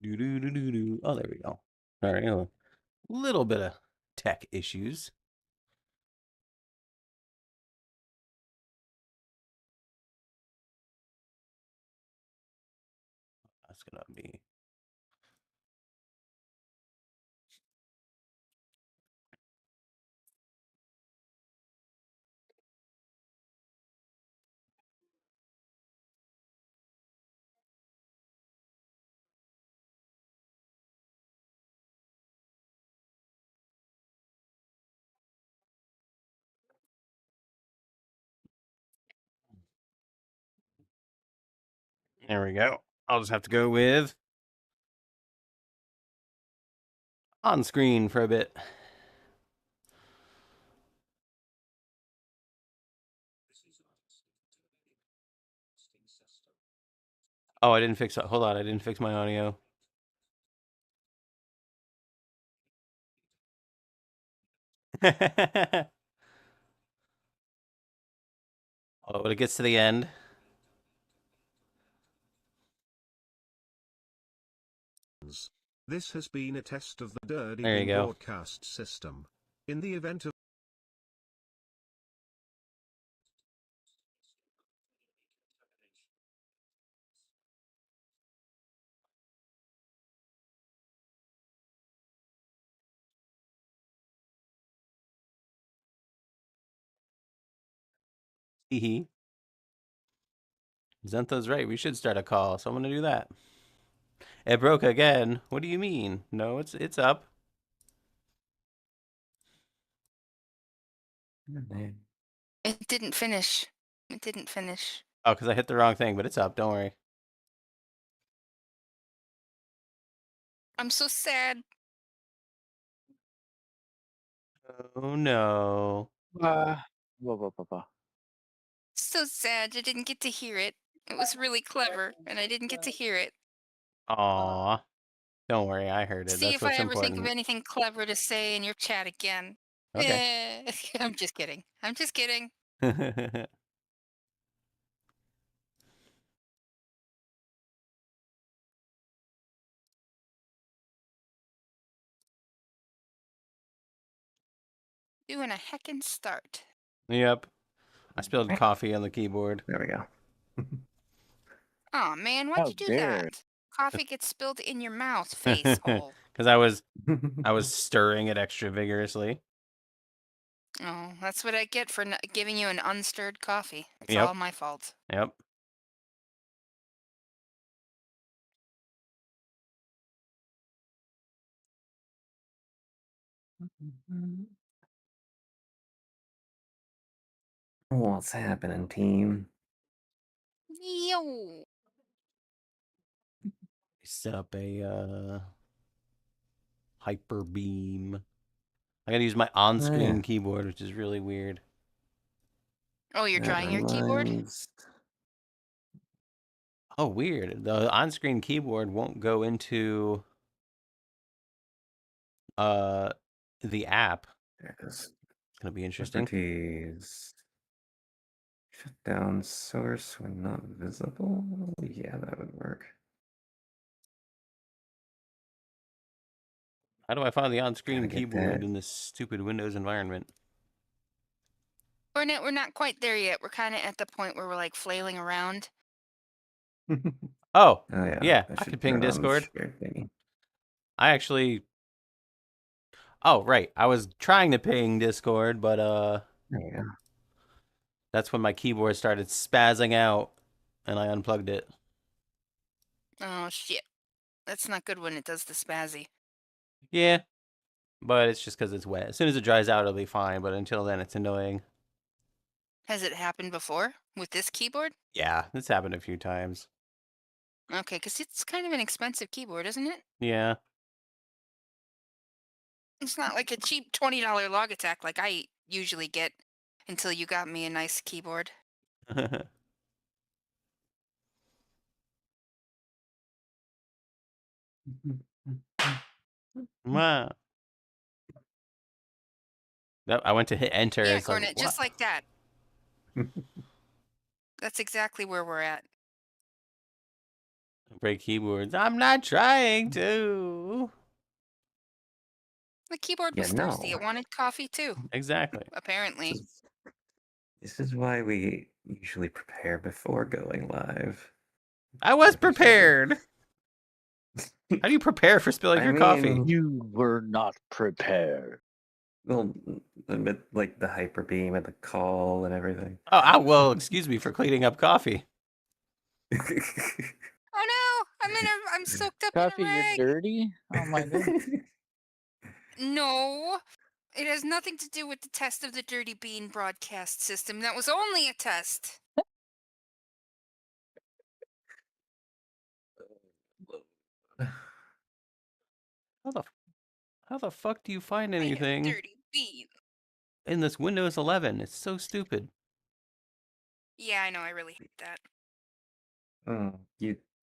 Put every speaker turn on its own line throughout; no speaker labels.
Oh, there we go. All right, a little bit of tech issues. That's gonna be. There we go. I'll just have to go with on screen for a bit. Oh, I didn't fix it. Hold on, I didn't fix my audio. Oh, when it gets to the end.
This has been a test of the dirty
There you
bin
go.
broadcast system. In the event of
Hee. Zentha's right. We should start a call, so I'm gonna do that. It broke again. What do you mean? No, it's up.
It didn't finish. It didn't finish.
Oh, because I hit the wrong thing, but it's up. Don't worry.
I'm so sad.
Oh no.
So sad I didn't get to hear it. It was really clever, and I didn't get to hear it.
Aw. Don't worry, I heard it.
See
That's
if I
what's
ever think of
important.
anything clever to say in your chat again.
Okay.
I'm just kidding. I'm just kidding. Doing a heckin' start.
Yep. I spilled coffee on the keyboard.
There we go.
Aw, man, why'd you do that? Coffee gets spilled in your mouth, face hole.
Because I was stirring it extra vigorously.
Oh, that's what I get for giving you an unstirred coffee. It's
Yep.
all my fault.
Yep.
What's happening, team?
Yo.
Set up a hyper beam. I gotta use my on-screen keyboard, which is really weird.
Oh, you're drawing your keyboard?
Oh, weird. The on-screen keyboard won't go into the app.
There it is.
It's gonna be interesting.
Properties. Shut down source when not visible. Yeah, that would work.
How do I find the on-screen
Gotta get
keyboard
that.
in this stupid Windows environment?
We're not quite there yet. We're kind of at the point where we're like flailing around.
Oh,
Oh
yeah,
that
I
should
could ping
turn on the
Discord.
shared thingy.
I actually. Oh, right. I was trying to ping Discord, but
There you go.
that's when my keyboard started spazzing out, and I unplugged it.
Oh shit, that's not good when it does the spazzy.
Yeah, but it's just because it's wet. As soon as it dries out, it'll be fine. But until then, it's annoying.
Has it happened before with this keyboard?
Yeah, it's happened a few times.
Okay, because it's kind of an expensive keyboard, isn't it?
Yeah.
It's not like a cheap $20 Logitech like I usually get until you got me a nice keyboard.
Wow. I went to hit enter.
Yeah,
It's like,
Cornet, just like that. That's exactly where we're at.
Break keyboards. I'm not trying to.
The keyboard
Yeah,
was thirsty.
no.
It wanted coffee too,
Exactly.
apparently.
This is why we usually prepare before going live.
I was
Like you said.
prepared. How do you prepare for spilling
I
your coffee?
mean-
You were not prepared.
Well, like the hyper beam and the call and everything.
Oh, well, excuse me for cleaning up coffee.
Oh no! I'm soaked up
Coffee,
in a
you're
rag.
dirty? Oh my goodness.
No, it has nothing to do with the test of the Dirty Bean broadcast system. That was only a test.
How the fuck do you find
I have
anything
Dirty Bean.
in this Windows 11? It's so stupid.
Yeah, I know. I really hate that.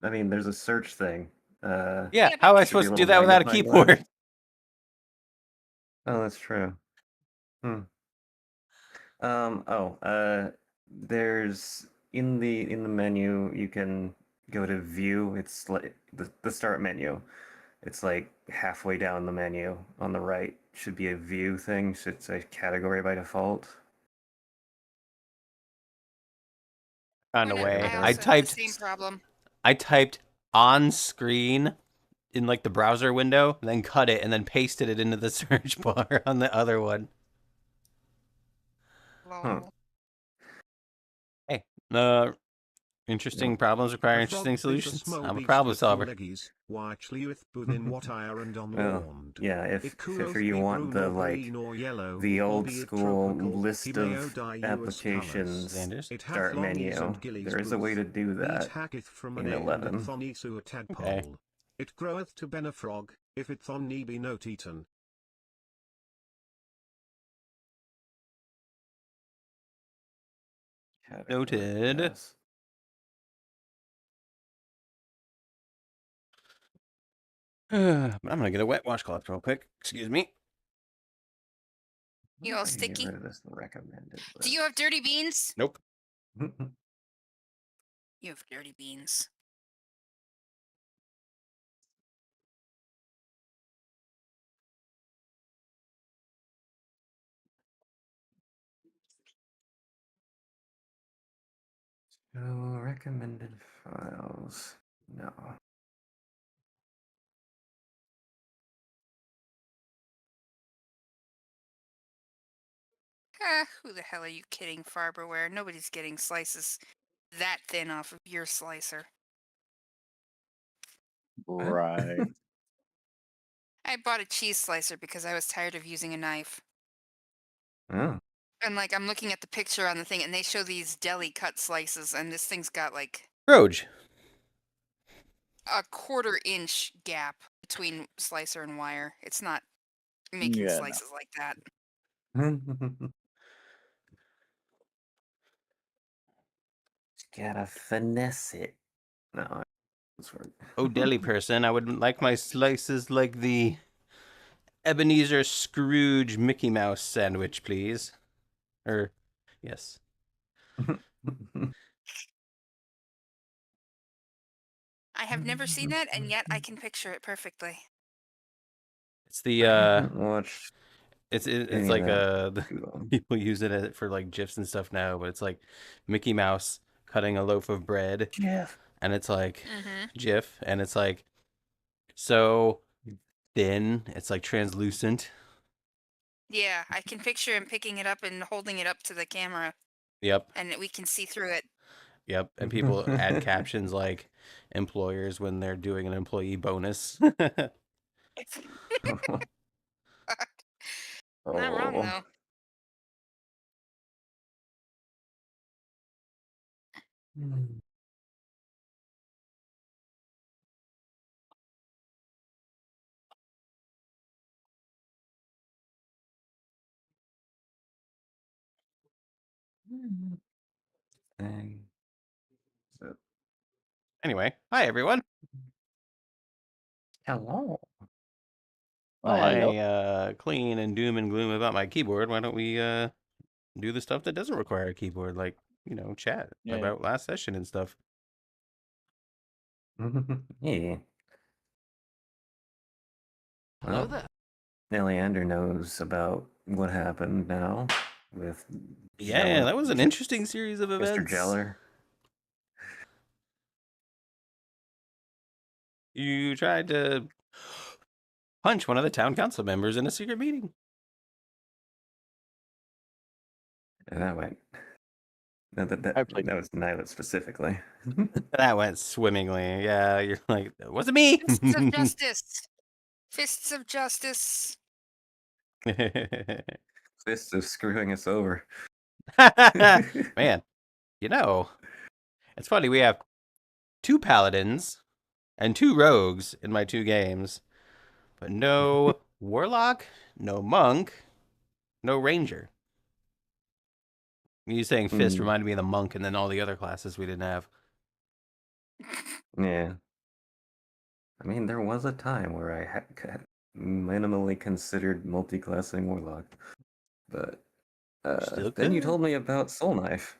I mean, there's a search thing.
Yeah,
Yeah,
how am I
should be a
supposed to do
little
that without a
magnifying
keyboard?
glass. Oh, that's true. There's in the menu you can go to view. It's like the start menu. It's like halfway down the menu on the right. Should be a view thing. So it's a category by default.
Found a
When
way.
I
I
also have
typed
the same problem.
I typed on screen in like the browser window, then cut it and then pasted it into the search bar on the other one.
Lol.
Hey, interesting problems require interesting solutions. I'm a problem solver.
Well, yeah, if you want the the old school list of applications
Sanders?
start menu, there is a way to do that in 11.
Okay.
It groweth to ben a frog, if it thon ne be not eaten.
Noted.
Yes.
I'm gonna get a wet washcloth real quick. Excuse me.
You all
I can get
sticky?
rid of this recommended
Do you have Dirty Beans?
Nope.
list.
You have Dirty Beans.
So recommended files. No.
Who the hell are you kidding, Farberware? Nobody's getting slices that thin off of your slicer.
Right.
I bought a cheese slicer because I was tired of using a knife.
Oh.
And like I'm looking at the picture on the thing and they show these deli cut slices and this thing's got like
Roge.
a 1/4 inch gap between slicer and wire. It's not making
Yeah, no.
slices like that.
Gotta finesse it. No, that's right.
Oh, deli person, I would like my slices like the Ebenezer Scrooge Mickey Mouse sandwich, please. Yes.
I have never seen that and yet I can picture it perfectly.
It's the
Watch.
it's
any
like
of
the
that.
people use it for like GIFs and stuff now, but it's like Mickey Mouse cutting a loaf of bread,
Jeff.
and it's like
Mm-hmm.
GIF, and it's like so thin, it's like translucent.
Yeah, I can picture him picking it up and holding it up to the camera
Yep,
and we can see through it.
yep, and people add captions like employers when they're doing an employee bonus.
Not wrong
Oh.
though.
Hmm. Dang. So,
Anyway, hi everyone.
hello.
While
hello.
I clean and doom and gloom about my keyboard, why don't we do the stuff that doesn't require a keyboard, like chat
Yeah.
about last session and stuff.
Yeah.
Hello
Well,
there.
Eleander knows about what happened now with
Yeah, that was an interesting series of
Mr.
events.
Jeller.
You tried to punch one of the town council members in a secret meeting.
And that went. No,
I played.
that was Nyla specifically.
That went swimmingly. Yeah, you're like, it wasn't me.
Fists of justice. Fists of justice.
Fists of screwing us over.
Man, it's funny. We have 2 paladins and 2 rogues in my 2 games, but no warlock, no monk, no ranger. You saying fist
Hmm.
reminded me of the monk and then all the other classes we didn't have.
Yeah. I mean, there was a time where I had minimally considered multi-classing Warlock, but
Still
then you
could.
told me about Soul Knife,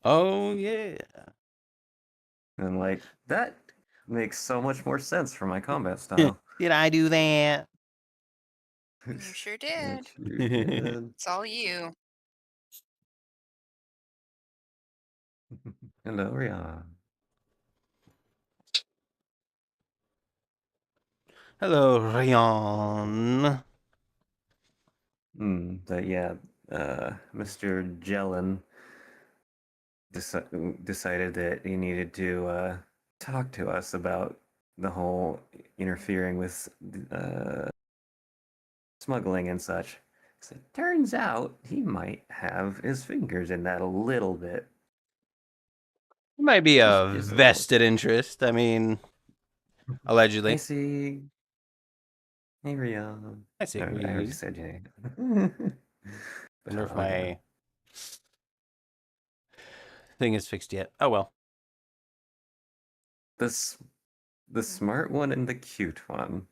Oh, yeah.
and like that makes so much more sense for my combat style.
Did I do that?
You sure did.
Sure did.
It's all you.
Hello, Rihanna.
Hello, Rayon.
But yeah, Mr. Jellin decided that he needed to talk to us about the whole interfering with smuggling and such. 'Cause it turns out he might have his fingers in that a little bit.
It might be a
Just a little.
vested interest. I mean, allegedly.
Hey, see. Hey, Rihanna.
I see.
I already
Reed.
said hey.
Wonder if my thing is fixed yet. Oh well.
The smart one and the cute one.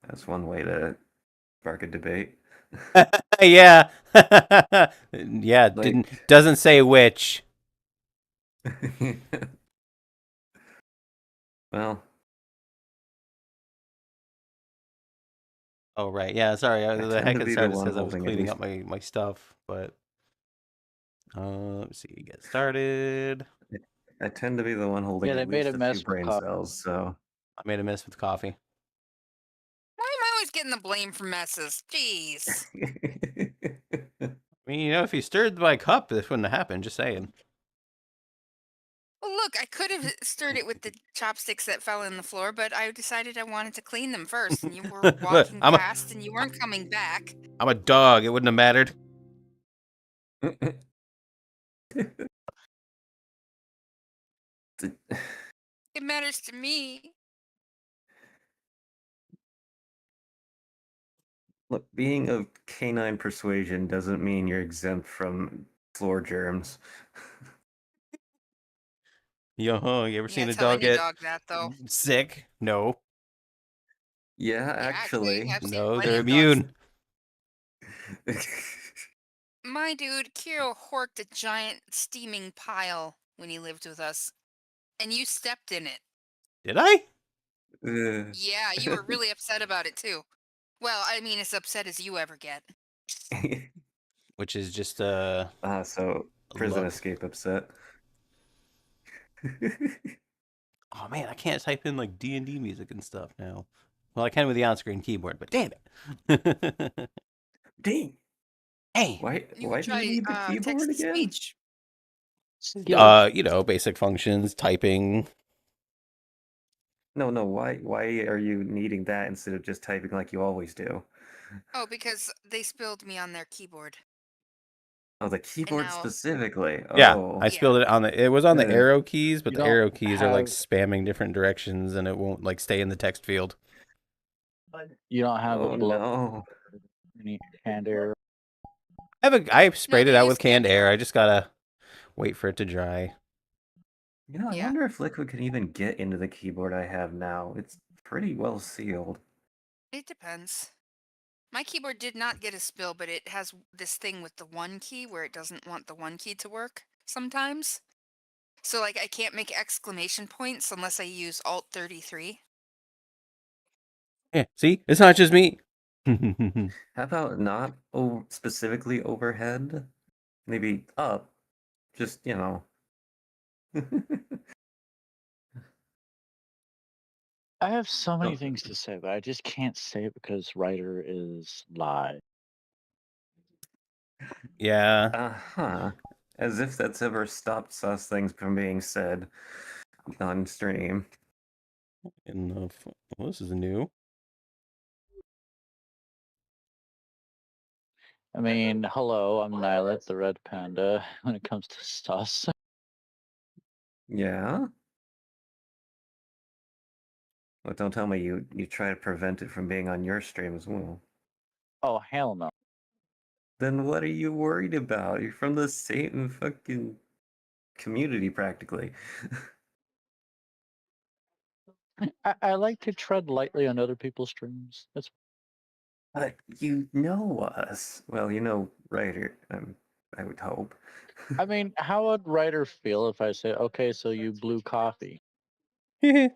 That's one way to spark a debate.
Yeah. Yeah, doesn't say which.
Well,
Oh right. Yeah, sorry. The
tend
heck
to
it
be the
started
one
because I was
holding at
cleaning
least.
up my stuff, but let's see, get started.
I tend to be the one holding
Yeah, they
at
made
least
a
a
mess
few
with
brain
coffee.
cells, so.
I made a mess with coffee.
Why am I always getting the blame for messes? Jeez.
I mean, if you stirred my cup, this wouldn't have happened. Just saying.
Well, look, I could have stirred it with the chopsticks that fell in the floor, but I decided I wanted to clean them first, and you were
Look,
walking past and you weren't coming back.
I'm a dog. It wouldn't have mattered.
It matters to me.
Look, being of canine persuasion doesn't mean you're exempt from floor germs.
Yo, you ever
Yeah,
seen a
tell
dog
any
get
dog that though.
sick? No.
Yeah,
Yeah, actually,
actually.
I've seen
No,
plenty
they're
of dogs.
immune.
My dude, Kiro horked a giant steaming pile when he lived with us, and you stepped in it.
Did I?
Yeah, you were really upset about it too. Well, I mean, as upset as you ever get.
Which is just
so prison
look.
escape upset.
Oh man, I can't type in like D&D music and stuff now. Well, I can with the on-screen keyboard, but damn it.
Dang.
Hey.
Why
You
do
could
you
try
need the keyboard
text to
again?
speech.
Basic functions, typing.
No, why are you needing that instead of just typing like you always do?
Oh, because they spilled me on their keyboard.
Oh, the keyboard
now-
specifically.
Yeah,
Oh.
I spilled it on it was on the
Yeah.
arrow keys, but
You
the
don't
arrow keys are like
have-
spamming different directions and it won't like stay in the text field.
You don't have
Oh
a blow
no.
any hand air.
I sprayed it
they
out
use
with canned
canned
air.
air.
I just gotta wait for it to dry.
I
Yeah.
wonder if liquid can even get into the keyboard I have now. It's pretty well sealed.
It depends. My keyboard did not get a spill, but it has this thing with the one key where it doesn't want the one key to work sometimes. So like I can't make exclamation points unless I use Alt 33.
Yeah, see, it's not just me.
How about not specifically overhead? Maybe up. Just, you know.
I have so many
Oh,
things to say, but I just can't say it because writer is live.
Yeah.
uh-huh. As if that's ever stopped sus things from being said on stream.
Well, this is new.
I mean, hello, I'm Nylet, the red panda, when it comes to sus.
Yeah? Well, don't tell me you try to prevent it from being on your stream as well.
Oh, hell no.
Then what are you worried about? You're from the same fucking community, practically.
I like to tread lightly on other people's streams. That's
But you know us. Well, you know Writer, I would hope.
I mean, how would writer feel if I say, okay, so you blew coffee?
I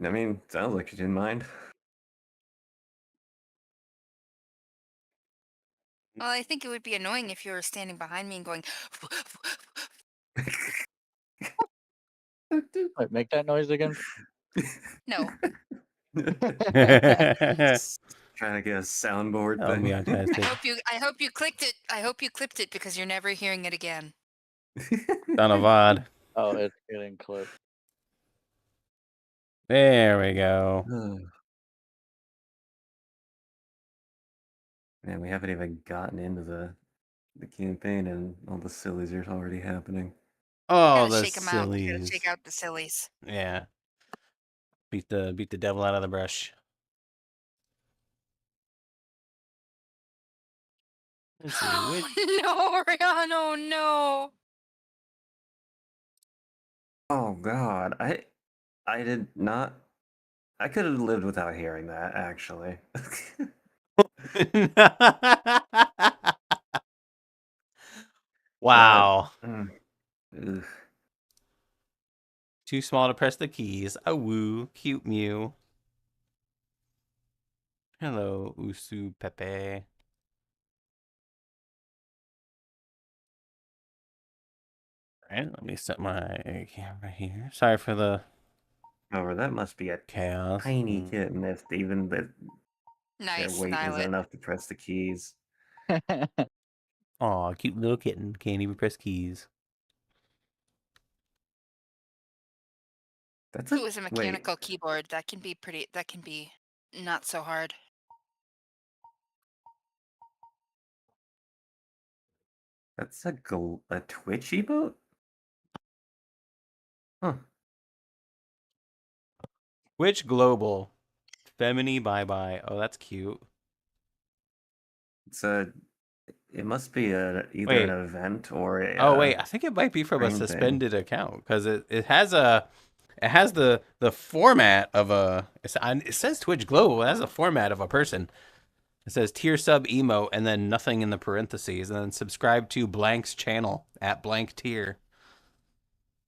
mean, sounds like you didn't mind.
Well, I think it would be annoying if you were standing behind me and going.
Wait, make that noise again.
No.
Trying to get a soundboard
That'll
thing.
be fantastic.
I hope you clicked it. I hope you clipped it because you're never hearing it again.
Son of odd.
Oh, it's getting clipped.
There we go.
Man, we haven't even gotten into the campaign, and all the sillies are already happening.
Oh,
Gotta
the
shake them out. Gotta
sillies.
shake out the sillies.
Yeah. Beat the devil out of the brush. Let's see. Which...
No, Rihanna, no.
Oh God, I did not. I could have lived without hearing that, actually.
Wow.
Ugh.
Too small to press the keys. A woo. Cute Mew. Hello, Usu Pepe. Alright, let me set my camera here. Sorry for the
However, that must be a
chaos.
tiny kitten if even their
Nice,
weight isn't
Nylet.
enough to press the keys.
Aw, cute little kitten. Can't even press keys.
That's
If it was a
wait.
mechanical keyboard, that can be pretty. That can be not so hard.
That's a Twitch emote? Huh.
Twitch Global. Femini bye bye. Oh, that's cute.
It's a. It must be either
Wait.
an event or a.
Oh wait, I think it might be from a
stream thing.
suspended account because it has the format of a. It says Twitch Global. It has a format of a person. It says tier sub emote and then nothing in the parentheses and then subscribe to blank's channel at blank tier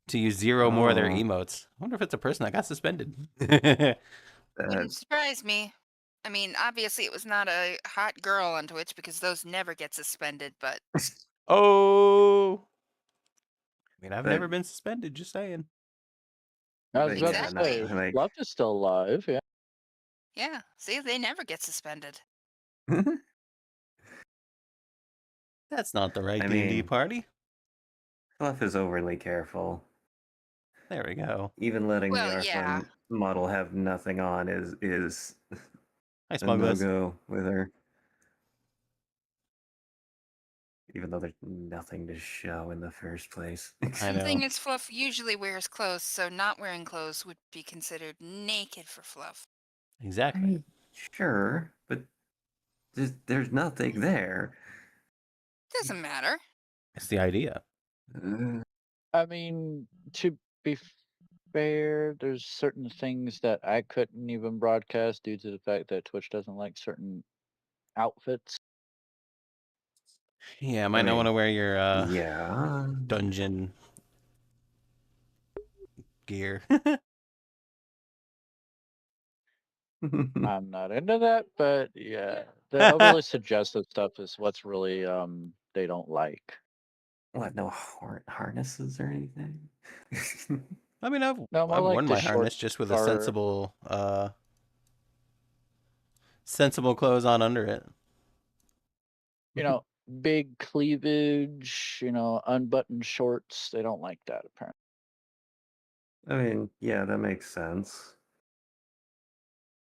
to use 0 more of their
Oh.
emotes. I wonder if it's a person that got suspended.
Wouldn't surprise me. I mean, obviously it was not a hot girl on Twitch because those never get suspended, but
Oh. I mean, I've
But-
never been suspended, just saying.
I was about
Exactly.
to say,
like-
Fluff is still alive, yeah.
yeah, see, they never get suspended.
That's not the right
I
D&D
mean-
party.
Fluff is overly careful.
There we go.
Even letting
Well,
the
yeah.
Arflin model have nothing on is
Hi,
a
Smugglers.
no-go with her. Even though there's nothing to show in the first place.
I
The thing
know.
is, Fluff usually wears clothes, so not wearing clothes would be considered naked for Fluff.
Exactly.
Sure, but there's nothing there.
Doesn't matter.
It's the idea.
I mean, to be fair, there's certain things that I couldn't even broadcast due to the fact that Twitch doesn't like certain outfits.
Yeah, might not want to wear your
yeah.
dungeon gear.
I'm not into that, but yeah, the overly suggestive stuff is what's really they don't like.
What? No harnesses or anything?
I mean, I've
No, more like
worn
the
my
short
harness just with a
fur.
sensible clothes on under it.
Big cleavage, unbuttoned shorts. They don't like that apparently.
I mean, yeah, that makes sense.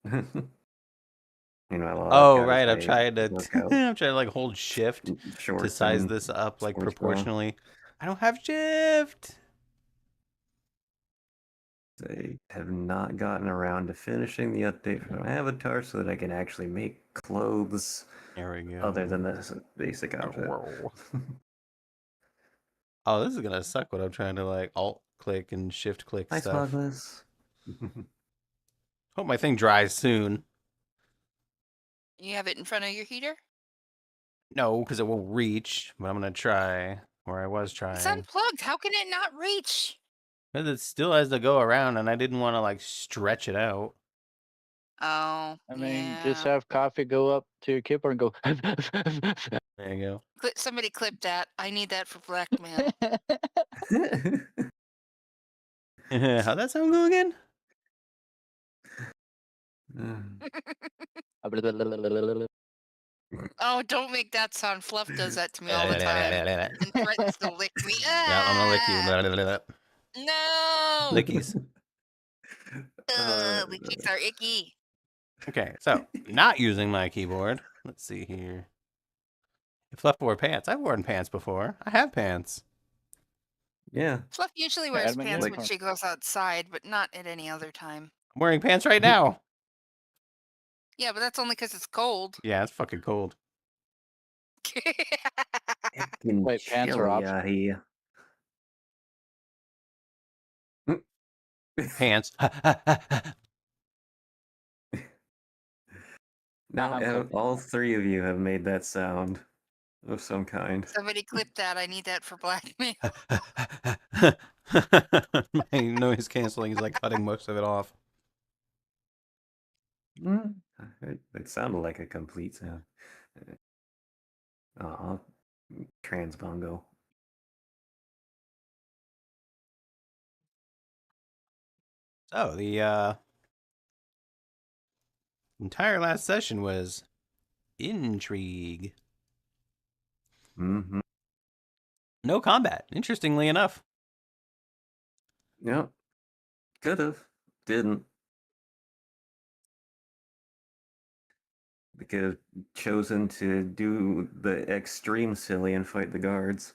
Meanwhile, all I've
Oh,
got is
right. I'm
my
trying to
workout
I'm trying to like hold shift to
shorts
size
and
this up like
sports bra.
proportionally. I don't have shift.
They have not gotten around to finishing the update for my avatar so that I can actually make clothes
There we go.
other than this basic outfit.
Oh, this is gonna suck when I'm trying to like alt click and shift click
Hi,
stuff.
Smugless.
Hope my thing dries soon.
You have it in front of your heater?
No, because it won't reach, but I'm gonna try. Or I was
It's
trying.
unplugged. How can it not reach?
Because it still has to go around, and I didn't want to like stretch it out.
Oh,
I mean,
yeah.
just have coffee go up to your keyboard and go.
There you
Somebody clip that. I need that for blackmail.
go. How'd that sound go again?
Oh, don't make that sound. Fluff does that to me all the time and threatens to lick me.
Yeah, I'm gonna lick you.
No!
Lickies.
Lickies are icky.
Okay, so not using my keyboard. Let's see here. Fluff wore pants. I've worn pants before. I have pants.
Yeah.
Fluff usually wears
Admin
pants
unicorn.
when she goes outside, but not at any other time.
I'm wearing pants right now.
Yeah, but that's only because it's cold.
Yeah, it's fucking cold.
Wait, pants are optional?
out here.
Pants.
Now, all three of you have made that sound of some kind.
Somebody clip that. I need that for blackmail.
My noise canceling is like cutting most of it off.
It sounded like a complete sound. Trans bongo.
So the entire last session was intrigue.
Mm-hmm.
No combat, interestingly enough.
Yep. Could have. Didn't. They could have chosen to do the extreme silly and fight the guards.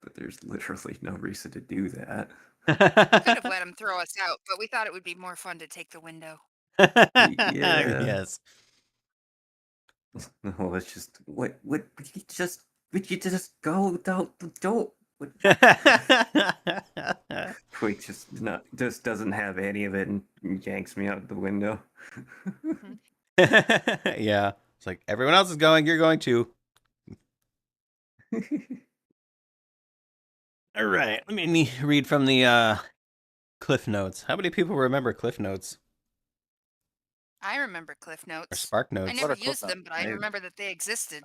But there's literally no reason to do that.
Could have let him throw us out, but we thought it would be more fun to take the window.
Yeah.
Yes.
No, it's just what would you just go don't Quake just doesn't have any of it and yanks me out the window.
Yeah. It's like everyone else is going, you're going too. All right. Let me read from the Cliff Notes. How many people remember Cliff Notes?
I remember Cliff
Or
Notes.
Spark Notes?
I never
What are Cliff
used them, but I remember that they existed.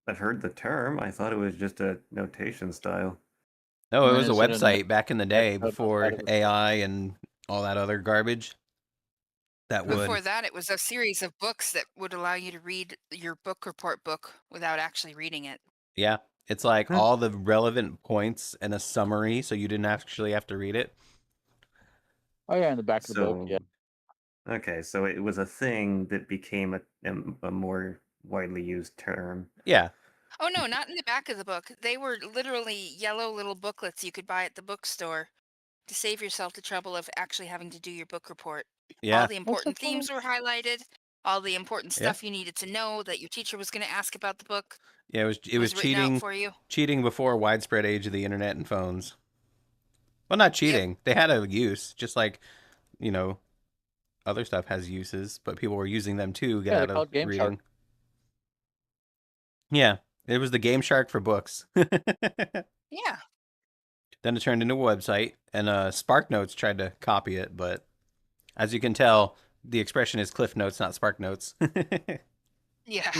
I've heard the term. I thought it was just a notation style.
No,
I
it
mean,
was a
is it in
website back in the day
Xcode
before
outside of it?
AI and all that other garbage. That would.
Before that, it was a series of books that would allow you to read your book report book without actually reading it.
Yeah. It's like all the relevant points and a summary, so you didn't actually have to read it.
Oh yeah, in the back of the book. Yeah.
Okay, so it was a thing that became a more widely used term.
Yeah.
Oh no, not in the back of the book. They were literally yellow little booklets you could buy at the bookstore to save yourself the trouble of actually having to do your book report.
Yeah.
All the important themes were highlighted. All the important stuff you needed to know that your teacher was going to ask about the book.
Yeah, it was
written out
cheating
for you.
Cheating before widespread age of the internet and phones. Well, not cheating. They had a use, just like, other stuff has uses, but people were using them to get out of
Game
reading. Yeah, it was the Game Shark for books.
Yeah.
Then it turned into a website, and Spark Notes tried to copy it, but as you can tell, the expression is Cliff Notes, not Spark Notes.
Yeah.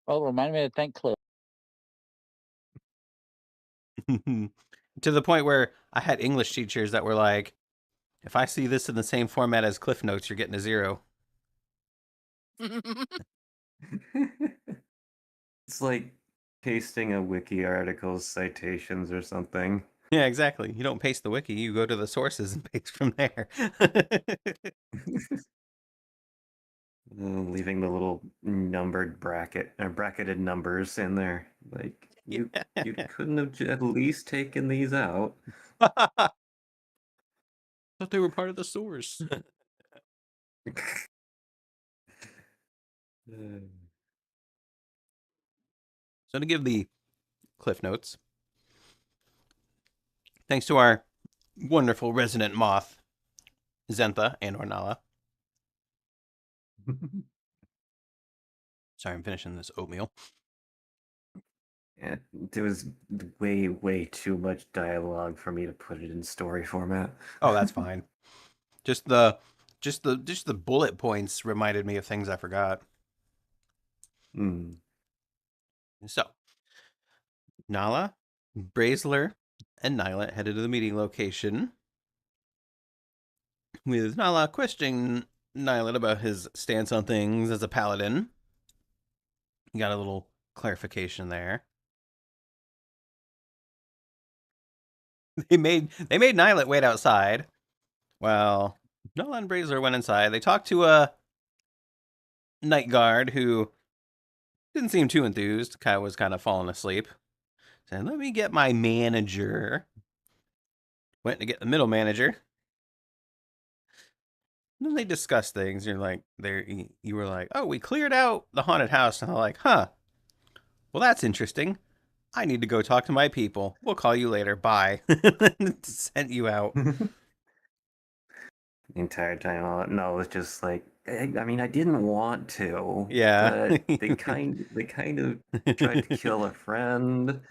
Well, remind me to thank Cliff.
To the point where I had English teachers that were like, if I see this in the same format as Cliff Notes, you're getting a 0.
It's like pasting a wiki article's citations or something.
Yeah, exactly. You don't paste the wiki, you go to the sources and paste from there.
Leaving the little numbered bracket or bracketed numbers in there. Like you couldn't have at least taken these out.
Thought they were part of the source. So to give the Cliff Notes, thanks to our wonderful resident moth, Zentha and Ornala. Sorry, I'm finishing this oatmeal.
Yeah, there was way too much dialogue for me to put it in story format.
Oh, that's fine. Just the bullet points reminded me of things I forgot.
Hmm.
So, Nala, Braziler, and Nyla headed to the meeting location, with Nala questioning Nyla about his stance on things as a paladin. You got a little clarification there. They made Nyla wait outside while Nala and Braziler went inside. They talked to a night guard who didn't seem too enthused. Was kind of falling asleep. Said, "Let me get my manager." Went to get the middle manager. And then they discussed things. You're like, you were like, "Oh, we cleared out the haunted house." And I'm like, "Huh. Well, that's interesting. I need to go talk to my people. We'll call you later. Bye." Sent you out.
The entire time, no, it was just like I mean, I didn't want to.
Yeah.
But they kind of tried to kill a friend.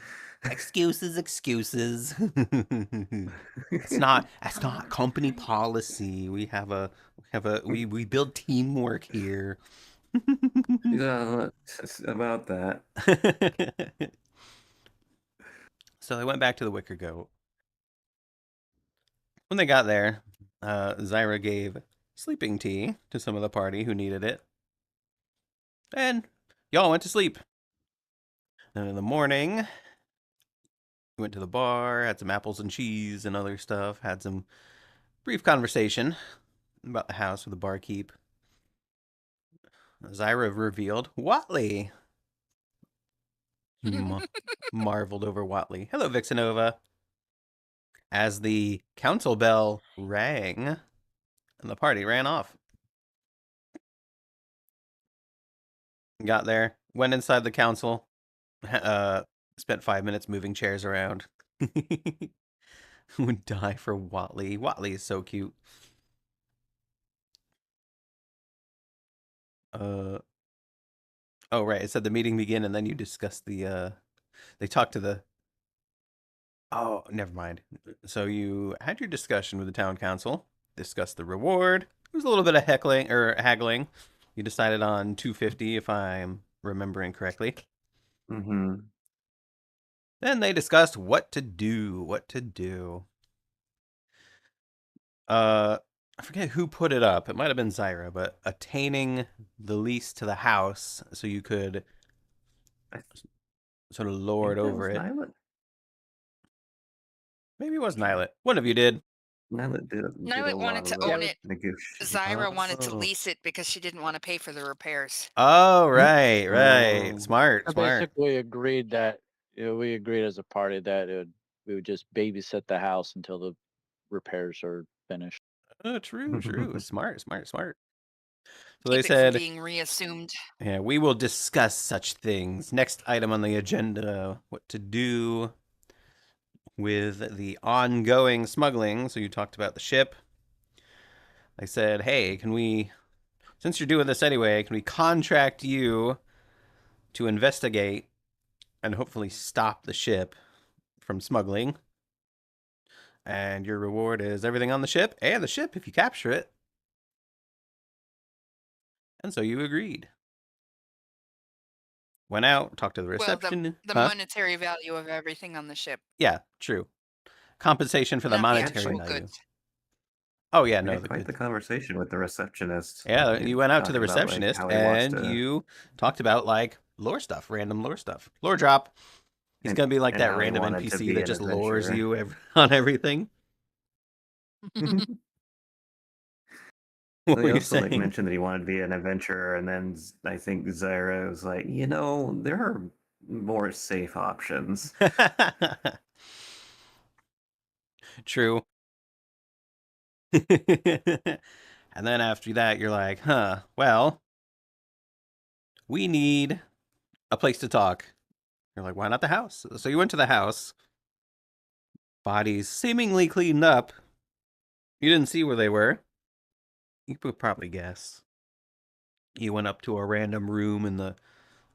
Excuses. That's not company policy. We build teamwork here.
Yeah, it's about that.
So they went back to the Wicker Goat. When they got there, Zyra gave sleeping tea to some of the party who needed it. And y'all went to sleep. And in the morning, we went to the bar, had some apples and cheese and other stuff, had some brief conversation about the house with the barkeep. Zyra revealed Watley. Marveled over Watley. Hello, Vixenova. As the council bell rang, and the party ran off. Got there, went inside the council, spent 5 minutes moving chairs around. Would die for Watley. Watley is so cute. Oh, right. It said the meeting began, and then you discussed the, they talked to the, oh, never mind. So you had your discussion with the town council, discussed the reward. There was a little bit of haggling. You decided on 250, if I'm remembering correctly.
Mm-hmm.
Then they discussed what to do. I forget who put it up. It might have been Zyra, but attaining the lease to the house so you could sort of lord over it.
Nyla?
Maybe it was Nylet. One of you did.
Nyla did
Nyla
a
wanted
lot
to
of
own
the
it.
negotiation.
Zyra wanted to
Oh.
lease it because she didn't want to pay for the repairs.
Oh, right.
Oh.
Smart.
Basically agreed that we agreed as a party that we would just babysit the house until the repairs are finished.
Oh, true. Smart. So
Keep
they
it
said,
from being reassumed.
yeah, we will discuss such things. Next item on the agenda, what to do with the ongoing smuggling. So you talked about the ship. They said, hey, can we since you're doing this anyway, can we contract you to investigate and hopefully stop the ship from smuggling? And your reward is everything on the ship and the ship if you capture it. And so you agreed. Went out, talked to the reception.
Well, the
Huh?
monetary value of everything on the ship,
Yeah, true. Compensation for the
not the
monetary
actual
value.
goods.
Oh yeah,
We
no,
had
the
quite the
good.
conversation with the receptionist.
Yeah,
Like,
you went out to the
talking about, like,
receptionist
how he wants
and
to,
you talked about like lore stuff, random lore stuff. Lore drop. He's
and,
gonna be like
and
that
how he
random
wanted to
NPC
be
that
an
just lures
adventurer.
you on everything. What
Well,
were
he
you
also like
saying?
mentioned that he wanted to be an adventurer, and then I think Zyra was like, you know, there are more safe options.
True. And then after that, you're like, huh, well, we need a place to talk. You're like, why not the house? So you went to the house. Bodies seemingly cleaned up. You didn't see where they were. You could probably guess. You went up to a random room in the.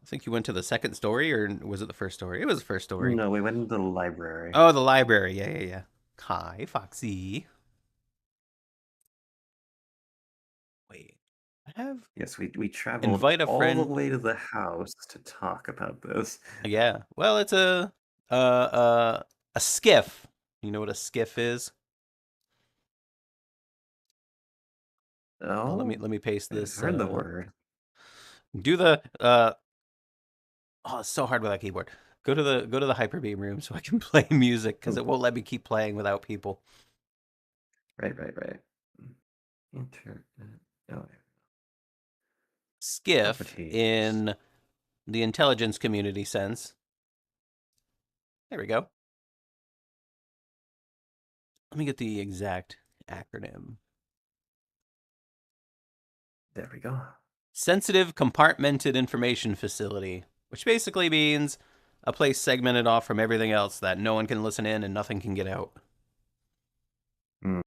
I think you went to the second story, or was it the first story? It was the first story.
No, we went into the library.
Oh, the library. Yeah. Hi, Foxy. Wait, I have.
Yes, we traveled
Invite a
all
friend.
the way to the house to talk about this.
Yeah. Well, it's a skiff. You know what a skiff is?
Oh,
Let me paste
I've
this.
heard the word.
Do the Oh, it's so hard with that keyboard. Go to the Hyperbeam room so I can play music because it won't let me keep playing without people.
Right. Internet. Oh,
Skiff
properties.
in the intelligence community sense. There we go. Let me get the exact acronym.
There we go.
Sensitive Compartmented Information Facility, which basically means a place segmented off from everything else that no one can listen in and nothing can get out.
Hmm.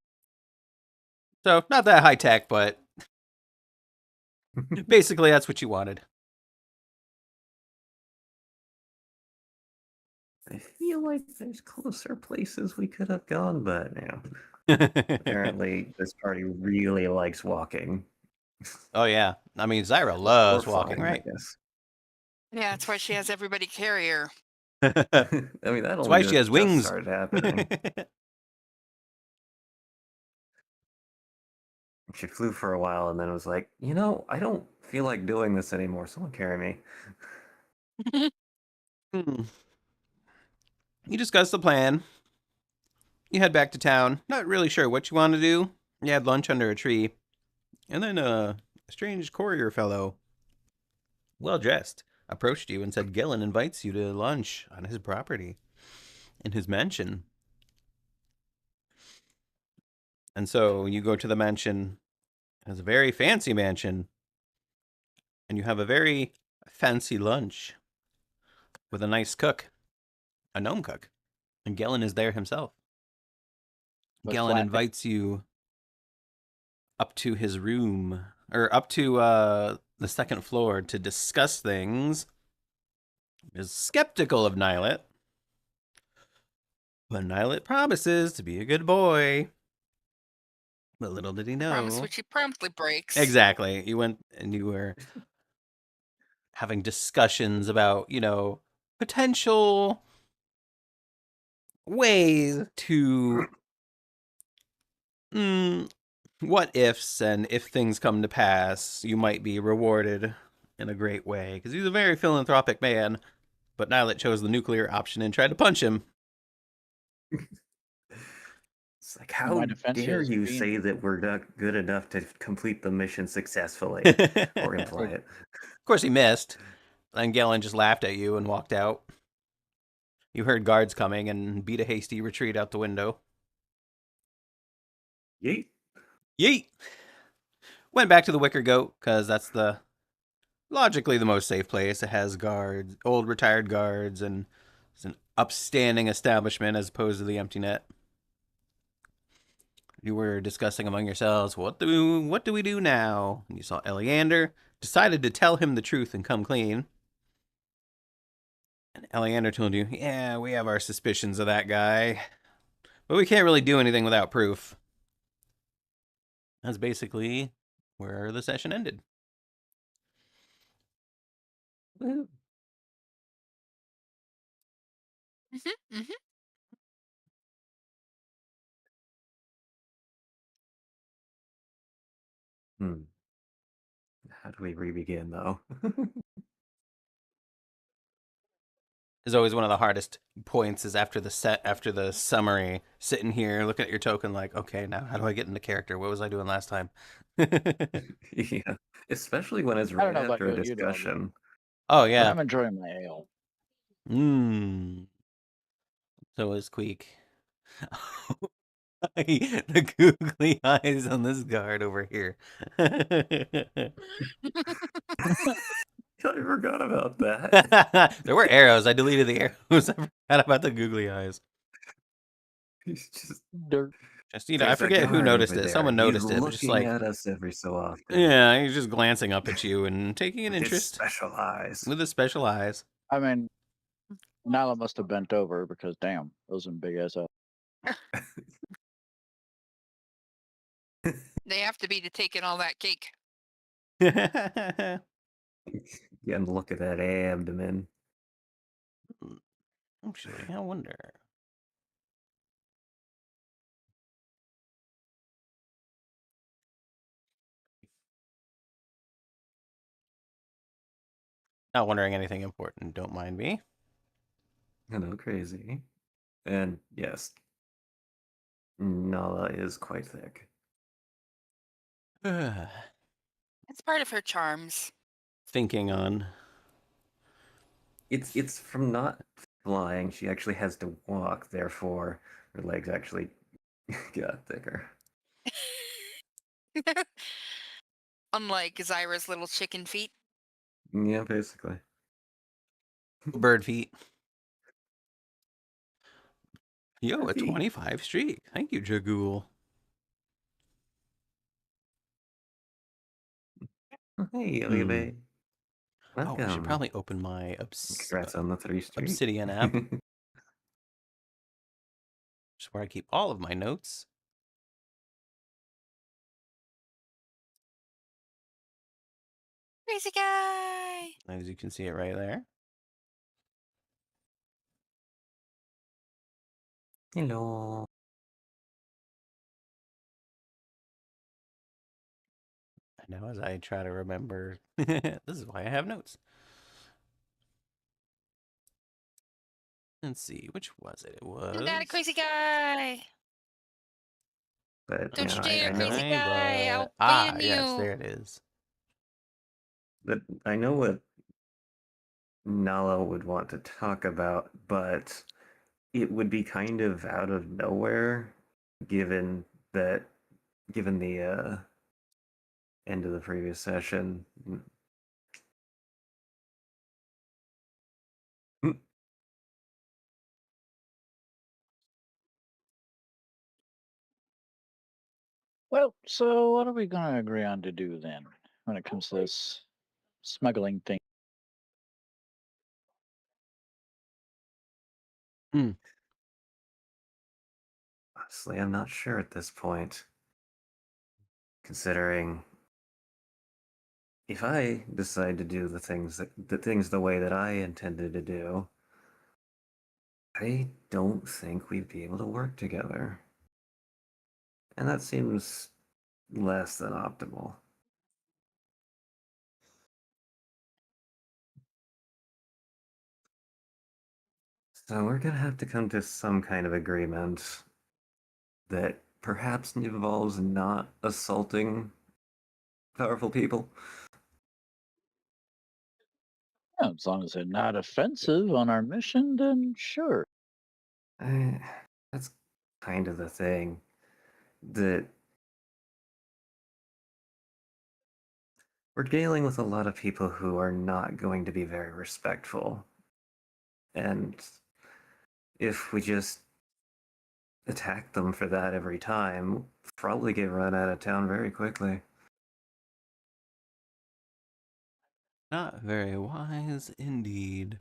So, not that high tech, but basically that's what you wanted.
I feel like there's closer places we could have gone, but apparently this party really likes walking.
Oh, yeah. I mean, Zyra
Or
loves walking,
flying,
right?
I guess.
Yeah, that's why she has everybody carry her.
That's
I mean, that
why
only
she has
just
wings.
started happening. She flew for a while and then was like, you know, I don't feel like doing this anymore. Someone carry me.
You discuss the plan. You head back to town. Not really sure what you want to do. You had lunch under a tree. And then a strange courier fellow, well dressed, approached you and said Gillen invites you to lunch on his property in his mansion. And so you go to the mansion. It's a very fancy mansion. And you have a very fancy lunch with a nice cook, a gnome cook. And Gillen is there himself.
But
Gillen
flat-
invites you up to his room, or up to the second floor to discuss things. Is skeptical of Nilet, but Nilet promises to be a good boy. But little did he know.
Promise which he promptly breaks.
Exactly. You went and you were having discussions about, potential ways to what ifs, and if things come to pass, you might be rewarded in a great way. Because he's a very philanthropic man, but Nilet chose the nuclear option and tried to punch him.
It's like,
In
how
my defense, he
dare
has
you
been-
say that we're not good enough to complete the mission successfully, or imply it.
Of course, he missed. And Galen just laughed at you and walked out. You heard guards coming and beat a hasty retreat out the window.
Yeet.
Yeet! Went back to the Wicker Goat, because that's logically the most safe place. It has guards, old retired guards, and it's an upstanding establishment as opposed to the Empty Net. you were discussing among yourselves, what do we do now? And you saw Eleander, decided to tell him the truth and come clean. And Eleander told you, yeah, we have our suspicions of that guy, but we can't really do anything without proof. That's basically where the session ended.
Woo.
Mm-hmm, mm-hmm.
Hmm. How do we re-begin, though?
Is always one of the hardest points is after the summary, sitting here looking at your token like, okay, now how do I get into character? What was I doing last time?
Yeah, especially when it's
I don't
right
know about
after a
you, dog,
discussion.
Oh
but
yeah.
I'm enjoying my ale.
So is Queek. The googly eyes on this guard over here.
I forgot about that.
There were arrows. I deleted the arrows. I forgot about the googly eyes.
He's just
Dirt.
Just, I
there's a
forget who
guard
noticed
over
it.
there.
Someone
He's
noticed it. But just
looking
like,
at us every so often.
yeah, he's just glancing up at you and taking an
With his
interest
special eyes.
with his special eyes.
I mean, Nala must have bent over because, damn, those are big ass up.
They have to be to take in all that cake.
Yeah, and look at that abdomen.
Actually, I wonder. Not wondering anything important. Don't mind me.
I know, crazy. And yes, Nala is quite thick.
It's part of her charms.
Thinking on.
It's from not flying. She actually has to walk, therefore her legs actually got thicker.
Unlike Zyra's little chicken feet.
Yeah, basically.
Bird feet. Yo, a
Bird feet.
25 streak. Thank you, Jagool.
Hey, Olive.
Oh, I should
Welcome.
probably open my
Congrats on the 3 streak.
Obsidian app, which is where I keep all of my notes.
Crazy guy!
As you can see it right there.
Hello.
I know as I try to remember, this is why I have notes. Let's see, which was it? It was.
Not a crazy guy!
But
Don't
yeah,
you dare,
I know
crazy guy! I'll
Ah,
ban
yes,
you!
there it is.
that I know what Nala would want to talk about, but it would be kind of out of nowhere given the end of the previous session.
Well, so what are we going to agree on to do then when it comes to this smuggling thing?
Honestly, I'm not sure at this point. Considering if I decide to do the things the way that I intended to do, I don't think we'd be able to work together. And that seems less than optimal. So we're gonna have to come to some kind of agreement that perhaps involves not assaulting powerful people.
Yeah, as long as they're not offensive on our mission, then sure.
That's kind of the thing. That we're dealing with a lot of people who are not going to be very respectful. And if we just attack them for that every time, probably get run out of town very quickly.
Not very wise indeed.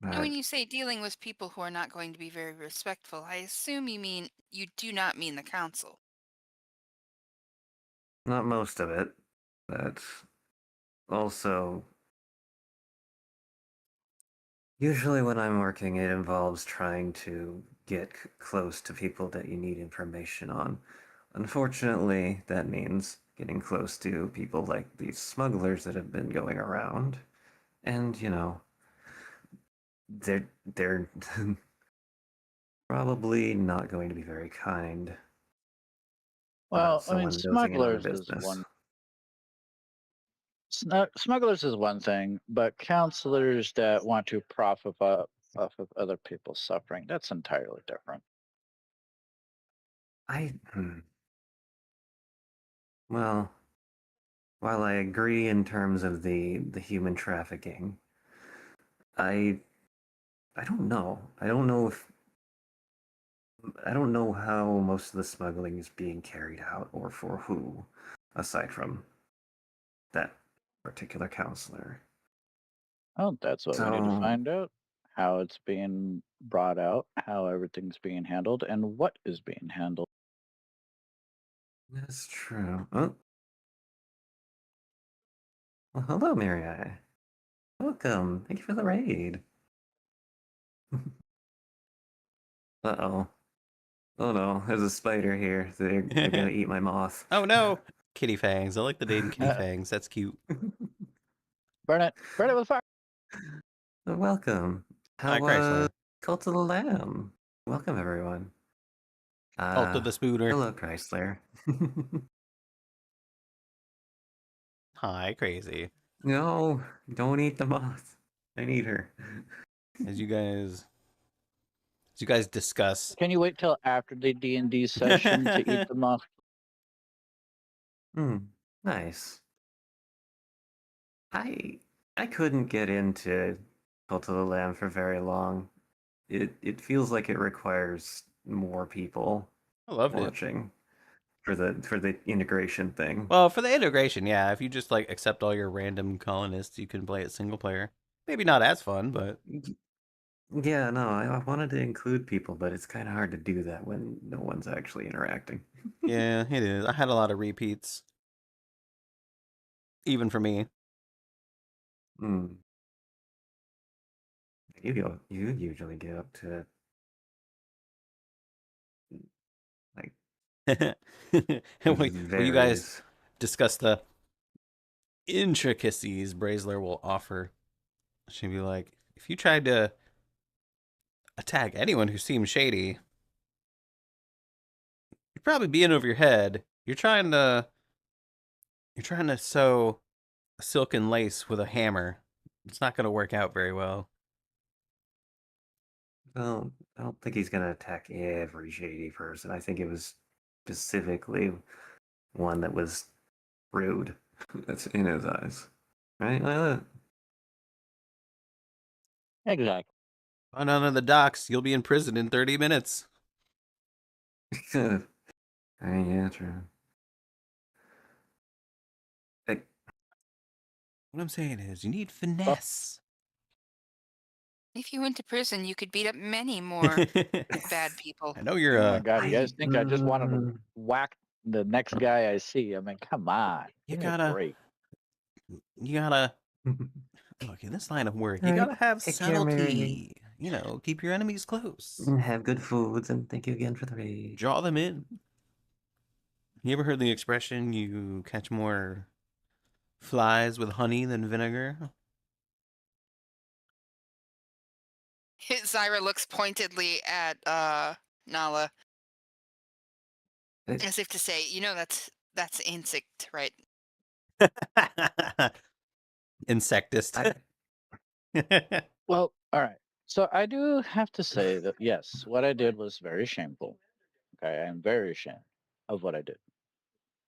Now,
But
when you say dealing with people who are not going to be very respectful, I assume you do not mean the council.
not most of it. But also, usually when I'm working, it involves trying to get close to people that you need information on. Unfortunately, that means getting close to people like these smugglers that have been going around. And, they're probably not going to be very kind about
Well, I mean,
someone nosing in on
smugglers is
business.
smugglers is one thing, but counselors that want to profit off of other people's suffering, that's entirely different.
Well, while I agree in terms of the human trafficking, I I don't know. I don't know how most of the smuggling is being carried out or for who, aside from that particular counselor.
Oh, that's what we need to
So
find out. How it's being brought out, how everything's being handled, and what is being handled.
that's true. Oh, well, hello, Mary Eye. Welcome. Thank you for the raid. Uh-oh. Oh no, there's a spider here. They're gonna eat my moth.
Oh no, kitty fangs. I like the name kitty fangs. That's cute.
Burn it! Burn it with fire!
Welcome.
Hi,
How
Chrysler.
Cult of the Lamb. Welcome everyone.
Cult of the Spooner.
Hello, Chrysler.
Hi, Crazy.
No, don't eat the moth. I need her.
As you guys discuss.
Can you wait till after the D&D session to eat them off?
Nice. I couldn't get into Cult of the Lamb for very long. It feels like it requires more people
I loved it.
watching for the integration thing.
Well, for the integration, yeah. If you just like accept all your random colonists, you can play it single player. Maybe not as fun, but
Yeah, no, I wanted to include people, but it's kind of hard to do that when no one's actually interacting.
yeah, it is. I had a lot of repeats, even for me.
Hmm. You usually get up to like
When you guys
varies.
discuss the intricacies Braziler will offer, she'd be like, if you tried to attack anyone who seems shady, you'd probably be in over your head. You're trying to sew a silken lace with a hammer. It's not going to work out very well.
Well, I don't think he's gonna attack every shady person. I think it was specifically one that was rude. That's in his eyes, right?
Exactly.
Run onto the docks. You'll be in prison in 30 minutes.
Yeah, true. Like,
What I'm saying is, you need finesse.
If you went to prison, you could beat up many more bad people.
I know you're
Oh my god, you guys think I just want to
mm,
whack the next guy I see? I mean, come on.
You
Give me a
gotta
break.
look in this line of work. You
Alright,
gotta have
take care, Mary.
subtlety. You know, keep your enemies close.
Have good foods, and thank you again for the raid.
Draw them in. You ever heard the expression, you catch more flies with honey than vinegar?
Zyra looks pointedly at Nala
It-
as if to say, that's insect, right?
Insectist.
Well, all right. So I do have to say that, yes, what I did was very shameful. Okay, I am very ashamed of what I did.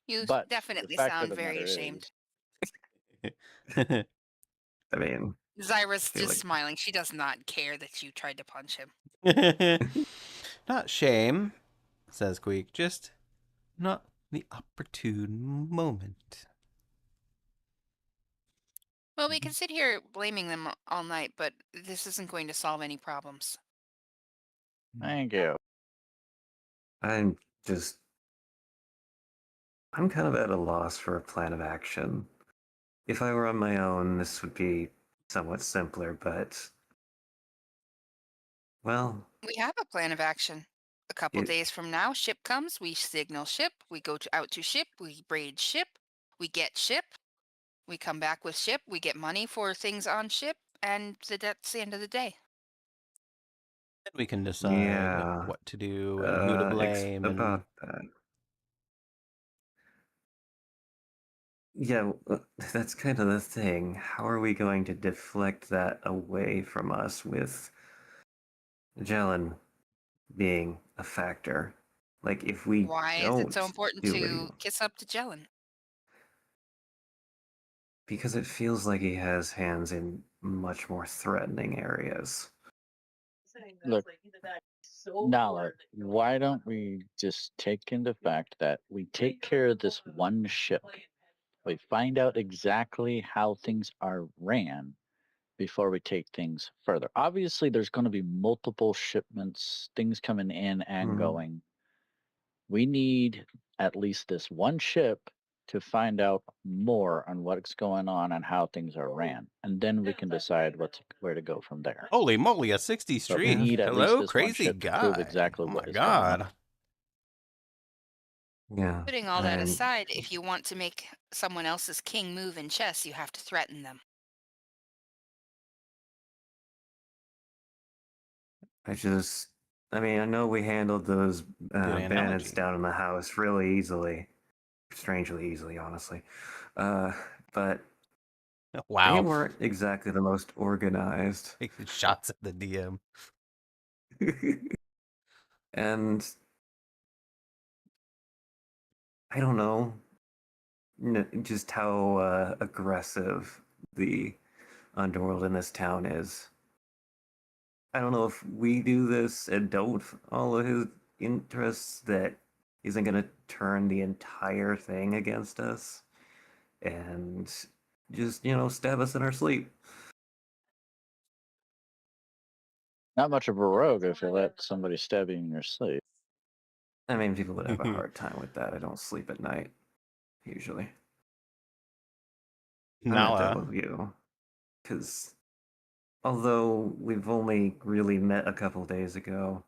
You
But the
definitely
fact of
sound
the
very
matter
ashamed.
is,
I mean,
Zyra's
feel
just
like-
smiling. She does not care that you tried to punch him.
Not shame, says Queek. Just not the opportune moment.
Well, we can sit here blaming them all night, but this isn't going to solve any problems.
Thank you.
I'm kind of at a loss for a plan of action. If I were on my own, this would be somewhat simpler, but well,
We have a plan of action. A couple
it,
days from now, ship comes, we signal ship, we go out to ship, we braid ship, we get ship, we come back with ship, we get money for things on ship, and that's the end of the day.
Then we can decide
yeah,
what to do and who to blame.
about that. Yeah, that's kind of the thing. How are we going to deflect that away from us with Jelen being a factor? Like, if we
Why is it so
don't
important
do
to
it,
kiss up to Jelen?
because it feels like he has hands in much more threatening areas.
Look, Nala, why don't we just take into fact that we take care of this one ship? We find out exactly how things are ran before we take things further. Obviously, there's going to be multiple shipments, things coming in and
Mhm.
going. We need at least this one ship to find out more on what's going on and how things are ran, and then we can decide where to go from there.
Holy moly, a 60
But we
streak.
need at least
Hello,
this one
crazy
ship to
guy.
prove exactly
Oh my
what is going on.
god.
Yeah.
Putting all that
I'm-
aside, if you want to make someone else's king move in chess, you have to threaten them.
I mean, I know we handled those
Good
bandits
analogy.
down in the house really easily. Strangely easily, honestly. But they
Wow.
weren't exactly the most organized.
Taking shots at the DM.
And I don't know just how aggressive the underworld in this town is. I don't know if we do this and don't follow his interests, that isn't going to turn the entire thing against us and just, stab us in our sleep.
Not much of a rogue if you let somebody stab you in your sleep.
I mean, people would have a hard time with that. I don't sleep at night, usually. I meant that
Nala.
with you. Because although we've only really met a couple days ago,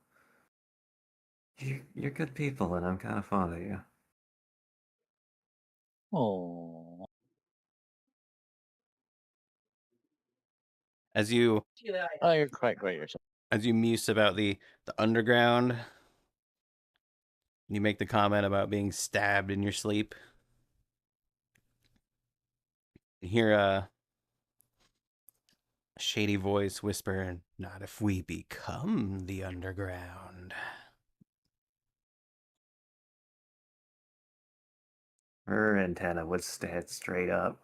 you're good people and I'm kind of fond of you.
Oh,
As you
oh, you're quite great yourself.
as you muse about the underground, you make the comment about being stabbed in your sleep. You hear a shady voice whisper, "Not if we become the underground."
Her antenna would stand straight up.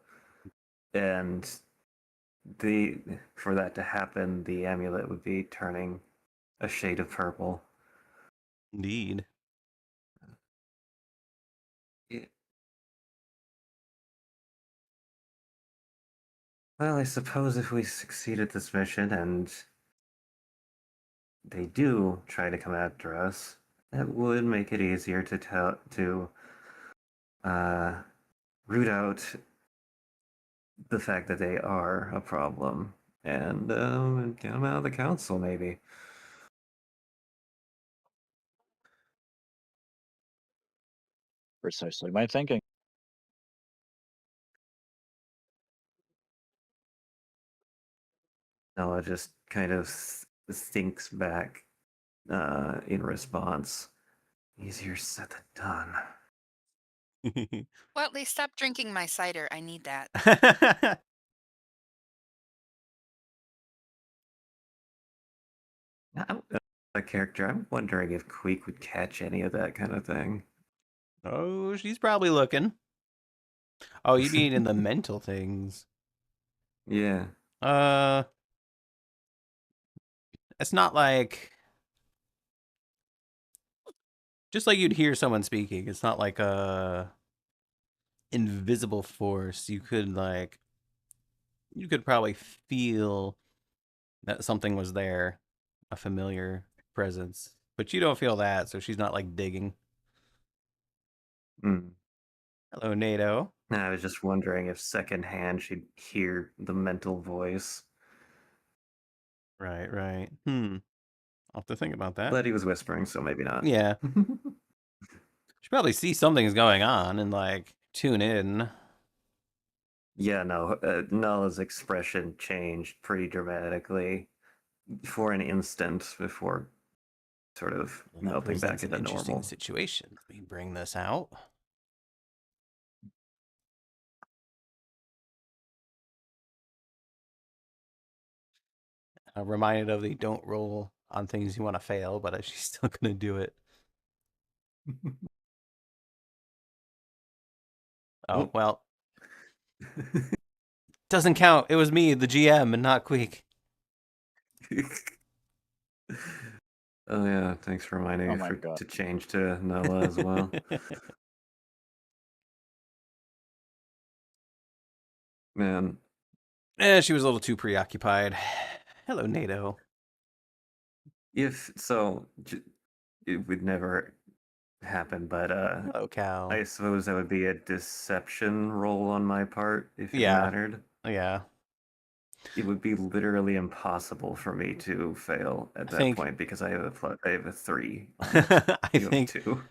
And for that to happen, the amulet would be turning a shade of purple.
Indeed.
Yeah. Well, I suppose if we succeed at this mission and they do try to come after us, that would make it easier to root out the fact that they are a problem and get them out of the council, maybe.
Precisely my thinking.
Ella just kind of thinks back in response. Easier said than done.
Well, at least stop drinking my cider. I need that.
A character. I'm wondering if Queek would catch any of that kind of thing.
Oh, she's probably looking. Oh, you mean in the mental things?
Yeah.
It's not like just like you'd hear someone speaking. It's not like a invisible force. You could probably feel that something was there, a familiar presence. But you don't feel that, so she's not like digging.
Hmm.
Hello, NATO.
I was just wondering if secondhand she'd hear the mental voice.
Right, right. I'll have to think about that.
But he was whispering, so maybe not.
Yeah. She probably see something's going on and like tune in.
Yeah, no, Nulla's expression changed pretty dramatically for an instant before sort of
Well, that
melting
presents
back
an
into
interesting
normal.
situation. Let me bring this out. I'm reminded of the don't roll on things you want to fail, but she's still gonna do it. Oh,
Oh.
well. Doesn't count. It was me, the GM, and not Queek.
Oh yeah, thanks for reminding
Oh
me
my God.
to change to Nulla as well. Man,
She was a little too preoccupied. Hello, NATO.
if so, it would never happen, but
Hello, Cal.
I suppose that would be a deception roll on my part if it
Yeah.
mattered.
Yeah.
It would be literally impossible for me to fail at
I
that
think-
point because I have a 3.
I
You have
think
2.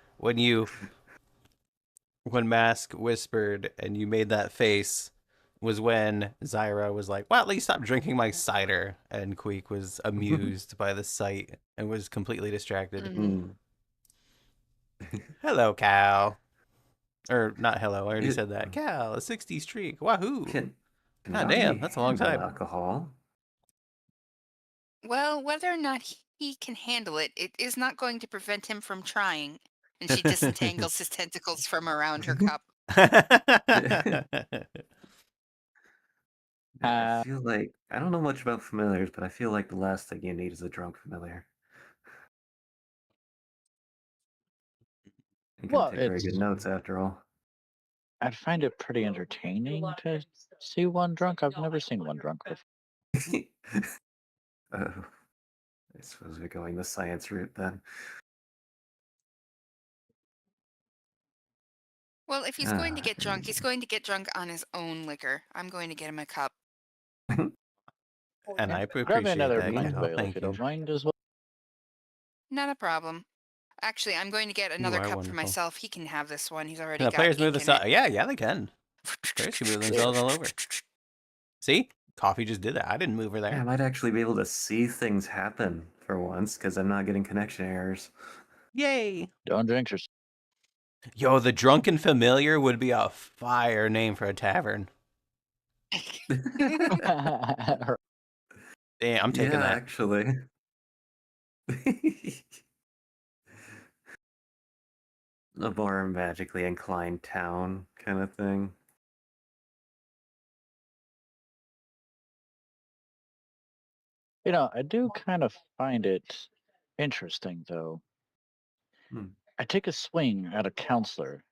when Mask whispered and you made that face was when Zyra was like, well, at least stop drinking my cider. And Queek was amused by the sight and was completely distracted.
Mhm.
Hello, Cal. Or not hello, I already
It-
said that. Cal, a 60 streak. Wahoo.
Can
God
Nagi
damn, that's a long
handle
time.
alcohol?
Well, whether or not he can handle it, it is not going to prevent him from trying. And she disentangles his tentacles from around her cup.
I feel like I don't know much about familiars, but I feel like the last thing you need is a drunk familiar. You can
Well,
take very good notes after all.
I'd find it pretty entertaining to see one drunk. I've never seen one drunk before.
I suppose we're going the science route then.
Well, if he's going to get drunk, he's going to get drunk on his own liquor. I'm going to get him a cup.
And I
Grab me
appreciate
another
that,
pint
Cal.
of ale if
Thank
you
you.
don't mind as well.
Not a problem. Actually, I'm going to get
You
another
are
cup for
wonderful.
myself. He can have this one. He's already
Can the
got
players
ink
move
in
aside?
it.
Yeah, they can. Players can move themselves all over. See? Coffee just did that. I didn't move her
Yeah, I
there.
might actually be able to see things happen for once because I'm not getting connection errors.
Yay!
Don't drink yourself.
Yo, the Drunken Familiar would be a fire name for a tavern. Damn, I'm taking
Yeah,
that.
actually. A more magically inclined town kind of thing.
I do kind of find it interesting, though.
Hmm.
I take a swing at a counselor,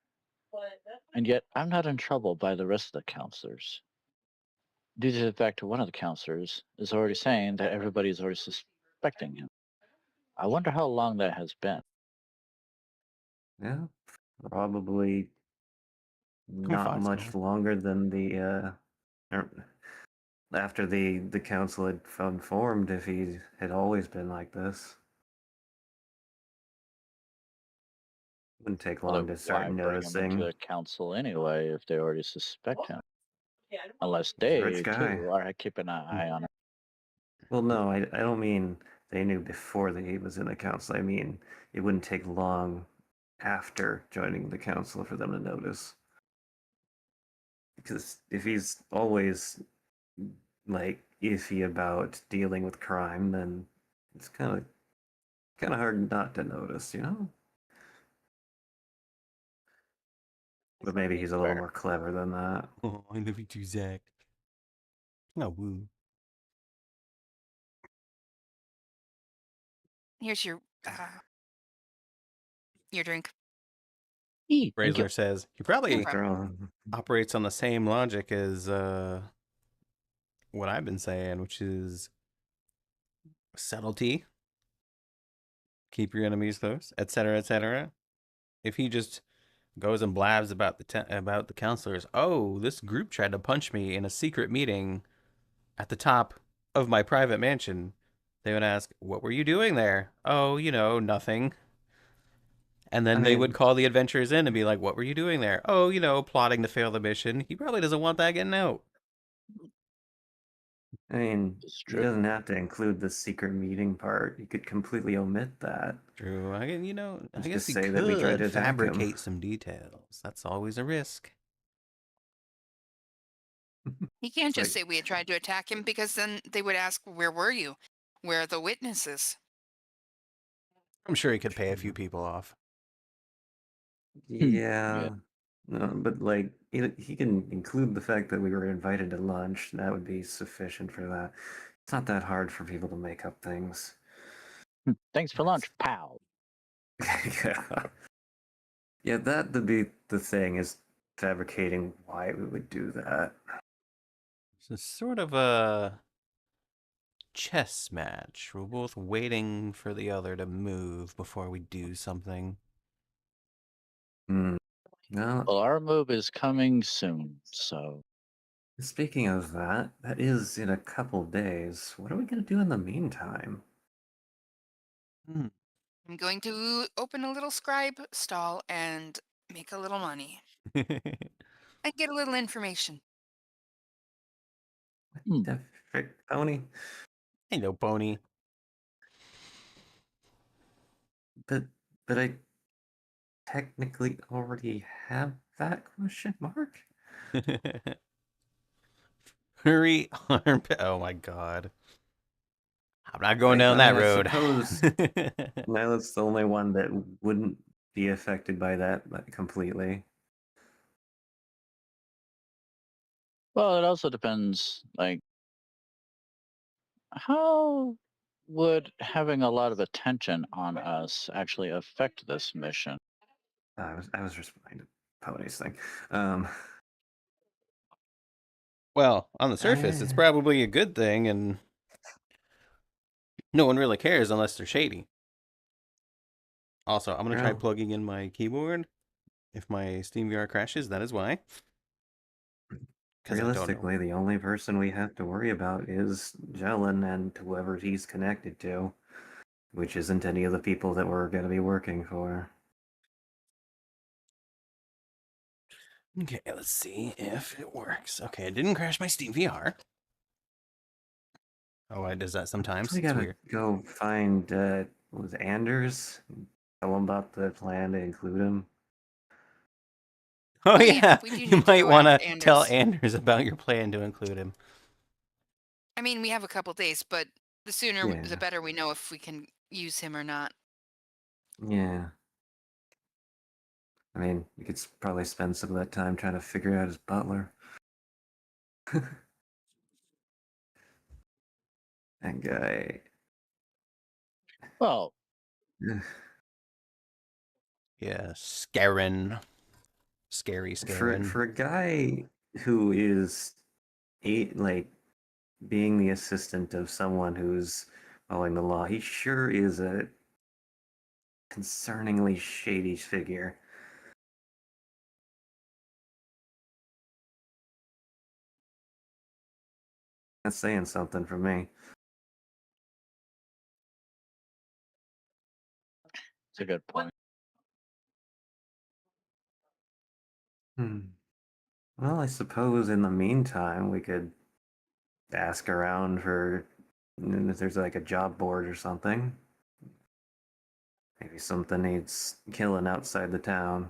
and yet I'm not in trouble by the rest of the counselors. Due to the fact that one of the counselors is already saying that everybody's already suspecting him. I wonder how long that has been.
Yeah, probably not
Fox
much
Mall.
longer than after the council had formed, if he had always been like this. Wouldn't take
Well,
long
then
to start
why bring him into
noticing.
the council anyway if they already suspect him? Unless
He's a rich
they,
guy.
too, are keeping an eye on him.
Well, no, I don't mean they knew before that he was in the council. I mean, it wouldn't take long after joining the council for them to notice. Because if he's always like iffy about dealing with crime, then it's kind of hard not to notice, you know? But maybe he's a little
Fair.
more clever than that.
Oh, I love you too, Zach. Oh, woo.
Here's your drink.
Thank you.
Razor says he
No
probably
problem.
After all,
operates on the same logic as what I've been saying, which is subtlety, keep your enemies close, etc., etc. If he just goes and blabs about the counselors, oh, this group tried to punch me in a secret meeting at the top of my private mansion, they would ask, what were you doing there? Oh, nothing. And
I
then they would
mean,
call the adventurers in and be like, what were you doing there? Oh, plotting to fail the mission. He probably doesn't want that getting out.
It's
he
true.
doesn't have to include the secret meeting part. He could completely omit that.
True. I
Just
guess he
say that we tried
could
to attack him.
fabricate some details. That's always a risk.
He can't
It's
just
like,
say we had tried to attack him because then they would ask, where were you? Where are the witnesses?
I'm sure he could pay a few people off.
yeah. No, but like he can include the fact that we were invited to lunch. That would be sufficient for that. It's not that hard for people to make up things.
Thanks for lunch, pal.
Yeah. Yeah, that would be the thing, is fabricating why we would do that.
It's sort of a chess match. We're both waiting for the other to move before we do something.
Hmm. No,
Well, our move is coming soon, so
speaking of that, that is in a couple days. What are we gonna do in the meantime?
Hmm.
I'm going to open a little scribe stall and make a little money and get a little information.
Hmm.
The frick, Pony?
Hey, no pony.
But I technically already have that question mark?
Hurry, armpit. Oh my god. I'm not going down that
I
road.
suppose Nyla's the only one that wouldn't be affected by that completely.
Well, it also depends. Like, how would having a lot of attention on us actually affect this mission?
I was responding to Pony's thing. Um,
Well, on the surface, it's
I,
probably a good thing, and no one really cares unless they're shady. Also, I'm going to try
True.
plugging in my keyboard. If my SteamVR crashes, that is why. Because I don't know.
Realistically, the only person we have to worry about is Jelen and whoever he's connected to, which isn't any of the people that we're going to be working for.
Okay, let's see if it works. Okay, it didn't crash my SteamVR. Oh, it does that sometimes.
We
It's
gotta
weird.
go find what was it, Anders? Tell him about the plan to include him.
Oh, yeah.
We do
You
need to
might
go
want to
after
tell
Anders.
Anders about your plan to include him.
I mean, we have a couple days, but the sooner the
Yeah.
better we know if we can use him or not.
Yeah. I mean, you could probably spend some of that time trying to figure out his butler. That guy.
Well,
Yeah, Scarin. Scary Scarin.
For a guy who is like being the assistant of someone who's following the law, he sure is a concerningly shady figure. That's saying something for me.
it's a good point.
Well, I suppose in the meantime we could ask around for if there's like a job board or something. Maybe something needs killing outside the town.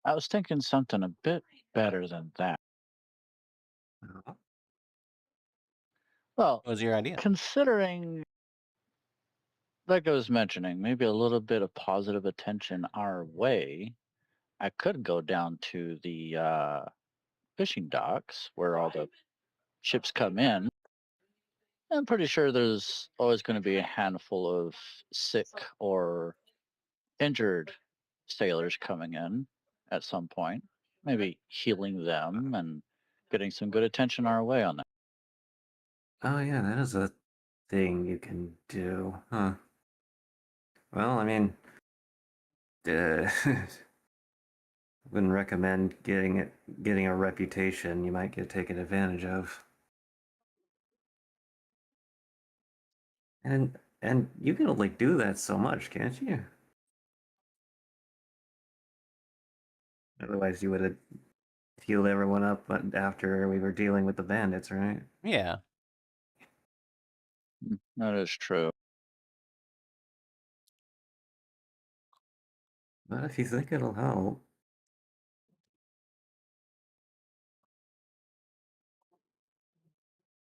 I was thinking something a bit better than that. Well,
What was your idea?
considering, like I was mentioning, maybe a little bit of positive attention our way, I could go down to the fishing docks where all the ships come in I'm pretty sure there's always going to be a handful of sick or injured sailors coming in at some point. Maybe healing them and getting some good attention our way on that.
Oh yeah, that is a thing you can do, huh? Well, I mean, uh, wouldn't recommend getting a reputation you might get taken advantage of. And you can only do that so much, can't you? Otherwise, you would have healed everyone up after we were dealing with the bandits, right?
Yeah.
That is true.
But if you think it'll help,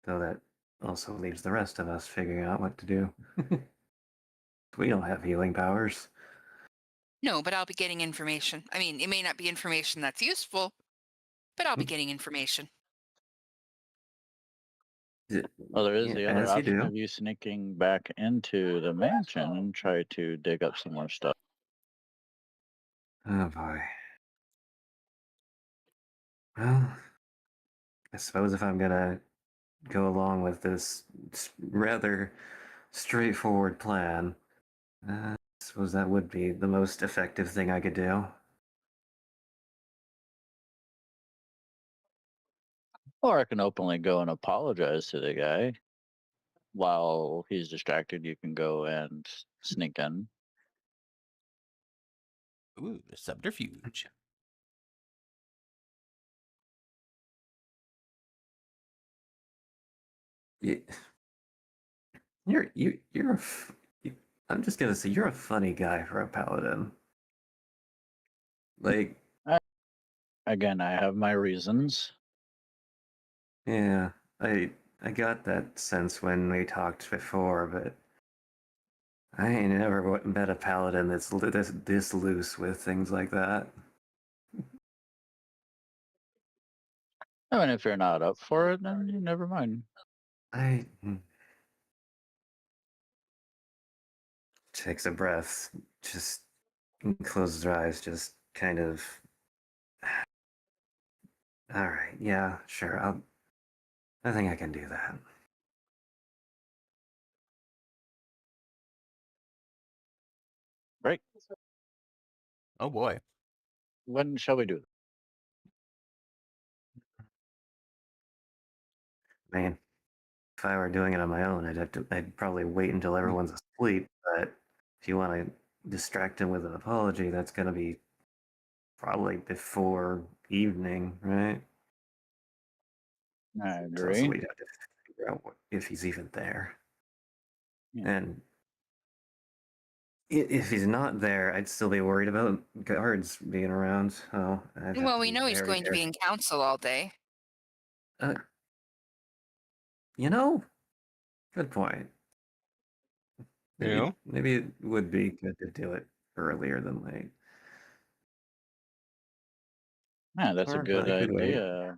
though that also leaves the rest of us figuring out what to do. We don't have healing powers.
No, but I'll be getting information. I mean, it may not be information that's useful, but I'll be getting information.
Well, there is
Yeah,
the other
as you
option
do.
of you sneaking back into the mansion and try to dig up some more stuff.
Oh boy. Well, I suppose if I'm gonna go along with this rather straightforward plan, I suppose that would be the most effective thing I could do.
Or I can openly go and apologize to the guy. While he's distracted, you can go and sneak in.
Ooh, subterfuge.
You, I'm just gonna say you're a funny guy for a paladin. Like,
Again, I have my reasons.
yeah, I got that sense when we talked before, but I ain't never met a paladin that's this loose with things like that.
I mean, if you're not up for it, then never mind.
I takes a breath, just closes her eyes, just kind of. All right, yeah, sure. I think I can do that.
Right?
Oh boy.
When shall we do it?
Man, if I were doing it on my own, I'd probably wait until everyone's asleep. But if you want to distract him with an apology, that's gonna be probably before evening, right?
I
So also
agree.
we'd have to figure out if he's even there.
Yeah.
And if he's not there, I'd still be worried about guards being around. So I'd have
Well,
to
we
be
know he's
very
going to be
careful.
in council all day.
Uh, you know, good point.
You?
Maybe it would be good to do it earlier than late.
Yeah, that's a
But
good
I could wait.
idea.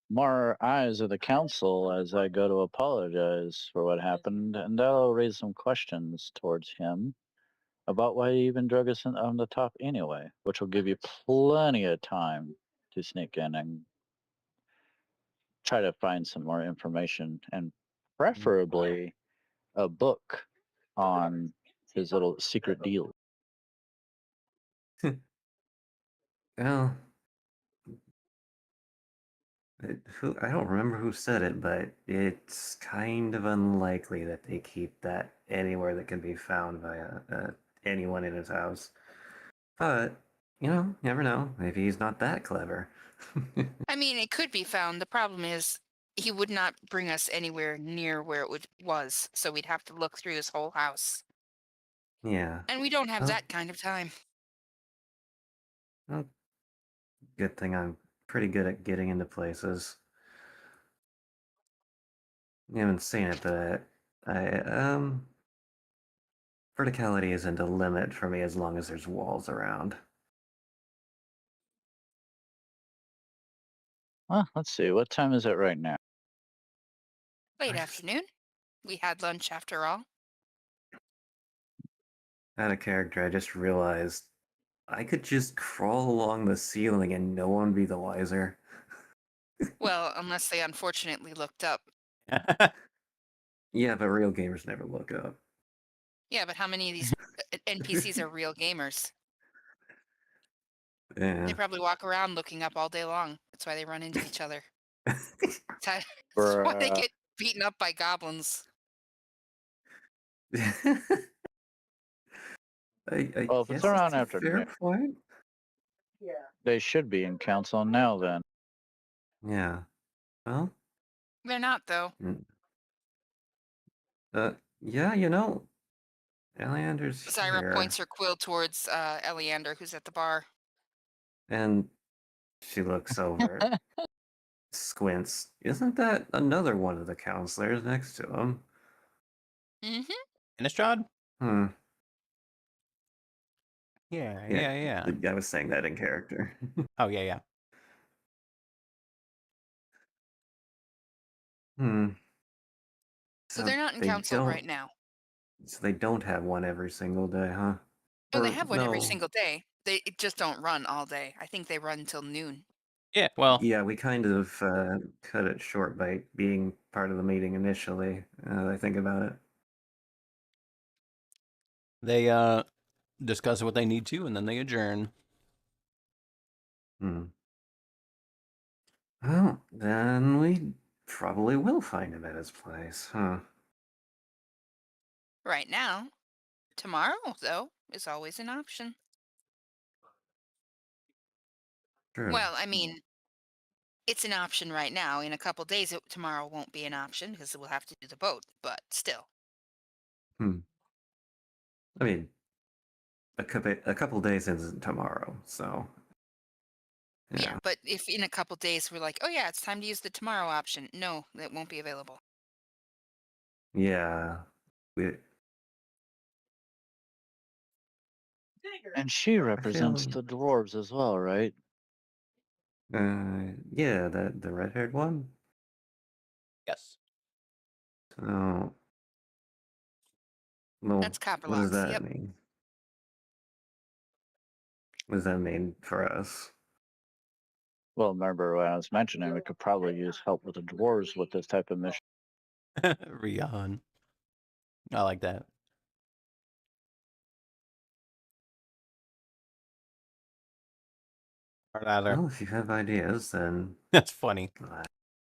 More eyes of the council as I go to apologize for what happened, and that'll raise some questions towards him about why he even drug us on the top anyway, which will give you plenty of time to sneak in and try to find some more information, and preferably a book on his little secret deal.
Well, I don't remember who said it, but it's kind of unlikely that they keep that anywhere that can be found by anyone in his house. But, never know. Maybe he's not that clever.
I mean, it could be found. The problem is he would not bring us anywhere near where was, so we'd have to look through his whole house.
Yeah.
And we don't have
Well,
that kind of time.
well, good thing I'm pretty good at getting into places. You haven't seen it, but verticality isn't a limit for me as long as there's walls around.
Well, let's see. What time is it right now?
Late
I-
afternoon. We had lunch after all.
Out of character, I just realized I could just crawl along the ceiling and no one be the wiser.
Well, unless they unfortunately looked up.
Yeah, but real gamers never look up.
Yeah, but how many of these NPCs are real gamers?
Yeah.
They probably walk around looking up all day long. That's why they run into each other. That's that's why they
Bruh.
get beaten up by goblins.
I
Well, if
guess
it's around
it's a
after
fair
noon,
point.
they should be in council now then.
Yeah. Well,
They're not, though.
mm, yeah, Eleander's
Zyra
here,
points her quill towards Eleander, who's at the bar.
and she looks over, squints. Isn't that another one of the counselors next to him?
Mm-hmm.
Innistrad?
Hmm.
Yeah,
Yeah,
yeah.
I was saying that in character.
Oh, yeah, yeah.
Hmm.
So they're not in council right now.
So they don't have one every single day, huh?
No, they
Or
have one every
no?
single day. They just don't run all day. I think they run until noon.
Yeah, well,
Yeah, we kind of cut it short by being part of the meeting initially. I think about it.
they discuss what they need to, and then they adjourn.
Hmm. Well, then we probably will find him at his place, huh?
Right now. Tomorrow, though, is always an option.
True.
Well, I mean, it's an option right now. In a couple days, tomorrow won't be an option because we'll have to do the boat, but still.
Hmm. I mean, a couple days isn't tomorrow, so
Yeah,
yeah.
but if in a couple days we're like, oh yeah, it's time to use the tomorrow option, no, that won't be available.
Yeah. We,
And she represents
feel-
the dwarves as well, right?
yeah, the red-haired one.
Yes.
So, well,
That's
what does
Copperlocks.
that
Yep.
mean? What does that mean for us?
Well, remember when I was mentioning we could probably use help with the dwarves with this type of mission.
Rihan. I like that. Or rather,
Well, if you have ideas, then
that's funny.
I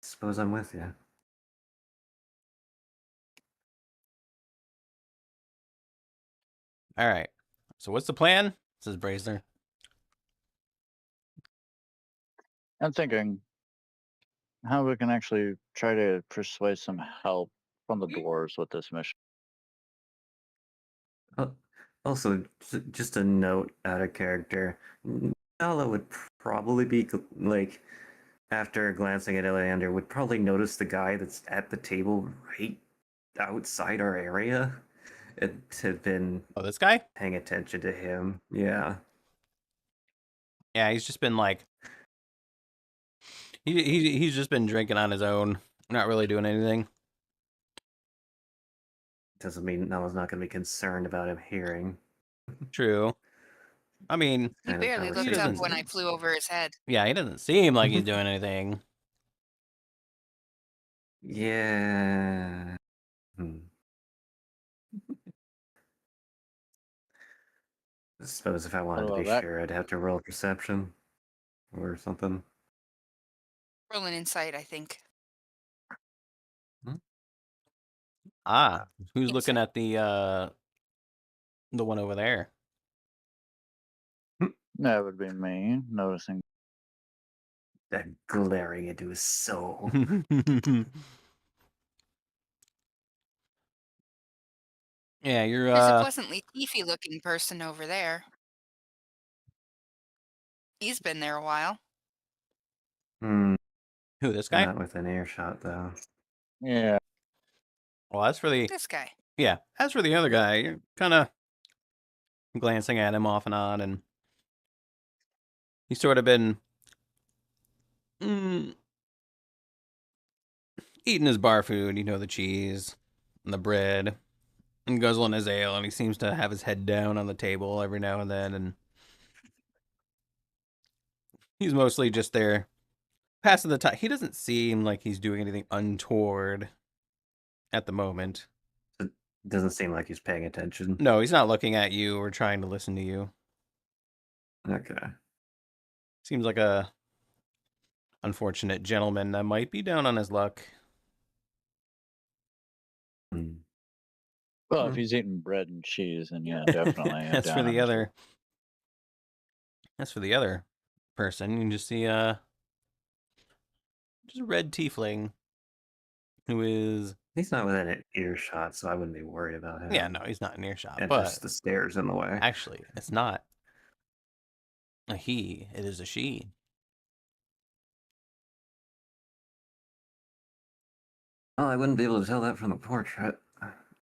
suppose I'm with you.
All right. So what's the plan? Says Brazier.
I'm thinking how we can actually try to persuade some help from the dwarves with this mission.
Also, just a note out of character. Nala would probably be like, after glancing at Eleander, would probably notice the guy that's at the table right outside our area. It had been
Oh, this guy?
paying attention to him. Yeah.
Yeah, he's just been like, he's just been drinking on his own, not really doing anything.
Doesn't mean Nala's not going to be concerned about him hearing.
True. I mean,
He
kind of
barely looked up
conversations.
when I flew over his head.
yeah, he doesn't seem like he's doing anything.
Yeah. Hmm. I suppose if I wanted to
What
be
about that?
sure, I'd have to roll perception or something.
Roll an insight, I think.
Ah, who's looking
Insight.
at the one over there?
That would be me noticing.
That glaring into his soul.
yeah, you're
There's a pleasantly teefy looking person over there. He's been there a while.
Hmm.
who, this guy?
Not within earshot, though.
Yeah.
Well, as for the
This guy.
yeah, as for the other guy, you're kind of glancing at him off and on, and he's sort of been eating his bar food, the cheese, and the bread and guzzling his ale, and he seems to have his head down on the table every now and then, and he's mostly just there passing the time. He doesn't seem like he's doing anything untoward at the moment.
It doesn't seem like he's paying attention.
No, he's not looking at you or trying to listen to you.
Okay.
Seems like a unfortunate gentleman that might be down on his luck.
Hmm.
Well, if
Hmm.
he's eating bread and cheese, then yeah, definitely.
That's for the other. That's for the other person. You can just see just a red tiefling who is.
He's not within an earshot, so I wouldn't be worried about him.
Yeah, no, he's not in earshot.
And
But
just the stairs in the way.
actually, it's not a he. It is a she.
Oh, I wouldn't be able to tell that from the portrait.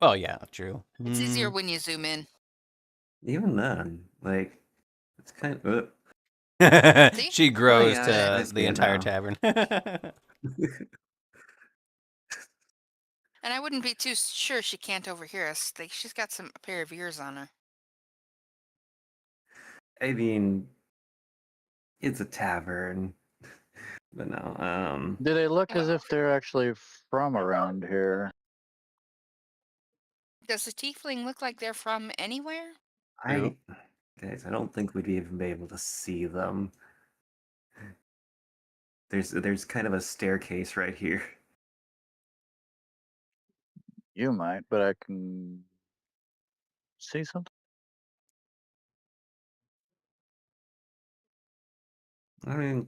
Oh yeah, true.
It's easier when you zoom in.
Even then, like, it's kind of.
See?
She grows
yeah,
to
I see
the
it
entire
now.
tavern.
And I wouldn't be too sure she can't overhear us. Like, she's got a pair of ears on her.
I mean, it's a tavern. But no,
Do they look as
Well.
if they're actually from around here?
Does the tiefling look like they're from anywhere?
True.
Guys, I don't think we'd even be able to see them. There's kind of a staircase right here.
You might, but I can see something.
I mean,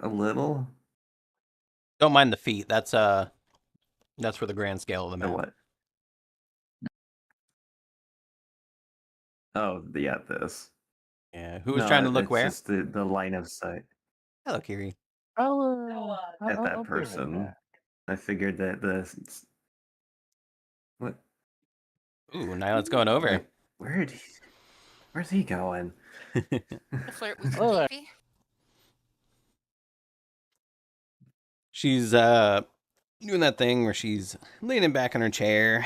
a little.
Don't mind the feet. That's for the grand scale of the
Or
map.
what? Oh, yeah, this.
Yeah. Who was
No,
trying to look
it's
where?
just the line of sight
Hello, Kiri.
I'll
at that
I'll be right
person.
back.
I figured that what?
Ooh, Nyla's going over.
Like, where's he going?
To flirt with
Oh,
your peepee?
She's doing that thing where she's leaning back in her chair,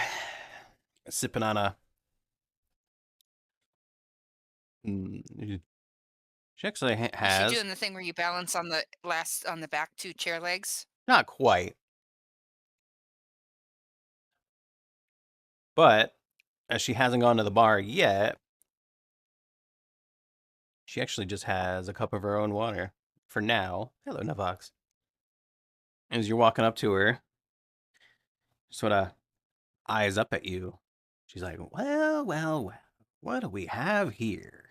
sipping on a. She actually
Is
has
she doing the thing where you balance on the back two chair legs?
not quite, but as she hasn't gone to the bar yet, she actually just has a cup of her own water for now. Hello, Navox. As you're walking up to her, sort of eyes up at you. She's like, well, what do we have here?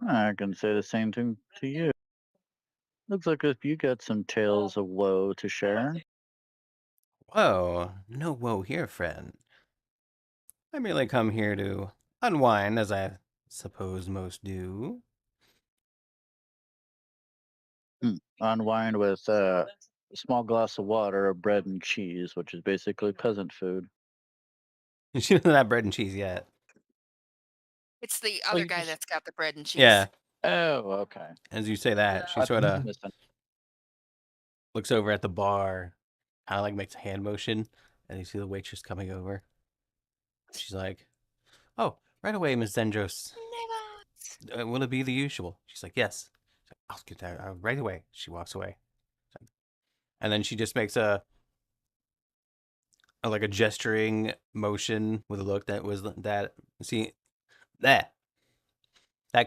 I can say the same thing to you. Looks like if you got some tales of woe to share.
Whoa, no woe here, friend. I merely come here to unwind, as I suppose most do.
Unwind with a small glass of water, of bread and cheese, which is basically peasant food.
She doesn't have bread and cheese yet.
It's the
Well,
other
you
guy
just-
that's got the bread and cheese.
Yeah,
Oh, okay.
as you say that, she
I
sort of
missed
looks over at the bar, kind of like makes a hand motion, and you see the waitress coming over. She's like, "Oh, right away, Miss Zendros. Will it be the usual?" She's like, "Yes." She's like, "I'll get that right away." She walks away, and then she just makes a like a gesturing motion with a look that was that see that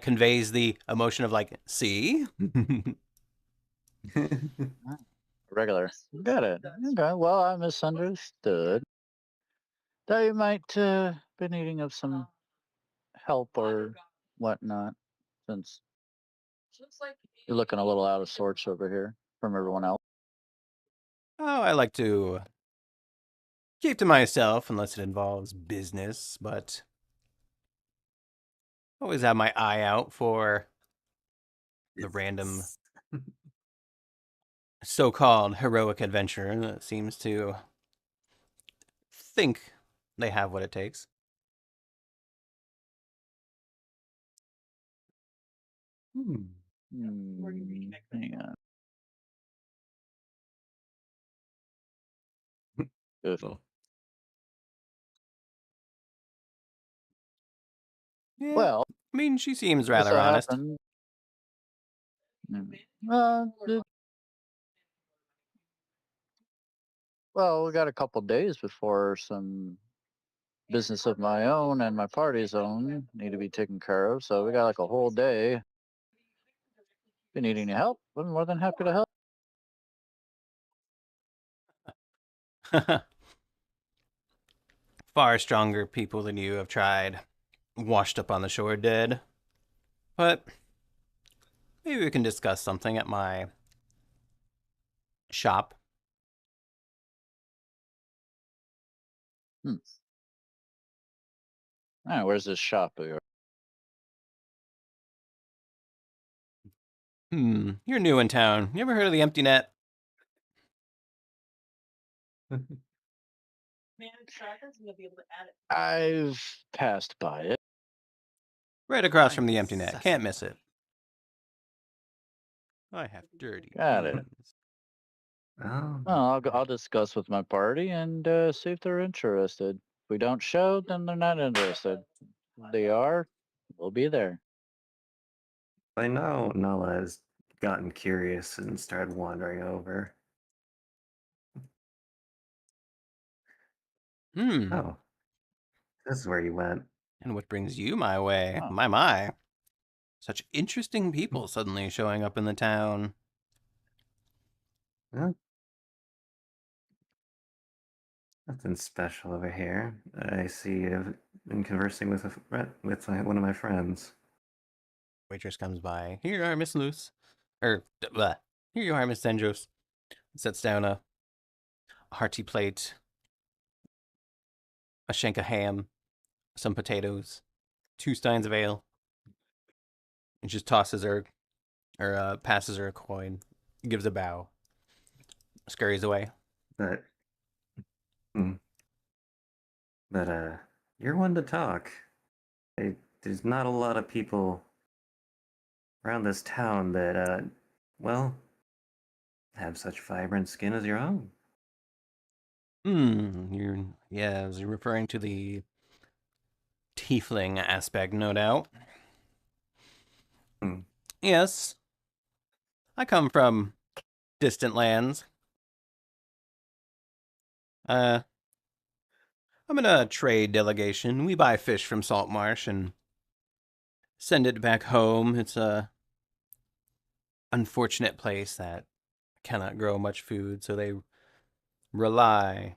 conveys the emotion of like see.
regular. Got it. Okay. Well, I misunderstood. Thought you might be needing of some help or whatnot, since you're looking a little out of sorts over here from everyone else.
Oh, I like to keep to myself unless it involves business, but always have my eye out for the random so-called heroic adventurer that seems to think they have what it takes.
Hang on. Ugh.
Well,
Yeah.
Well,
I mean, she seems
just
rather
so
honest.
happened. Well, we got a couple days before some business of my own and my party's own need to be taken care of. So we got like a whole day. If you need any help, I'm more than happy to help.
Far stronger people than you have tried. Washed up on the shore dead. But maybe we can discuss something at my shop.
Hmm. Ah, where's this shop of yours?
You're new in town. You ever heard of the Empty Net?
I've passed by it.
Right across from the Empty Net. Can't miss it. I have dirty
Got it.
hands.
oh,
Well, I'll discuss with my party and see if they're interested. If we don't show, then they're not interested. If they are, we'll be there.
I know Nala has gotten curious and started wandering over. Oh, this is where you went.
And what brings you my way?
Oh.
My. Such interesting people suddenly showing up in the town.
Huh? Nothing special over here. I see you've been conversing with one of my friends.
Waitress comes by. Here you are, Miss Luce. Blah. Here you are, Miss Sendros. Sets down a hearty plate, a shank of ham, some potatoes, 2 steins of ale. And just tosses her, or passes her a coin, gives a bow, scurries away.
But, hmm. But you're one to talk. There's not a lot of people around this town that, well, have such vibrant skin as your own.
I was referring to the tiefling aspect, no doubt.
Hmm.
Yes. I come from distant lands. I'm in a trade delegation. We buy fish from Saltmarsh and send it back home. It's a unfortunate place that cannot grow much food, so they rely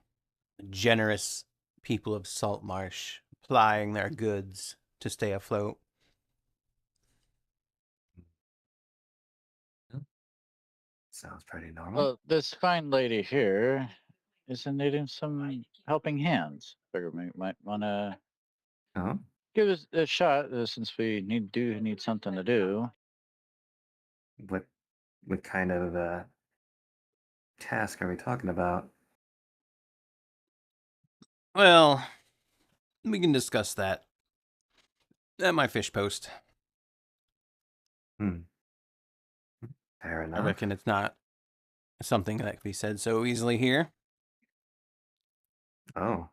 generous people of Saltmarsh plying their goods to stay afloat.
Sounds pretty normal.
Well, this fine lady here is needing some helping hands. Figure we might want to
Oh,
give us a shot since we need something to do.
what kind of task are we talking about?
Well, we can discuss that at my fish post.
Hmm. Fair
I
enough.
reckon it's not something that can be said so easily here.
Oh,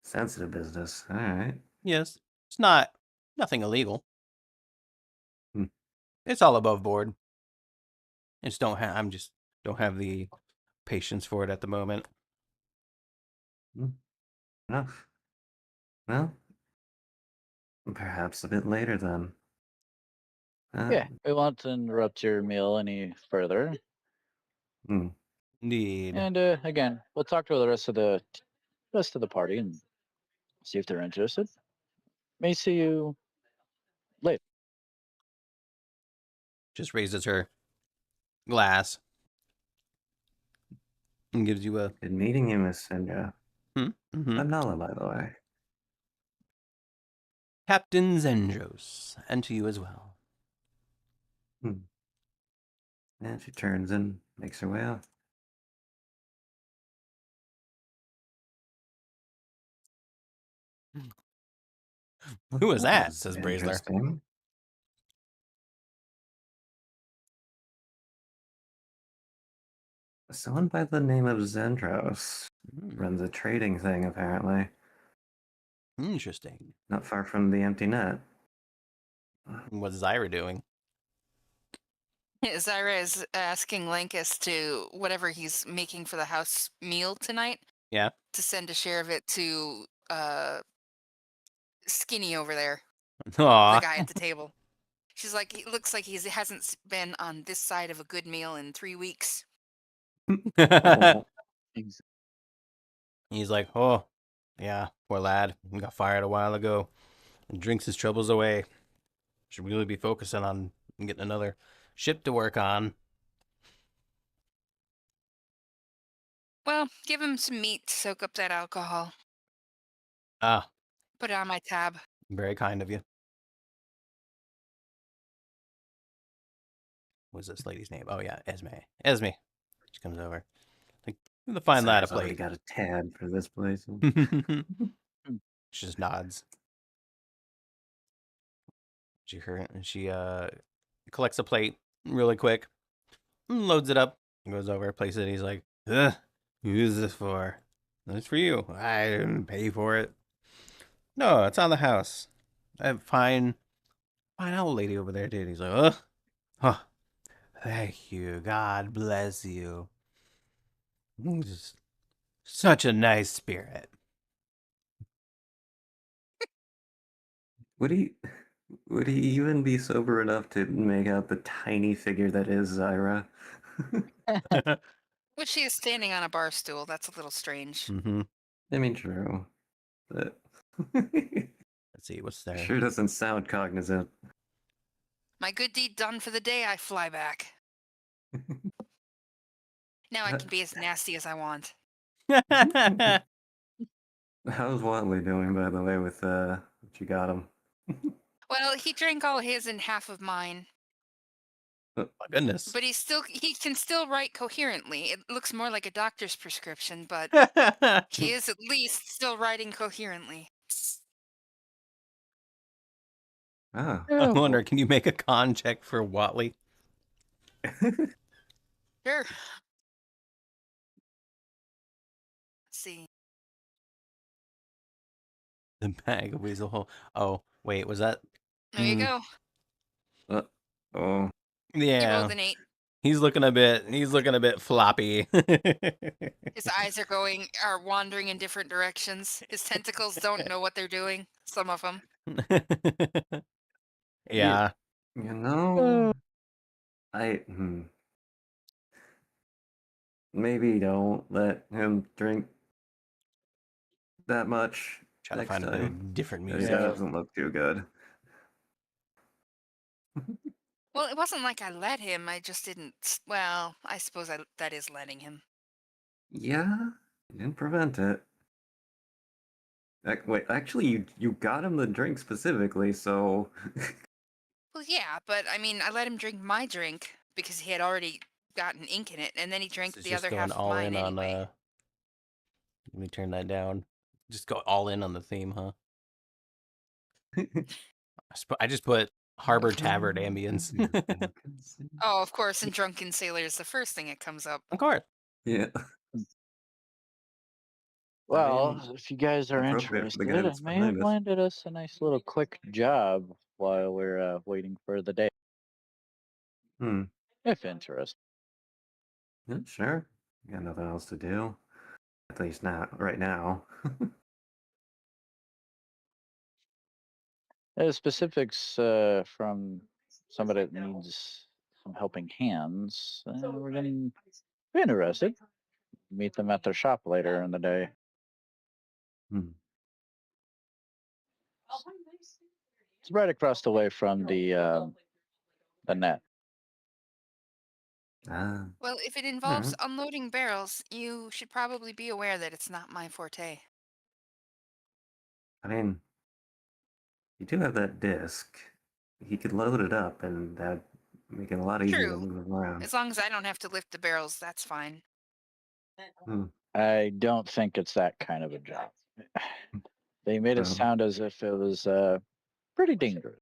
sensitive business. All right.
Yes, it's nothing illegal.
Hmm.
It's all above board. I'm just don't have the patience for it at the moment.
Enough. Well, perhaps a bit later then.
Yeah, we won't interrupt your meal any further.
Hmm.
Indeed.
And again, we'll talk to the rest of the party and see if they're interested. May see you later.
Just raises her glass and gives you a
Good meeting you, Miss Sindra.
mm-hmm.
I'm Nala, by the way.
Captain Zendros, and to you as well.
And she turns and makes her way out.
Who was that?
was
Says Braziler.
interesting. Someone by the name of Zendros
Hmm,
runs a trading thing, apparently.
interesting.
Not far from the empty net.
What's Zyra doing?
Zyra is asking Lankus to whatever he's making for the house meal tonight
Yeah.
to send a share of it to Skinny over there, the
Aw.
guy at the table. She's like, it looks like he hasn't been on this side of a good meal in 3 weeks.
Oh,
Ex-
He's like, oh, yeah, poor lad. He got fired a while ago. And drinks his troubles away. Should really be focusing on getting another ship to work on.
Well, give him some meat to soak up that alcohol.
Ah,
Put it on my tab.
very kind of you. What's this lady's name? Oh, yeah, Esme. Esme. She comes over. Like, the fine lad a
Sarah's already
plate.
got a tab for this place.
She just nods. She collects a plate really quick, loads it up, goes over, places it. He's like, ugh, who's this for? It's for you. I didn't pay for it. No, it's on the house. Fine old lady over there did. He's like, ugh, huh, thank you. God bless you. Just such a nice spirit.
Would he even be sober enough to make out the tiny figure that is Zyra?
Which she is standing on a bar stool. That's a little strange.
Mm-hmm.
I mean, true. But
Let's see, what's there?
sure doesn't sound cognizant.
My good deed done for the day, I fly back. Now I can be as nasty as I want.
How's Watley doing, by the way, with what you got him?
Well, he drank all his and half of mine,
My goodness.
but he can still write coherently. It looks more like a doctor's prescription, but he is at least still writing coherently.
Ah.
I wonder, can you make a con check for Watley?
Sure. Let's see.
The bag of weasel hole. Oh, wait, was that?
There you go.
Oh.
He
Yeah.
rolled an 8.
He's looking a bit floppy.
His eyes are wandering in different directions. His tentacles don't know what they're doing. Some of them.
Yeah.
You know, maybe don't let him drink that much
Try to
next
find a
time.
different
It
music.
doesn't look too good.
Well, it wasn't like I let him. I just didn't. Well, I suppose that is letting him.
Yeah, you didn't prevent it. Wait, actually, you got him the drink specifically, so
Well, yeah, but I mean, I let him drink my drink because he had already gotten ink in it, and then he drank
This is
the
just
other
going
half of
all
mine
in on
anyway.
let me turn that down. Just go all in on the theme, huh? I just put Harbor Tavern ambience.
Oh, of course, and Drunken Sailor is the first thing that comes up.
Of course.
yeah.
Well,
mean,
if you guys are
appropriate for the guy
interested, I
that's
may have
behind us.
landed us a nice little quick job while we're waiting for the day.
Hmm.
If interested.
Yeah, sure. Got nothing else to do. At least not right now.
Specifics from somebody that needs some helping hands. We're going to be interested. Meet them at their shop later in the day.
Hmm.
It's right across the way from the net.
Ah,
Well, if it involves
alright.
unloading barrels, you should probably be aware that it's not my forte.
I mean, you do have that disc. He could load it up, and that'd make it a lot easier to
True.
move around.
As long as I don't have to lift the barrels, that's fine.
Hmm.
I don't think it's that kind of a job. They made it
So,
sound as if it was pretty dangerous.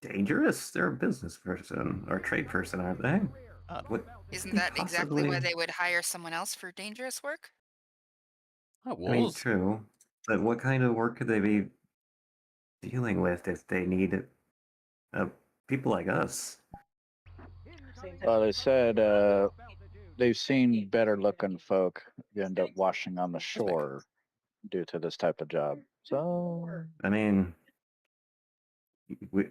dangerous? They're a business person or trade person, aren't they? What
Isn't
could they
that exactly why
possibly?
they would hire someone else for dangerous work?
Not
I mean,
wolves.
true, but what kind of work could they be dealing with if they need people like us?
Well, they said they've seen better looking folk end up washing on the shore due to this type of job. So
I mean, we,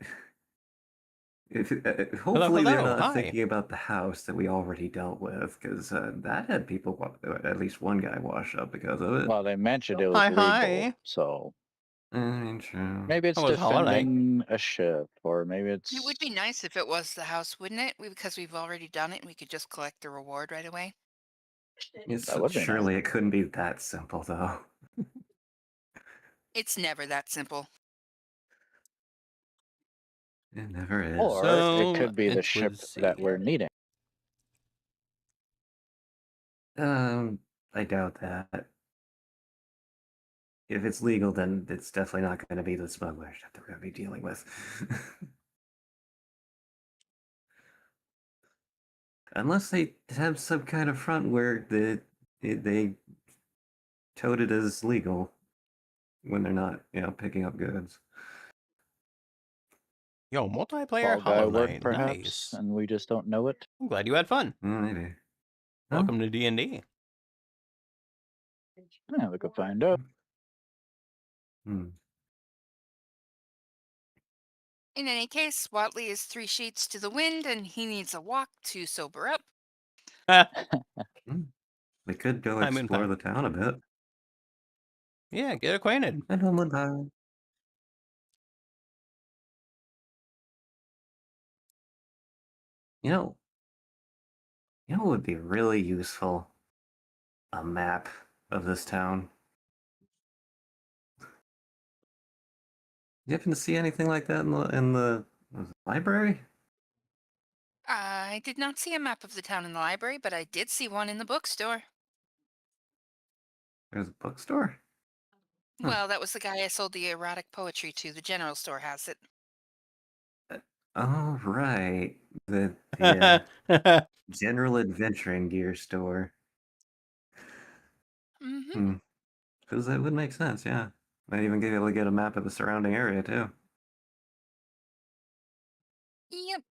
if,
Hello,
hopefully they're
hello.
not
Hi.
thinking about the house that we already dealt with, because that had people, at least one guy, wash up because of it.
well, they mentioned it was
Hi,
legal.
hi.
So
I mean, true.
maybe it's
How was holiday?
defending a ship, or maybe
It would be
it's
nice if it was the house, wouldn't it? Because we've already done it, we could just collect the reward right away.
It's
that would be nice.
surely it couldn't be that simple, though.
It's never that simple.
It never is.
Or
So,
it could be the
it
ship
was
that
the-
we're needing.
I doubt that. If it's legal, then it's definitely not going to be the smugglers that we're going to be dealing with. Unless they have some kind of front where they tote it as legal when they're not, picking up goods.
Yo, multiplayer
Fall guy
Hollow
work,
Knight.
perhaps,
Nice.
and we just don't know it.
I'm glad you had fun.
Maybe. No?
Welcome to D&D.
Yeah, we could find out.
Hmm.
In any case, Watley is 3 sheets to the wind and he needs a walk to sober up.
We could go
Time and
explore
time.
the town a bit.
Yeah, get acquainted.
And Homeland Island. You know, what would be really useful? A map of this town. You happen to see anything like that in the was it library?
I did not see a map of the town in the library, but I did see one in the bookstore.
There's a bookstore. Huh.
Well, that was the guy I sold the erotic poetry to. The general store has it.
Oh right, the general adventuring gear store.
Mm-hmm.
Because that would make sense. Yeah, might even be able to get a map of the surrounding area too.
Yep.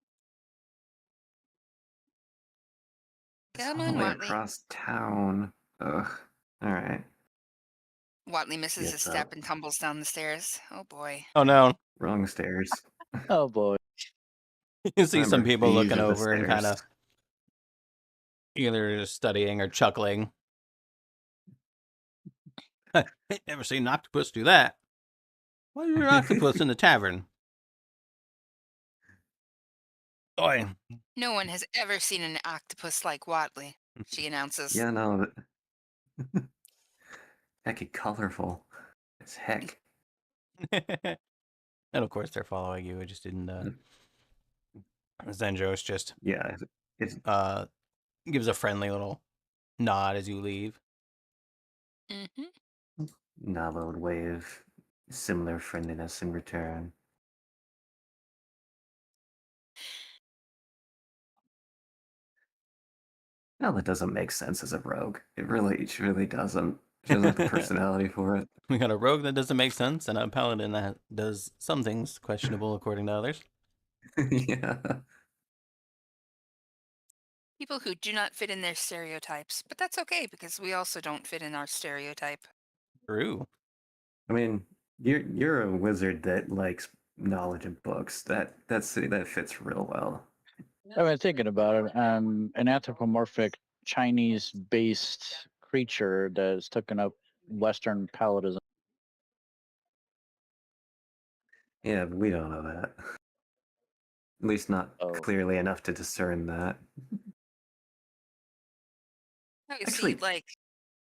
It's
Come
all the
on,
way
Watley.
across town. Ugh. All right.
Watley misses his
Gets
step
up.
and tumbles down the stairs. Oh boy.
Oh no.
Wrong stairs.
Oh boy.
You see some
Remember,
people
these
looking
are the
over and kind of
stairs.
either studying or chuckling. Never seen an octopus do that. Why is there an octopus in the tavern? Oi.
No one has ever seen an octopus like Watley, she announces.
Yeah, no. Heck, colorful. It's heck.
And of course they're following you. It just didn't Zenjos just
Yeah, it's
gives a friendly little nod as you leave.
Mm-hmm.
Nala would wave similar friendliness in return. No, that doesn't make sense as a rogue. It really doesn't. She doesn't have the personality for it.
We got a rogue that doesn't make sense and a paladin that does some things questionable according to others.
Yeah.
People who do not fit in their stereotypes, but that's okay because we also don't fit in our stereotype.
True.
I mean, you're a wizard that likes knowledge of books. That fits real well.
I've been thinking about it. An anthropomorphic Chinese-based creature that has taken up Western paladism.
Yeah, but we don't know that. At least not
Oh.
clearly enough to discern that.
No, you
Actually-
see, like,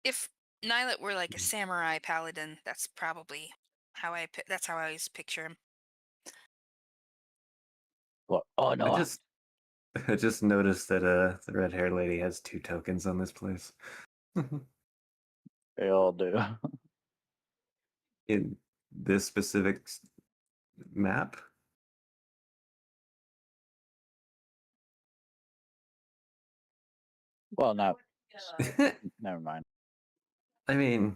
if Nylet were like a samurai paladin, that's probably how that's how I always picture him.
What? Oh no!
I just noticed that the red-haired lady has 2 tokens on this place.
They all do.
In this specific map.
Well, not. Never mind.
I mean,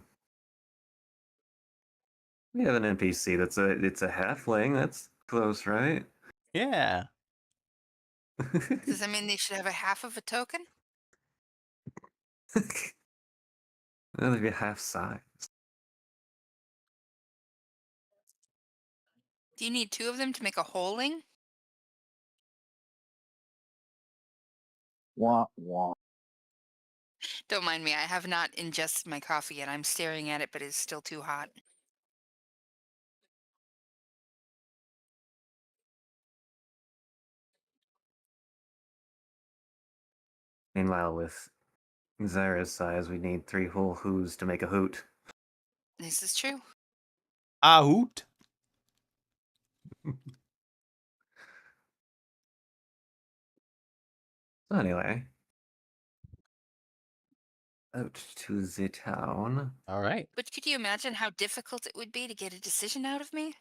we have an NPC it's a halfling. That's close, right?
Yeah.
Does that mean they should have a half of a token?
That'd be half size.
Do you need 2 of them to make a holing?
Wah wah.
Don't mind me. I have not ingested my coffee yet. I'm staring at it, but it's still too hot.
Meanwhile, with Zyra's size, we need 3 whole who's to make a hoot.
This is true.
Ah, hoot.
So anyway, out to the town.
All right.
But could you imagine how difficult it would be to get a decision out of me?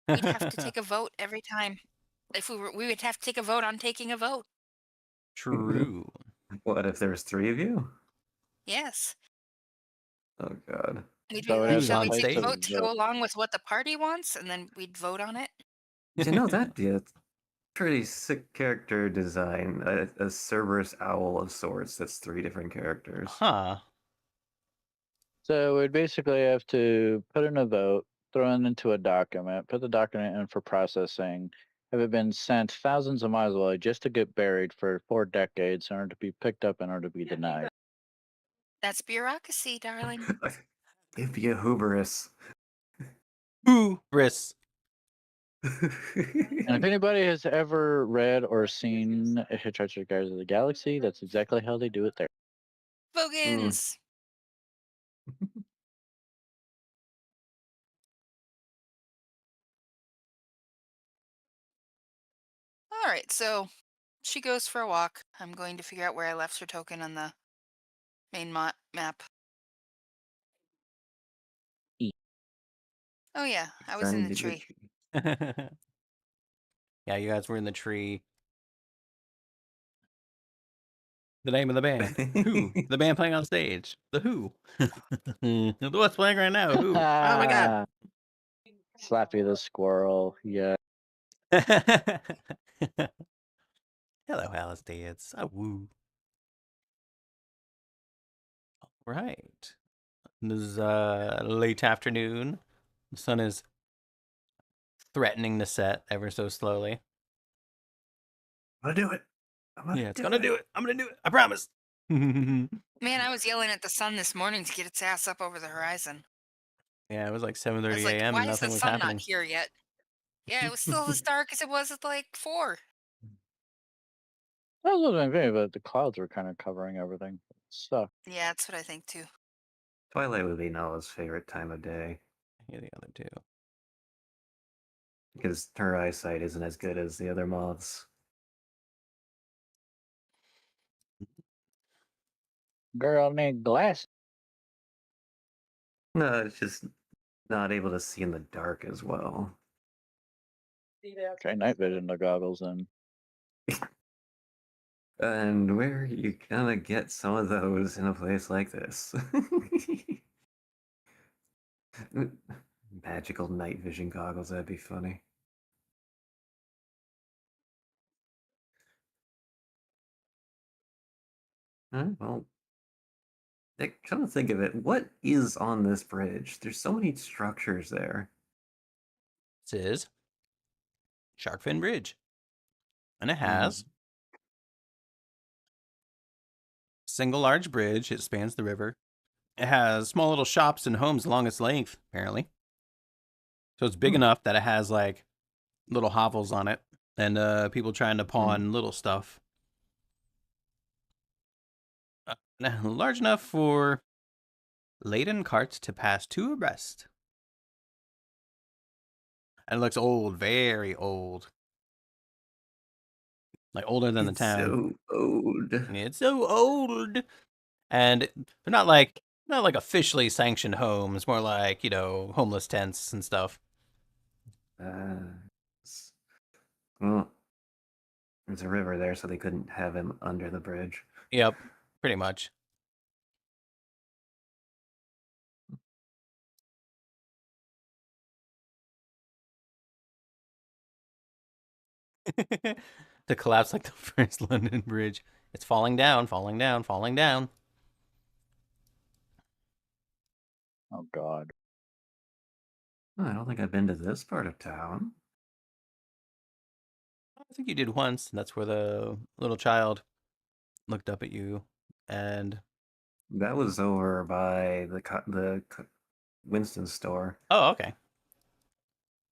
We'd have to take a vote every time. If we would have to take a vote on taking a vote.
True.
What if there's 3 of you?
Yes.
Oh god.
We'd be
So it
like,
Who's
has
shall
on
we take a
stage?
vote to go along with what the party wants? And then we'd vote on it.
You know, that'd be a pretty sick character design. A Cerberus owl of sorts that's 3 different characters.
Huh.
So we'd basically have to put in a vote, throw it into a document, put the document in for processing, have it been sent thousands of miles away just to get buried for 4 decades in order to be picked up in order to be denied.
That's bureaucracy, darling.
It'd be a hubris.
Hubris.
And if anybody has ever read or seen Hitchhiker's Guide to the Galaxy, that's exactly how they do it there.
Bogans! All right, so she goes for a walk. I'm going to figure out where I left her token on the main map.
E.
Oh yeah, I was in
Send
the
it
tree.
Yeah, you guys were in the tree. The name of the band. Who? The band playing on stage. The Who. What's playing right now? Who? Oh my god.
Slappy the squirrel. Yeah.
Hello, Alistair. It's a woo. All right. This is late afternoon. The sun is threatening to set ever so slowly.
I'm gonna do it.
Yeah, it's gonna do it. I'm gonna do it. I promise. Yeah,
Man, I was yelling at the sun this morning to get its ass up over the horizon.
it was like
I
7:30
was like,
a.m.
why
and
is the
nothing was
sun
happening.
not here yet? Yeah, it was still as dark as it was at like 4.
That was my favorite, but the clouds were kind of covering everything. It sucked.
Yeah, that's what I think too.
Twilight would be Nala's favorite time of day
Yeah, the other two.
because her eyesight isn't as good as the other moths.
Girl need glasses.
No, it's just not able to see in the dark as well.
Try night vision the goggles and
And where are you gonna get some of those in a place like this? Magical night vision goggles, that'd be funny. Well, come to think of it, what is on this bridge? There's so many structures there.
This is Sharkfin Bridge. And it
Hmm.
has a single large bridge. It spans the river. It has small little shops and homes along its length, apparently. So it's big enough that it has like little hovels on it and people trying to pawn little stuff. Large enough for laden carts to pass 2 abreast. And it looks old, very old. Like older than the
It's
town.
so old.
It's so old. And they're not like officially sanctioned homes, more like, homeless tents and stuff.
Well, there's a river there, so they couldn't have him under the bridge.
Yep. Pretty much. To collapse like the first London Bridge. It's falling down, falling down, falling down.
Oh God.
Oh, I don't think I've been to this part of town.
I think you did once. And that's where the little child looked up at you, and
That was over by the Winston store.
oh, okay.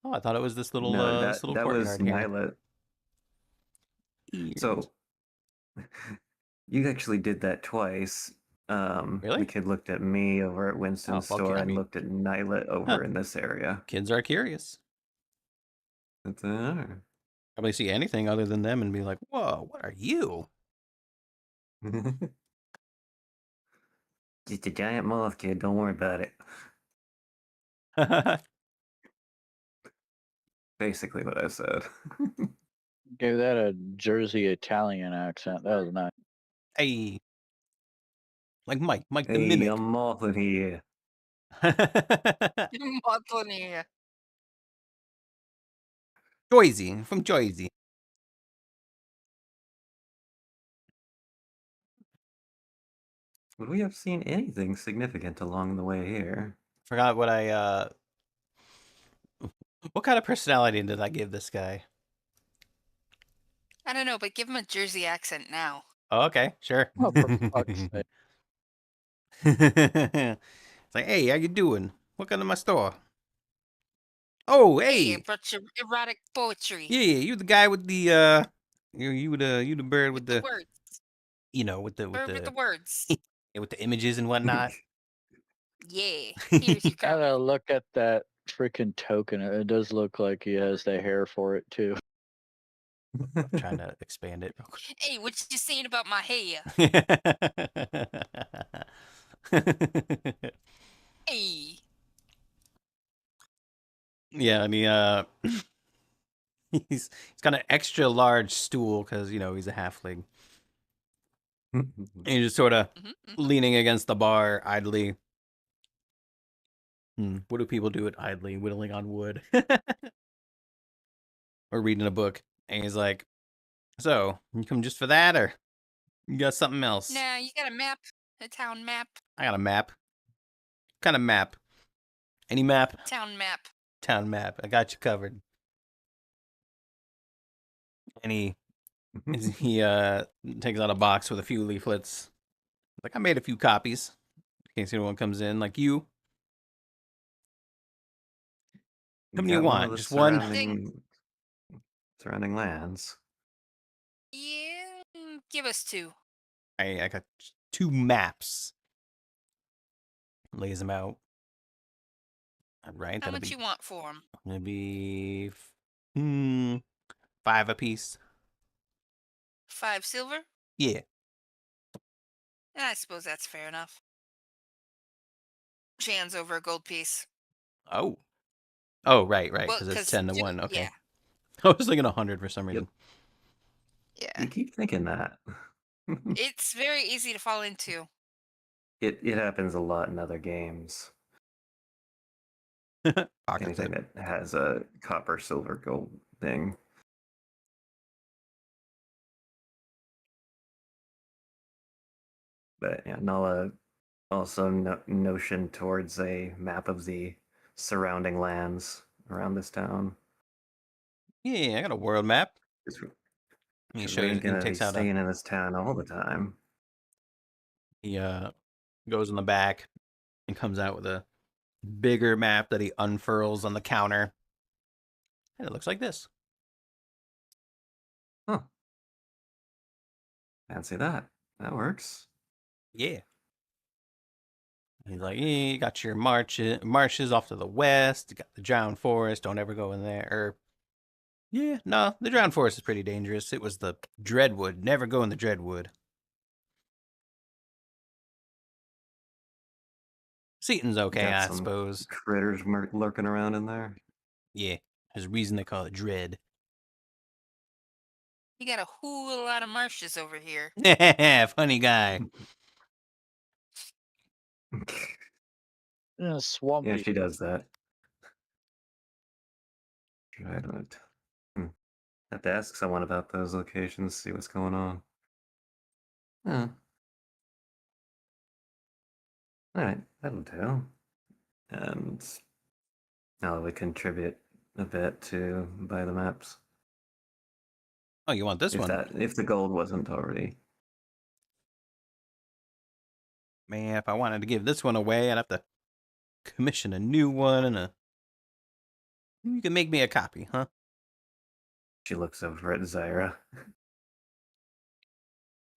Oh, I thought it was this little
No,
this little
that was
courtyard here.
Nyla.
Weird.
So you actually did that twice.
Really?
The kid looked at me over at Winston's
fuck
store
yeah, I
and
mean-
looked at Nyla over in this area.
Kids are curious.
That's
Probably see anything other than them and be like, "Whoa, what are you?"
Just a giant moth, kid. Don't worry about it. Basically what I said.
Gave that a Jersey Italian accent. That was nice.
Hey, like Mike the
Hey,
mimic.
I'm moth in here.
Mothlinia.
Joyzy, from Joyzy.
Would we have seen anything significant along the way here?
Forgot what I what kind of personality did I give this guy?
I don't know, but give him a Jersey accent now.
Oh, okay, sure.
Oh, for fuck's sake.
It's like, hey, how you doing? Welcome to my store. Oh,
Hey,
hey,
I brought your erotic poetry.
yeah, you the guy with the you the bird with
the
the
words.
you know with the
Bird with the words.
yeah, with the images and whatnot.
Yeah. Here's your
Gotta
copy.
look at that freaking token. It does look like he has the hair for it too.
I'm trying to expand it real
Hey, what you saying about my hair?
quick.
Hey.
Yeah, and he's got an extra large stool because you know he's a halfling. And he's just sort of leaning against the bar idly. What do people do it idly? Whittling on wood. Or reading a book. And he's like, so, you come just for that, or you got something else?
Nah, you got a map? A town map?
I got a map. What kind of map? Any map?
Town map.
Town map. I got you covered. And he takes out a box with a few leaflets. Like, I made a few copies. In case anyone comes in, like you. How many do you
Got one
want?
of the
Just one?
surrounding lands.
Yeah, give us two.
I got 2 maps. Lays them out. All right,
How
that'll
much
be
you want for them?
maybe 5 apiece.
5 silver?
Yeah.
I suppose that's fair enough. She hands over a gold piece.
Oh. Oh, right,
Well,
because it's 10 to 1. Okay.
Yeah.
I was thinking 100 for some reason.
Yeah.
You keep thinking that.
It's very easy to fall into.
It happens a lot in other games.
Pocket
Anything
tip.
that has a copper, silver, gold thing. But yeah, Nala also notion towards a map of the surrounding lands around this town.
Yeah, I got a world map.
Just-
He
'cause we
shows.
ain't
He
gonna be
takes out a.
staying in this town all the time.
He goes in the back and comes out with a bigger map that he unfurls on the counter. And it looks like this.
Huh. Fancy that. That works.
Yeah. He's like, yeah, you got your marshes off to the west. You got the drowned forest. Don't ever go in there. Or, yeah, no, the drowned forest is pretty dangerous. It was the Dreadwood. Never go in the Dreadwood. Seaton's okay,
Got
I
some
suppose.
Critters lurking around in there.
Yeah, there's a reason they call it Dread.
You got a whole lot of marshes over here.
Funny guy.
Swampy.
Yeah, she does that. Druid. Have to ask someone about those locations, see what's going on. Oh. Alright, that'll do. And now we contribute a bit to buy the maps.
Oh, you want this one?
If the gold wasn't already.
Man, if I wanted to give this one away, I'd have to commission a new one and a. You can make me a copy, huh?
She looks over at Zyra.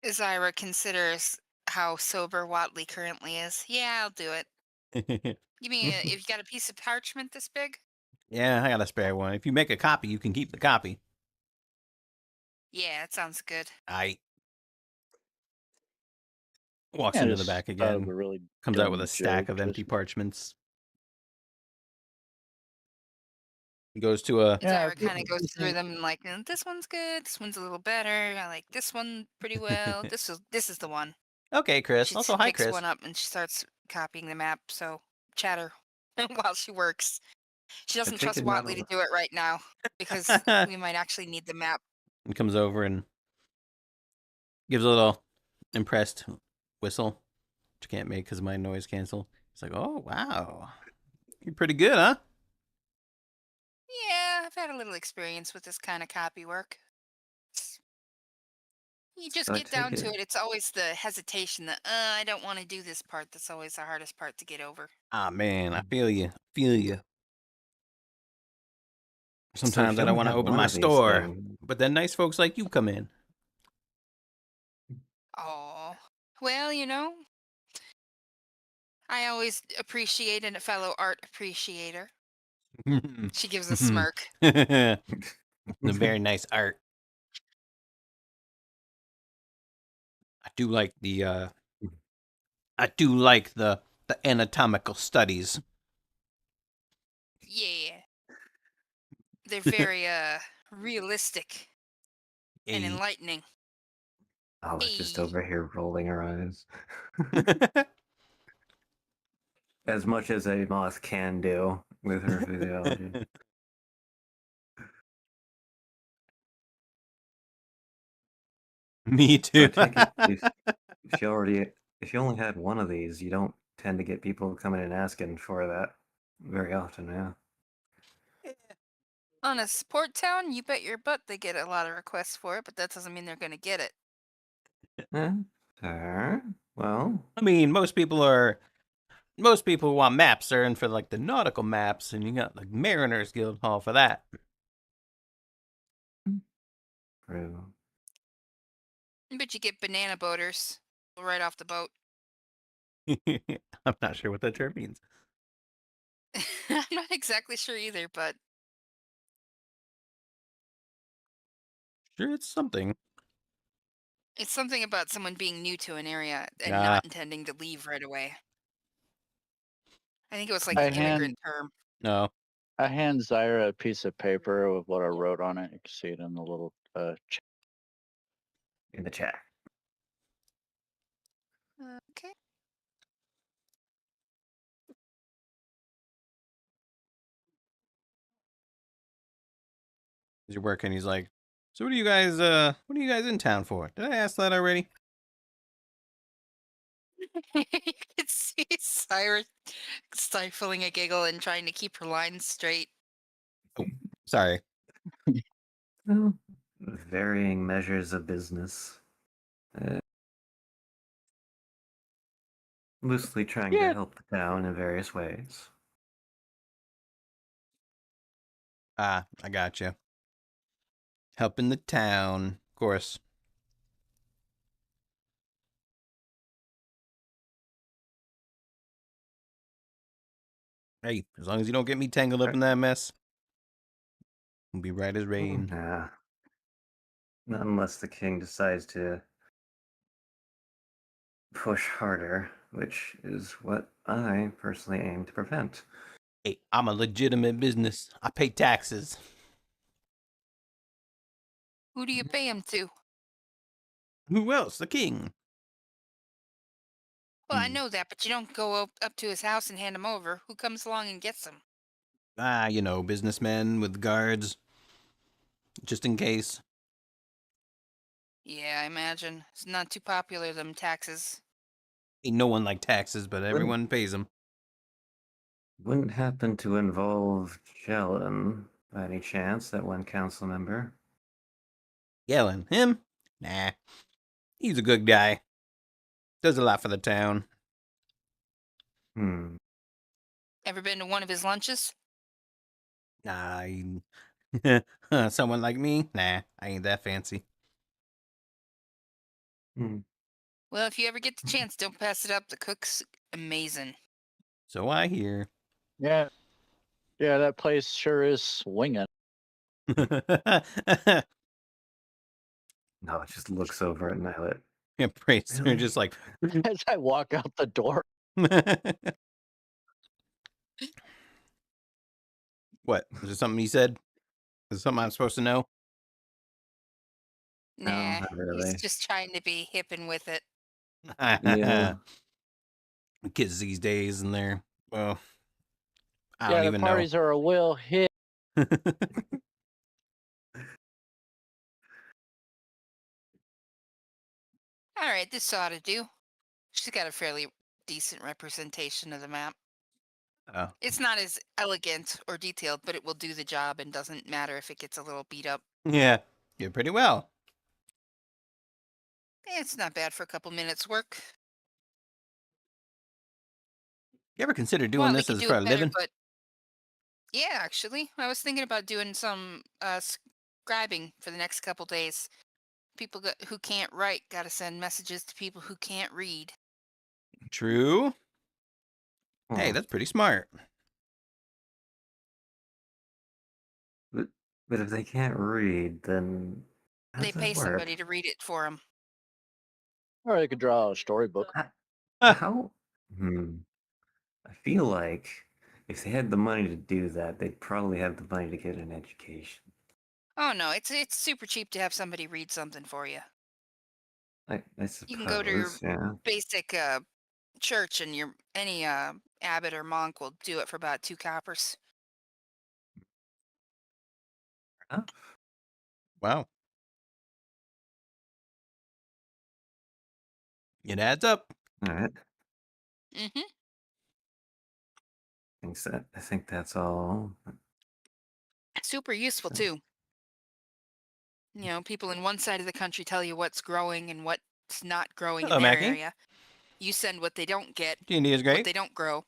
Zyra considers how sober Watley currently is. Yeah, I'll do it. You mean if you got a piece of parchment this big?
Yeah, I got a spare one. If you make a copy, you can keep the copy.
Yeah, that sounds good.
I walks
Yeah,
into the
just
back
thought of
again.
a really
Comes out with
dumb
a stack
joke,
of empty
just-
parchments. Goes to a.
Yeah,
Zyra kind of goes through them and like, this one's good. This one's a little better. I like this one pretty well. This is the one.
Okay, Chris.
She
Also, hi,
picks
Chris.
one up and she starts copying the map. So chatter while she works. She doesn't trust
figured not
Watley to
all-
do it right now because we might actually need the map.
And comes over and gives a little impressed whistle, which I can't make because my noise cancel. It's like, oh wow, you're pretty good, huh?
Yeah, I've had a little experience with this kind of copy work. You just
So I
get down
take
to
it-
it. It's always the hesitation that I don't want to do this part. That's always the hardest part to get over.
Ah man, I feel you. Feel you.
So if
Sometimes
you
I don't
only
want to
had
open
one
my
of these
store,
things-
but then nice folks like you come in.
Oh, well, I always appreciate a fellow art appreciator. She gives a smirk.
The very nice art. I do like the anatomical studies.
Yeah, they're very realistic and
Hey.
enlightening.
Olive just
Hey.
over here rolling her eyes. As much as a moth can do with her physiology.
Me
So I
too.
take it if you only had one of these, you don't tend to get people coming and asking for that very often, yeah.
On a sport town, you bet your butt they get a lot of requests for it, but that doesn't mean they're going to get it.
Sure. Well,
I mean, most people who want maps are in for like the nautical maps, and you got like Mariners Guild Hall for that.
true.
But you get banana boaters right off the boat.
I'm not sure what that term means.
I'm not exactly sure either, but
Sure, it's something.
it's something about someone being new to an area and
Ah.
not intending to leave right away. I think it was like
I
an immigrant term.
No.
I hand Zyra a piece of paper with what I wrote on it. You can see it in the little chat.
In the chat.
Okay.
You're working. He's like, so what are you guys in town for? Did I ask that already?
You could see Cyrus stifling a giggle and trying to keep her lines straight.
Sorry.
Well, varying measures of business. Loosely trying
Yeah.
to help the town in various ways.
Ah, I gotcha. Helping the town, of course. Hey, as long as you don't get me tangled up in that mess, we'll be right as rain.
Nah. Not unless the king decides to push harder, which is what I personally aim to prevent.
Hey, I'm a legitimate business. I pay taxes.
Who do you pay him to?
Who else? The king.
Well, I
Hmm.
know that, but you don't go up to his house and hand him over. Who comes along and gets him?
Ah, you know, businessmen with guards, just in case.
Yeah, I imagine. It's not too popular, them taxes.
Ain't no one like taxes, but
Wouldn't
everyone pays them.
wouldn't happen to involve Jellin by any chance, that one council member?
Yelling. Him? Nah. He's a good guy. Does a lot for the town.
Hmm.
Ever been to one of his lunches?
Nah, someone like me? Nah, I ain't that fancy.
Hmm.
Well, if you ever get the chance, don't pass it up. The cook's amazing.
So I hear.
Yeah, yeah, that place sure is swinging.
No, it just looks over at Nylet.
Yeah, praise. They're
Really?
just like.
As I walk out the door,
What? Is there something he said? Is there something I'm supposed to know?
No,
Nah,
not
he's
really.
just trying to be hip and with it.
Yeah.
Kids these days, and they're, well, I
yeah,
don't
the
even know.
parties are a will hit.
All right, this ought to do. She's got a fairly decent representation of the map.
Oh,
It's not as elegant or detailed, but it will do the job and doesn't matter if it gets a little beat up.
yeah, did pretty well.
It's not bad for a couple minutes work.
You ever consider doing
Well, we
this
could
as
do
for
it
a
better,
living?
but yeah, actually, I was thinking about doing some scribing for the next couple days. People who can't write got to send messages to people who can't read.
True. Hey,
Hmm.
that's pretty smart.
But, but if they can't read, then how
They
does that
pay
work?
somebody to read it for them.
Or they could draw a storybook.
How? how- Hmm. I feel like if they had the money to do that, they'd probably have the money to get an education.
Oh no, it's super cheap to have somebody read something for you.
I
You can go to your
suppose, yeah.
basic church, and your any abbot or monk will do it for about 2 coppers.
Enough.
Wow, it adds up.
All right.
Mm-hmm.
I think that's all.
Super useful too. You know, people in one side of the country tell you what's growing and what's not growing in
Hello,
their
Mackie.
area. You send what they don't get,
D&D is
what
great.
they don't grow,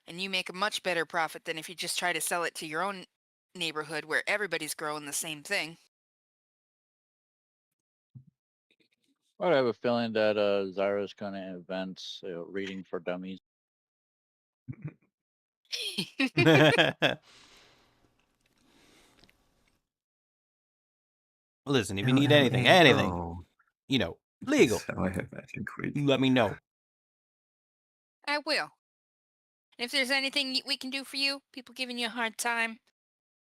and you make a much better profit than if you just try to sell it to your own neighborhood where everybody's growing the same thing.
But I have a feeling that Zyra's going to invent reading for dummies.
Listen, if you need anything,
LMAO.
you know,
That's
legal,
how I imagine Queen.
let me know.
I will. If there's anything we can do for you, people giving you a hard time,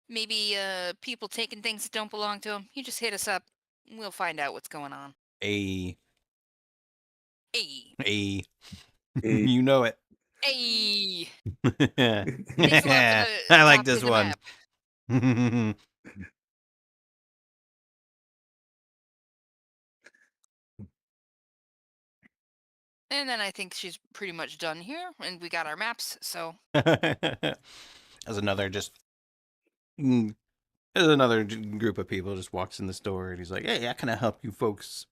maybe people taking things that don't belong to them, you just hit us up. We'll find out what's going on.
A,
Hey,
you know it.
hey. Thanks a lot for
Yeah,
the
I like
copy
this
of the
one.
map. And then I think she's pretty much done here, and we got our maps, so
As another just, mm, as another group of people just walks in the store and he's like, "Hey, how can I help you folks?"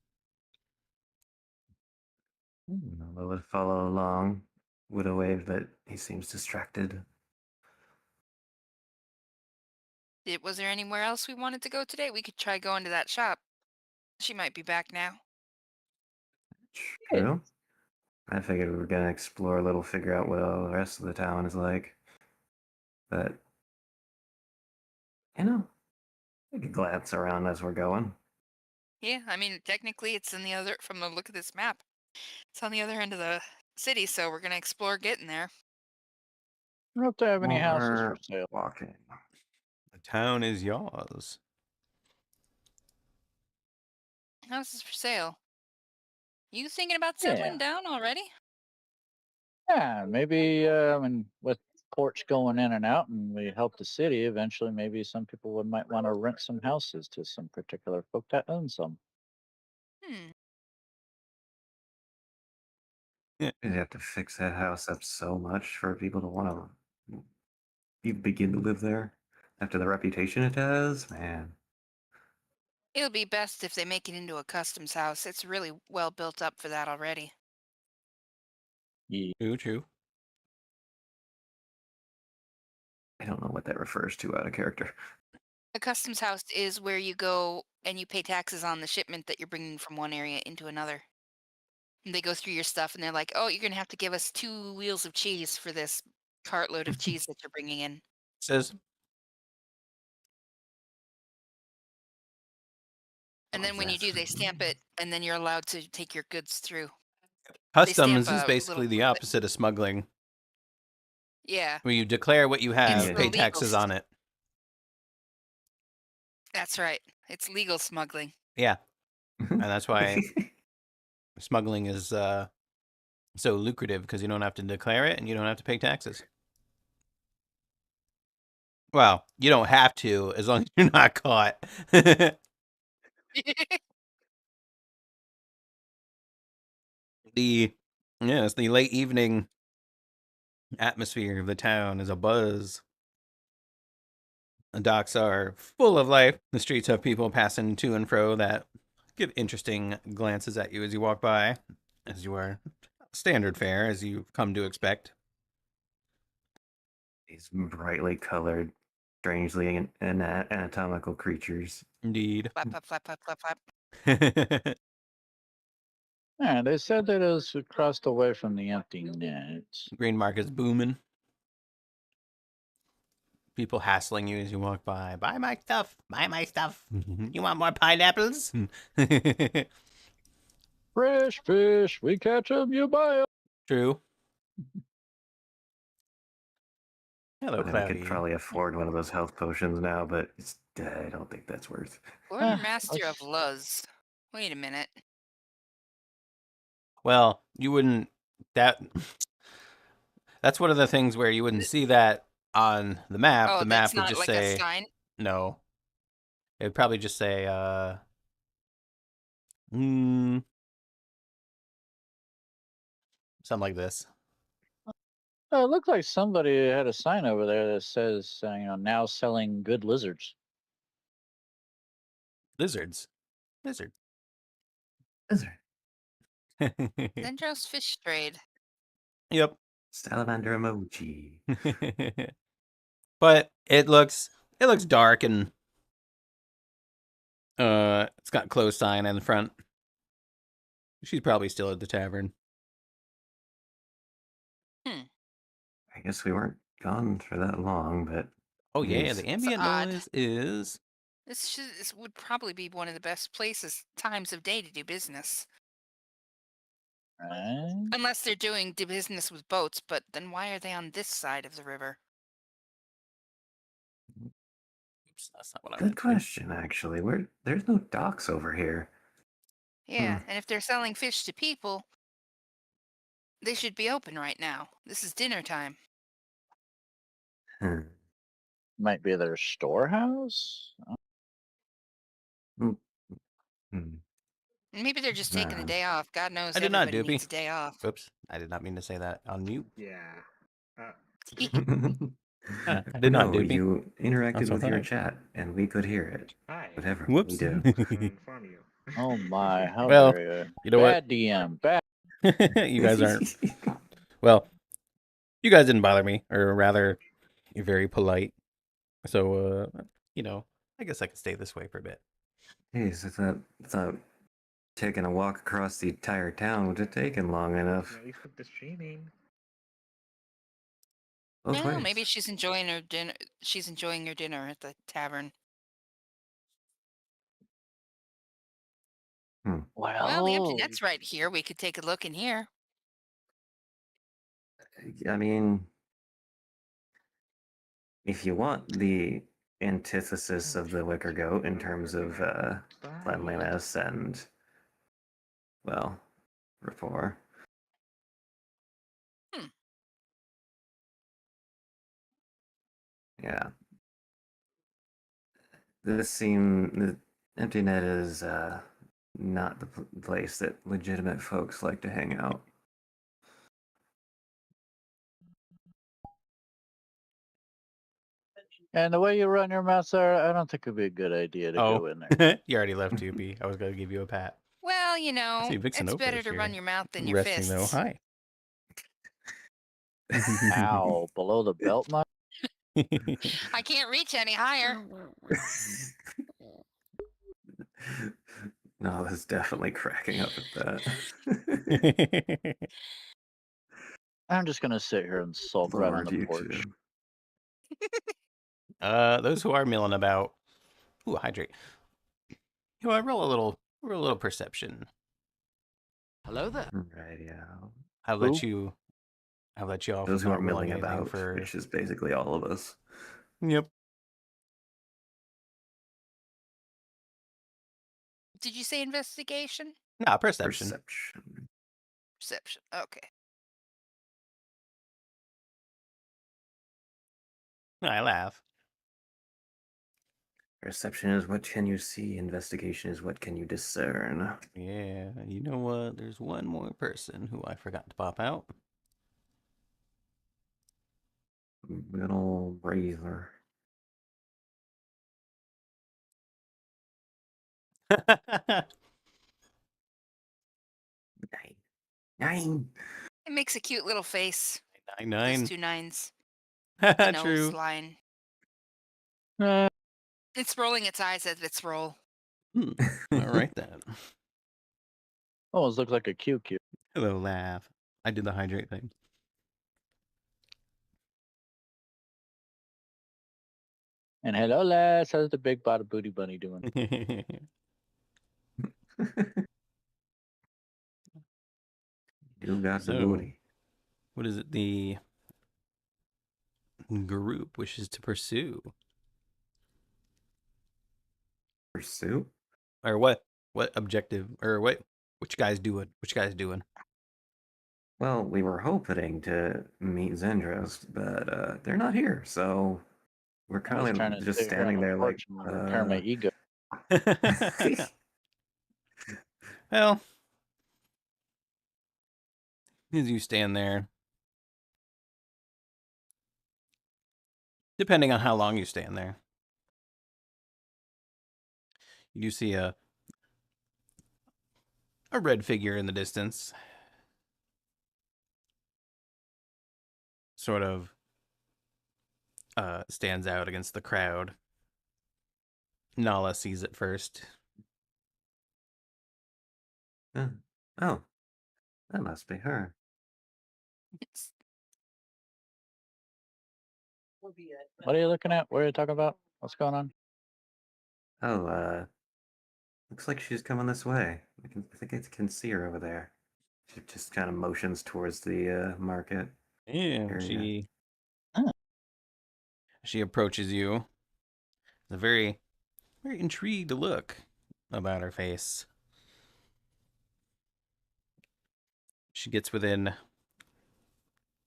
I would follow along. Would have waved, but he seems distracted.
was there anywhere else we wanted to go today? We could try going to that shop. She might be back now.
True. I figured we were gonna explore a little, figure out what all the rest of the town is like. But, we could glance around as we're going.
Yeah, I mean, technically it's in the other, from the look of this map, it's on the other end of the city, so we're going to explore getting there.
I don't know if they have any houses for
More
sale.
walking.
The town is yours.
Houses for sale. You thinking about
Yeah.
settling down already?
Yeah, maybe with ports going in and out, and we help the city. Eventually, maybe some people might want to rent some houses to some particular folk that own some.
Hmm.
You'd have to fix that house up so much for people to want to begin to live there after the reputation it has. Man,
It'll be best if they make it into a customs house. It's really well built up for that already.
Yeah.
True.
I don't know what that refers to out of character.
A customs house is where you go and you pay taxes on the shipment that you're bringing from one area into another. And they go through your stuff and they're like, "Oh, you're gonna have to give us 2 wheels of cheese for this cartload of cheese that you're bringing in."
Says
And
Oh,
then when you do, they stamp it, and then you're allowed to take your goods through. They stamp
customs is
a little
basically the
booklet.
opposite of smuggling,
Yeah,
where you declare what you have,
it's
Yeah.
the
pay
legal.
taxes on it.
That's right. It's legal smuggling.
Yeah, and that's why smuggling is so lucrative, because you don't have to declare it and you don't have to pay taxes. Well, you don't have to, as long as you're not caught. It's the late evening atmosphere of the town is abuzz. The docks are full of life. The streets have people passing to and fro that give interesting glances at you as you walk by, as you are standard fare, as you've come to expect.
These brightly colored, strangely anatomical creatures.
Indeed.
Flap, flap, flap, flap, flap, flap.
Yeah, they said that it was crossed away from the empty nets.
Green market's booming. People hassling you as you walk by. Buy my stuff. Buy my stuff. You want more pineapples?
Fresh fish, we catch 'em, you buy 'em.
True. Hello,
I
Cloudy.
could probably afford one of those health potions now, but I don't think that's worth.
Quartermaster of Luz. Wait a minute.
Well, you wouldn't. That's one of the things where you wouldn't see that on the map.
Oh,
The
that's
map would
not
just
like a
say
sign.
no. It would probably just say something like this.
Oh, it looked like somebody had a sign over there that says, now selling good lizards.
Lizards. Lizard.
Lizard.
Dendros fish trade.
Yep.
Salamander emoji.
But it looks dark, and it's got closed sign in the front. She's probably still at the tavern.
I guess we weren't gone for that long, but
Oh yeah,
Jeez.
the ambient
odd.
noise is
This would probably be one of the best times of day to do business.
Right?
Unless they're doing business with boats, but then why are they on this side of the river?
oops, that's not what I
good
meant to.
question. Actually, there's no docks over here.
Yeah, and if they're selling fish to people, they should be open right now. This is dinner time.
Hmm.
Might be their storehouse?
Hmm.
Maybe they're just taking a day off. God knows
I did not,
everybody needs
Doopy.
a day off.
Oops, I did not mean to say that on mute.
Yeah.
I did not,
No,
Doopy.
you interacted
That's
with your
alright.
chat, and we could hear it.
Hi.
Whatever
Whoops.
we do.
To inform you.
Oh my, how
Well,
dare you.
You know what?
Bad DM, bad.
You guys aren't. Well, you guys didn't bother me, or rather, you're very polite. So, I guess I could stay this way for a bit.
Jeez, I thought taking a walk across the entire town would have taken long enough.
Ready for the streaming.
Both
Well,
ways.
maybe she's enjoying her dinner. She's enjoying her dinner at the tavern. Well, the empty
Well,
net's right here. We could take a look in here.
I mean, if you want the antithesis of the wicker goat in terms of cleanliness and, well, rapport. Yeah. The empty net is not the place that legitimate folks like to hang out.
And the way you run your mouth, sir, I don't think it'd be a good idea to go in there.
Oh, you already left, Toopy. I was going to give you a pat.
Well, you know,
see Vixen
it's
Opa
better
is
to run
here.
your mouth than your
Resting, though.
fists.
Hi.
Ow, below the belt much?
I can't reach any higher.
No, that's definitely cracking up at that.
I'm just gonna sit here and sulk right on
Lord,
the
you
porch.
two.
Those who are milling about. Ooh, hydrate. You know, I roll a little perception.
Hello there.
Right, yeah.
I'll let you off
Those
of
who
not
are
rolling
milling
anything
about,
for.
which is basically all of us.
Yep.
Did you say investigation?
Nah, perception.
Perception.
Perception. Okay.
I laugh.
Perception is what can you see. Investigation is what can you discern.
Yeah, you know what? There's one more person who I forgot to pop out.
Good old Razor. Nine.
It makes a cute little face.
9.
Those 2 9s. The nose
True.
line.
Uh,
It's rolling its eyes as it's roll.
All right then.
almost looks like a QQ.
Hello, laugh. I did the hydrate thing.
And hello, lads. How's the big bottom booty bunny doing?
You got the
So-
booty.
What is it the group wishes to pursue?
Pursue?
Or what objective? Or what? Which guy's doing? Which guy's doing?
Well, we were hoping to meet Zendros, but they're not here, so we're
I was
kind
trying
of
to
just
sit here on
standing
the
there like.
porch and repair my ego.
Well, as you stand there, depending on how long you stand there, you do see a red figure in the distance, sort of stands out against the crowd. Nala sees it first.
Oh, that must be her.
What are you looking at? What are you talking about? What's going on?
Oh, looks like she's coming this way. I think I can see her over there. She just kind of motions towards the market.
Yeah,
area.
she approaches you. A very intrigued look about her face. She gets within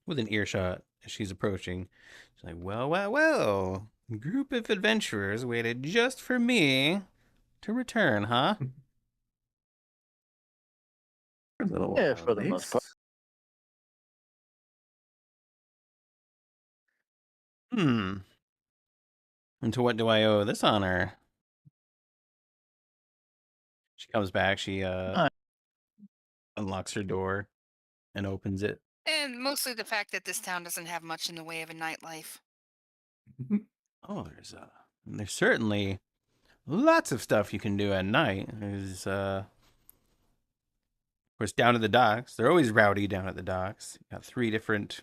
earshot as she's approaching. She's like, well. A group of adventurers waited just for me to return, huh?
For a little
Yeah,
while,
for the
at
most part.
And to what do I owe this honor? She comes back. She unlocks her door and opens it.
And mostly the fact that this town doesn't have much in the way of a nightlife.
Oh, there's certainly lots of stuff you can do at night. There's of course down at the docks. They're always rowdy down at the docks. You got three different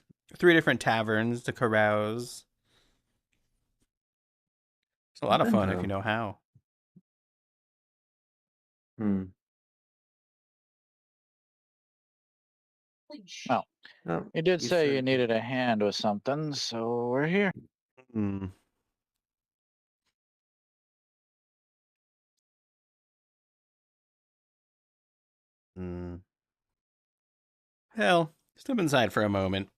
taverns to carouse. It's a lot of fun if you know how.
Oh,
Oh,
you did
you
say
said-
you needed a hand with something, so we're here.
Hmm. Hell, step inside for a moment.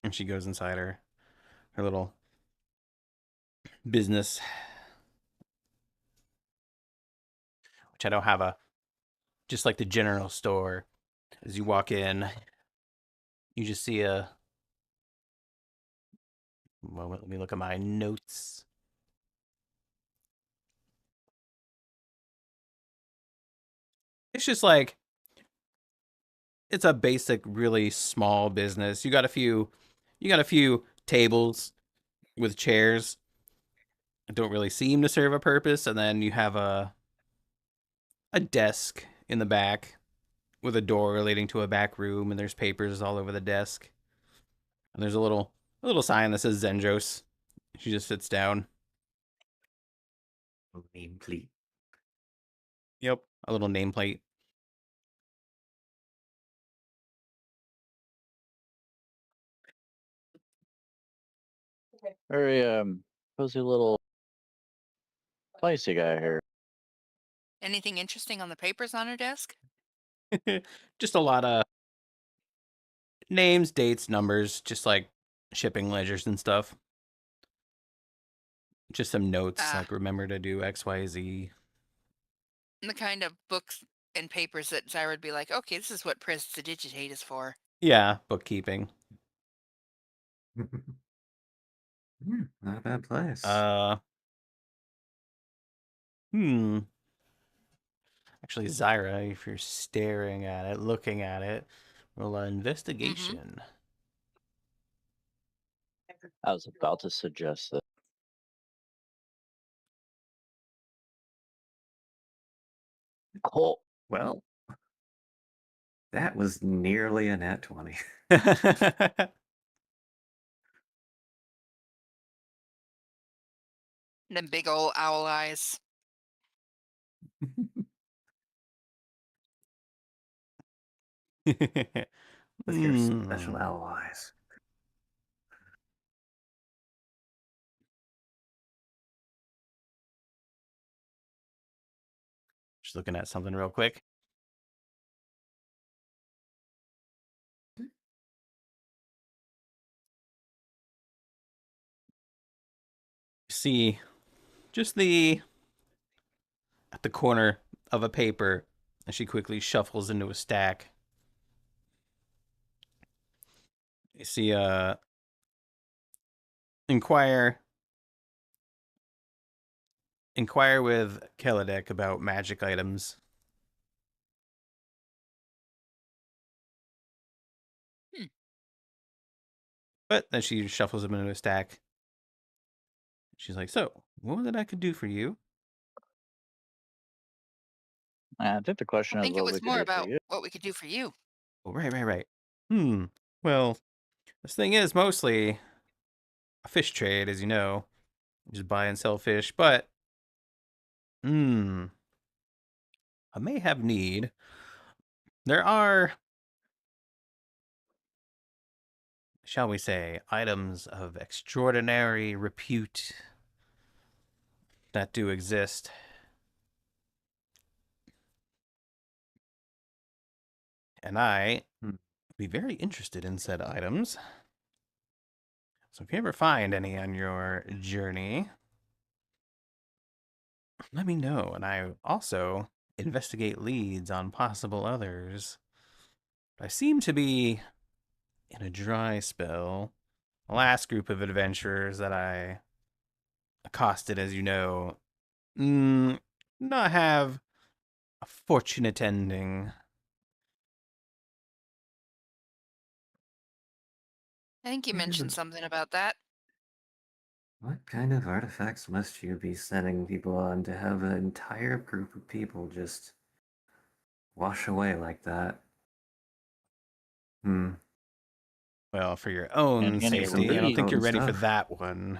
And she goes inside her little business, which I don't have just like the general store. As you walk in, you just see a moment. Let me look at my notes. It's just like, it's a basic, really small business. You got a few tables with chairs that don't really seem to serve a purpose, and then you have a desk in the back with a door leading to a back room, and there's papers all over the desk. And there's a little sign that says Zendros. She just sits down.
Nameplate.
Yep. A little nameplate.
Very cozy little place you got here.
Anything interesting on the papers on her desk?
Just a lot of names, dates, numbers, just like shipping ledgers and stuff. Just some notes,
Ah.
like remember to do X, Y, Z.
The kind of books and papers that Zyra would be like, okay, this is what Prestidigitate is for.
Yeah, bookkeeping.
Not a bad place.
Actually, Zyra, if you're staring at it, looking at it, roll an investigation.
I was about to suggest that. Oh,
Well, that was nearly a nat 20.
And then big old owl eyes.
With your special owl eyes.
Just looking at something real quick. See, just at the corner of a paper, and she quickly shuffles into a stack. You see, inquire with Kelladek about magic items. But then she shuffles them into a stack. She's like, so, what was it I could do for you?
I think the question
I
is
think it
what we
was
could
more
do for
about
you.
what we could do for you.
Oh, right. Well, this thing is mostly a fish trade, as you know. Just buy and sell fish, but I may have need. There are, shall we say, items of extraordinary repute that do exist. And I would be very interested in said items. So if you ever find any on your journey, let me know. And I also investigate leads on possible others. I seem to be in a dry spell. The last group of adventurers that I accosted, as you know, not have a fortunate ending.
I think you
What
mentioned something about that.
What kind of artifacts must you be sending people on to have an entire group of people just wash away like that?
Well, for your own
And any
safety, I don't think you're
potent
ready for
stuff.
that one.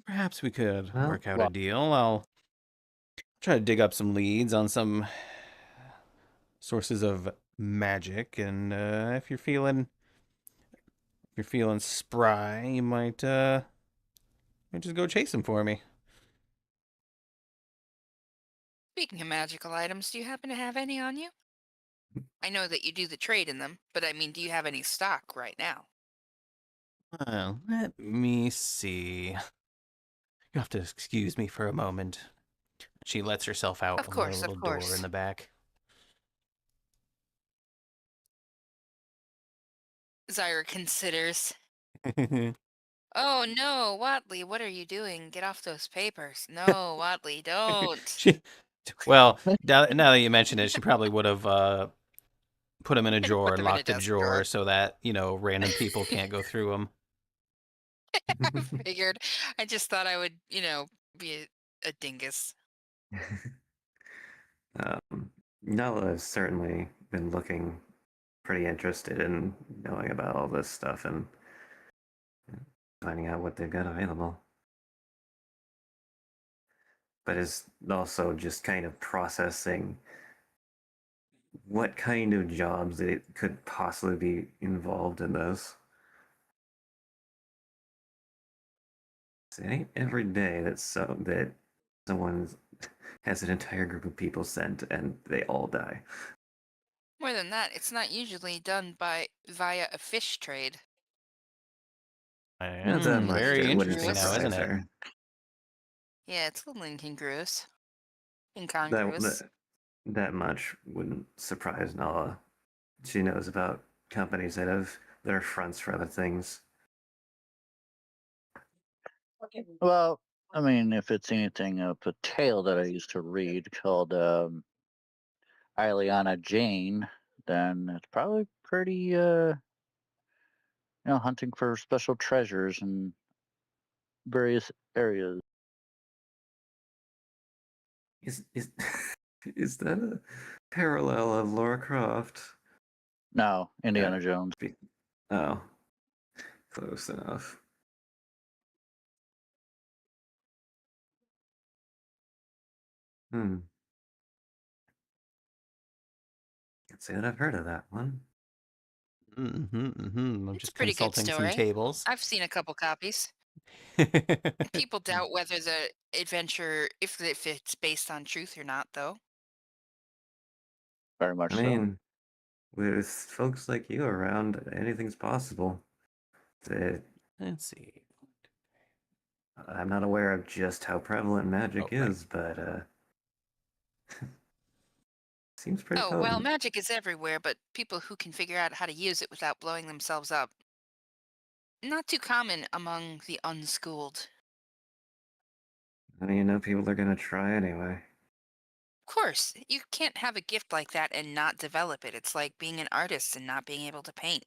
Perhaps we could
Well,
work out a deal. I'll try to dig up some leads on some sources of magic, and if you're feeling spry, you might just go chase them for me.
Speaking of magical items, do you happen to have any on you? I know that you do the trade in them, but I mean, do you have any stock right now?
Well, let me see. You have to excuse me for a moment. She lets herself out
Of
on the
course,
little
of
door
course.
in the back.
Zyra considers. Oh no, Watley, what are you doing? Get off those papers. No, Watley, don't.
Well, now that you mention it, she probably would have put them in a drawer
Put
and
them in a
locked the
desk
drawer
drawer.
so that, random people can't go through them.
I figured. I just thought I would, be a dingus.
Nala has certainly been looking pretty interested in knowing about all this stuff and finding out what they've got available. But is also just kind of processing what kind of jobs it could possibly be involved in this. It ain't every day that someone has an entire group of people sent and they all die.
More than that, it's not usually done via a fish trade.
Not that much.
Very
It wouldn't
interesting now, isn't
surprise
it?
her.
Yeah, it's a little incongruous.
That,
Incongruous.
that that much wouldn't surprise Nala. She knows about companies that are fronts for other things.
Well, I mean, if it's anything of a tale that I used to read called Ileana Jane, then it's probably pretty, hunting for special treasures in various areas.
Is is that a parallel of Laura Croft?
No, Indiana Jones.
Oh, close enough. Can't say that I've heard of that one.
I'm
It's a
just
pretty good
consulting some
story.
tables.
I've seen a couple copies. People doubt whether the adventure, if it's based on truth or not, though.
Very much
I
so.
mean, with folks like you around, anything's possible.
Let's see.
I'm not aware of just how prevalent magic
Oh, right.
is, but seems pretty
Oh, well,
potent.
magic is everywhere, but people who can figure out how to use it without blowing themselves up. Not too common among the unschooled.
I mean, you know, people are gonna try anyway.
Of course, you can't have a gift like that and not develop it. It's like being an artist and not being able to paint.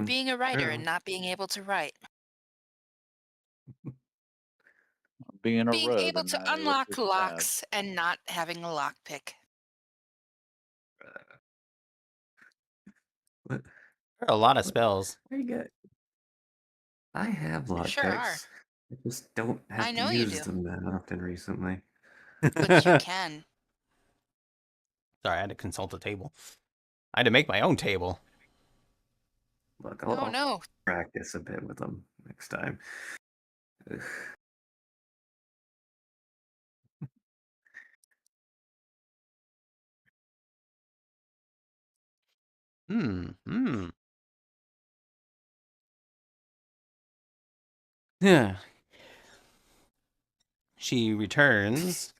Being a writer and
True.
not being able to write.
Being a
Being
rogue
able
and
to
not able to
unlock
stab.
locks and not having a lockpick.
What?
There are a lot of
What?
spells.
Where you get? I have
You sure are.
lockpicks. I just don't
I
have to
know you
use
do,
them that often recently.
but you can.
Sorry, I had to consult a table. I had to make my own table.
Look,
Oh
I'll
no.
practice a bit with them next time. Ugh.
Yeah. She returns.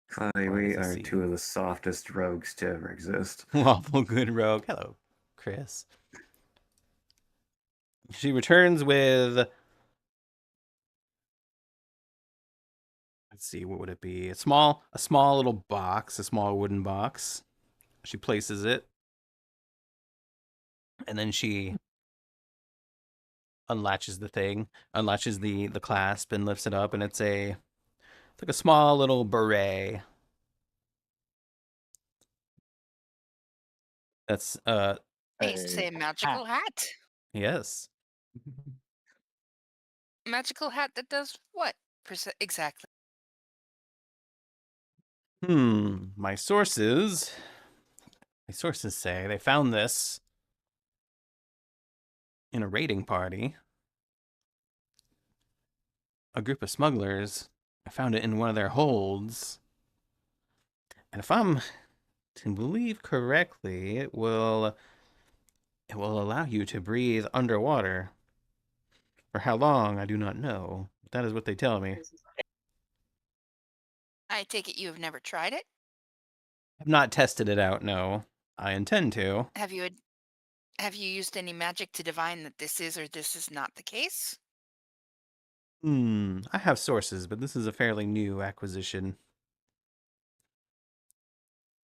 Cloudy,
Or
we
let's
are
see.
two of the softest rogues to ever exist.
Lawful good rogue. Hello, Chris. She returns with. Let's see, what would it be? A small little box, a small wooden box. She places it, and then she unlatches the thing, unlatches the clasp, and lifts it up, and it's like a small little beret. That's
Say magical hat.
yes.
Magical hat that does what exactly?
My sources say they found this in a raiding party. A group of smugglers I found it in one of their holds. And if I'm to believe correctly, it will allow you to breathe underwater. For how long, I do not know. But that is what they tell me.
I take it you have never tried it?
I've not tested it out, no. I intend to.
Have you used any magic to divine that this is or this is not the case?
I have sources, but this is a fairly new acquisition.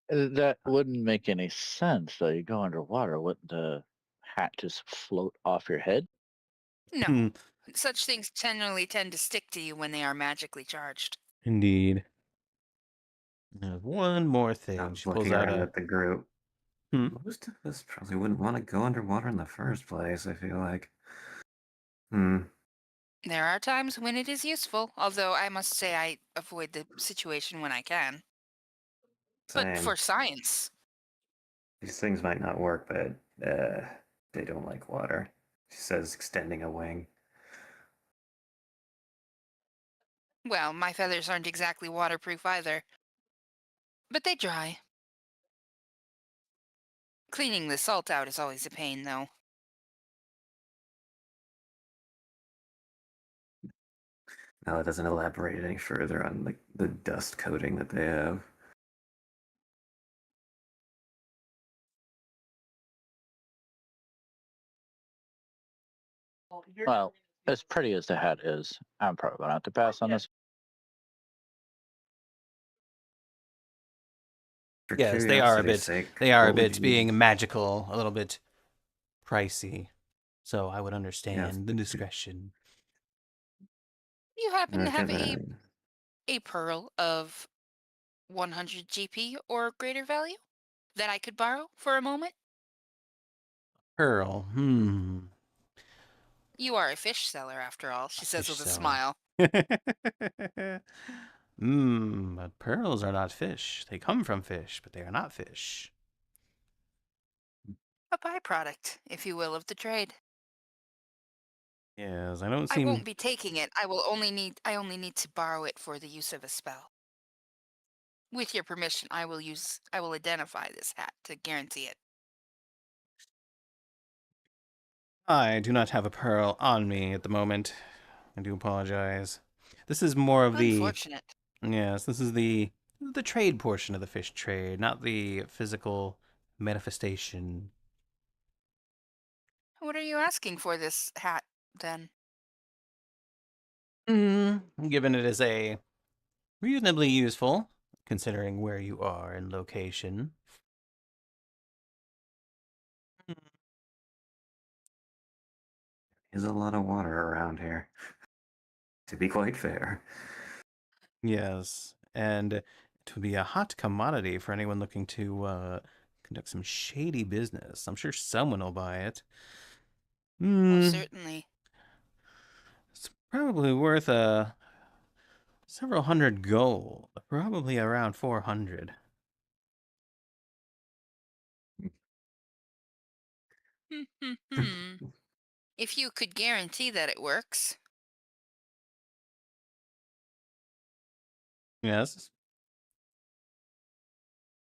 That wouldn't make any sense, though. You go underwater, wouldn't the hat just float off your head?
No. Such things generally tend to stick to you when they are magically charged.
Indeed. Now, one more
I
thing.
was
She pulls
looking
out
around
a...
at the group.
Hmm.
Most of us probably wouldn't want to go underwater in the first place, I feel like. Hmm.
There are times when it is useful, although I must say I avoid the situation when I can. But
Same.
for science,
These things might not work, but they don't like water. She says, extending a wing.
well, my feathers aren't exactly waterproof either. But they dry. Cleaning the salt out is always a pain, though.
Now it doesn't elaborate any further on the dust coating that they have.
Well, as pretty as the hat is, I'm probably going to have to pass on this.
For
Yes, they are a
curiosity's
bit.
sake,
They are a
what would
bit
you-
being magical, a little bit pricey. So I would understand
Yes.
the discretion.
You happen to have
uh,
a pearl of 100 GP or greater value that I could borrow for a moment?
Pearl.
You are a fish seller, after all, she says
Fish
with a
seller.
smile.
But pearls are not fish. They come from fish, but they are not fish.
A byproduct, if you will, of the trade.
Yes, I don't
I
seem...
won't be taking it. I only need to borrow it for the use of a spell. With your permission, I will identify this hat to guarantee it.
I do not have a pearl on me at the moment. I do apologize. This is more of the...
Unfortunate.
Yes, this is the trade portion of the fish trade, not the physical manifestation.
What are you asking for this hat, then?
Given it is a reasonably useful, considering where you are in location.
There's a lot of water around here. To be quite fair.
Yes, and it would be a hot commodity for anyone looking to conduct some shady business. I'm sure someone will buy it.
Well, certainly.
It's probably worth several hundred gold, probably around 400.
If you could guarantee that it works,
Yes,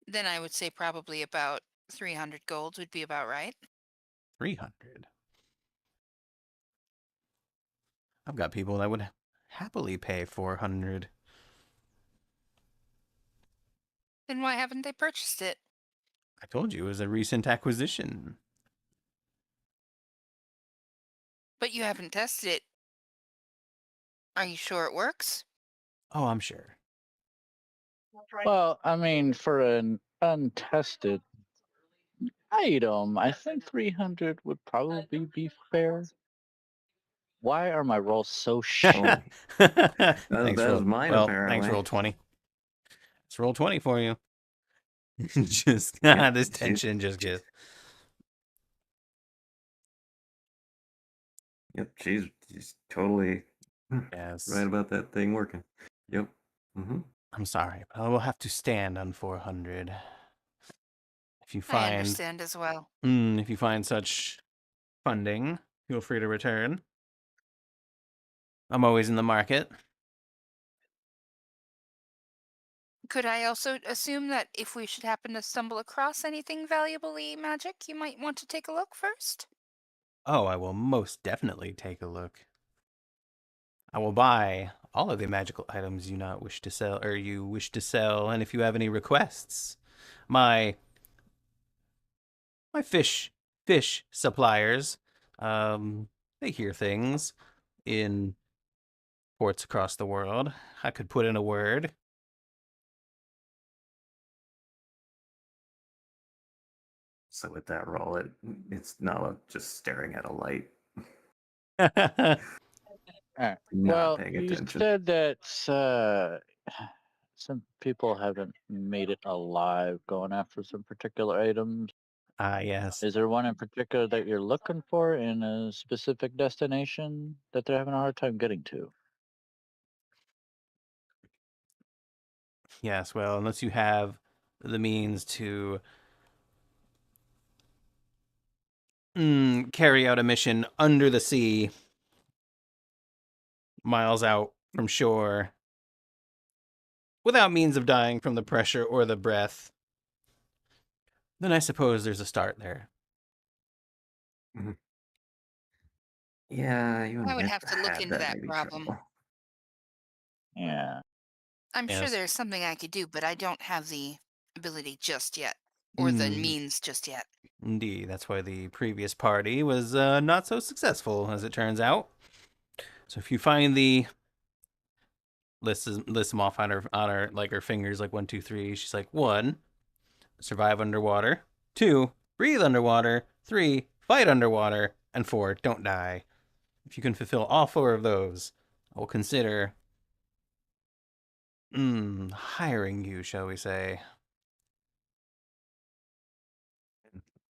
then I would say probably about 300 golds would be about right.
300. I've got people that would happily pay 400.
Then why haven't they purchased it?
I told you it was a recent acquisition.
But you haven't tested it. Are you sure it works?
Oh, I'm sure.
Well, I mean, for an untested item, I think 300 would probably be fair. Why are my rolls so shit?
Thanks,
that
roll.
was mine,
Well,
apparently.
thanks, roll 20. Let's roll 20 for you. Just
Yeah,
this
she's-
tension just gets...
Yep, she's totally
Yes.
right about that thing working. Yep.
I'm sorry, but I will have to stand on 400. If you
I
find...
understand as well.
If you find such funding, feel free to return. I'm always in the market.
Could I also assume that if we should happen to stumble across anything valuably magic, you might want to take a look first?
Oh, I will most definitely take a look. I will buy all of the magical items you not wish to sell, or you wish to sell, and if you have any requests, my fish suppliers, they hear things in ports across the world. I could put in a word.
So with that roll, it's Nala just staring at a light,
Alright.
not
Well,
paying
you
attention.
said that some people haven't made it alive going after some particular items.
Yes.
Is there one in particular that you're looking for in a specific destination that they're having a hard time getting to?
Yes, well, unless you have the means to carry out a mission under the sea, miles out from shore, without means of dying from the pressure or the breath, then I suppose there's a start there.
Yeah, you and
I would
Wimp
have to look
had
into
that
that
maybe
problem.
trouble.
Yeah.
I'm sure
Yes.
there's something I could do, but I don't have the ability just yet, or the means just yet.
Indeed, that's why the previous party was not so successful, as it turns out. So if you find the list them off on her like her fingers, like 1, 2, 3. She's like 1, survive underwater. 2, breathe underwater. 3, fight underwater. And 4, don't die. If you can fulfill all 4 of those, I will consider hiring you, shall we say.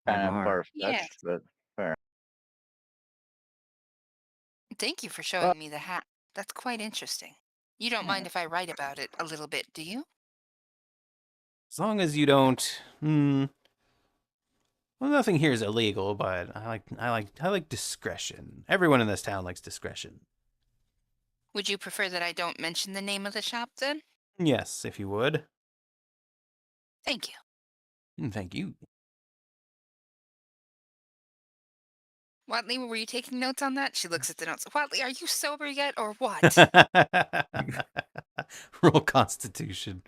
High
Kind of
bar.
far
Yes.
fetched, but fair.
Thank you for
Well,
showing me the hat. That's quite interesting. You don't
yeah.
mind if I write about it a little bit, do you?
As long as you don't, well, nothing here is illegal, but I like discretion. Everyone in this town likes discretion.
Would you prefer that I don't mention the name of the shop then?
Yes, if you would.
Thank you.
Thank you.
Watley, were you taking notes on that? She looks at the notes. Watley, are you sober yet or what?
Roll Constitution.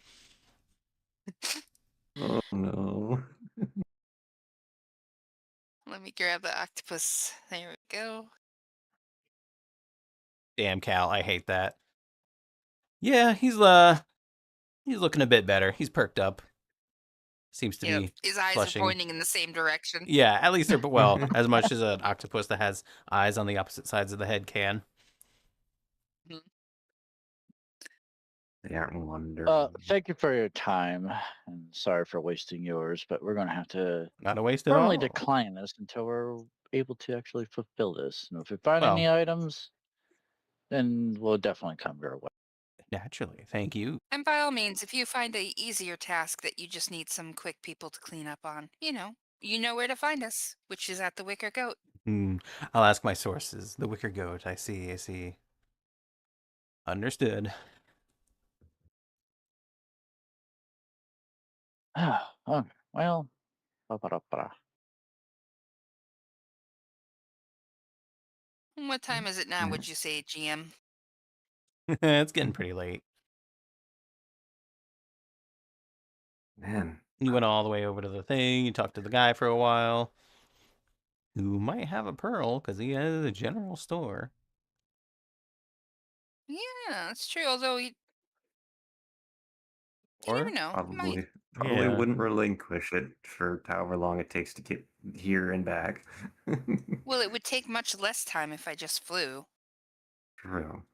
Oh no.
Let me grab the octopus. There we go.
Damn, Cal, I hate that. Yeah, he's looking a bit better. He's perked up. Seems to
Yep.
be
His eyes
flushing.
are pointing in the same direction.
Yeah, at least they're well, as much as an octopus that has eyes on the opposite sides of the head can.
They aren't wondering.
Thank you for your time, and sorry for wasting yours, but we're going to have to
Not a waste at
formally
all.
decline this until we're able to actually fulfill this. And if we find
Well,
any items, then we'll definitely come your way.
naturally, thank you.
And by all means, if you find a easier task that you just need some quick people to clean up on, you know where to find us, which is at the Wicker Goat.
I'll ask my sources. The Wicker Goat. I see. Understood.
Okay, well, ba-ba-da-ba-da.
What time is it now, would you say, GM?
It's getting pretty late.
Man,
You went all the way over to the thing. You talked to the guy for a while, who might have a pearl because he has a general store.
Yeah, that's true. Although you never
Or
know. He might.
probably
Yeah.
wouldn't relinquish it for however long it takes to get here and back.
Well, it would take much less time if I just flew.
True.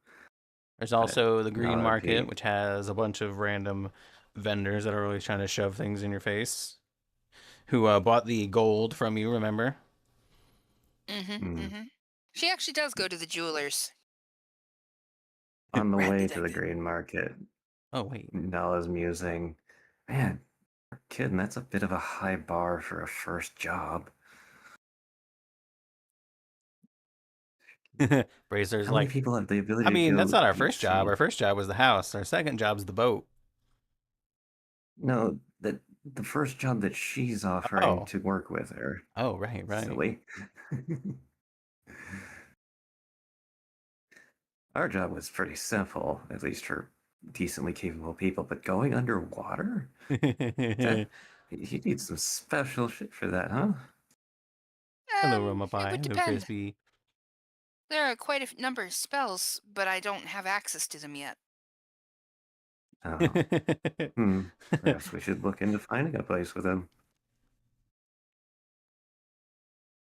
There's also the
no,
green
that'd
market,
be-
which has a bunch of random vendors that are always trying to shove things in your face. Who bought the gold from you? Remember?
She actually does go to the jewelers.
On the
Rat
way to the
detective.
green market,
Oh wait.
Nala's musing. Man, kidding, that's a bit of a high bar for a first job.
Brazer's
How
like,
many people have the ability
I mean,
to
that's
go
not our
deep
first job.
sea?
Our first job was the house. Our second job's the boat.
No, the first job that she's offering
Oh.
to work with her.
Oh, right.
Silly. Our job was pretty simple, at least for decently capable people, but going underwater? That you need some special shit for that, huh?
Hello, Roma
It
Pie.
would
Hello,
depend.
Crispy.
There are quite a number of spells, but I don't have access to them yet.
Oh. Perhaps we should look into finding a place with him.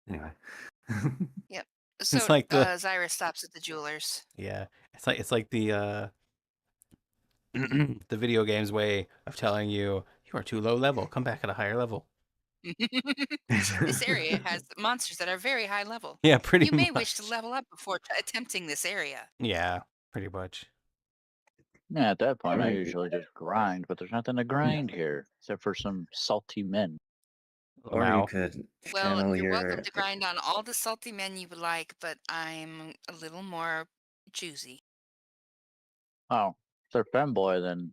Anyway.
Yep.
It's
So
like the
Zyra stops at the jeweler's.
yeah. It's like the the video game's way of telling you you are too low level. Come back at a higher level.
This area has monsters that are very high level.
Yeah, pretty
You may wish to
much.
level up before attempting this area.
Yeah, pretty much.
Yeah, at that point, I
Right.
usually just grind, but there's nothing to grind here except for some salty men.
Or you
Wow.
could
Well,
channel
you're welcome
your
to grind on all the salty men you would like, but I'm a little more juicy.
Oh, if they're femboy, then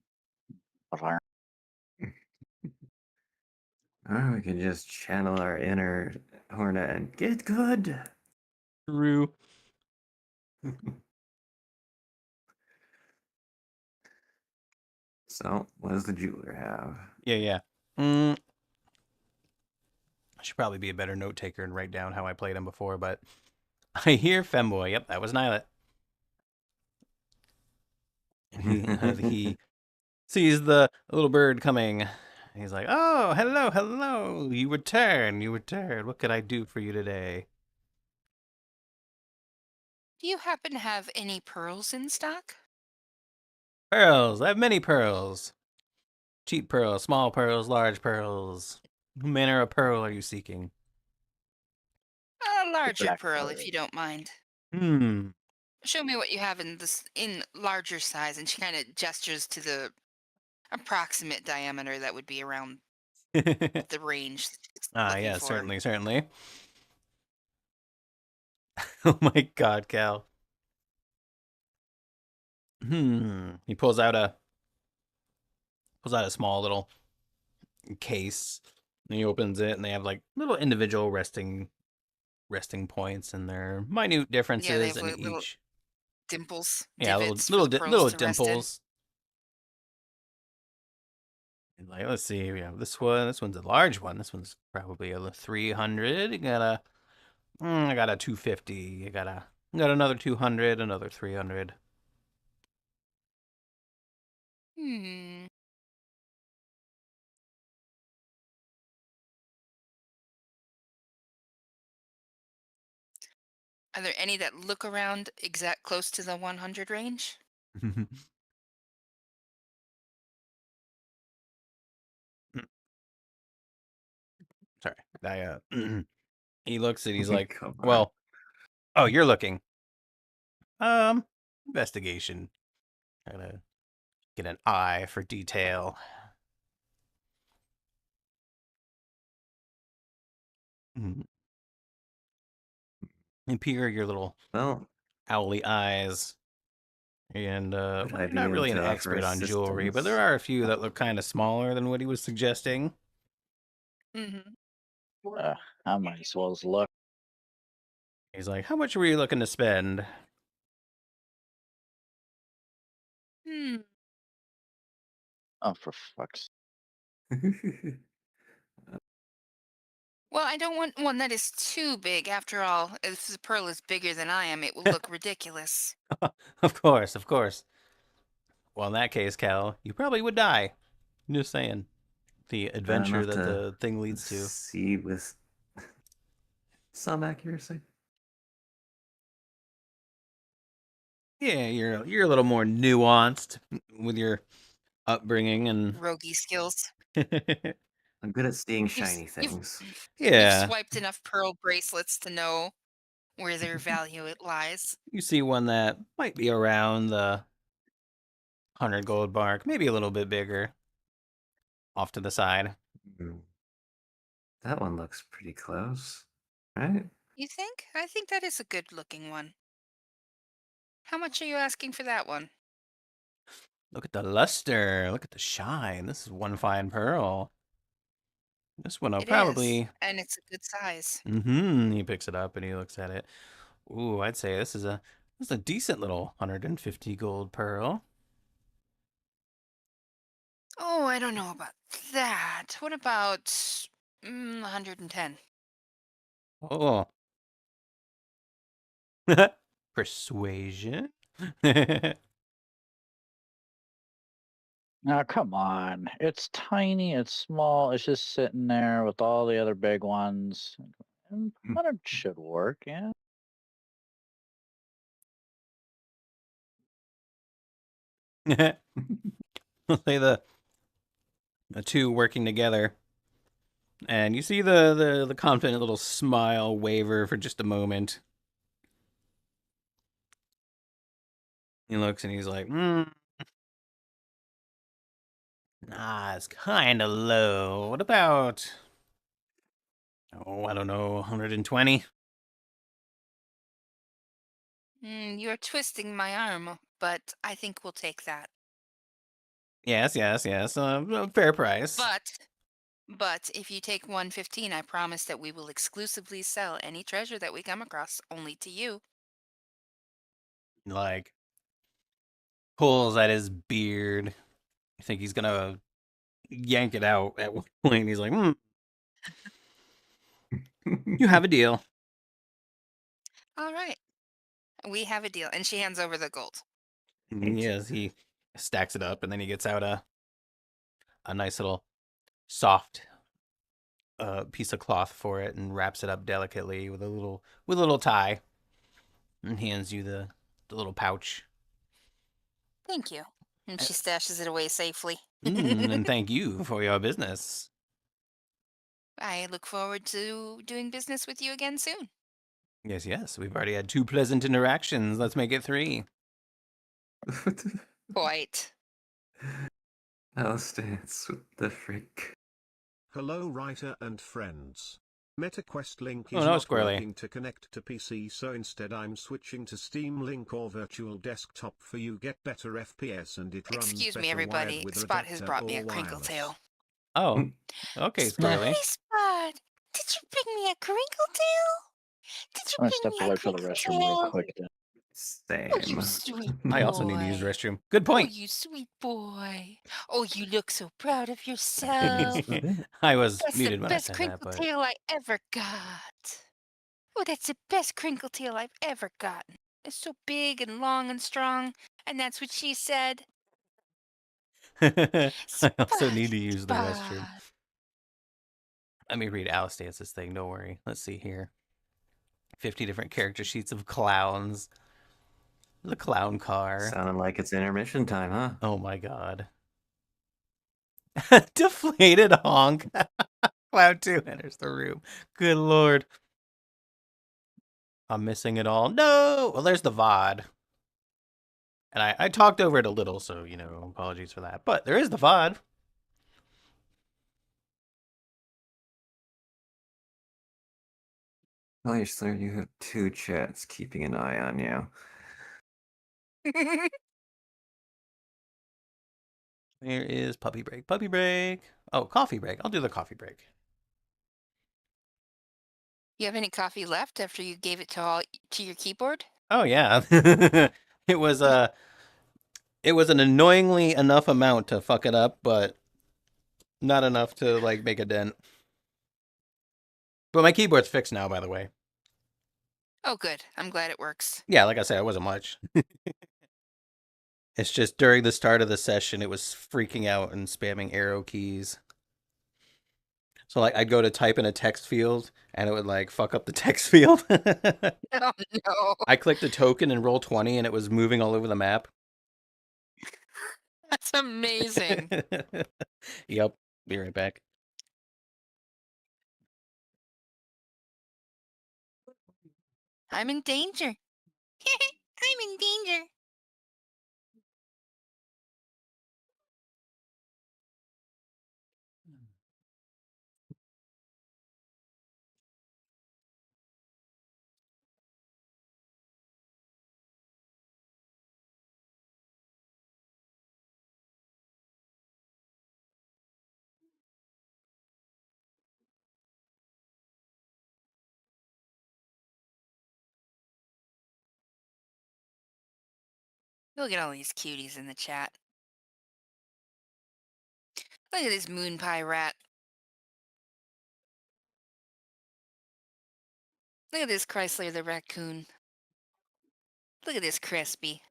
or we could just channel our inner hornet and get good.
True.
So, what does the jeweler have?
Yeah. I should probably be a better note taker and write down how I played him before, but I hear femboy. Yep, that was Nylet. And he sees the little bird coming. He's like, "Oh, hello. You return. What could I do for you today?"
Do you happen to have any pearls in stock?
Pearls. I have many pearls. Cheap pearls, small pearls, large pearls. What manner of pearl are you seeking?
A larger
black
pearl, if
pearl.
you don't mind.
Hmm.
Show me what you have in this in larger size, and she kind of gestures to the approximate diameter that would be around the range that she's looking
yeah,
for.
certainly. Oh my God, Cal. He pulls out a small little case, and he opens it, and they have like little individual resting points, and their minute
Yeah, they
differences
have
in
little
each.
dimples,
Yeah, little
divots for the pearls
little
to rest in.
dimples. And like, let's see, we have this one. This one's a large one. This one's probably a 300. You got a, I got a 250. Got another 200, another 300.
Hmm. Are there any that look around exact close to the 100 range?
Sorry, he looks at. He's like,
Come on.
well, oh, you're looking. Investigation. I gotta get an eye for detail. And peer your little
Well,
owly eyes. And
would
well,
I
you're
be
not
able
really an
to offer
expert on jewelry, but there
assistance?
are a few that look kind of smaller than what he was suggesting.
Mm-hmm.
I might as well look.
He's like, "How much were you looking to spend?"
Hmm.
Oh, for fuck's
Well, I don't want one that is too big. After all, if the pearl is bigger than I am, it will look ridiculous.
Of course. Well, in that case, Cal, you probably would die. I'm just saying, the adventure
Enough
that
to
the thing leads to.
see with some accuracy.
Yeah, you're a little more nuanced with your upbringing and
Roguey skills.
I'm good at seeing
You've,
shiny
you've,
things.
you've
yeah.
swiped enough pearl bracelets to know where their value it lies.
You see one that might be around the 100 gold mark, maybe a little bit bigger, off to the side.
Hmm. That one looks pretty close, right?
You think? I think that is a good looking one. How much are you asking for that one?
Look at the luster. Look at the shine. This is one fine pearl. This one I'll
It is,
probably.
and it's a good size.
He picks it up and he looks at it. Ooh, I'd say this is a decent little 150 gold pearl.
Oh, I don't know about that. What about 110?
Oh. Persuasion.
Now, come on. It's tiny, it's small, it's just sitting there with all the other big ones. And 100 should work, yeah.
We'll say the two working together. And you see the confident little smile waver for just a moment. He looks and he's like, nah, it's kind of low. What about, I don't know, 120?
You're twisting my arm, but I think we'll take that.
Yes. Fair price.
But if you take 115, I promise that we will exclusively sell any treasure that we come across only to you.
Like, pulls at his beard. I think he's gonna yank it out at one point. He's like, you have a deal.
All right. We have a deal. And she hands over the gold.
Yes, he stacks it up and then he gets out a nice little soft piece of cloth for it and wraps it up delicately with a little tie and hands you the little pouch.
Thank you. And she stashes it away safely.
And thank you for your business.
I look forward to doing business with you again soon.
Yes, we've already had 2 pleasant interactions. Let's make it 3.
Quite.
Alistair, what the frick?
Hello writer and friends. MetaQuest Link
Oh,
is
no,
not
Squirrely.
working to connect to PC, so instead I'm switching to Steam Link or Virtual Desktop for you get better FPS and it runs
Excuse
better
me, everybody.
wired with
Spot has
adapter
brought me
or
a crinkle
wireless.
tail.
Oh, okay, Squirrely.
Hey, Spot. Did you bring me a crinkle tail? Did you
I'm gonna
bring
step
me a
away for the
crinkle
restroom real
tail?
quick then.
Oh, you
Same.
sweet
I also need to use the
boy.
restroom. Good
Oh,
point.
you sweet boy. Oh, you look so proud of yourself.
I was
That's the
muted when I
best
said that,
crinkle
but
tail I ever got. Oh, that's the best crinkle tail I've ever gotten. It's so big and long and strong. And that's what she said.
I also
Spot,
need to use the restroom.
Spot.
Let me read Alistair's thing, don't worry. Let's see here. 50 different character sheets of clowns. The clown car.
Sounding like it's intermission time, huh?
Oh my god. Deflated honk. Cloud 2 enters the room. Good lord. I'm missing it all. No! Well, there's the VOD. And I talked over it a little, so, apologies for that. But there is the VOD.
Tell your sir you have 2 chats keeping an eye on you.
Here is puppy break. Puppy break. Oh, coffee break. I'll do the coffee break.
You have any coffee left after you gave it to your keyboard?
Oh yeah. It was an annoyingly enough amount to fuck it up, but not enough to like make a dent. But my keyboard's fixed now, by the way.
Oh, good. I'm glad it works.
Yeah, like I said, it wasn't much. It's just during the start of the session, it was freaking out and spamming arrow keys. So like I'd go to type in a text field and it would like fuck up the text field.
Oh no.
I clicked a token and roll 20 and it was moving all over the map.
That's amazing.
Yep. Be right back.
I'm in danger. I'm in danger. Look at all these cuties in the chat. Look at this moon pie rat. Look at this Chrysler the raccoon. Look at this Crispy.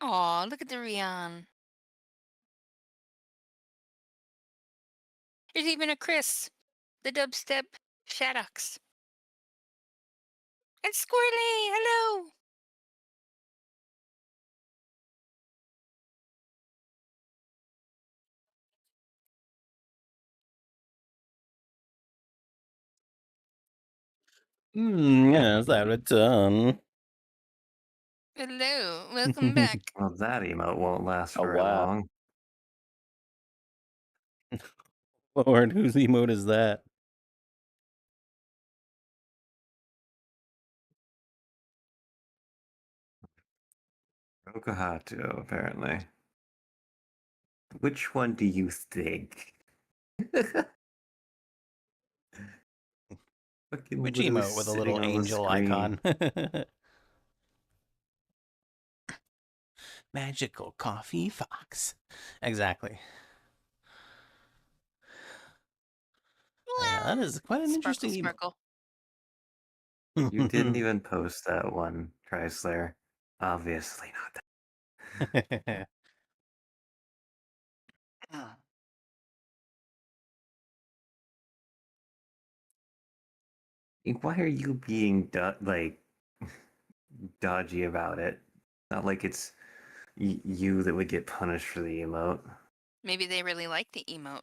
Aw, look at the Rian. There's even a Chris, the dubstep Shadox. And Squirrely, hello.
Yes, that return.
Hello, welcome back.
Well, that emote won't last
Oh,
very
wow.
long.
Lord, whose emote is that?
Rokuhatu, apparently. Which one do you think? Fucking
Which
literally
emote with a
sitting
little
on the
angel
screen.
icon? Magical coffee fox. Exactly. Yeah, that is quite an
Sparkle,
interesting
sparkle.
You didn't
emote.
even post that one, Chrysler. Obviously not that. Why are you being dodgy about it? Not like it's you that would get punished for the emote.
Maybe they really like the emote.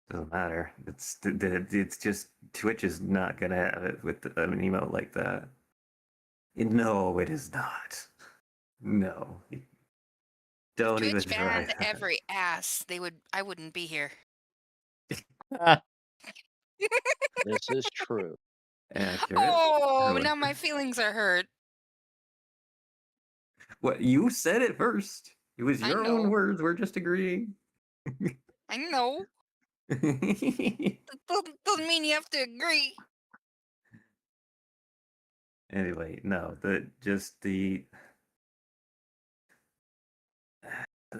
Doesn't matter. It's just Twitch is not gonna have it with an emote like that. No, it is not. No, don't even
Twitch
try
banned
that.
every ass. I wouldn't be here.
This is true.
Accurate.
Oh,
Really.
now my feelings are hurt.
What you said it first. It was
I
your own
know.
words. We're just agreeing.
I know. Doesn't mean you have to agree.
Anyway, no, the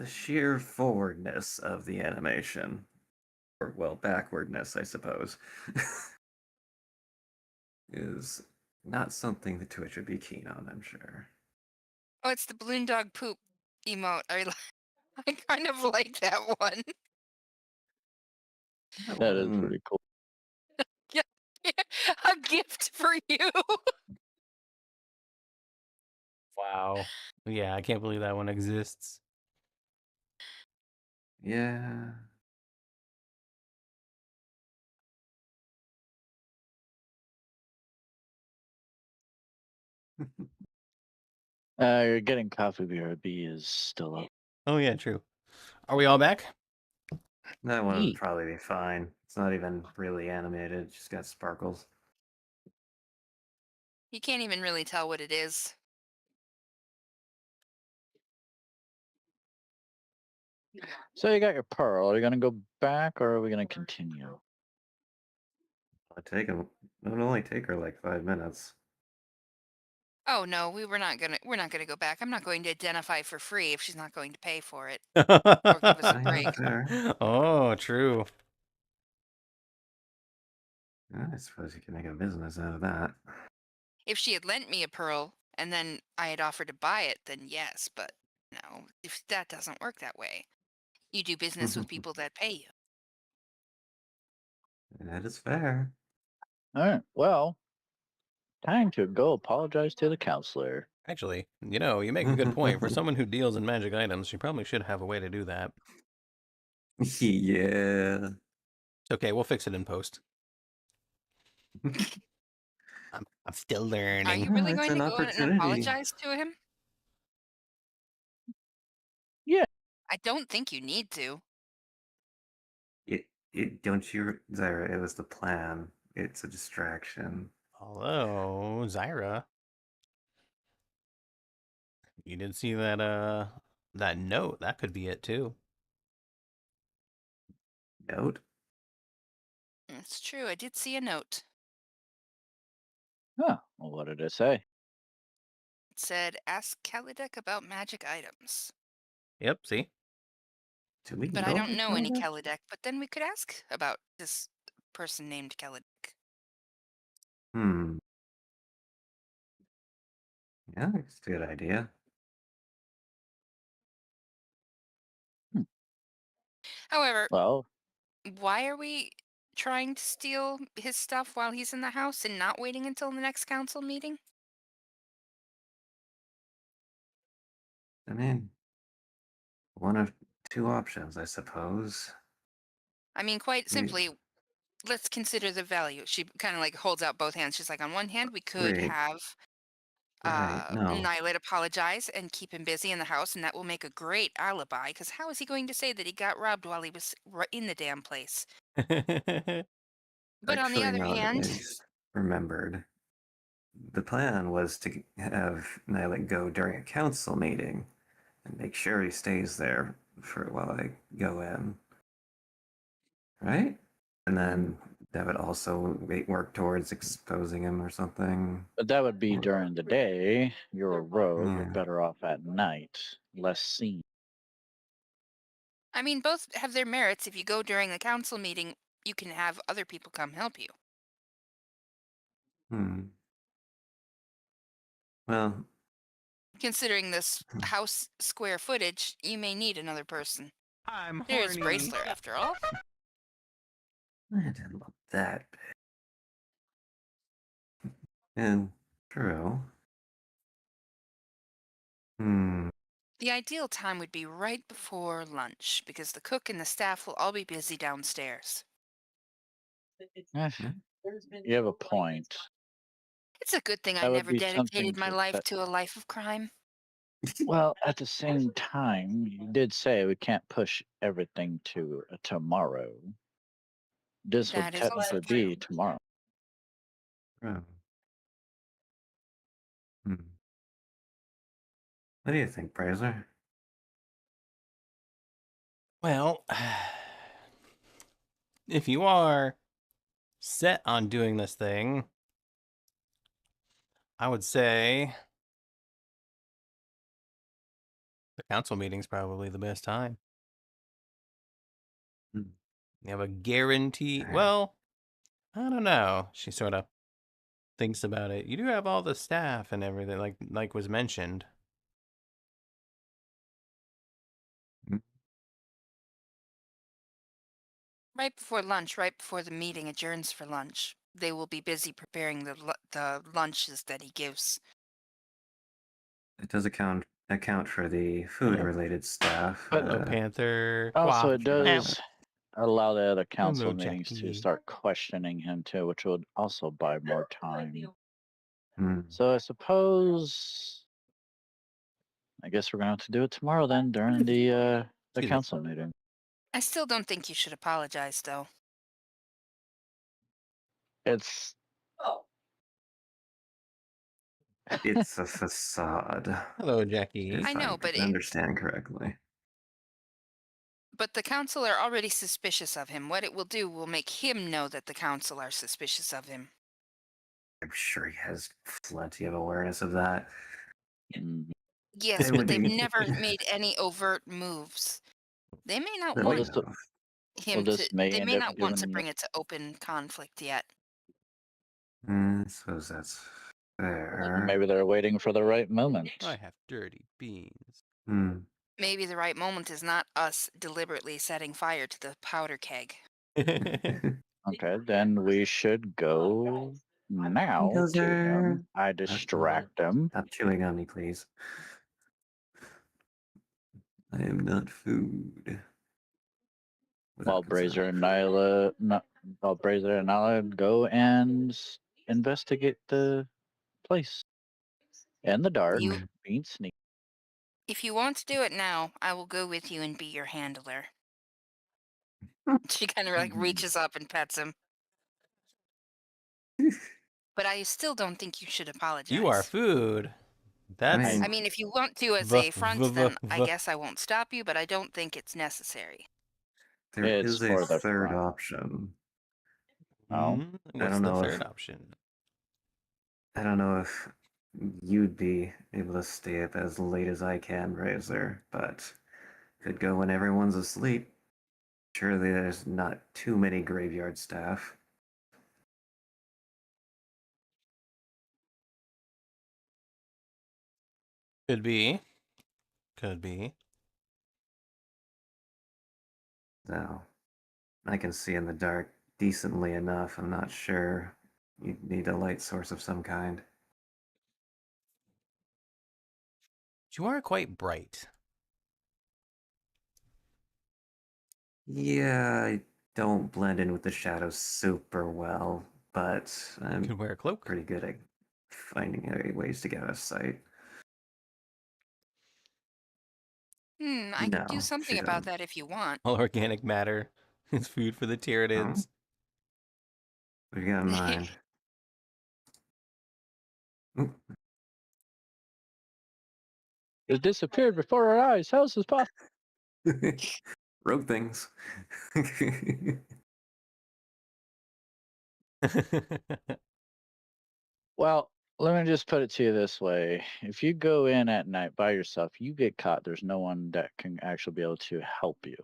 sheer forwardness of the animation, or well, backwardness, I suppose, is not something that Twitch would be keen on. I'm sure.
Oh, it's the balloon dog poop emote. I kind of like that one.
That is
one-
pretty cool.
Yeah. A gift for you.
Wow. Yeah, I can't believe that one exists.
Yeah.
You're getting coffee BRB is still up.
Oh yeah, true. Are we all back?
That one would
Yeet.
probably be fine. It's not even really animated. It's just got sparkles.
You can't even really tell what it is.
So you got your pearl. Are you gonna go back or are we gonna continue?
It'll only take her like 5 minutes.
Oh no, we're not gonna go back. I'm not going to identify for free if she's not going to pay for it or give us a
Yeah,
break.
fair.
Oh, true.
I suppose you can make a business out of that.
If she had lent me a pearl and then I had offered to buy it, then yes, but no, if that doesn't work that way. You do business with people that pay you.
That is fair.
All right. Well, time to go apologize to the counselor.
Actually, you make a good point. For someone who deals in magic items, she probably should have a way to do that.
Yeah.
It's okay, we'll fix it in post. I'm still
Are
learning.
you really
It's
going
an
to go in and
opportunity.
apologize to him?
Yeah.
I don't think you need to.
Don't you, Zyra? It was the plan. It's a distraction.
Hello, Zyra. You didn't see that note. That could be it too.
note.
It's true. I did see a note.
Oh, well, what did it say?
It said, "Ask Kalidek about magic items."
Yep. See.
Do we
But I
know
don't
the
know any
Kalidek?
Kalidek. But then we could ask about this person named Kalidek.
Hmm. Yeah, it's a good idea.
However,
Well,
why are we trying to steal his stuff while he's in the house and not waiting until the next council meeting?
I mean, one of two options, I suppose.
I mean, quite
We,
simply, let's consider the value. She kind of like holds out both hands. She's like, on one hand, we could
wait,
have
right, no.
Nylet apologize and keep him busy in the house, and that will make a great alibi. Because how is he going to say that he got robbed while he was in the damn place? But on the
Actually,
other
no, I
hand,
just remembered. The plan was to have Nylet go during a council meeting and make sure he stays there for while I go in. Right? And then that would also work towards exposing him or something.
but that would be during the day. You're a rogue. You're
Yeah.
better off at night, less seen.
I mean, both have their merits. If you go during the council meeting, you can have other people come help you.
Hmm. Well,
Considering this house square footage, you may need another person.
I'm
There's
horny.
Braceler, after all.
I didn't love that bit. And true. Hmm.
The ideal time would be right before lunch, because the cook and the staff will all be busy downstairs.
Eh, you have a point.
It's a good thing I
That would
never
be something
dedicated my
to.
life to a life of crime.
Well, at the same time, you did say we can't push everything to tomorrow. This would
That is also
technically
true.
be tomorrow.
True. Hmm. What do you think, Brazier?
Well, if you are set on doing this thing, I would say the council meeting's probably the best time.
Hmm.
You have a guarantee.
Alright.
Well, I don't know. She sort of thinks about it. You do have all the staff and everything, like was mentioned.
Right before lunch, right before the meeting adjourns for lunch, they will be busy preparing the lunches that he gives.
It does account for the food
Yeah.
related stuff.
Hello, Panther.
Also, it
Quaff. Meow.
does allow the other council
Hello,
meetings to
Jackie.
start questioning him too, which would also buy more time.
Hmm.
So I suppose, I guess we're gonna have to do it tomorrow then during the
Excuse me.
council meeting.
I still don't think you should apologize, though.
It's
It's a facade.
Hello, Jackie.
If
I know, but
understand correctly.
but the council are already suspicious of him. What it will do will make him know that the council are suspicious of him.
I'm sure he has plenty of awareness of that.
mm,
Yes,
It
but
would
they've
be-
never made any overt moves. They may not
There
Well,
we
want
this-
go.
him
this
to.
may
They
end
may
up
not want to
giving-
bring it to open conflict yet.
I suppose that's fair.
maybe they're waiting for the right moment.
I have dirty beans.
Hmm.
Maybe the right moment is not us deliberately setting fire to the powder keg.
Okay, then we should go now
Goes
to
there.
him. I distract him.
Stop chewing on me, please. I am not food.
While Brazier and Nyla, while Brazier and Nyla go and investigate the place in the dark,
You-
being sneaky.
If you want to do it now, I will go with you and be your handler. She kind of like reaches up and pets him. But I still don't think you should apologize.
You are food. That's
I mean, if you want to as
V-
a front,
v-
then I
v-
guess I won't stop you, but I don't think it's necessary.
There
It's
is a
for the
third
front.
option.
Oh,
I
What's
don't
the
know
third
if
option?
I don't know if you'd be able to stay up as late as I can, Razor, but could go when everyone's asleep. Surely there's not too many graveyard staff.
Could be. Could be.
No. I can see in the dark decently enough. I'm not sure. You'd need a light source of some kind.
You are quite bright.
Yeah, I don't blend in with the shadows super well, but
You
I'm
could wear a cloak.
pretty good at finding ways to get out of sight.
I could do
No,
something
she
about
doesn't.
that if you want.
All organic matter is food for the
Oh,
Tyranids.
what do you got in mind? Oop.
it disappeared before our eyes. How is this possible?
Rogue things.
Well, let me just put it to you this way. If you go in at night by yourself, you get caught. There's no one that can actually be able to help you.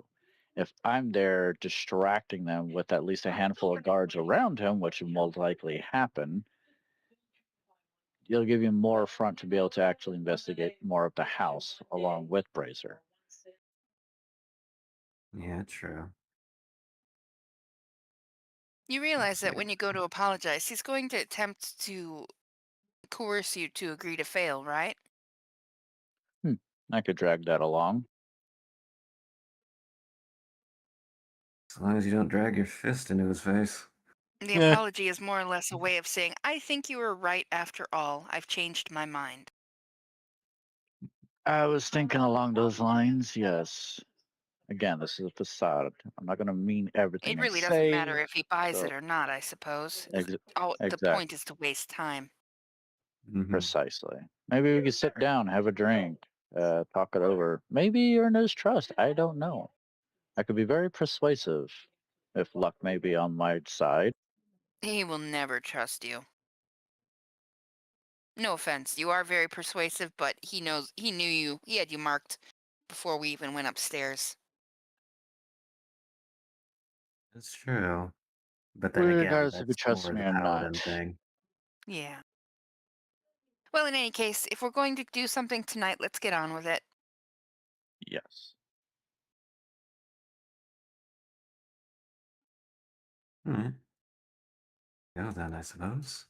If I'm there distracting them with at least a handful of guards around him, which will most likely happen, it'll give you more front to be able to actually investigate more of the house along with Brazier.
Yeah, true.
You realize that when you go to apologize, he's going to attempt to coerce you to agree to fail, right?
I could drag that along.
As long as you don't drag your fist into his face.
The apology is more or less a way of saying, I think you were right after all. I've changed my mind.
I was thinking along those lines, yes. Again, this is a facade. I'm not going to mean everything
It
I
really doesn't
say.
matter if he buys it
So,
or not, I suppose.
ex-
Oh, the point
exactly.
is to waste time.
Precisely. Maybe we could sit down, have a drink, talk it over. Maybe earn his trust. I don't know. I could be very persuasive if luck may be on my side.
He will never trust you. No offense, you are very persuasive, but he knew you, he had you marked before we even went upstairs.
That's true. But then again,
Regardless if you
that's
trust
more
me
the
or
paladin
not.
thing.
Yeah. Well, in any case, if we're going to do something tonight, let's get on with it.
Yes.
Hmm. Go then, I suppose.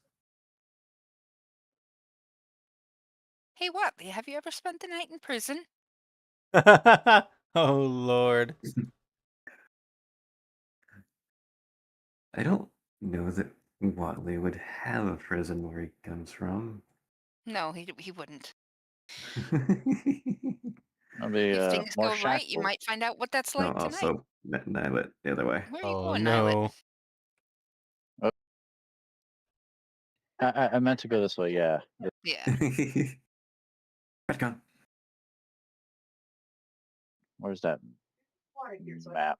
Hey, Watley, have you ever spent the night in prison?
Oh Lord.
I don't know that Watley would have a prison where he comes from.
No, he wouldn't.
I'll be
If things
more
go right, you
shackles.
might find out what that's
No,
like tonight.
also, Nylet the other way.
Where are you
Oh
going, Nylet?
no.
I meant to go this way, yeah.
Yeah.
Retcon.
Where's that map?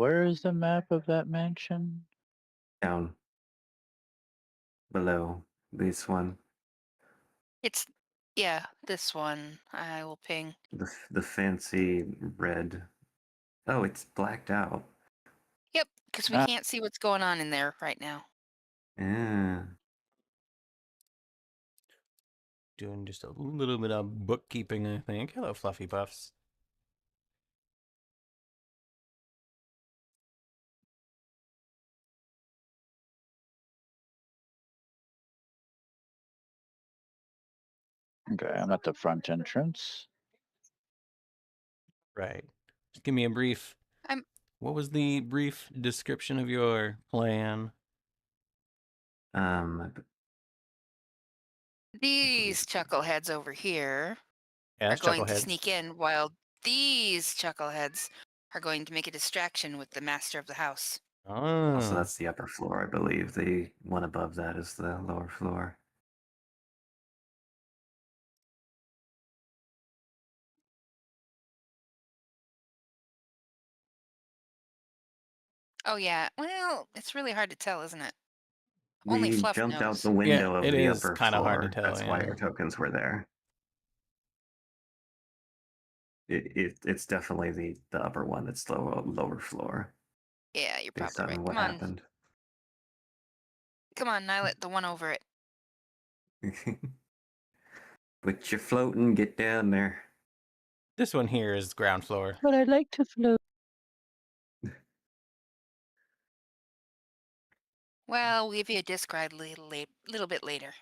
Where is the map of that mansion?
Down. Below. This one.
It's, yeah, this one. I will ping.
The fancy red. Oh, it's blacked out.
Yep, because we
Ah,
can't see what's going on in there right now.
Yeah.
Doing just a little bit of bookkeeping, I think. Hello, Fluffy Puffs.
okay, I'm at the front entrance.
Right. Just give me a brief
I'm
What was the brief description of your plan?
These chuckleheads over here
Yeah,
are
that's
going to
chuckleheads.
sneak in while these chuckleheads are going to make a distraction with the master of the house.
Also,
Oh,
that's the upper floor, I believe. The one above that is the lower floor.
Oh yeah, well, it's really hard to tell, isn't it? Only
We
Fluff
jumped out
knows.
the window
it
of the
is
upper
kind of hard to
floor.
tell.
That's why
Yeah.
our tokens were there. It's definitely the upper one that's the lower floor,
Yeah, you're
based
probably right.
on what happened.
Come on, Nylet, the one over it.
But you're floating, get down there.
This one here is ground floor.
But I'd like to float.
Well, we'll give you a disc ride a little bit later.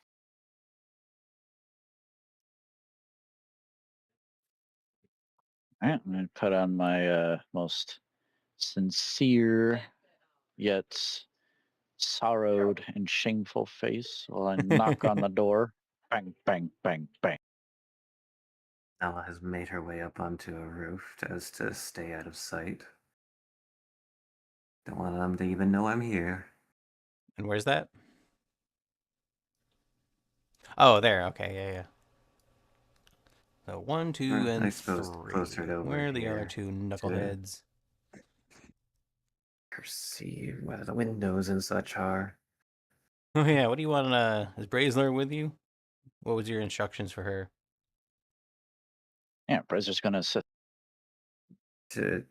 All right, I'm going to put on my most sincere yet sorrowed and shameful face while I knock on the door. Bang, bang, bang, bang.
Nala has made her way up onto a roof as to stay out of sight. Don't want them to even know I'm here.
And where's that? Oh, there. Okay, yeah. So 1, 2,
I
and
suppose
3.
closer to over
Where are the other
here
2 knuckleheads?
Perceive where the windows and such are.
Oh yeah, what do you want? Is Braziler with you? What was your instructions for her?
Yeah, Brezer's going to sit.
To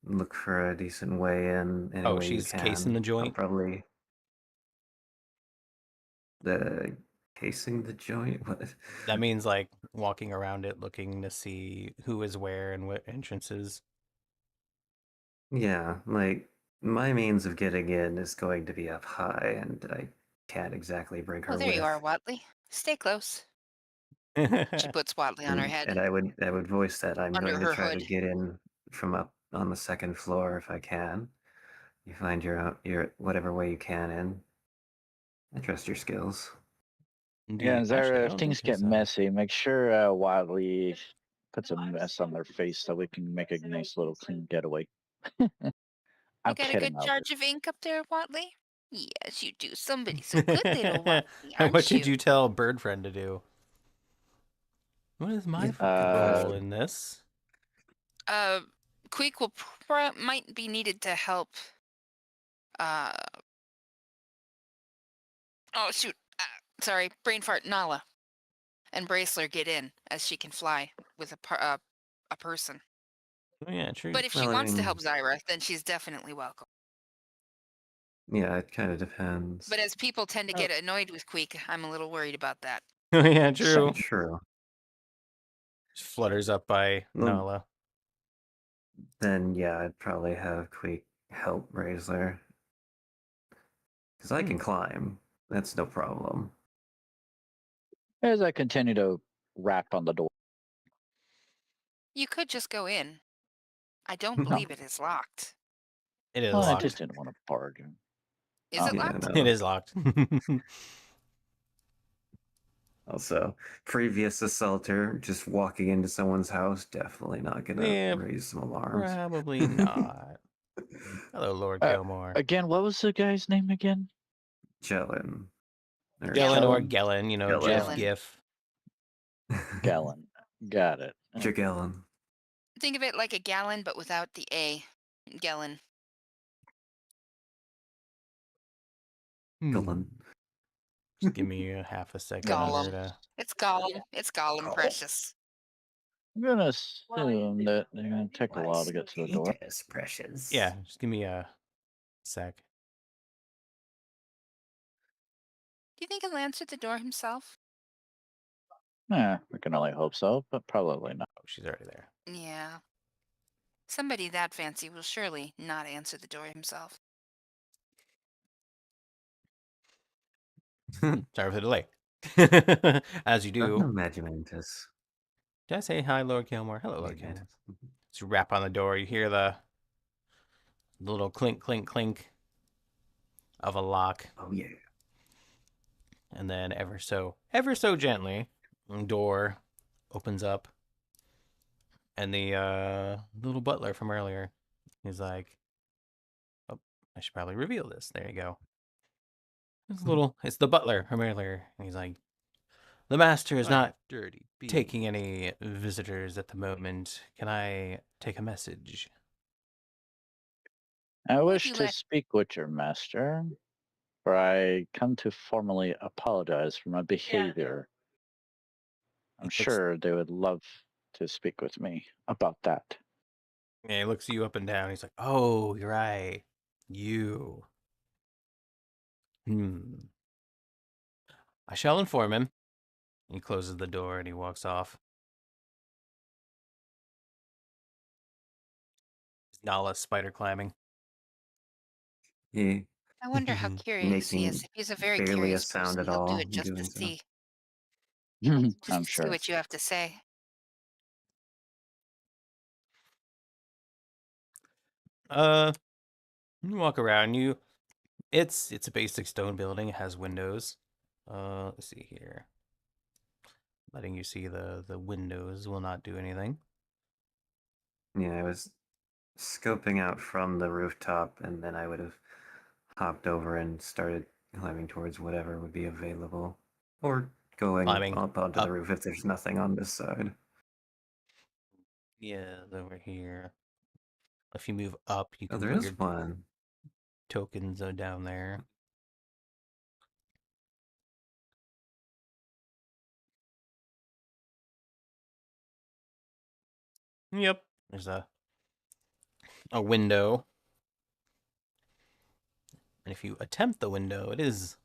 look for a decent way in any
Oh,
way you
she's
can.
casing the
I'll
joint.
probably the casing the joint. What?
That means like walking around it, looking to see who is where and what entrances.
Yeah, like my means of getting in is going to be up high, and I can't exactly break her
Oh, there you are,
with.
Watley. Stay close. She puts Watley on her head,
And I would voice that I'm
under
going to
her
try to
hood.
get in from up on the second floor if I can. You find your whatever way you can in. I trust your skills.
Yeah,
Indeed. Actually, I
Zara, if
don't
things
think
get
so.
messy, make sure Wadley puts a mess on their face so we can make a nice little clean getaway.
You
I'm
got a
kidding,
good
Albert.
charge of ink up there, Watley? Yes, you do. Somebody so good, little Watley,
What
aren't
did
you?
you tell Bird Friend to do? What is my role in this?
Queek will might be needed to help. Oh shoot! Sorry, brain fart. Nala and Braceler get in as she can fly with a person.
Oh yeah, true.
But if she
Well, I
wants to
mean,
help Zyra, then she's definitely welcome.
yeah, it kind of depends.
But as people tend to get annoyed with Queek, I'm a little worried about that.
Oh yeah, true.
True.
Just flutters up by
Well,
Nala.
then yeah, I'd probably have Queek help Razor. Because I can climb. That's no problem.
As I continue to rap on the door.
You could just go in. I don't believe it is locked.
It is
Well, I
locked.
just didn't want to bargain.
Is it
Yeah,
locked?
no.
It is locked.
Also, previous assaulter just walking into someone's house, definitely not gonna
Yeah,
raise some alarms.
Probably not. Hello, Lord Gilmore.
Again, what was the guy's name again?
Jellin.
Gellin or
Gellin?
Gellin, you know,
Gellin.
Jeff
Gellin.
Giff.
Gallon. Got it.
Jagellin.
Think of it like a gallon, but without the A. Gallon.
Gellin.
Just give me a half a second
Gollum.
here to...
It's Gollum. It's Gollum, precious.
I'm going to assume that they're going to take a while to get to the door.
It is precious.
Yeah, just give me a sec.
Do you think he'll answer the door himself?
Yeah, we can only hope so, but probably not.
Oh, she's already there.
Yeah. Somebody that fancy will surely not answer the door himself.
Sorry for the delay. As you do.
Imaginantus.
Did I say hi, Lord Gilmore? Hello, Lord Gilmore. As you rap on the door, you hear the little clink, clink, clink of a lock.
Oh yeah.
And then ever so gently, the door opens up. And the little butler from earlier, he's like, oh, I should probably reveal this. There you go. It's the butler from earlier. And he's like, the master is not
dirty
taking any visitors at the moment. Can I take a message?
I wish
you
to
let-
speak with your master, for I come to formally apologize for my behavior. I'm sure they would love to speak with me about that.
Yeah, he looks you up and down. He's like, oh, you're right. You. I shall inform him. He closes the door and he walks off. Nala spider climbing.
He
I wonder how curious he is.
making
If he's a very
barely a
curious
sound
person,
at
he'll
all
do it
in
just to
doing so.
see,
I'm
see
sure.
what you have to say.
You walk around. It's a basic stone building. It has windows. Let's see here. Letting you see the windows will not do anything.
Yeah, I was scoping out from the rooftop, and then I would have hopped over and started climbing towards whatever would be available, or going
Climbing
up onto
up.
the roof if there's nothing on this side.
Yeah, over here. If you move up, you
Oh,
can
there
put
is
your
one.
tokens down there. Yep. There's a window. And if you attempt the window, it is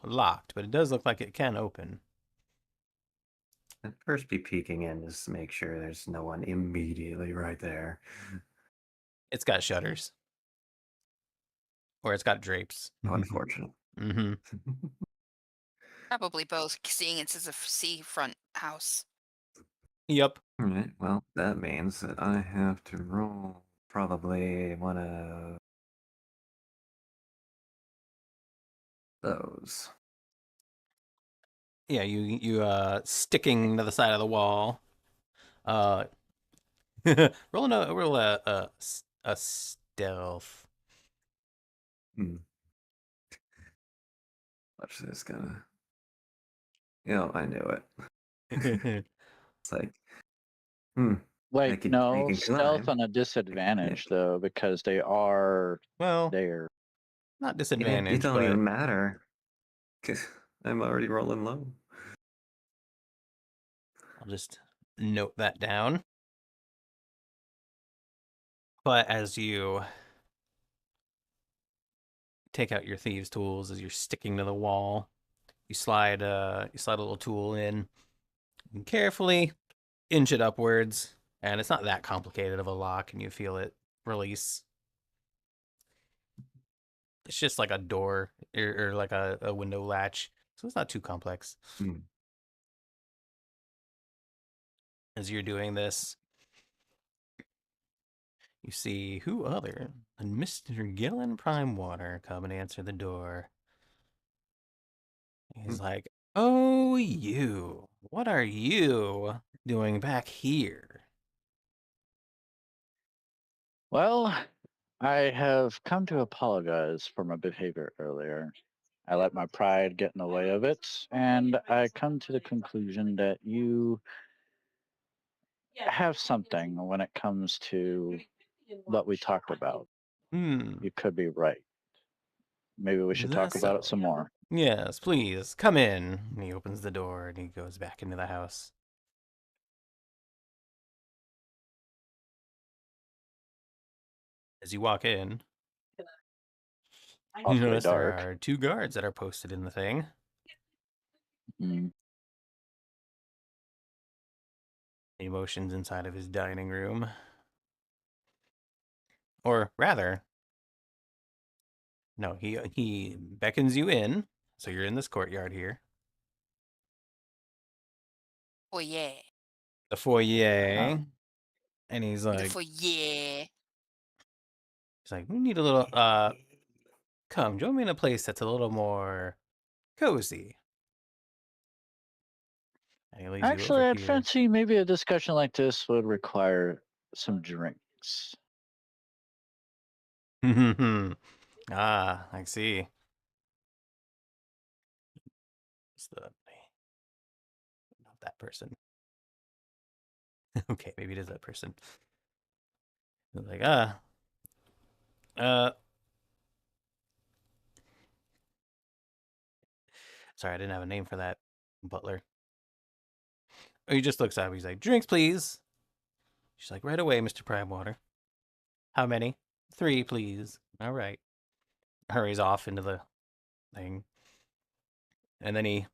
locked, but it does look like it can open.
I'd first be peeking in just to make sure there's no one immediately right there.
It's got shutters. Or it's got drapes.
How unfortunate.
Mm-hmm.
Probably both, seeing it's as a seafront house.
Yep.
Alright, well, that means that I have to roll probably one of those.
Yeah, you sticking to the side of the wall. Roll a stealth.
Watch this gonna. Yeah, I knew it. It's like,
Like,
can-
no,
you can
stealth
climb.
on a disadvantage, though, because they are
Well,
there.
not
It
disadvantage,
don't
but
even matter. 'Cause I'm already rolling low.
I'll just note that down. But as you take out your thieves' tools, as you're sticking to the wall, you slide a little tool in and carefully inch it upwards, and it's not that complicated of a lock, and you feel it release. It's just like a door or like a window latch, so it's not too complex. As you're doing this, you see who other than Mr. Gillen Primewater come and answer the door. He's like, oh, you. What are you doing back here?
Well, I have come to apologize for my behavior earlier. I let my pride get in the way of it, and I come to the conclusion that you have something when it comes to what we talked about. You could be right. Maybe we should talk
That's
about it
so.
some more.
Yes, please, come in. And he opens the door and he goes back into the house. As you walk in, you
Awfully
notice there
dark.
are 2 guards that are posted in the thing.
Mm.
He motions inside of his dining room. Or rather, no, he beckons you in. So you're in this courtyard here.
Oh yeah.
The foyer.
Uh-huh.
And he's
The
like,
foyer.
we need a little, come, join me in a place that's a little more cozy. And he leads you
Actually,
over
I'd
here.
fancy maybe a discussion like this would require some drinks.
Ah, I see. It's the not that person. Okay, maybe it is that person. He's like, uh, sorry, I didn't have a name for that butler. Oh, he just looks up. He's like, drinks, please. She's like, right away, Mr. Primewater. How many? 3, please. All right. Hurries off into the thing. And then he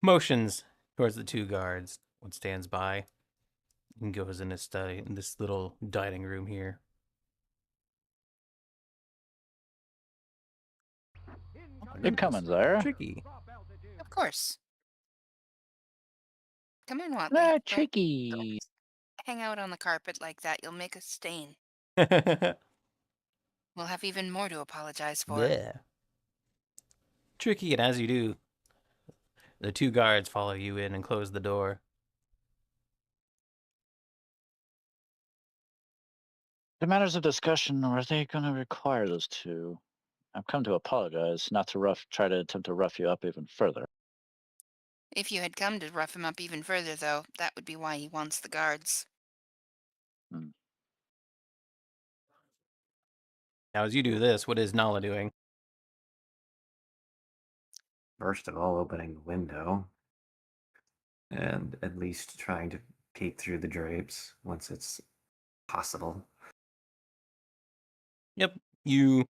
motions towards the 2 guards. One stands by and goes in his study, in this little dining room here.
You're coming there.
Tricky.
Of course. Come in, Watley.
Ah,
Don't
tricky.
hang out on the carpet like that. You'll make a stain. We'll have even more to apologize for.
Yeah. Tricky, and as you do, the 2 guards follow you in and close the door.
The matters of discussion, are they going to require those two? I've come to apologize, not to try to attempt to rough you up even further.
If you had come to rough him up even further, though, that would be why he wants the guards.
Hmm.
Now, as you do this, what is Nala doing?
First of all, opening the window and at least trying to peek through the drapes once it's possible.
Yep, you.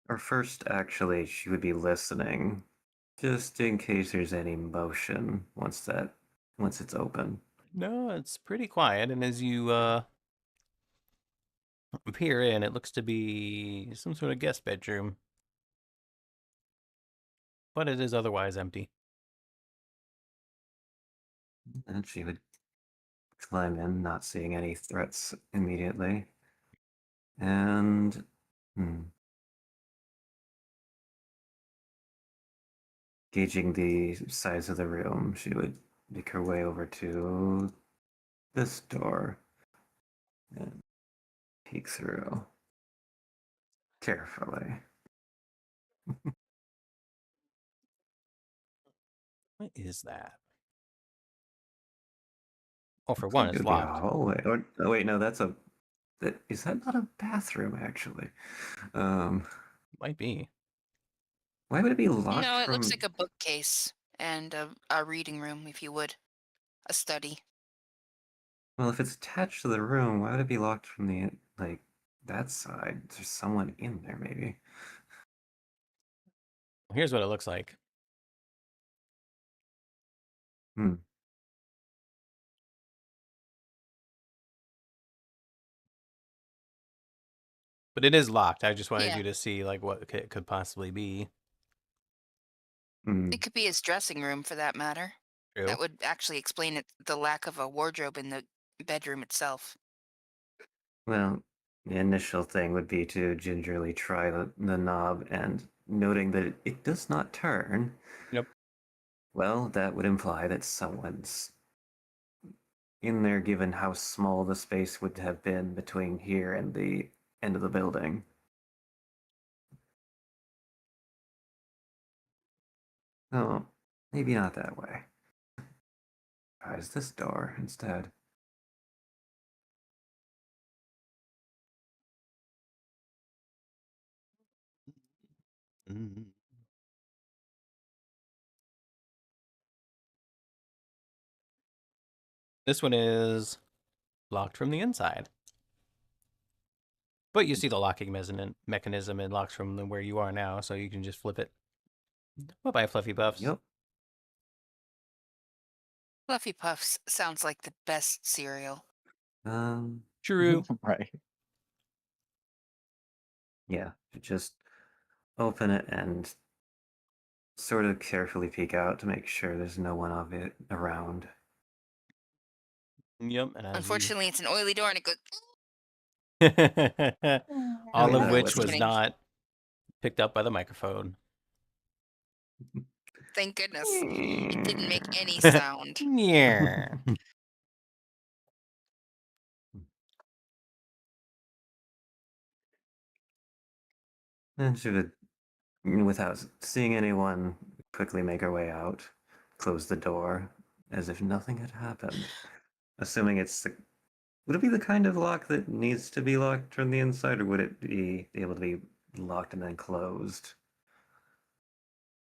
Or first, actually, she would be listening, just in case there's any motion once it's open.
No, it's pretty quiet, and as you peer in, it looks to be some sort of guest bedroom. But it is otherwise empty.
And she would climb in, not seeing any threats immediately. And gauging the size of the room, she would make her way over to this door and peek through carefully.
What is that? Oh, for
Looks
one,
like it
it's
would be a
locked.
hallway. Or, oh wait, no, is that not a bathroom actually?
Might be.
Why would it be locked
No, it looks
from?
like a bookcase and a reading room, if you would. A study.
Well, if it's attached to the room, why would it be locked from the like that side? There's someone in there, maybe.
Here's what it looks like.
Hmm.
But it is locked. I just wanted
Yeah.
you to see like what it could possibly be.
Hmm.
It could be his dressing room, for that matter.
True.
That would actually explain the lack of a wardrobe in the bedroom itself.
Well, the initial thing would be to gingerly try the knob, and noting that it does not turn.
Yep.
Well, that would imply that someone's in there, given how small the space would have been between here and the end of the building. Oh, maybe not that way. Tries this door instead.
Mm. This one is locked from the inside. But you see the locking mechanism and locks from where you are now, so you can just flip it. Bye-bye, Fluffy Buffs.
Yep.
Fluffy Puffs sounds like the best cereal.
True.
Right.
Yeah, just open it and sort of carefully peek out to make sure there's no one of it around.
Yep. And as
Unfortunately, it's an oily door and it goes.
all
Oh,
of
no,
which
it's
was
kidding.
not picked up by the microphone.
Thank goodness. It didn't make any sound.
Yeah.
And she would, without seeing anyone, quickly make her way out, close the door, as if nothing had happened. Assuming it's the. Would it be the kind of lock that needs to be locked from the inside, or would it be able to be locked and then closed?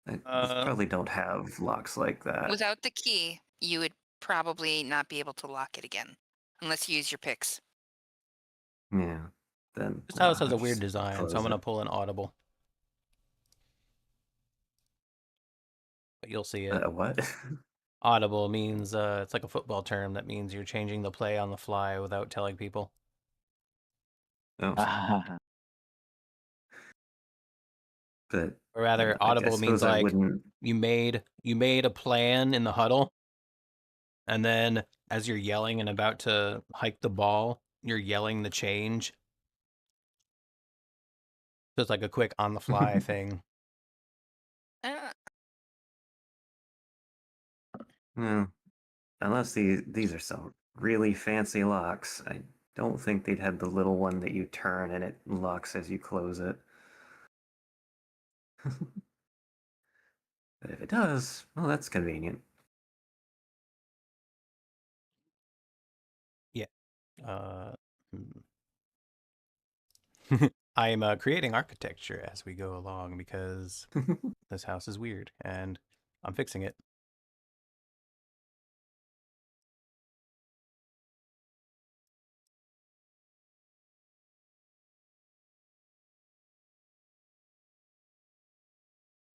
I probably don't have locks like that.
Without the key, you would probably not be able to lock it again, unless you use your picks.
Yeah. Then
This house has
I'll
a weird
just
design, so I'm
close
gonna
it.
pull an audible. But you'll see it.
What?
Audible means it's like a football term that means you're changing the play on the fly without telling people.
Oh, but
Or rather,
I
audible means
suppose I
like
wouldn't.
you made a plan in the huddle, and then as you're yelling and about to hike the ball, you're yelling the change. So it's like a quick on the fly thing.
Uh,
No, unless these are some really fancy locks. I don't think they'd have the little one that you turn and it locks as you close it. But if it does, well, that's convenient.
Yeah. I am creating architecture as we go along because this house is weird and I'm fixing it.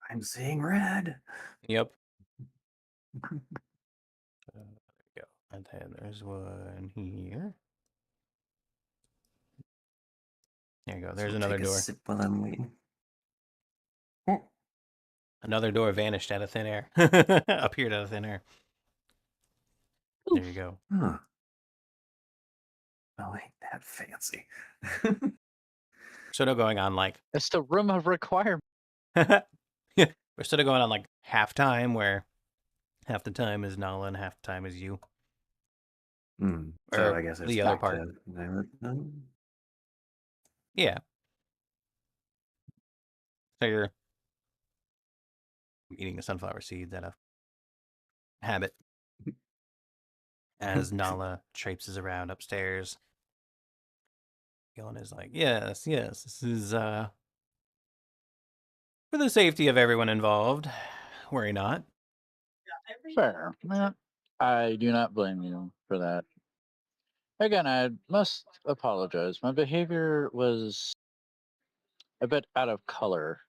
I'm seeing red.
Yep. There we go. And then there's one here. There you go. There's
So
another
take a
door.
sip while I'm waiting.
Another door vanished out of thin air. Appeared out of thin air. There you go.
Huh. Oh, ain't that fancy.
Sort of going on like
It's the room of requirement.
yeah, we're sort of going on like halftime where half the time is Nala and half the time is you.
So
Or
I guess it's
the other
back
part.
to Nyla.
Yeah. So you're eating a sunflower seeds out of habit as Nala traipses around upstairs. Gillen is like, yes, this is for the safety of everyone involved. Worry not.
Fair. I do not blame you for that. Again, I must apologize. My behavior was a bit out of color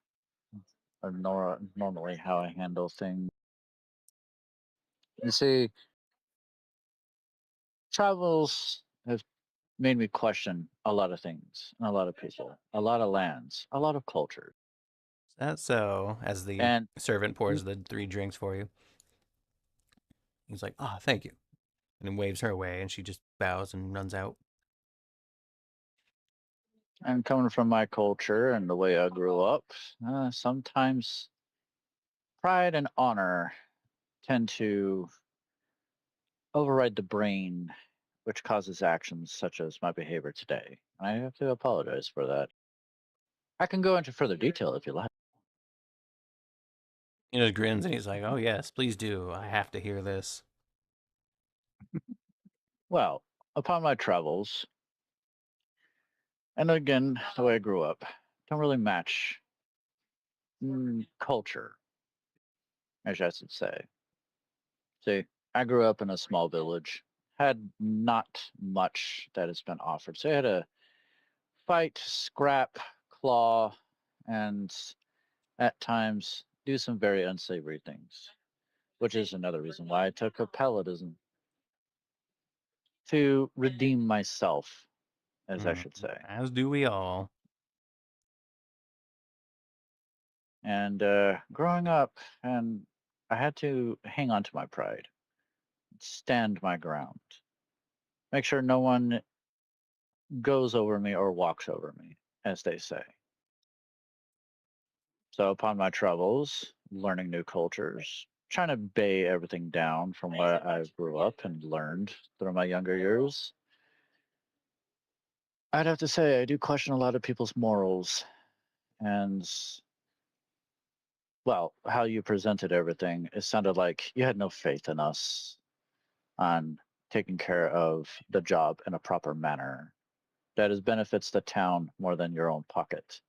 of normally how I handle things. You see, travels have made me question a lot of things, and a lot of people, a lot of lands, a lot of culture.
That's so, as the
And
servant pours the 3 drinks for you. He's like, oh, thank you. And then waves her away and she just bows and runs out.
and coming from my culture and the way I grew up, sometimes pride and honor tend to override the brain, which causes actions such as my behavior today. And I have to apologize for that. I can go into further detail if you like.
He just grins and he's like, oh, yes, please do. I have to hear this.
Well, upon my travels, and again, the way I grew up, don't really match culture, as I should say. See, I grew up in a small village, had not much that has been offered. So I had to fight, scrap, claw, and at times do some very unsavory things, which is another reason why I took up paladin to redeem myself, as I should say.
As do we all.
And growing up, and I had to hang on to my pride, stand my ground. make sure no one goes over me or walks over me, as they say. So upon my travels, learning new cultures, trying to bay everything down from where I grew up and learned through my younger years, I'd have to say I do question a lot of people's morals and, well, how you presented everything. It sounded like you had no faith in us on taking care of the job in a proper manner that is benefits the town more than your own pocket.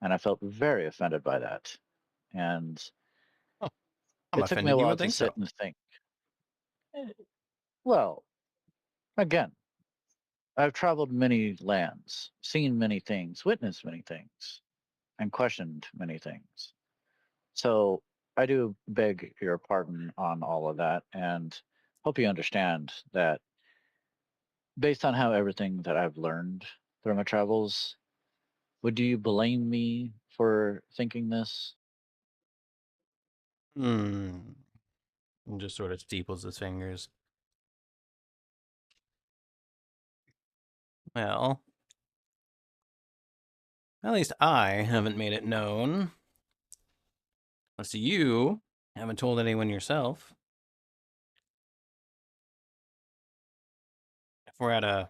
And I felt very offended by that. And
Oh, I'm
it took me a
offended you
while
would
to
think
sit
so.
and think. Well, again, I've traveled many lands, seen many things, witnessed many things, and questioned many things. So I do beg your pardon on all of that and hope you understand that based on how everything that I've learned through my travels, would you blame me for thinking this?
And just sort of steeples his fingers. Well, at least I haven't made it known. Unless you haven't told anyone yourself. If we're at a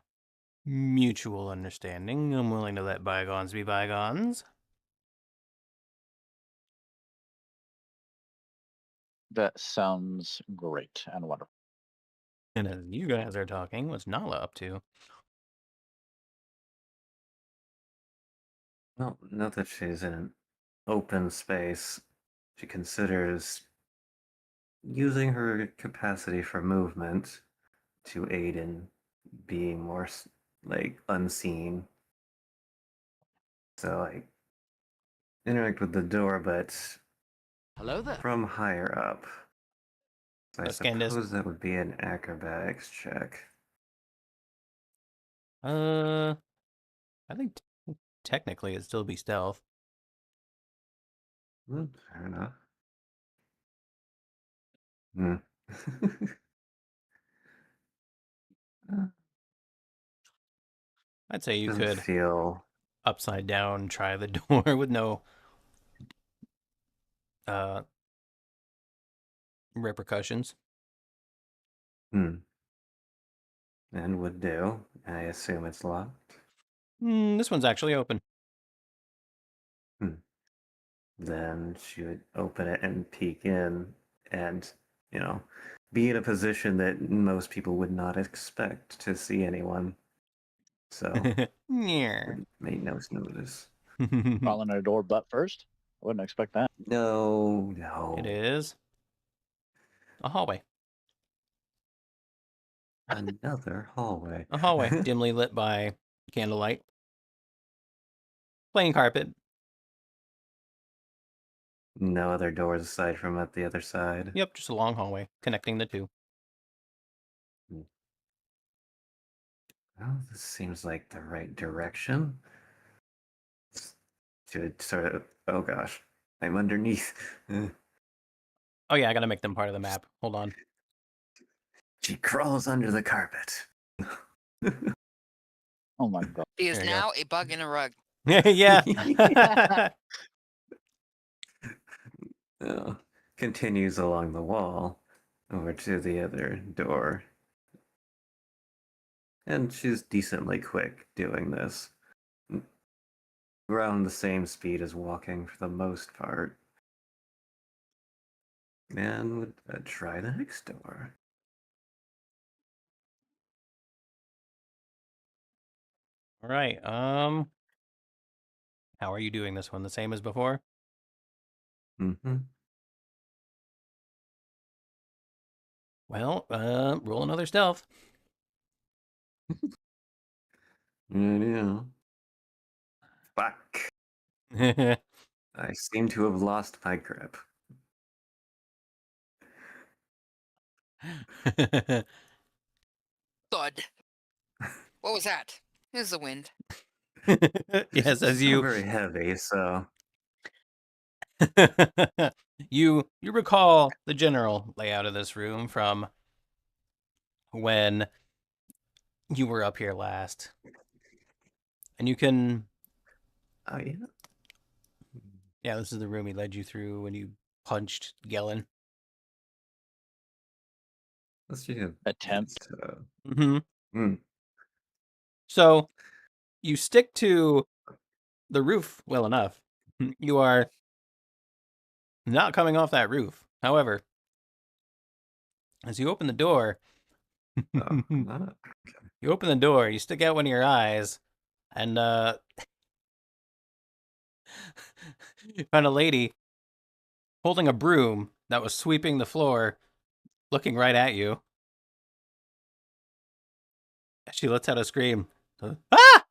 mutual understanding, I'm willing to let bygones be bygones.
That sounds great and wonderful.
And as you guys are talking, what's Nala up to?
Well, now that she's in an open space, she considers using her capacity for movement to aid in being more like unseen. So like interact with the door, but
Hello there.
from higher up. So I
Let's scan this.
suppose that would be an acrobatics check.
I think technically it'd still be stealth.
Fair enough. Hmm.
I'd say you
Doesn't
could
feel.
upside down try the door with no repercussions.
And would do. I assume it's locked.
This one's actually open.
Then she would open it and peek in and, you know, be in a position that most people would not expect to see anyone. So,
Yeah.
would make no notice.
Crawling at a door butt first? I wouldn't expect that.
No, no.
It is a hallway.
Another hallway.
A hallway, dimly lit by candlelight. Plain carpet.
No other doors aside from at the other side.
Yep, just a long hallway connecting the two.
Well, this seems like the right direction. Should sort of. Oh gosh, I'm underneath.
Oh yeah, I gotta make them part of the map. Hold on.
She crawls under the carpet.
Oh my god.
He is
There you go.
now a bug in a rug.
Yeah.
Continues along the wall over to the other door. And she's decently quick doing this. Around the same speed as walking for the most part. And would try the next door.
All right. How are you doing this one? The same as before?
Mm-hmm.
Well, roll another stealth.
Yeah. Fuck. I seem to have lost my grip.
Thud. What was that? It was the wind.
Yes, as
It's not
you
very heavy, so
you recall the general layout of this room from when you were up here last. And you can...
Oh, yeah.
Yeah, this is the room he led you through when you punched Gellin.
Let's do
Attempt.
Mm-hmm.
Mm.
So, you stick to the roof well enough. You are not coming off that roof. However, as you open the door,
Oh, not.
you open the door, you stick out one of your eyes, and you found a lady holding a broom that was sweeping the floor, looking right at you. She lets out a scream. Ah!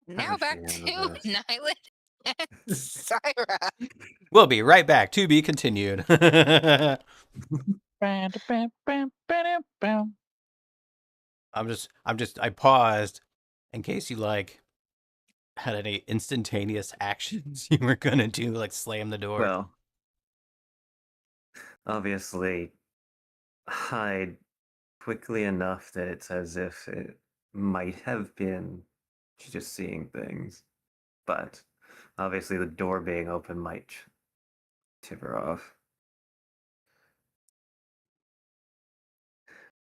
Now back
Understand
to
this.
Nyland and Syra.
We'll be right back. To be continued. I paused in case you had any instantaneous actions you were gonna do, like slam the door.
Well, obviously, hide quickly enough that it's as if it might have been just seeing things. But obviously, the door being open might tip her off.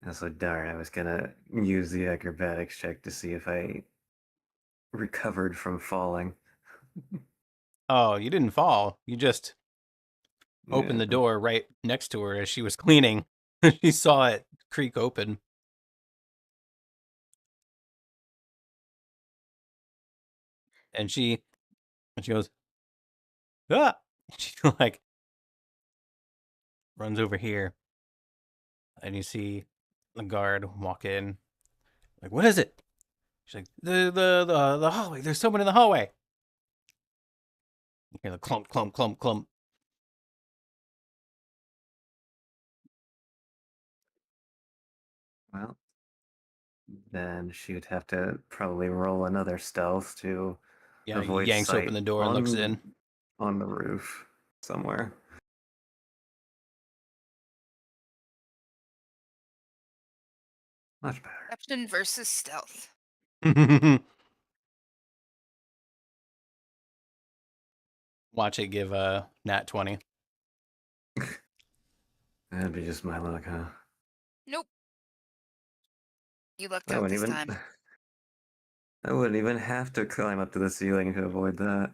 And so, darn, I was gonna use the acrobatics check to see if I recovered from falling.
Oh, you didn't fall. You just opened the door right next to her as she was cleaning. She saw it creak open. And she goes, ah! She like runs over here. And you see the guard walk in. Like, what is it? She's like, the hallway. There's someone in the hallway. You hear the clump, clump, clump, clump.
Well, then she would have to probably roll another stealth to
Yeah, he
avoid
yanks
sight
open the door and looks in.
on the roof somewhere. Much better.
Captain versus stealth.
Watch it give a nat 20.
That'd be just my luck, huh?
Nope. You lucked
I
out
wouldn't
this
even.
time.
I wouldn't even have to climb up to the ceiling to avoid that.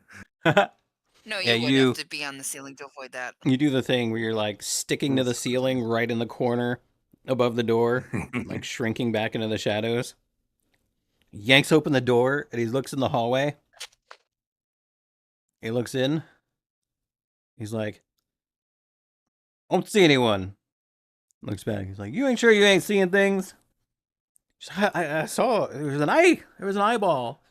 No,
Yeah,
you would
you-
have to be on the ceiling to avoid that.
You do the thing where you're like sticking to the ceiling right in the corner above the door, like shrinking back into the shadows. Yanks open the door and he looks in the hallway. He looks in. He's like, I don't see anyone. Looks back. He's like, you ain't sure you ain't seeing things? She's like, I saw there was an eye. There was an eyeball.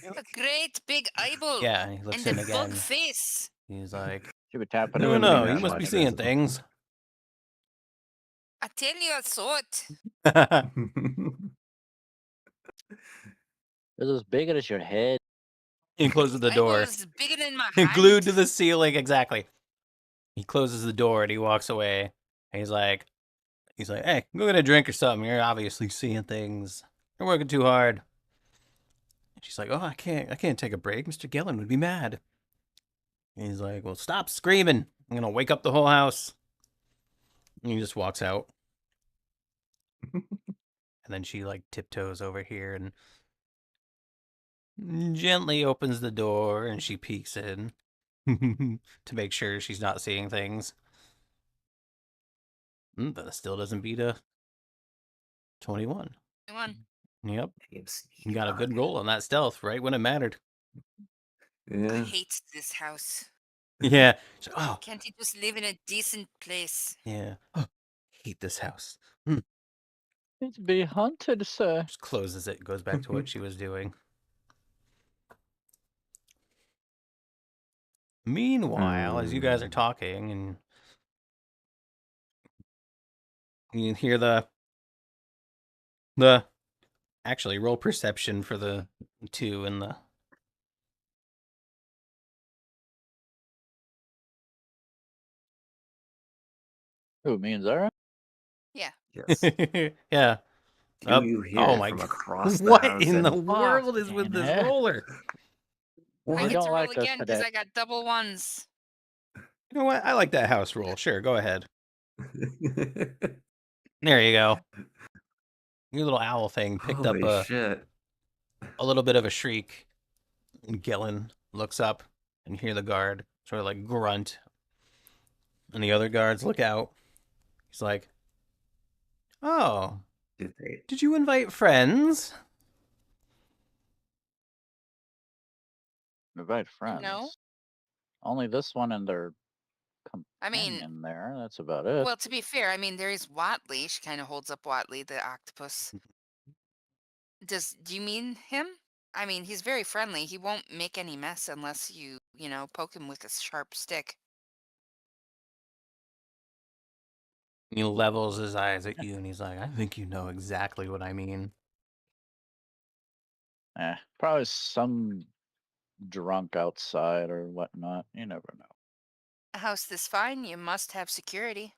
A great big eyeball.
Yeah, and he looks
And
in
a
again.
bug face.
He's like,
Should be tapping
no,
it.
no,
that
you must
much
be seeing
visible.
things.
I tell you, I saw it.
It was as big as your head.
He closes the door.
Eyeball's bigger than my hand.
Glued to the ceiling, exactly. He closes the door and he walks away. And he's like, hey, go get a drink or something. You're obviously seeing things. You're working too hard. And she's like, oh, I can't take a break. Mr. Gellin would be mad. And he's like, well, stop screaming. I'm gonna wake up the whole house. And he just walks out. And then she like tiptoes over here and gently opens the door and she peeks in to make sure she's not seeing things. But it still doesn't beat a 21.
21.
Yep. You got a good roll on that stealth, right when it mattered.
I
Yeah.
hate this house.
Yeah. So, oh,
Can't he just live in a decent place?
yeah. Oh, hate this house.
It's be haunted, sir.
Just closes it, goes back to what she was doing. Meanwhile, as you guys are talking and you hear the actually roll perception for the two in the
Who, me and Zara?
Yeah.
Yes.
Yeah.
Do you hear
Oh
it
my
from
God.
across the
What
house?
in the
And
world is with this roller?
I
They
get
don't
to roll
like us
again because
today.
I got double ones.
You know what? I like that house rule. Sure, go ahead. There you go. Your little owl thing picked up
holy shit!
a little bit of a shriek. And Gillen looks up and hear the guard sort of like grunt. And the other guards look out. He's like, "Oh,
Did they?
did you invite friends?"
Invite friends.
No.
Only this one and their
I mean,
companion there. That's about it.
well, to be fair, I mean, there is Watley. She kind of holds up Watley, the octopus. Do you mean him? I mean, he's very friendly. He won't make any mess unless you know, poke him with a sharp stick.
He levels his eyes at you and he's like, "I think you know exactly what I mean."
Probably some drunk outside or whatnot. You never know.
A house this fine, you must have security.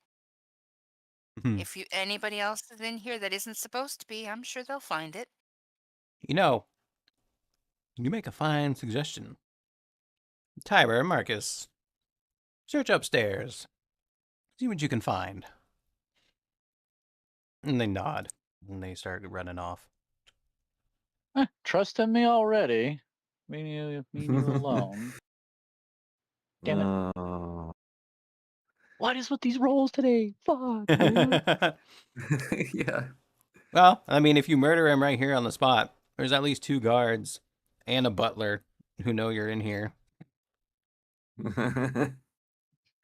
If anybody else is in here that isn't supposed to be, I'm sure they'll find it.
You know, you make a fine suggestion. Tiber, Marcus, search upstairs. See what you can find. And they nod. And they start running off.
Trust in me already. Me and you alone. Damn it.
Oh.
What is with these rolls today? Fuck, dude.
Yeah.
Well, I mean, if you murder him right here on the spot, there's at least 2 guards and a butler who know you're in here.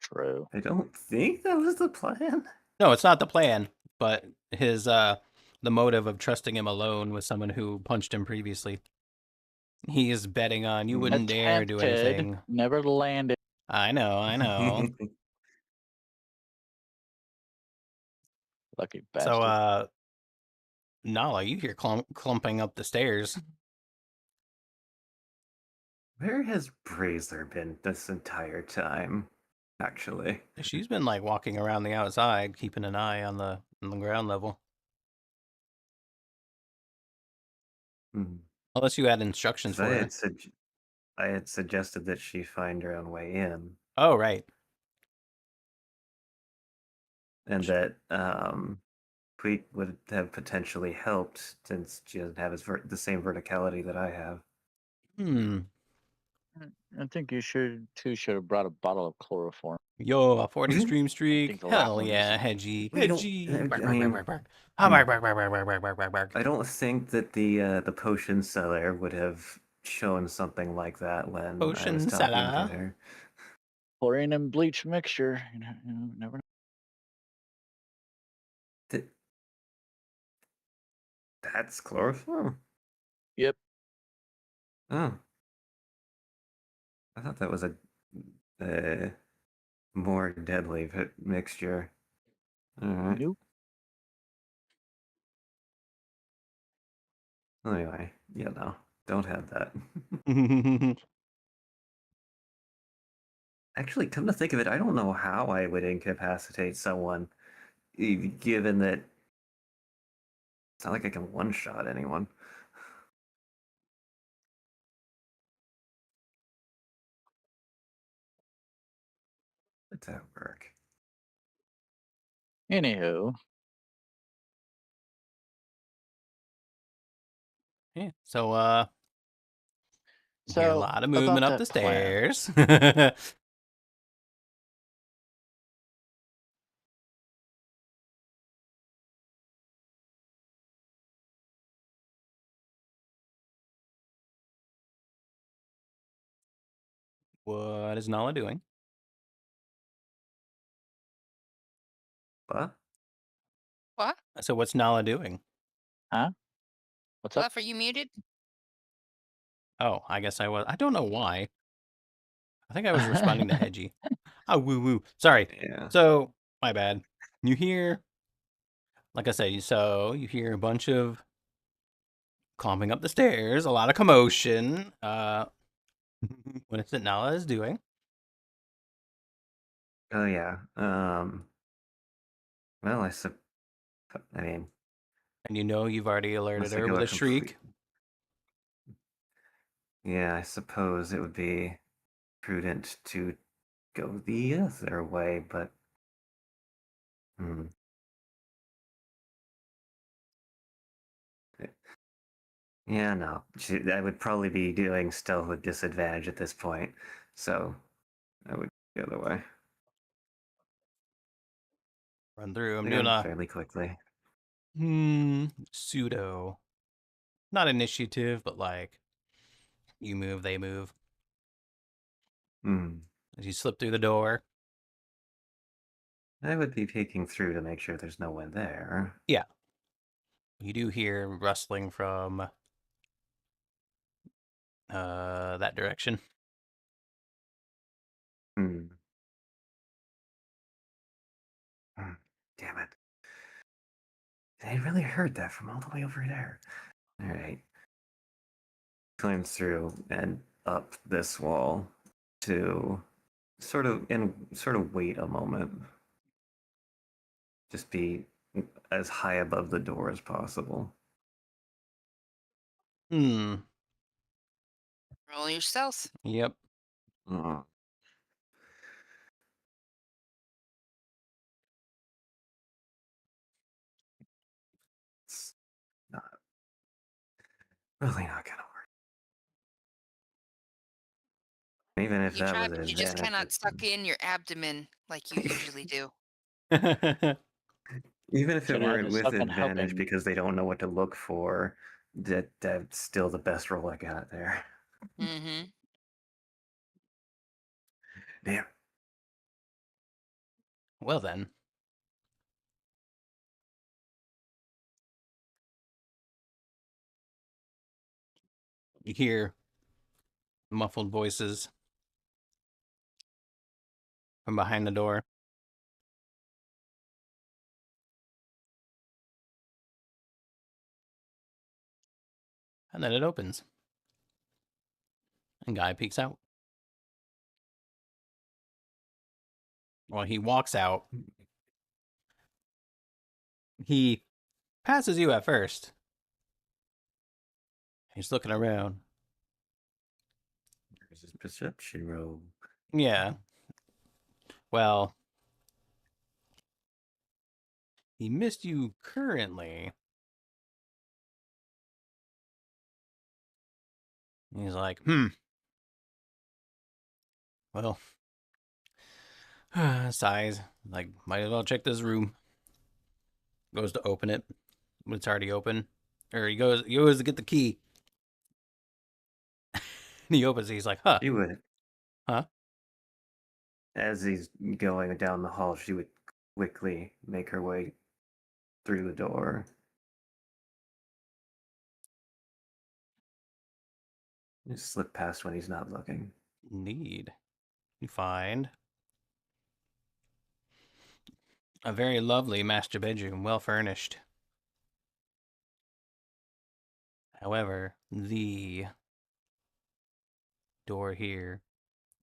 True.
I don't think that was the plan.
No, it's not the plan, but his the motive of trusting him alone with someone who punched him previously. He is betting on you wouldn't dare do
Attempted,
anything.
never landed.
I know, I know.
Lucky bastard.
So, Nala, you hear clumping up the stairs.
Where has Brazier been this entire time? Actually,
She's been like walking around the outside, keeping an eye on the ground level.
Hmm.
Unless you had instructions
'Cause
for
I
her.
had I had suggested that she find her own way in,
Oh, right.
and that Pete would have potentially helped since she doesn't have the same verticality that I have.
I think you should have brought a bottle of chloroform.
Yo, a 40 stream streak.
think the
Hell
last
yeah, Hedgie.
We don't-
Hedgie. Bark,
I
bark,
mean,
bark, bark, bark. Bark, bark, bark, bark, bark, bark, bark, bark.
I don't think that the potion seller would have shown something like that when I
Potion
was talking
seller?
to her.
Chlorine and bleach mixture. You know, never know.
That's chloroform?
Yep.
Oh. I thought that was a more deadly mixture. Alright.
Nope.
Anyway, yeah, no. Don't have that. Actually, come to think of it, I don't know how I would incapacitate someone, given that it's not like I can one-shot anyone. How'd that work?
Anywho,
Yeah, so, you hear a
so
lot of
about
movement up
that
the
plan.
stairs. What is Nala doing?
What?
What?
So what's Nala doing?
Huh? What's up?
Fluff, are you muted?
Oh, I guess I was. I don't know why. I think I was responding to Hedgie. Oh, woo woo. Sorry.
Yeah.
So, my bad. You hear, like I said, so you hear a bunch of climbing up the stairs, a lot of commotion. What is it Nala is doing?
Oh yeah. Well, I mean,
And you know you've already alerted
unless I
her
go
with
a
a shriek.
Yeah, I suppose it would be prudent to go the other way, but hmm. Yeah, no. I would probably be doing stealth with disadvantage at this point, so I would go the other way.
Run through. I'm doing
Again,
a
fairly quickly.
pseudo, not initiative, but like you move, they move.
Hmm.
As you slip through the door.
I would be peeking through to make sure there's no one there.
Yeah. You do hear rustling from that direction.
Hmm. Damn it. I really heard that from all the way over there. Alright. Climb through and up this wall to sort of wait a moment. Just be as high above the door as possible.
Hmm.
Roll your stealth.
Yep.
Uh, it's not really not gonna work. Even if
You
that
try,
was an
but you just
advantage,
cannot suck in your abdomen like you usually do.
even if it
Can I have
were
a
with
second
advantage
helping?
because they don't know what to look for, that's still the best roll I got there.
Mm-hmm.
Damn.
Well then. You hear muffled voices from behind the door. And then it opens. And Guy peeks out. Well, he walks out. He passes you at first. He's looking around.
There's his perception roll.
Yeah. Well, he missed you currently. He's like, well, sighs. Like, might as well check this room. Goes to open it, but it's already open. Or he goes to get the key. And he opens it. He's like, huh.
She would,
Huh?
as he's going down the hall, she would quickly make her way through the door. Just slip past when he's not looking.
Indeed. You find a very lovely master bedroom, well furnished. However, the door here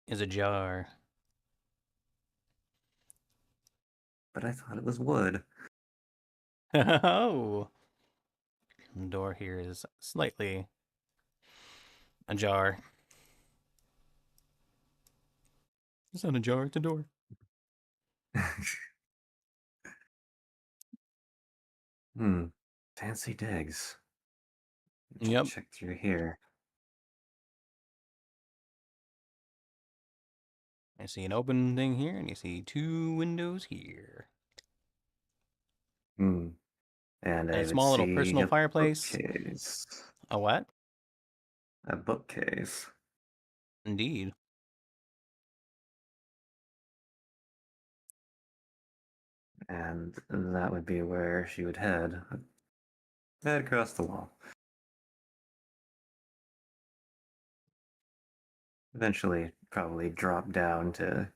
is ajar.
But I thought it was wood.
Oh. The door here is slightly ajar. It's not ajar, it's a door.
Fancy digs.
Yep.
Check through here.
I see an open thing here, and you see 2 windows here.
And
And
I
a
would
small little
see
personal
a
fireplace.
bookcase.
A what?
A bookcase.
Indeed.
And that would be where she would head. Head across the wall. Eventually, probably drop down to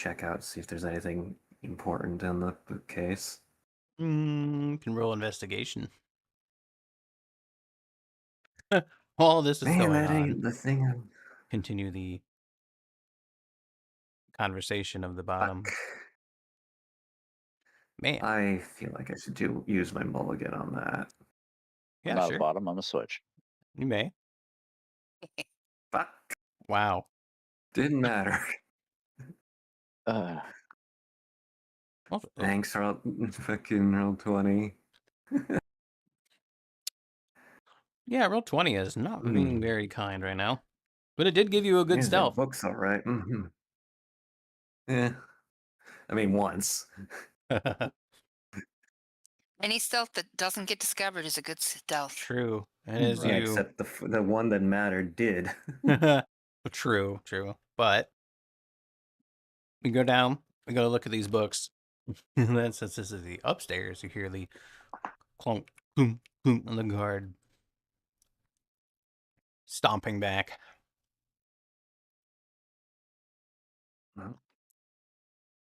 check out, see if there's anything important in the bookcase.
Can roll investigation. All this is
Man,
going
that
on.
ain't the thing.
Continue the conversation of the bottom.
Fuck.
Man.
I feel like I should use my mulligan on that.
Yeah,
I'm not
sure.
a bottom. I'm a switch.
You may.
Fuck.
Wow.
Didn't matter.
Uh,
Well,
Thanks, fucking roll 20.
yeah, roll 20 is not being very kind right now. But it did give you a good
Here's
stealth.
That book's all right. Yeah. I mean, once.
Any stealth that doesn't get discovered is a good stealth.
True. And as
Right,
you...
except the one that mattered did.
True. But we go down, we go to look at these books. And then since this is the upstairs, you hear the clunk, boom, boom, on the guard stomping back.
Well,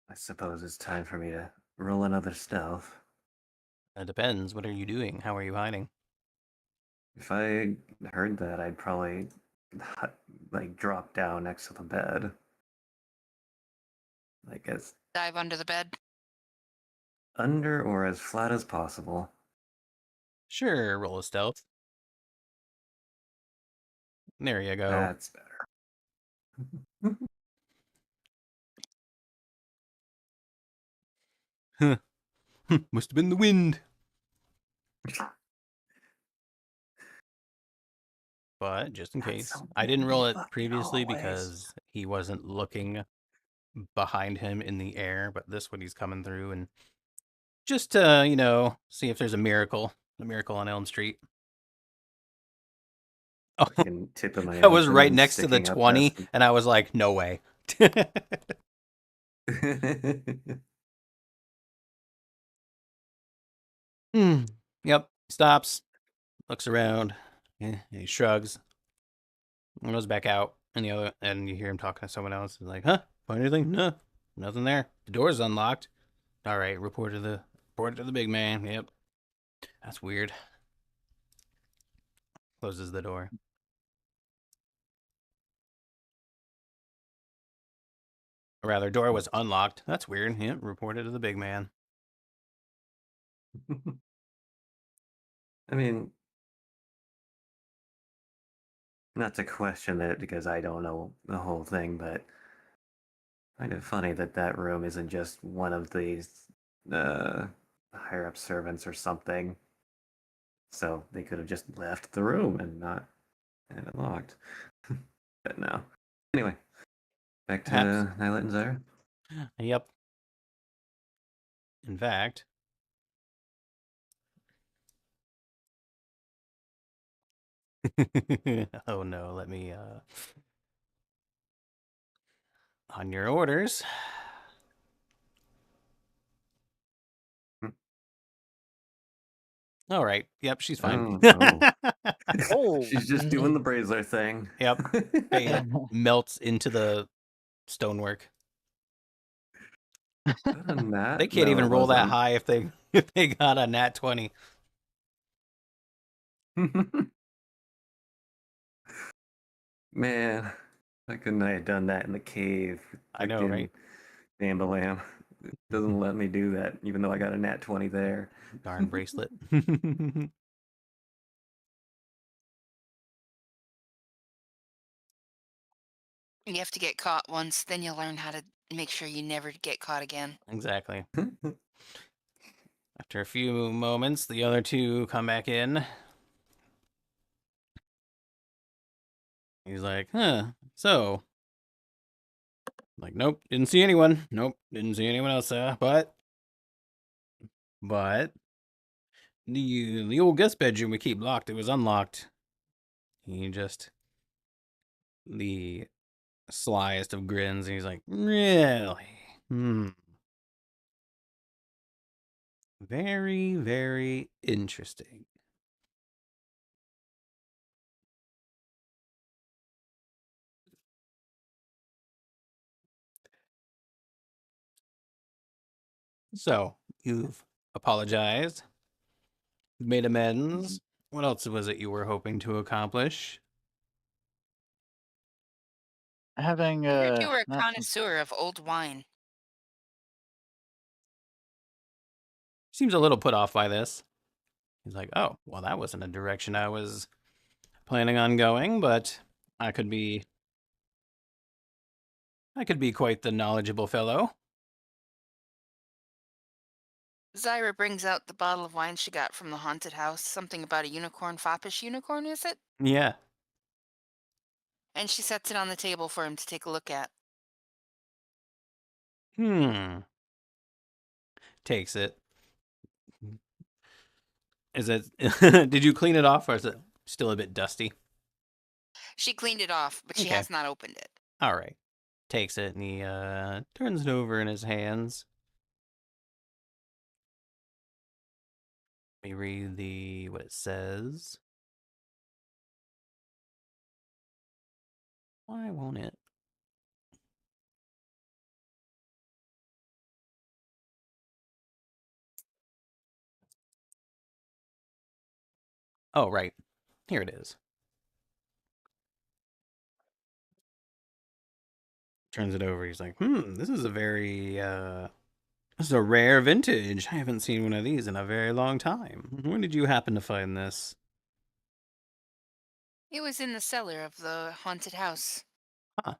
I suppose it's time for me to roll another stealth.
It depends. What are you doing? How are you hiding?
If I heard that, I'd probably like drop down next to the bed. Like as
Dive under the bed.
under or as flat as possible.
Sure, roll a stealth. There you go.
That's better.
Must have been the wind. But just in
That's
case,
so
I didn't roll it
fucking
previously
always.
because he wasn't looking behind him in the air. But this one, he's coming through, and just to see if there's a miracle on Elm Street. Oh,
Fucking tip of my
I was
nose and
right
then
next to the
sticking up
20,
past
and I was like, no way. Yep. Stops, looks around, he shrugs, and goes back out. And you hear him talking to someone else. He's like, "Huh? Find anything? No, nothing there. The door's unlocked. All right, report to the big man. Yep, that's weird." Closes the door. Or rather, door was unlocked. That's weird. Yep, reported to the big man.
I mean, not to question it because I don't know the whole thing, but kind of funny that room isn't just one of these higher up servants or something. So they could have just left the room and not had it locked. But no. Anyway, back to
Perhaps.
Nylet and Zyra.
Yep. In fact, oh no, let me on your orders. All right. Yep, she's fine.
Oh.
She's just doing the Braziler thing.
Yep. It melts into the stonework. They can't even roll that high if they got a nat 20.
Man, why couldn't I have done that in the cave?
I know, right?
Bambalam. It doesn't let me do that, even though I got a nat 20 there.
Darn bracelet.
You have to get caught once, then you'll learn how to make sure you never get caught again.
Exactly. After a few moments, the other two come back in. He's like, huh, so. Like, nope, didn't see anyone. Nope, didn't see anyone else, but the old guest bedroom we keep locked, it was unlocked. He just, the slyest of grins, and he's like, really? Very, very interesting. So, you've apologized, made amends. What else was it you were hoping to accomplish?
Having
I heard you were a
not
connoisseur of old wine.
seems a little put off by this. He's like, oh, well, that wasn't a direction I was planning on going, but I could be quite the knowledgeable fellow.
Zyra brings out the bottle of wine she got from the haunted house. Something about a unicorn, foppish unicorn, is it?
Yeah.
And she sets it on the table for him to take a look at.
Takes it. Is it? Did you clean it off, or is it still a bit dusty?
She cleaned it off, but she
Okay.
has not opened it.
All right. Takes it and he turns it over in his hands. Let me read what it says. Why won't it? Oh, right. Here it is. Turns it over. He's like, this is a very, this is a rare vintage. I haven't seen one of these in a very long time. When did you happen to find this?
It was in the cellar of the haunted house.
Huh.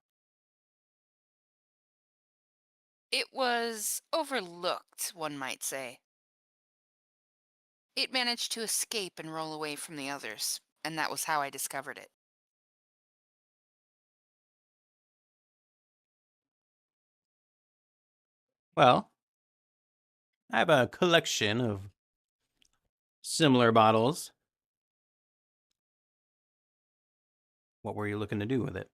It was overlooked, one might say. It managed to escape and roll away from the others, and that was how I discovered it.
Well, I have a collection of similar bottles. What were you looking to do with it?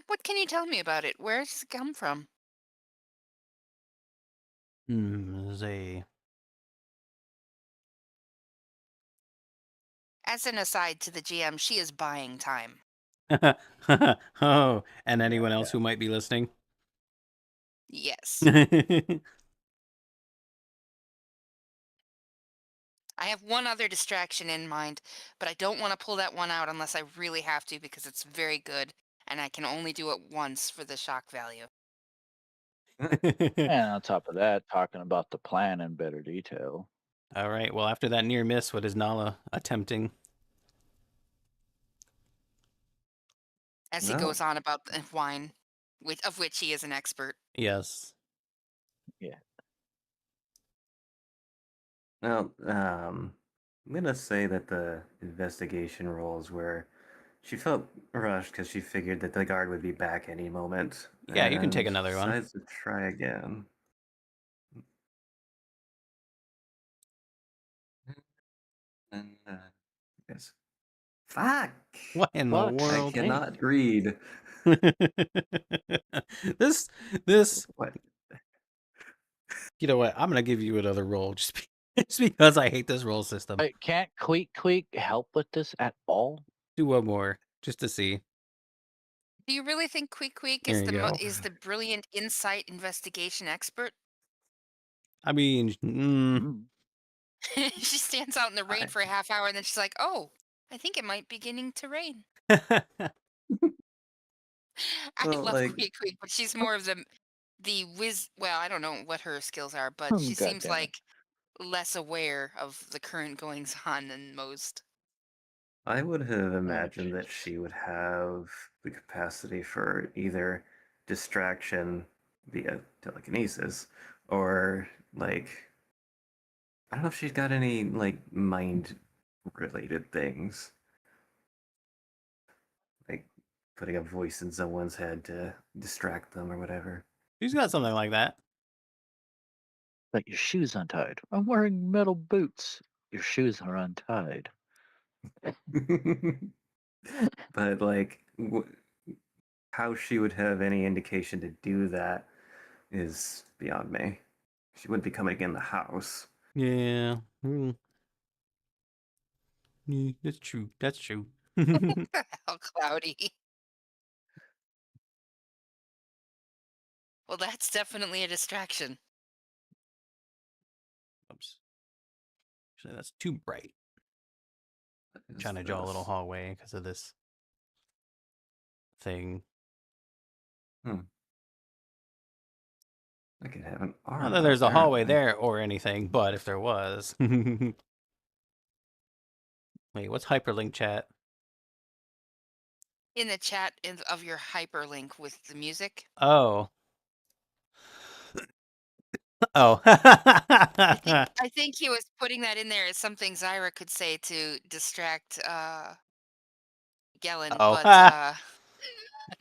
What can you tell me about it? Where does it come from?
There's a...
As an aside to the GM, she is buying time.
Oh, and anyone else who might be listening?
Yes. I have one other distraction in mind, but I don't want to pull that one out unless I really have to because it's very good, and I can only do it once for the shock value.
And on top of that, talking about the plan in better detail.
All right. Well, after that near miss, what is Nala attempting?
As he
No.
goes on about the wine, of which he is an expert.
Yes.
Yeah.
Well, I'm gonna say that the investigation rolls were she felt rushed because she figured that the guard would be back any moment.
Yeah, you can take
And
another one.
decides to try again. And yes. Fuck!
What in the
Fuck's
I
world?
cannot read.
this,
What?
you know what? I'm gonna give you another roll just because I hate this roll system.
Wait, can't Queek help with this at all?
Do one more just to see.
Do you really think Queek
There you go.
is the brilliant insight investigation expert?
I mean,
Mm.
She stands out in the rain for a half hour and then she's like, "Oh, I think it might be beginning to rain." I
Well,
love
like,
Queek, but she's more of the whiz. Well, I don't know what her skills are, but she
God
seems
damn it.
like less aware of the current goings on than most.
I would have
Oh,
imagined that
Jesus.
she would have the capacity for either distraction via telekinesis or, like, I don't know if she's got any, like, mind related things. Like putting a voice in someone's head to distract them or whatever.
She's got something like that.
But your shoes untied. I'm wearing metal boots. Your shoes are untied.
But, like, how she would have any indication to do that is beyond me. She wouldn't be coming in the house.
Yeah. That's true. That's true.
The hell, Cloudy. Well, that's definitely a distraction.
Oops. Actually, that's too bright.
Is
Trying to draw a little
this?
hallway because of this thing.
I could have an arm.
Not that there's a hallway
apparently.
there or anything, but if there was. Wait, what's hyperlink chat?
In the chat of your hyperlink with the music.
Oh. Oh.
I think he was putting that in there as something Zyra could say to distract Gellin,
Oh.
but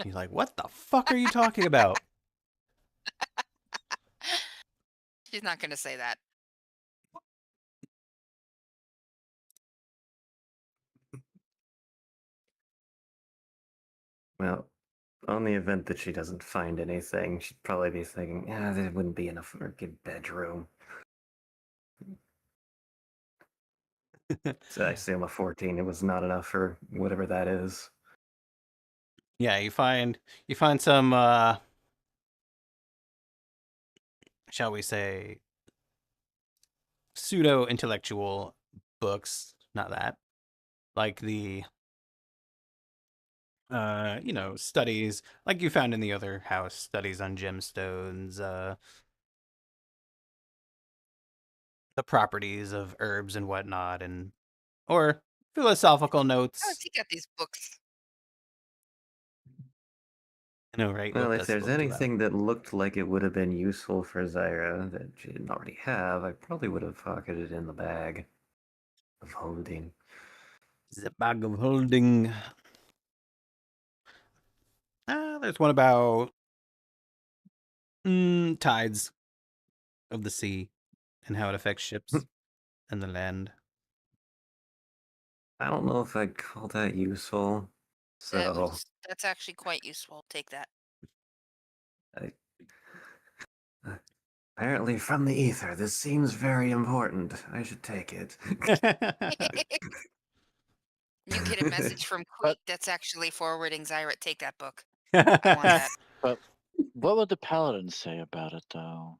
He's like, what the fuck are you talking about?
she's not gonna say that.
Well, on the event that she doesn't find anything, she'd probably be thinking, "Yeah, there wouldn't be enough for a good bedroom." So I assume a 14. It was not enough for whatever that is.
Yeah, you find some shall we say pseudo intellectual books, not that. Like the studies like you found in the other house, studies on gemstones, the properties of herbs and whatnot, and or philosophical
How has
notes.
he got these books?
I know, right?
Well,
What
if
does
there's
book to them?
anything that looked like it would have been useful for Zyra that she didn't already have, I probably would have pocketed in the bag of holding.
The bag of holding. There's one about tides of the sea and how it affects ships and the land.
I don't know if I'd call that useful. So,
That's actually quite useful. Take that.
I, apparently from the ether, this seems very important. I should take it.
You get a message from
But-
Queek that's actually forwarding Zyra. Take that book. I want that.
But what would the paladin say about it, though?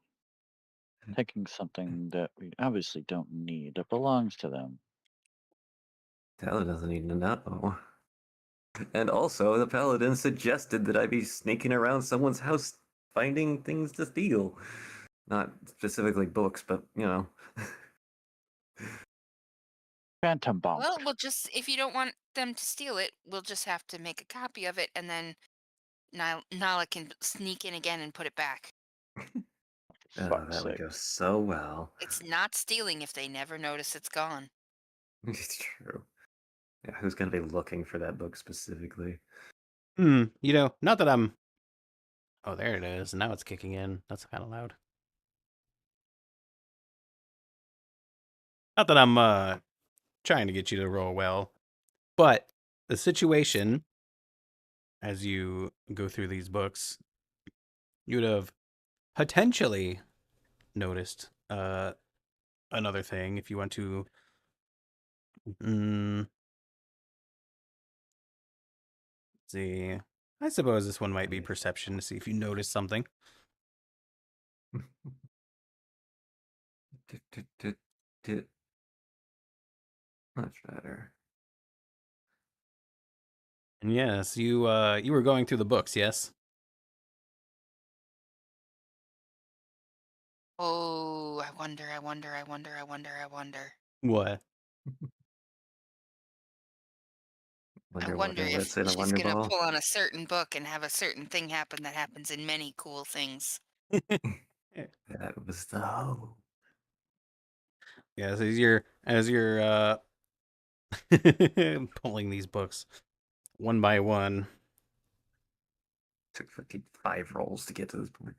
Taking something that we obviously don't need that belongs to them.
Taylor doesn't need to know. And also, the paladin suggested that I be sneaking around someone's house finding things to steal. Not specifically books, but, you know.
Phantom bomb.
Well, we'll just if you don't want them to steal it, we'll just have to make a copy of it, and then Nala can sneak in again and put it back.
Oh,
Fuck's
that would
sake.
go so well.
It's not stealing if they never notice it's gone.
It's true. Yeah, who's going to be looking for that book specifically?
Not that I'm. Oh, there it is. Now it's kicking in. That's kind of loud. Not that I'm trying to get you to roll well, but the situation as you go through these books, you would have potentially noticed another thing if you want to. See, I suppose this one might be perception to see if you notice something.
Much better.
And yes, you were going through the books, yes?
Oh, I wonder.
What?
I
Wonder
wonder if
what's in a
she's
Wonder
gonna
Ball.
pull on a certain book and have a certain thing happen that happens in many cool things.
That was the hope.
Yeah, so as you're pulling these books one by one.
Took fucking 5 rolls to get to this point.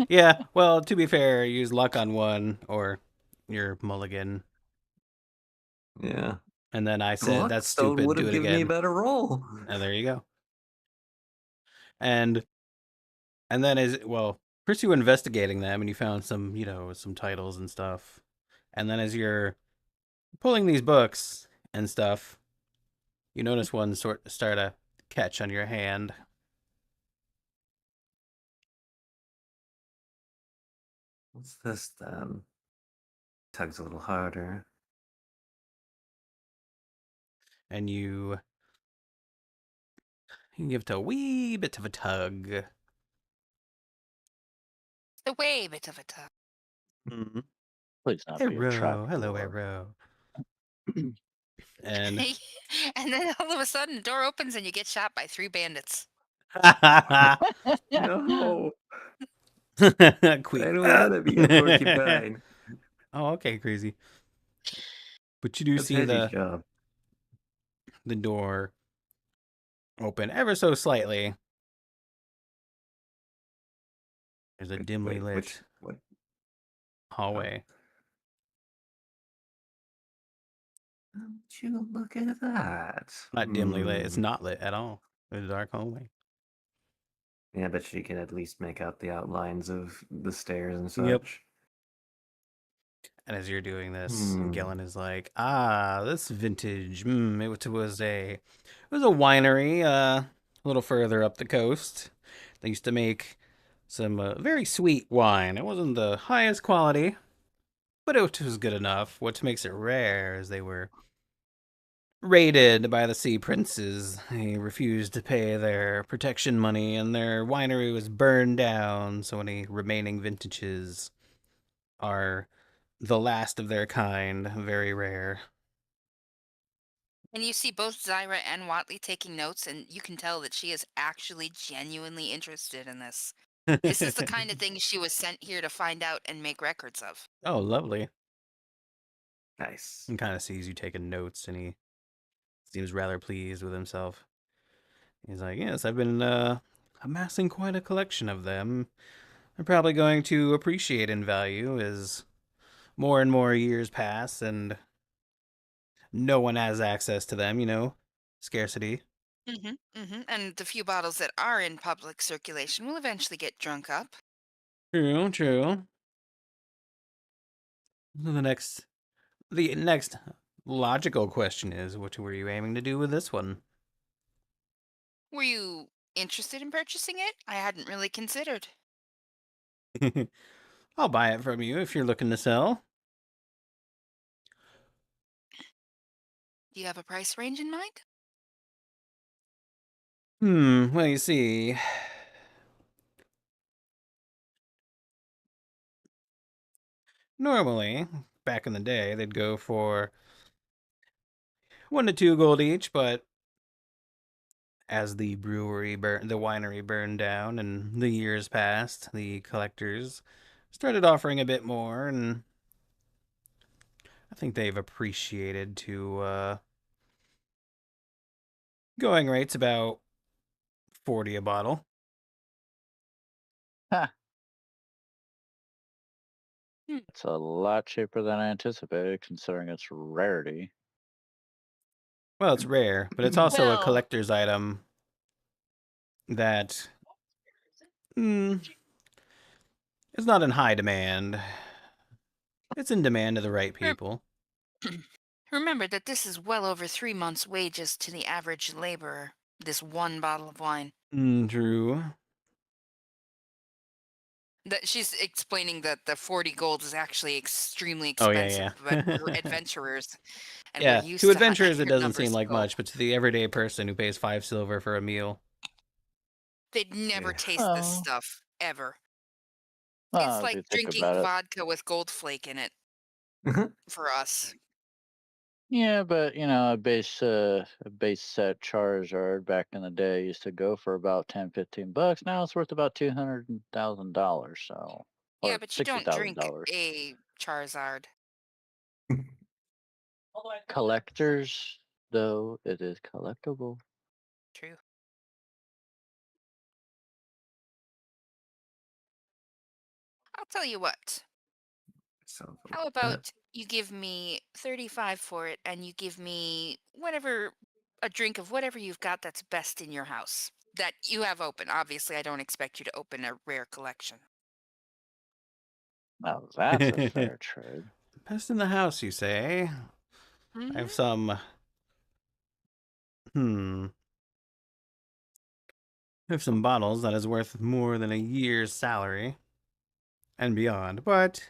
Yeah, well, to be fair, use luck on one or your mulligan.
Yeah.
And then I said, that's stupid,
would
do
have
it
given me a
again.
better roll.
And there you go. And then first you were investigating them and you found some, some titles and stuff. And then as you're pulling these books and stuff, you notice one start to catch on your hand.
What's this then? Tugs a little harder.
And you give it a wee bit of a tug.
A way bit of a tough.
Mm-hmm.
Please not be a trap
Arrow, hello,
door.
Arrow. And
And then all of a sudden, the door opens and you get shot by 3 bandits.
No,
Queek.
I don't want to be a porcupine.
Oh, okay, crazy. But you do
That's
see
Hedgie's job.
the door open ever so slightly. There's a dimly lit
What?
hallway.
Don't you look at that?
Not dimly lit. It's not lit at all. It's a dark hallway.
Yeah, but she can at least make out the outlines of the stairs and such.
Yep. And as you're doing this, Gillen is like, this vintage. It was a winery a little further up the coast. They used to make some very sweet wine. It wasn't the highest quality, but it was good enough. What makes it rare is they were raided by the Sea Princes. They refused to pay their protection money, and their winery was burned down, so any remaining vintages are the last of their kind, very rare.
And you see both Zyra and Watley taking notes, and you can tell that she is actually genuinely interested in this. This is the kind of thing she was sent here to find out and make records of.
Oh, lovely.
Nice.
And kind of sees you taking notes, and he seems rather pleased with himself. He's like, yes, I've been amassing quite a collection of them. They're probably going to appreciate in value as more and more years pass, and no one has access to them, scarcity.
And the few bottles that are in public circulation will eventually get drunk up.
True, true. The next logical question is, what were you aiming to do with this one?
Were you interested in purchasing it? I hadn't really considered.
I'll buy it from you if you're looking to sell.
Do you have a price range in mind?
Well, you see, normally, back in the day, they'd go for 1 to 2 gold each, but as the winery burned down and the years passed, the collectors started offering a bit more, and I think they've appreciated to going rates about 40 a bottle.
Ha!
Hmm.
It's a lot cheaper than I anticipated, considering its rarity.
Well, it's rare, but it's also a
Well-
collector's item that is not in high demand. It's in demand to the right people.
Remember that this is well over 3 months' wages to the average laborer, this one bottle of wine.
True.
That she's explaining that the 40 gold is actually extremely
Oh, yeah,
expensive,
yeah.
but we're adventurers. And
Yeah,
we're used
to adventurers it
higher
doesn't seem
numbers
like
of gold.
much, but to the everyday person who pays 5 silver for a meal.
They'd never
Yeah.
taste this
Oh.
stuff, ever.
Well,
It's
if
like
you think
drinking
about it.
vodka with gold flake in it for us.
Yeah, but a base set Charizard back in the day used to go for about $10-15. Now it's worth about $200,000. So,
Yeah,
or
but you don't drink
$60,000.
a Charizard.
Collectors, though, it is collectible.
True. I'll tell you what.
So,
How about you give me 35 for it, and you give me a drink of whatever you've got that's best in your house that you have open. Obviously, I don't expect you to open a rare collection.
Now that's a fair trade.
Best in the house, you say? I have some. I have some bottles that is worth more than a year's salary and beyond, but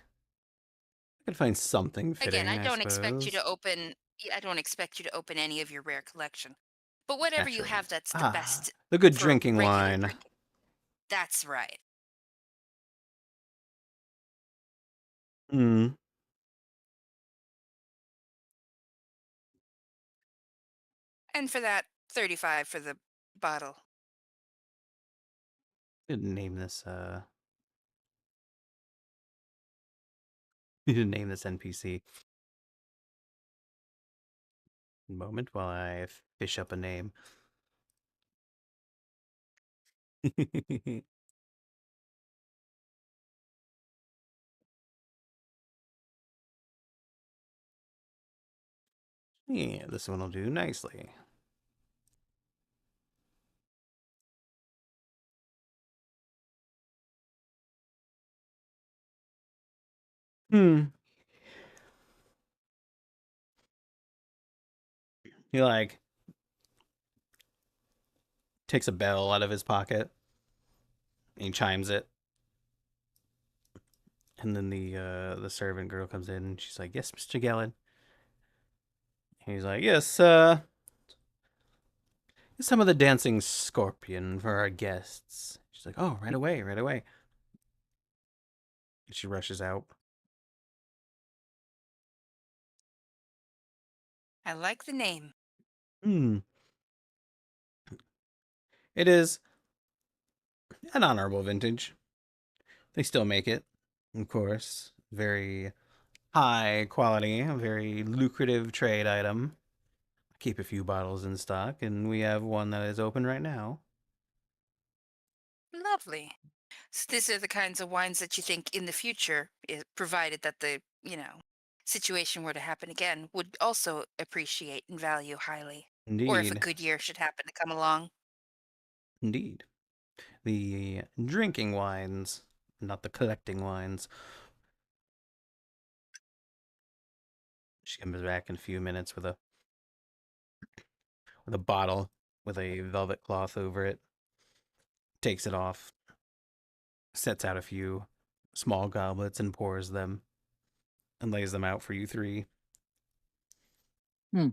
I could find something fitting.
Again, I don't expect you
suppose.
to open. I don't expect you to open any of your rare collection, but whatever you
Naturally.
have that's the best
The good
for
drinking
regular
wine.
drinking. That's right.
Hmm.
And for that, 35 for the bottle.
Didn't name this. You didn't name this NPC. Moment while I fish up a name. Yeah, this one will do nicely. Hmm. He like takes a bell out of his pocket and he chimes it. And then the servant girl comes in and she's like, "Yes, Mr. Gellin." And he's like, "Yes, some of the dancing scorpion for our guests." She's like, "Oh, right away, right away." And she rushes out.
I like the name.
Hmm. It is an honorable vintage. They still make it, of course. Very high quality, a very lucrative trade item. Keep a few bottles in stock, and we have one that is open right now.
Lovely. So these are the kinds of wines that you think in the future, provided that the, situation were to happen again, would also appreciate and value highly. Or if a
Indeed.
good year should happen to come along.
Indeed. The drinking wines, not the collecting wines. She comes back in a few minutes with a bottle with a velvet cloth over it. Takes it off, sets out a few small goblets and pours them, and lays them out for you three.
Hmm.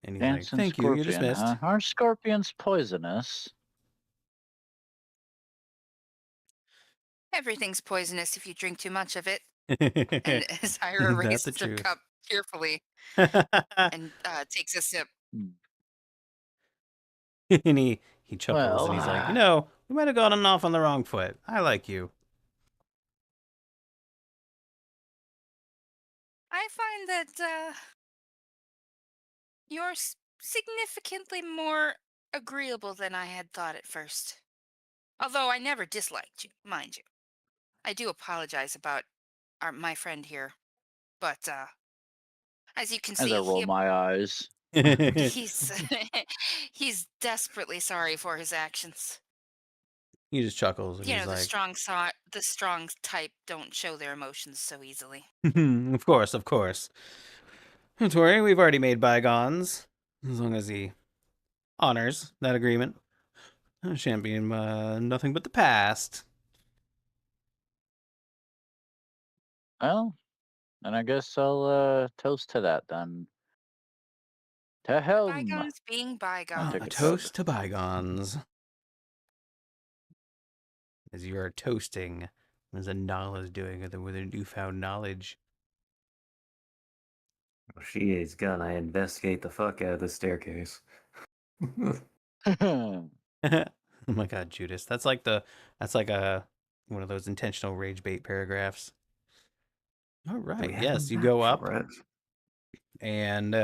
And he's like,
Dancing
"Thank you, you're
scorpion,
dismissed."
huh? Are scorpions poisonous?
Everything's poisonous if you drink too much of it. And Zyra
Isn't that the
raises her
truth?
cup cheerfully and takes a sip.
Hmm.
And he chuckles
Well,
and he's like, we might have gotten off on the wrong foot. I like you.
I find that you're significantly more agreeable than I had thought at first. Although I never disliked you, mind you. I do apologize about my friend here, but as you can
as I
see,
roll my eyes.
he's he's desperately sorry for his actions.
He just chuckles and
You
he's
know,
like,
the strong type don't show their emotions so easily.
"Of course, of course. Don't worry, we've already made bygones. As long as he honors that agreement. Shan't be nothing but the past."
Well, and I guess I'll toast to that then. To him.
Bygones being
I
bygones.
take
A
a chug.
toast to bygones. As you are toasting, as Anala is doing it with her newfound knowledge.
She is gonna investigate the fuck out of the staircase.
Oh my god, Judas. That's like one of those intentional rage bait paragraphs. All
Do we
right.
have
Yes,
a
you
map
go up
for it?
and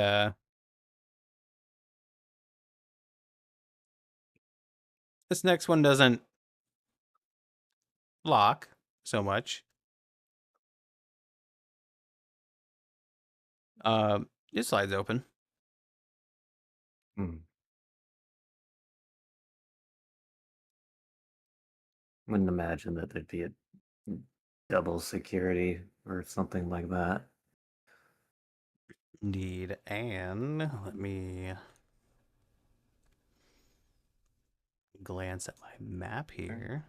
this next one doesn't lock so much. It slides open.
Hmm. Wouldn't imagine that there'd be a double security or something like that.
Indeed. And let me glance at my map here.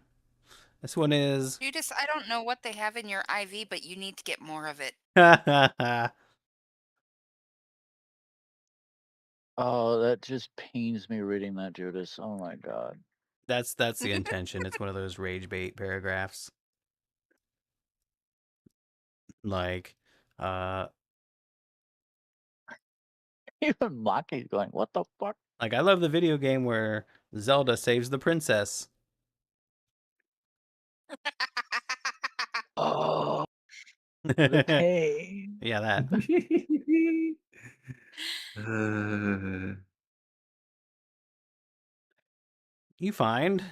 This one is
Judas, I don't know what they have in your IV, but you need to get more of it.
Oh, that just pains me reading that, Judas. Oh my god.
that's the intention. It's one of those rage bait paragraphs. Like, uh,
Even Maki's going, what the fuck?
like I love the video game where Zelda saves the princess.
Oh, the
Yeah,
pain.
that.
Uh,
You find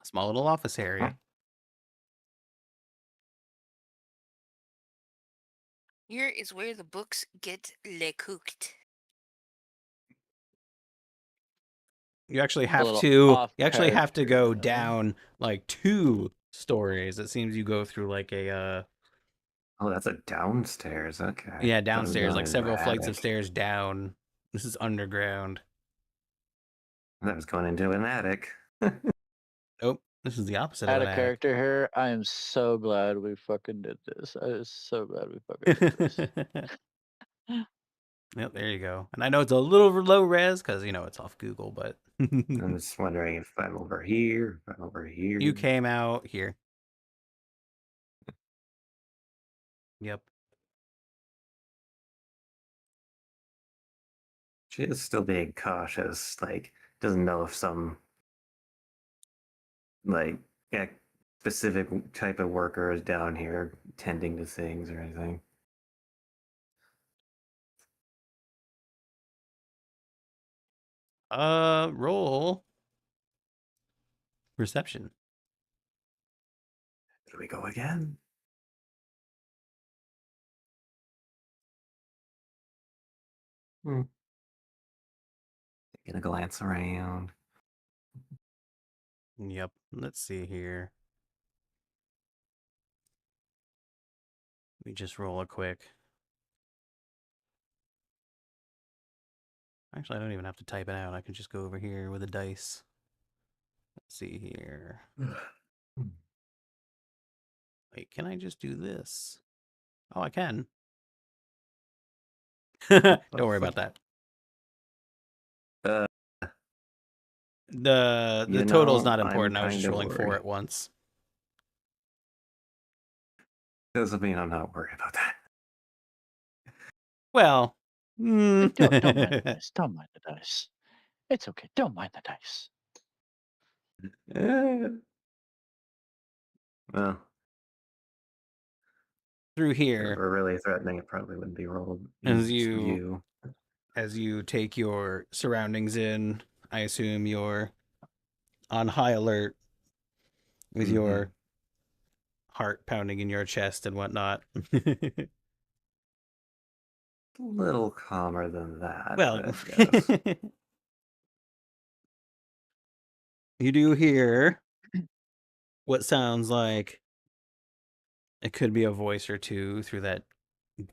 a small little office area.
Here is where the books get le cooked.
You actually
A
have
little
to.
off
You actually have to go
character.
down like 2 stories. It seems you go through like a
oh, that's a downstairs. Okay.
yeah,
Thought it was
downstairs,
going
like
into an
several flights of
attic.
stairs down. This is underground.
That was going into an attic.
Oh, this is the opposite of
Add
an
a
attic.
character here. I am so glad we fucking did this. I am so glad we fucking did this.
Yep, there you go. And I know it's a little low res because you know it's off Google, but
I'm just wondering if I'm over here, if I'm over here.
you came out here. Yep.
She is still being cautious. Like, doesn't know if some like specific type of worker is down here tending to things or anything.
Roll reception.
Here we go again. Taking a glance around.
Yep. Let's see here. Let me just roll a quick. Actually, I don't even have to type it out. I can just go over here with a dice. Let's see here. Wait, can I just do this? Oh, I can. Don't worry about that.
Uh,
The total's not
I'm
important. I was just
kinda
rolling 4
worried.
at once.
Doesn't mean I'm not worried about that.
Well,
Don't mind the dice. Don't mind the dice. It's okay. Don't mind the dice.
Well,
through
if it
here,
were really threatening, it probably wouldn't be rolled.
as
Used
you
view.
as you take your surroundings in, I assume you're on high alert with your heart pounding in your chest and whatnot.
A little calmer than that.
Well,
but yes.
you do hear what sounds like it could be a voice or two through that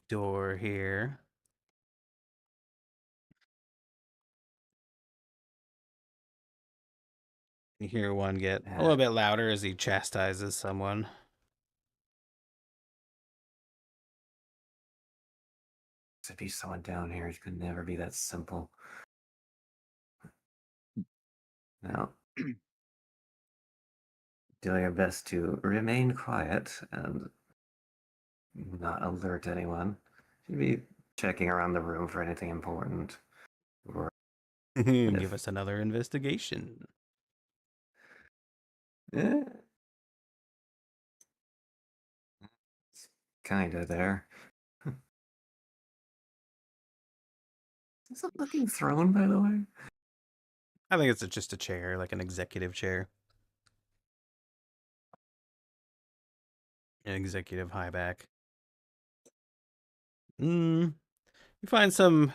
door here. You hear one get a little bit louder as he chastises someone.
To be someone down here, it could never be that simple. Now, doing our best to remain quiet and not alert anyone. Should be checking around the room for anything important. Or
Give us another investigation.
it's kinda there. Is it looking throne, by the way?
I think it's just a chair, like an executive chair. An executive high back. You find a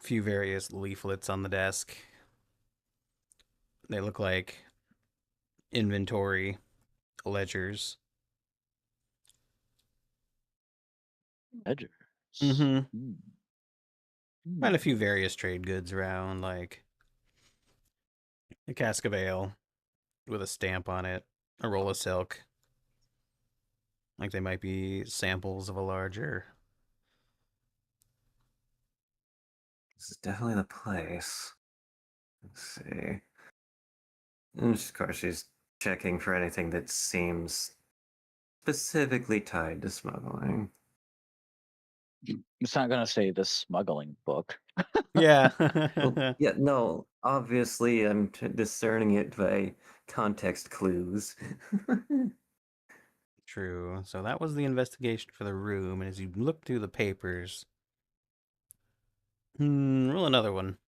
few various leaflets on the desk. They look like inventory ledgers.
Ledgers.
Mm-hmm. Find a few various trade goods around, like a cask of ale with a stamp on it, a roll of silk. Like they might be samples of a larger.
This is definitely the place. Let's see. And of course, she's checking for anything that seems specifically tied to smuggling.
It's not going to say the smuggling book.
Yeah.
Well, yeah, no, obviously I'm discerning it by context clues.
True. So that was the investigation for the room, and as you look through the papers, roll another one.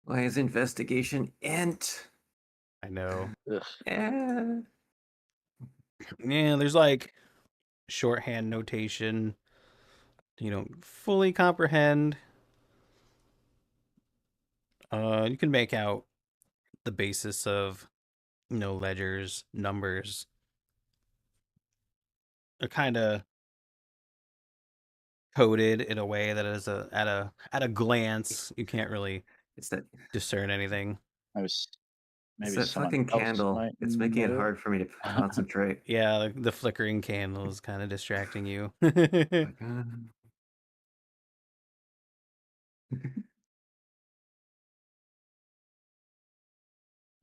Why is investigation int?
I know.
Ugh.
Yeah.
Yeah, there's like shorthand notation you don't fully comprehend. You can make out the basis of, ledgers, numbers. They're kind of coded in a way that is at a glance you can't really
It's that
discern anything.
Maybe
it's that
someone
fucking
else
candle.
might
It's making it
know.
hard for me to concentrate.
Yeah, the flickering candle is kind of distracting you.
Like,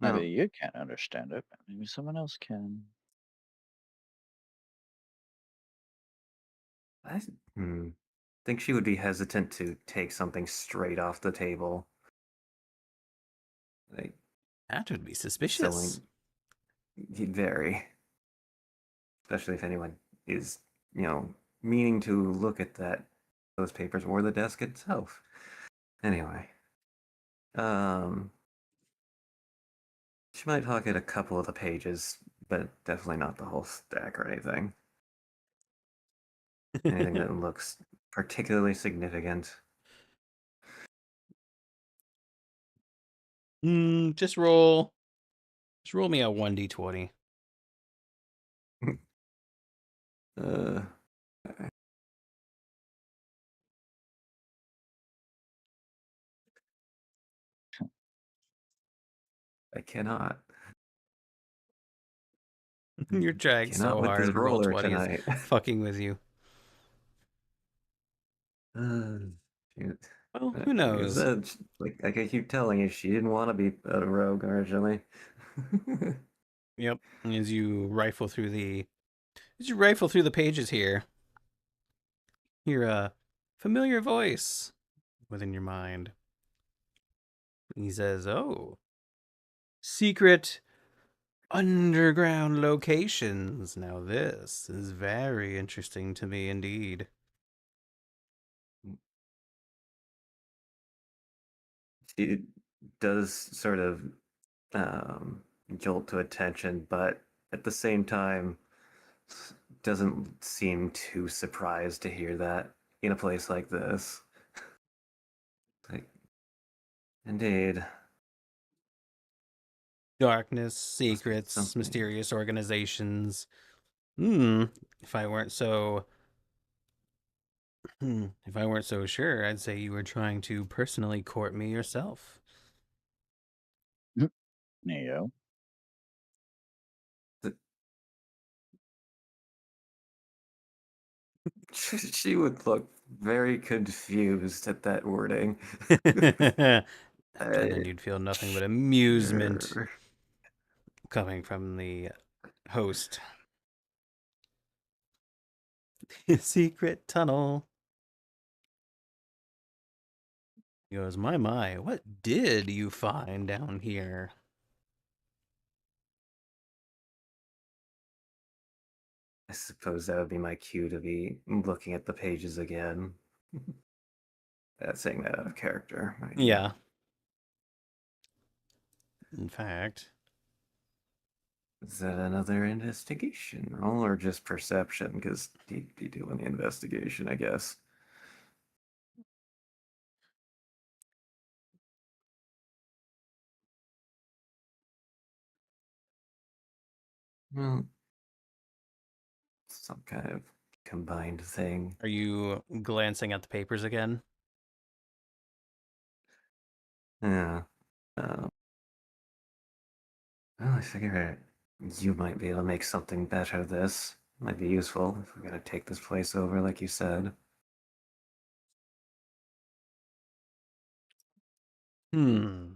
Maybe
no,
you can't understand it, but maybe someone else can.
I think she would be hesitant to take something straight off the table. Like,
That would be
selling
suspicious.
very, especially if anyone is, meaning to look at those papers or the desk itself. Anyway, she might pocket a couple of the pages, but definitely not the whole stack or anything. Anything that looks particularly significant.
Just roll me a 1d20.
Uh, I cannot.
You're trying
Cannot
so
with this
hard to roll
roller
20s,
tonight.
fucking with you.
Shoot.
Well, who
Like I
knows?
said, like I keep telling you, she didn't want to be a rogue originally.
Yep. As you rifle through the pages here, hear a familiar voice within your mind. He says, "Oh, secret underground locations. Now this is very interesting to me indeed."
She does sort of jolt to attention, but at the same time doesn't seem too surprised to hear that in a place like this. Like, indeed.
Darkness,
Must be
secrets,
something.
mysterious organizations. If I weren't so if I weren't so sure, I'd say you were trying to personally court me yourself.
Neo.
She would look very confused at that wording.
And then you'd feel nothing but amusement
Sure.
coming from the host. Secret tunnel. He goes, my, what did you find down here?
I suppose that would be my cue to be looking at the pages again. Saying that out of character.
Yeah. In fact,
Is that another investigation roll or just perception? Because he'd be doing the investigation, I guess. Well, some kind of combined thing.
are you glancing at the papers again?
Yeah. Well, I figure you might be able to make something better of this. Might be useful if we're gonna take this place over, like you said.
Hmm.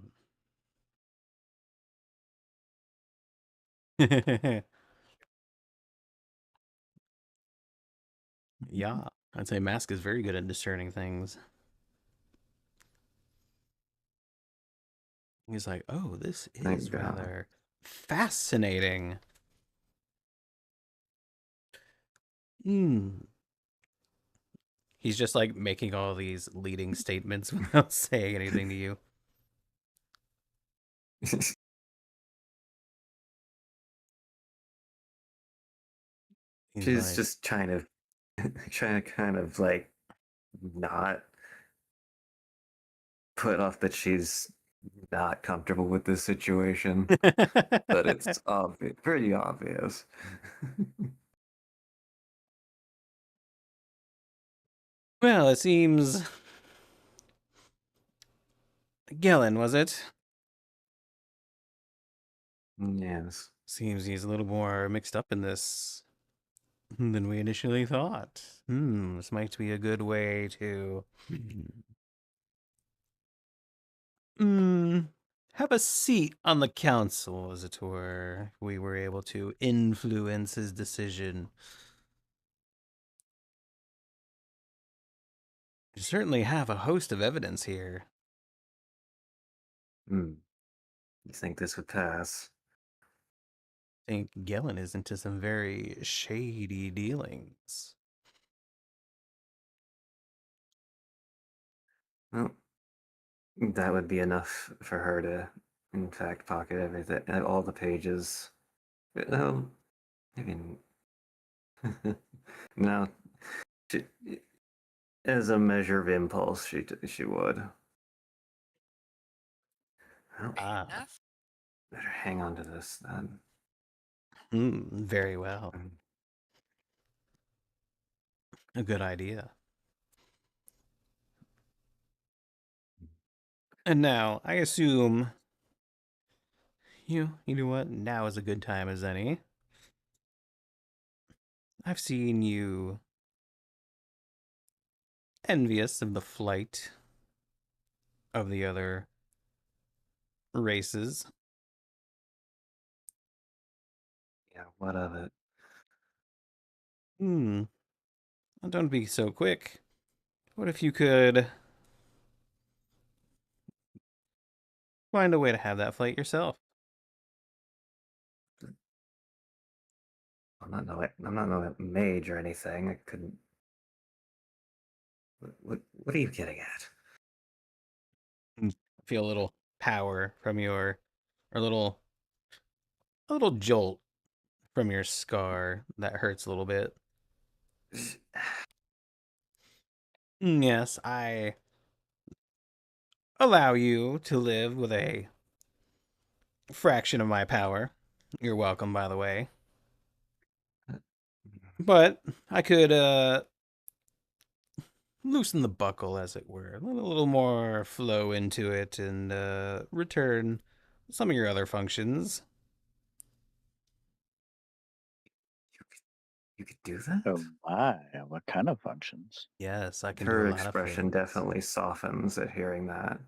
Yeah, I'd say Mask is very good at discerning things. He's like, oh, this
Thank
is
God.
rather fascinating. Hmm. He's just like making all these leading statements without saying anything to you. He's
She's
like,
just trying to kind of like not put off that she's not comfortable with this situation, but it's pretty obvious.
well, it seems Gillen, was it?
Yes.
Seems he's a little more mixed up in this than we initially thought. This might be a good way to have a seat on the council, as it were. If we were able to influence his decision. You certainly have a host of evidence here.
Hmm. You think this would pass?
I think Gillen is into some very shady dealings.
Well, that would be enough for her to, in fact, pocket everything, all the pages. Well, maybe. No, she, as a measure of impulse, she would. Well,
Ah,
Enough.
better hang on to this then.
very well.
Mm.
A good idea. And now, I assume you know what? Now is a good time as any. I've seen you envious of the flight of the other races.
Yeah, what of it?
Hmm. Don't be so quick. What if you could find a way to have that flight yourself?
I'm not no mage or anything. I couldn't. What are you getting at?
Feel a little power from your, or a little jolt from your scar that hurts a little bit. Yes, I allow you to live with a fraction of my power. You're welcome, by the way. But I could loosen the buckle, as it were, let a little more flow into it, and return some of your other functions.
You could do that?
Oh my, what kind of functions?
Yes, I can do a
Her
lot of
expression
things.
definitely softens at hearing that.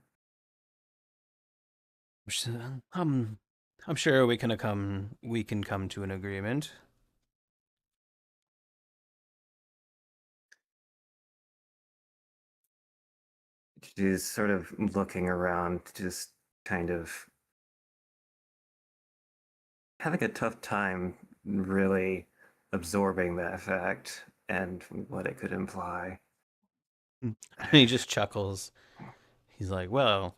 Um, I'm sure we can come to an agreement.
She's sort of looking around, just kind of having a tough time really absorbing that fact and what it could imply.
And he just chuckles. He's like, "Well,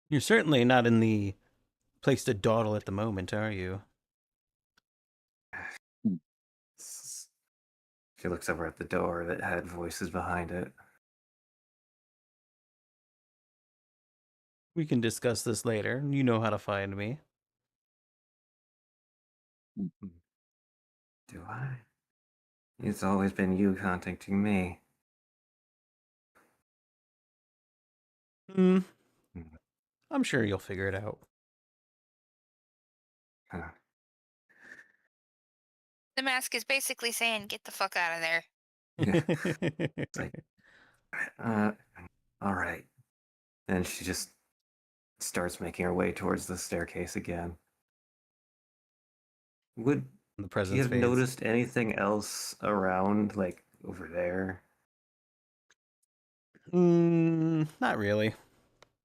you're certainly not in the place to dawdle at the moment, are you?"
Hmm.
She looks over at the door that had voices behind it.
We can discuss this later. You know how to find me.
Do I? It's always been you contacting me.
Hmm,
Hmm.
I'm sure you'll figure it out.
Huh.
The mask is basically saying, "Get the fuck out of there."
Yeah. It's like, uh, All right. And she just starts making her way towards the staircase again. Would
The
you
presence
have
fades.
noticed anything else around, like over there?
Not really.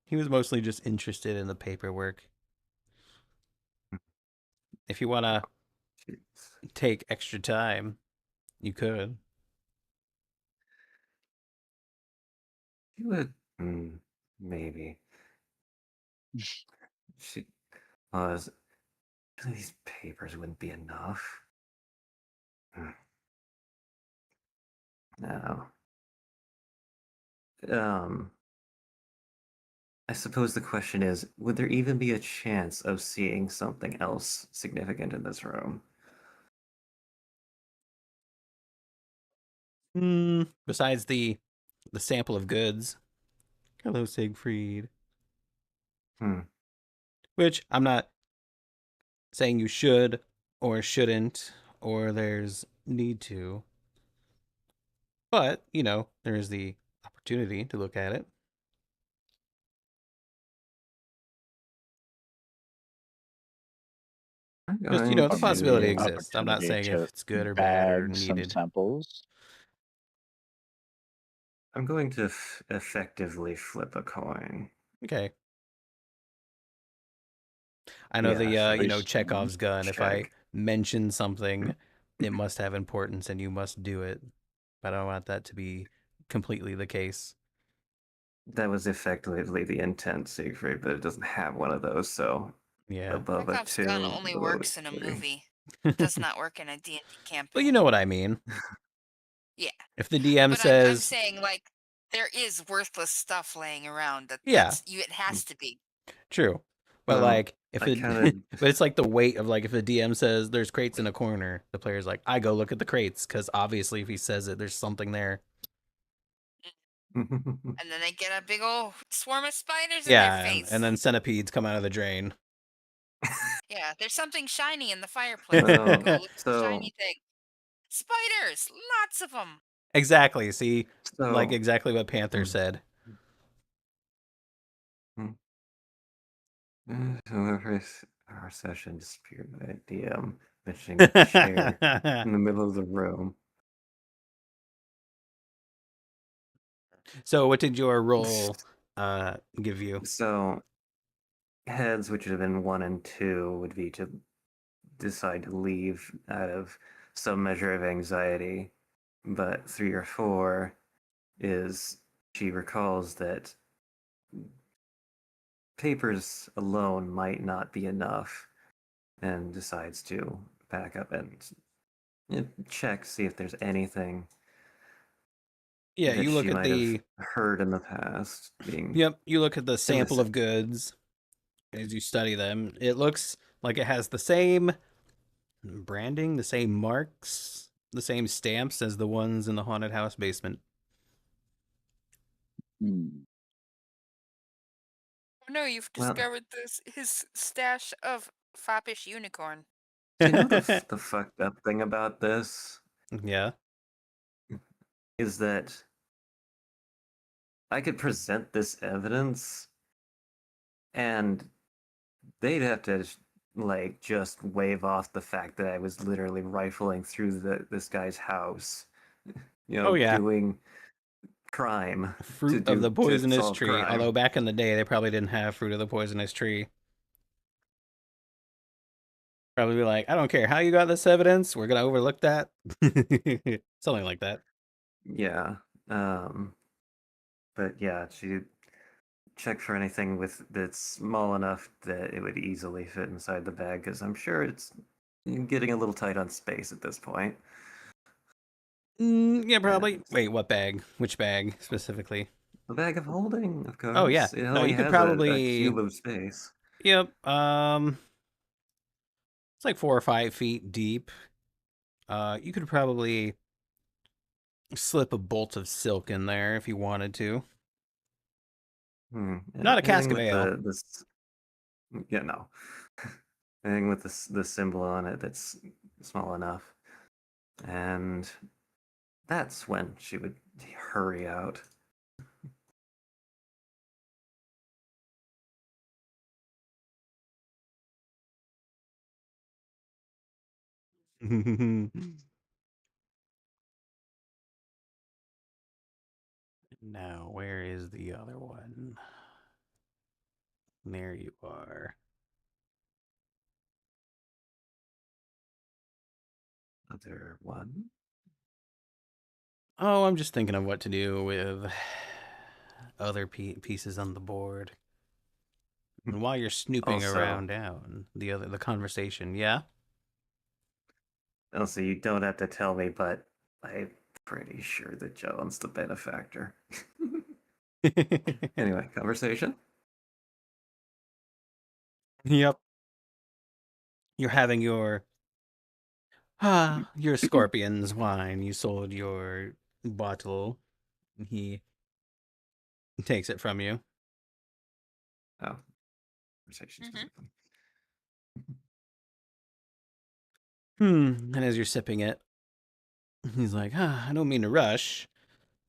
He was mostly just interested in the paperwork. If you want to
Jeez.
take extra time, you could.
You would, maybe. She was. These papers wouldn't be enough. Hmm. No. Um, I suppose the question is, would there even be a chance of seeing something else significant in this room?
Besides the sample of goods. Hello, Siegfried.
Hmm.
Which I'm not saying you should or shouldn't or there's need to. But, there is the opportunity to look at it.
I'm
Just,
going
the possibility
to.
exists. I'm not
Opportunity
saying if
to
it's good or bad or
bag some
needed.
samples.
I'm going to effectively flip a coin.
Okay. I know
Yeah,
the, Chekhov's gun. If I
check.
mention something, it must have importance and you must do it. But I don't want that to be completely the case.
That was effectively the intent, Siegfried, but it doesn't have one of those, so
Yeah.
above a
Chekhov's gun
2,
only
below a
works in a
3.
movie. It does not work in a D&D campaign.
Well, you know what I mean.
Yeah,
If the DM
but I'm
says,
saying like there is worthless stuff laying around.
yeah,
It has to be.
true. But
Well,
like if
I
it
counted.
but it's like the weight of like if the DM says there's crates in a corner, the player's like, I go look at the crates cuz obviously if he says it there's something there.
And then they get a big old swarm of spiders in their
Yeah,
face.
and then centipedes come out of the drain.
Yeah, there's something shiny in the fireplace.
Well,
Go look at the
so
shiny thing. Spiders, lots of them.
Exactly. See, like
so
exactly what Panther
mm,
said.
mm. Whoever our session disappeared by DM mentioning a chair in the middle of the room.
So what did your roll give you?
So heads, which would have been 1 and 2, would be to decide to leave out of some measure of anxiety, but 3 or 4 is she recalls that papers alone might not be enough and decides to back up and check, see if there's anything
Yeah,
that
you
she
look at
might have
the
heard in the past being
Yep, you look at the sample
illicit.
of goods as you study them. It looks like it has the same branding, the same marks, the same stamps as the ones in the haunted house basement.
Hmm.
Oh no, you've
Well,
discovered his stash of foppish unicorn.
do you know the fucked up thing about this
Yeah.
is that I could present this evidence and they'd have to like just wave off the fact that I was literally rifling through this guy's house,
Oh yeah.
doing crime
Fruit of the
to
poisonous
solve
tree.
crime.
Although back in the day they probably didn't have fruit of the poisonous tree. Probably be like, I don't care how you got this evidence, we're gonna overlook that. Something like that.
Yeah. But yeah, she checked for anything that's small enough that it would easily fit inside the bag, because I'm sure it's getting a little tight on space at this point.
Yeah, probably.
And
Wait, what bag? Which bag specifically?
the bag of holding, of
Oh yeah.
course. It
No,
only
you could
has a
probably.
cube of space.
Yep. It's like 4 or 5 feet deep. You could probably slip a bolt of silk in there if you wanted to. Not a cask
Anything
of
with
ale.
yeah, no. Anything with the symbol on it that's small enough. And that's when she would hurry out.
Now, where is the other one? There you are.
Other one.
Oh, I'm just thinking of what to do with other pieces on the board. And while you're snooping
Also-
around down the conversation, yeah.
Also, you don't have to tell me, but I'm pretty sure that Joan's the benefactor. Anyway, conversation.
Yep. You're having your scorpion's wine. You sold your bottle. He takes it from you.
Oh, conversation
Mhm.
specifically.
And as you're sipping it, he's like, I don't mean to rush.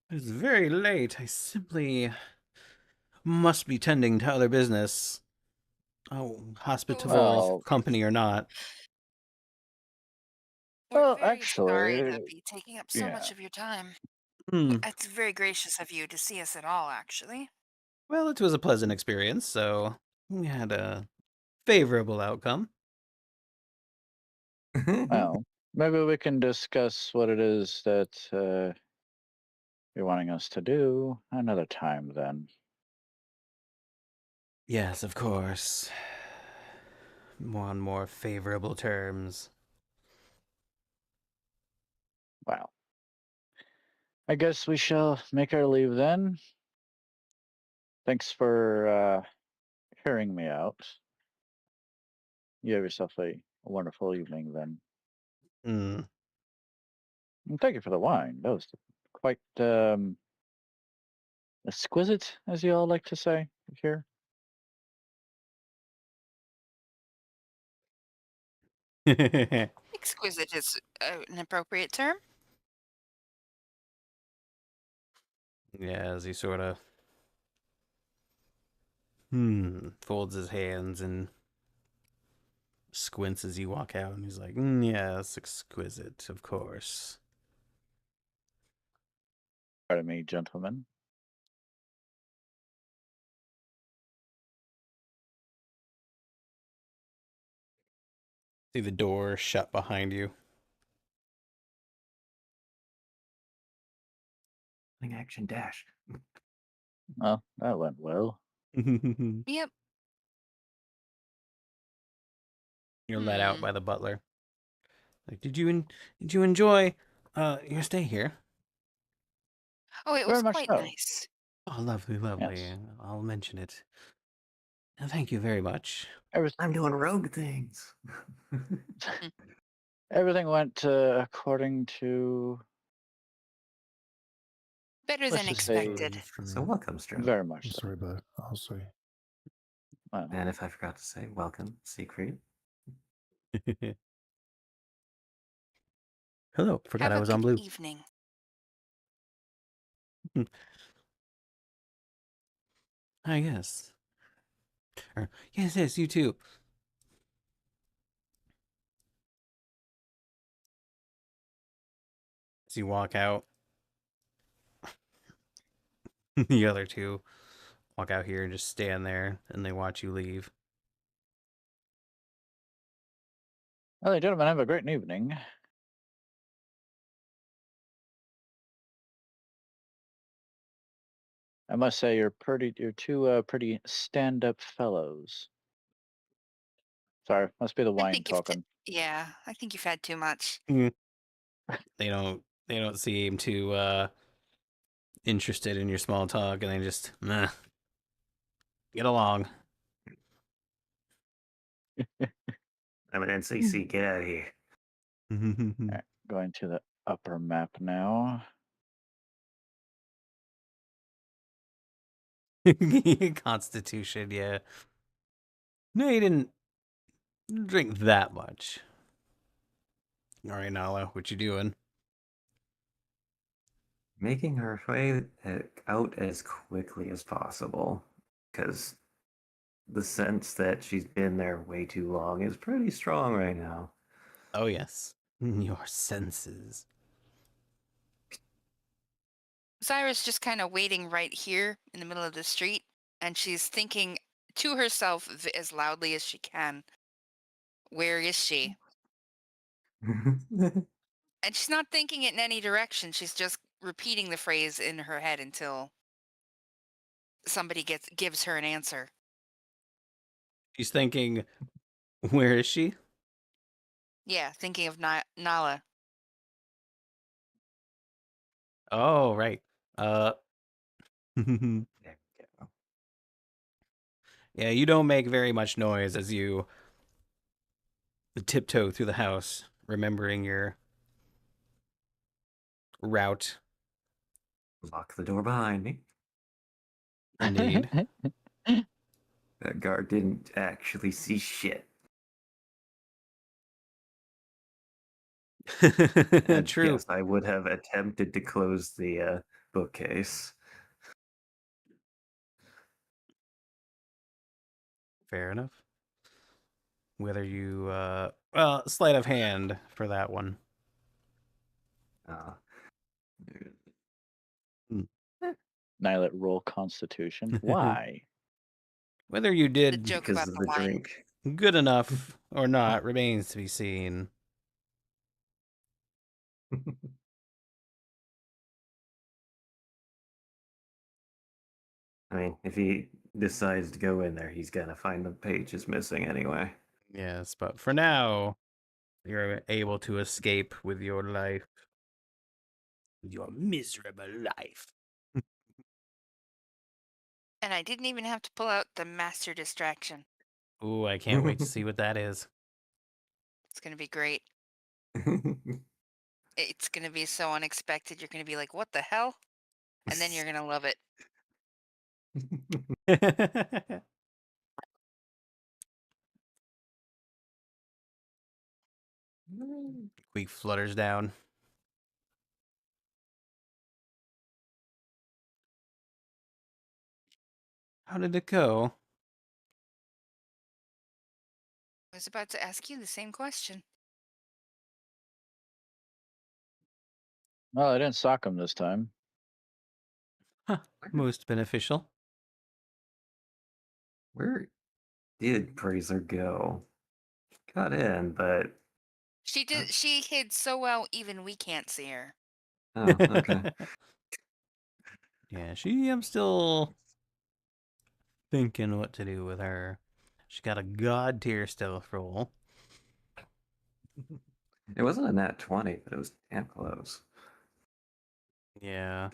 It's very late. I simply must be tending to other business. Oh, hospitable
Well-
company or not.
We're
Well,
very sorry to
actually,
be taking up so much
yeah.
of your time.
Hmm.
It's very gracious of you to see us at all, actually.
Well, it was a pleasant experience, so we had a favorable outcome.
Well, maybe we can discuss what it is that you're wanting us to do another time then.
Yes, of course. On more favorable terms.
Well, I guess we shall make our leave then. Thanks for hearing me out. You have yourself a wonderful evening then.
Hmm.
And thank you for the wine. That was quite exquisite, as you all like to say here.
Exquisite is an appropriate term.
Yeah, as he sort of folds his hands and squints as you walk out, and he's like, yes, exquisite, of course.
Pardon me, gentlemen.
See the door shut behind you.
Action dash.
Well, that went well.
Yep.
You're let out
Hmm.
by the butler. Like, did you enjoy your stay here?
Oh, it
Very
was
much
quite
so.
nice.
Oh, lovely, lovely.
Yes.
I'll mention it. Thank you very much.
I'm doing rogue things.
Everything went according to,
Better
let's
than
just say,
expected.
So welcome, Strom.
very much
I'm
so.
sorry, but I'll say.
Well,
And if I forgot to say, welcome, Siegfried.
Hello, forgot
Have
I
a
was on
good
blue.
evening.
Ah, yes. Yes, you too. As you walk out, the other two walk out here and just stand there, and they watch you leave.
well, gentlemen, have a great evening. I must say, you're two pretty stand-up fellows. Sorry, must be the
I
wine
think you've
talking.
yeah, I think you've had too much.
They don't seem too interested in your small talk, and they just get along.
I'm an NCC. Get out of here.
Alright, going to the upper map now.
Constitution, yeah. No, you didn't drink that much. All right, Nala, what you doing?
Making her way out as quickly as possible, because the sense that she's been there way too long is pretty strong right now.
Oh, yes. Your senses.
Zyra's just kind of waiting right here in the middle of the street, and she's thinking to herself as loudly as she can, where is she? And she's not thinking it in any direction. She's just repeating the phrase in her head until somebody gives her an answer.
She's thinking, where is she?
Yeah, thinking of Nala.
Oh, right.
There we go.
Yeah, you don't make very much noise as you tiptoe through the house, remembering your route.
Lock the door behind me.
Indeed.
That guard didn't actually see shit. And
True.
yes, I would have attempted to close the bookcase.
Fair enough. Whether you, well, sleight of hand for that one.
Uh,
Nylet, roll Constitution. Why?
Whether you
The
did
joke
because
about
of
the
the
wine.
drink.
good enough or not remains to be seen.
I mean, if he decides to go in there, he's gonna find the page is missing anyway.
Yes, but for now, you're able to escape with your life. With your miserable life.
And I didn't even have to pull out the master distraction.
Ooh, I can't wait to see what that is.
It's going to be great. It's going to be so unexpected. You're going to be like, what the hell? And then you're going to love it.
Queek flutters down. How did it go?
I was about to ask you the same question.
Well, I didn't sock him this time.
Huh, most beneficial.
Where did Praiser go? Got in, but
She hid so well, even we can't see her.
oh, okay.
Yeah, I'm still thinking what to do with her. She got a god tier stealth roll.
It wasn't a nat 20, but it was damn close.
Yeah.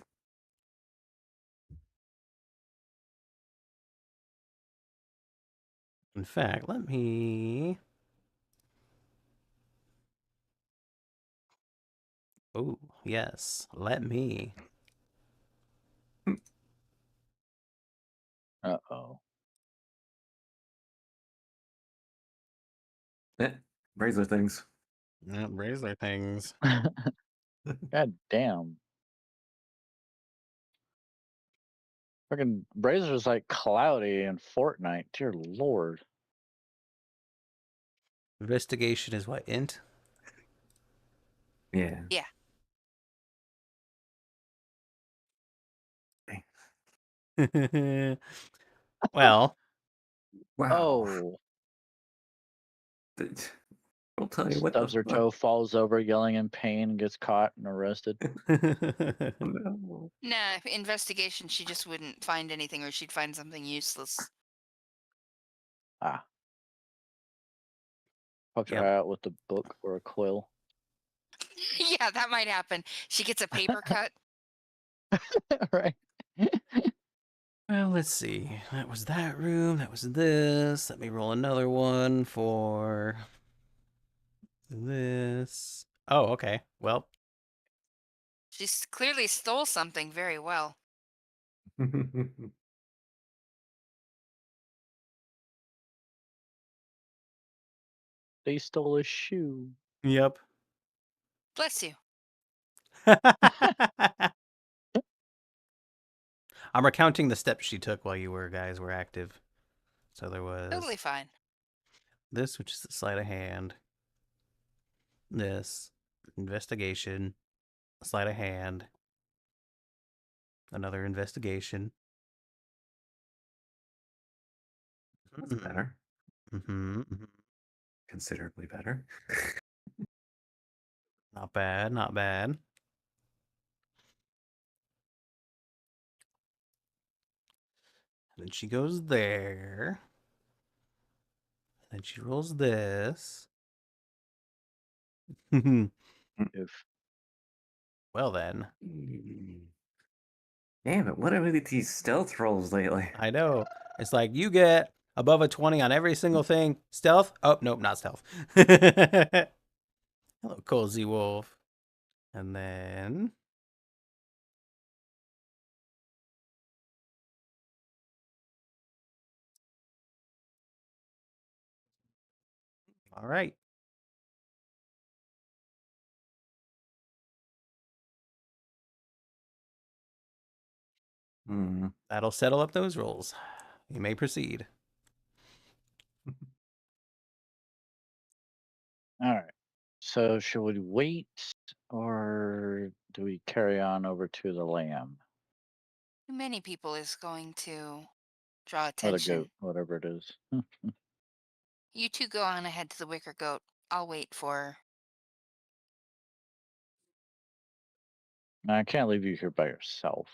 In fact, let me... Oh, yes. Let me.
Uh-oh.
Eh, Razor things.
Razor things.
God damn. Fucking Brazer's like cloudy in Fortnite. Dear Lord.
Investigation is what, int?
Yeah.
Yeah.
Well,
Wow.
Oh.
I'll tell you what the
Stubs her
fuck.
toe, falls over, yelling in pain, and gets caught and arrested.
No.
Nah, investigation, she just wouldn't find anything, or she'd find something useless.
Ah. Pokes her
Yep.
eye out with a book or a quill.
Yeah, that might happen. She gets a paper cut.
Right.
Well, let's see. That was that room. That was this. Let me roll another one for this. Oh, okay. Well,
She clearly stole something very well.
They stole a shoe.
yep.
Bless you.
I'm recounting the steps she took while you guys were active. So there was
Totally fine.
this, which is the sleight of hand. This. Investigation. Sleight of hand. Another investigation.
That's better.
Mm-hmm.
Considerably better.
Not bad, not bad. Then she goes there. Then she rolls this.
If
Well then.
Damn it, what are these stealth rolls lately?
I know. It's like you get above a 20 on every single thing. Stealth? Oh, nope, not stealth. Hello, Cozy Wolf. And then... All right.
Hmm.
That'll settle up those rolls. You may proceed.
all right. So should we wait or do we carry on over to the lamb
Too many people is going to draw
or the
attention.
goat, whatever it is?
You two go on ahead to the wicker goat. I'll wait for.
I can't leave you here by yourself.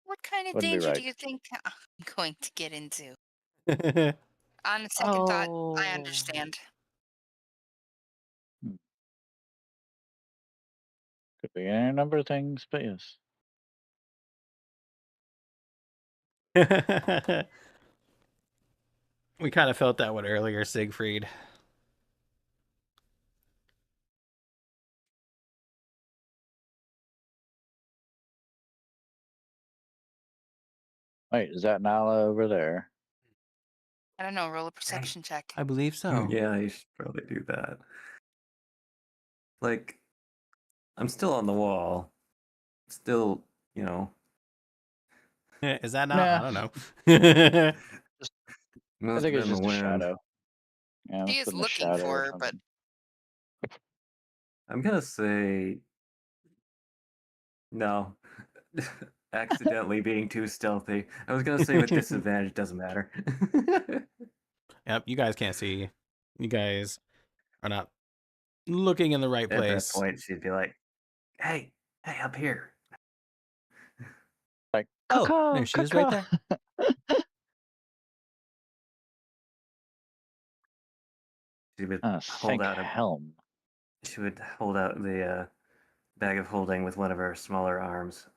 What kind of
Wouldn't be
danger do
right.
you think I'm going to get into?
Yeah,
On second thought, I
Oh.
understand.
Could be any number of things, but yes.
we kind of felt that one earlier, Siegfried.
Wait, is that Nala over there?
I don't know. Roll a perception check.
I believe so.
Yeah, you should probably do that. Like, I'm still on the wall. Still, you know.
Is that not?
Nah.
I don't know.
I
Must
think
have
it's
been the
just a
wind.
shadow. Yeah,
He
it's
is
been the
looking
shadow
for
or
her, but
something.
I'm gonna say no. Accidentally being too stealthy. I was gonna say with disadvantage, doesn't matter.
Yep, you guys can't see. You guys are not looking in the right
At that
place.
point, she'd be like, "Hey, hey, up here."
Like,
Oh,
caw,
there she is right
caw.
there.
She would hold
Thank
out
helm.
She would hold out the bag of holding with one of her smaller arms.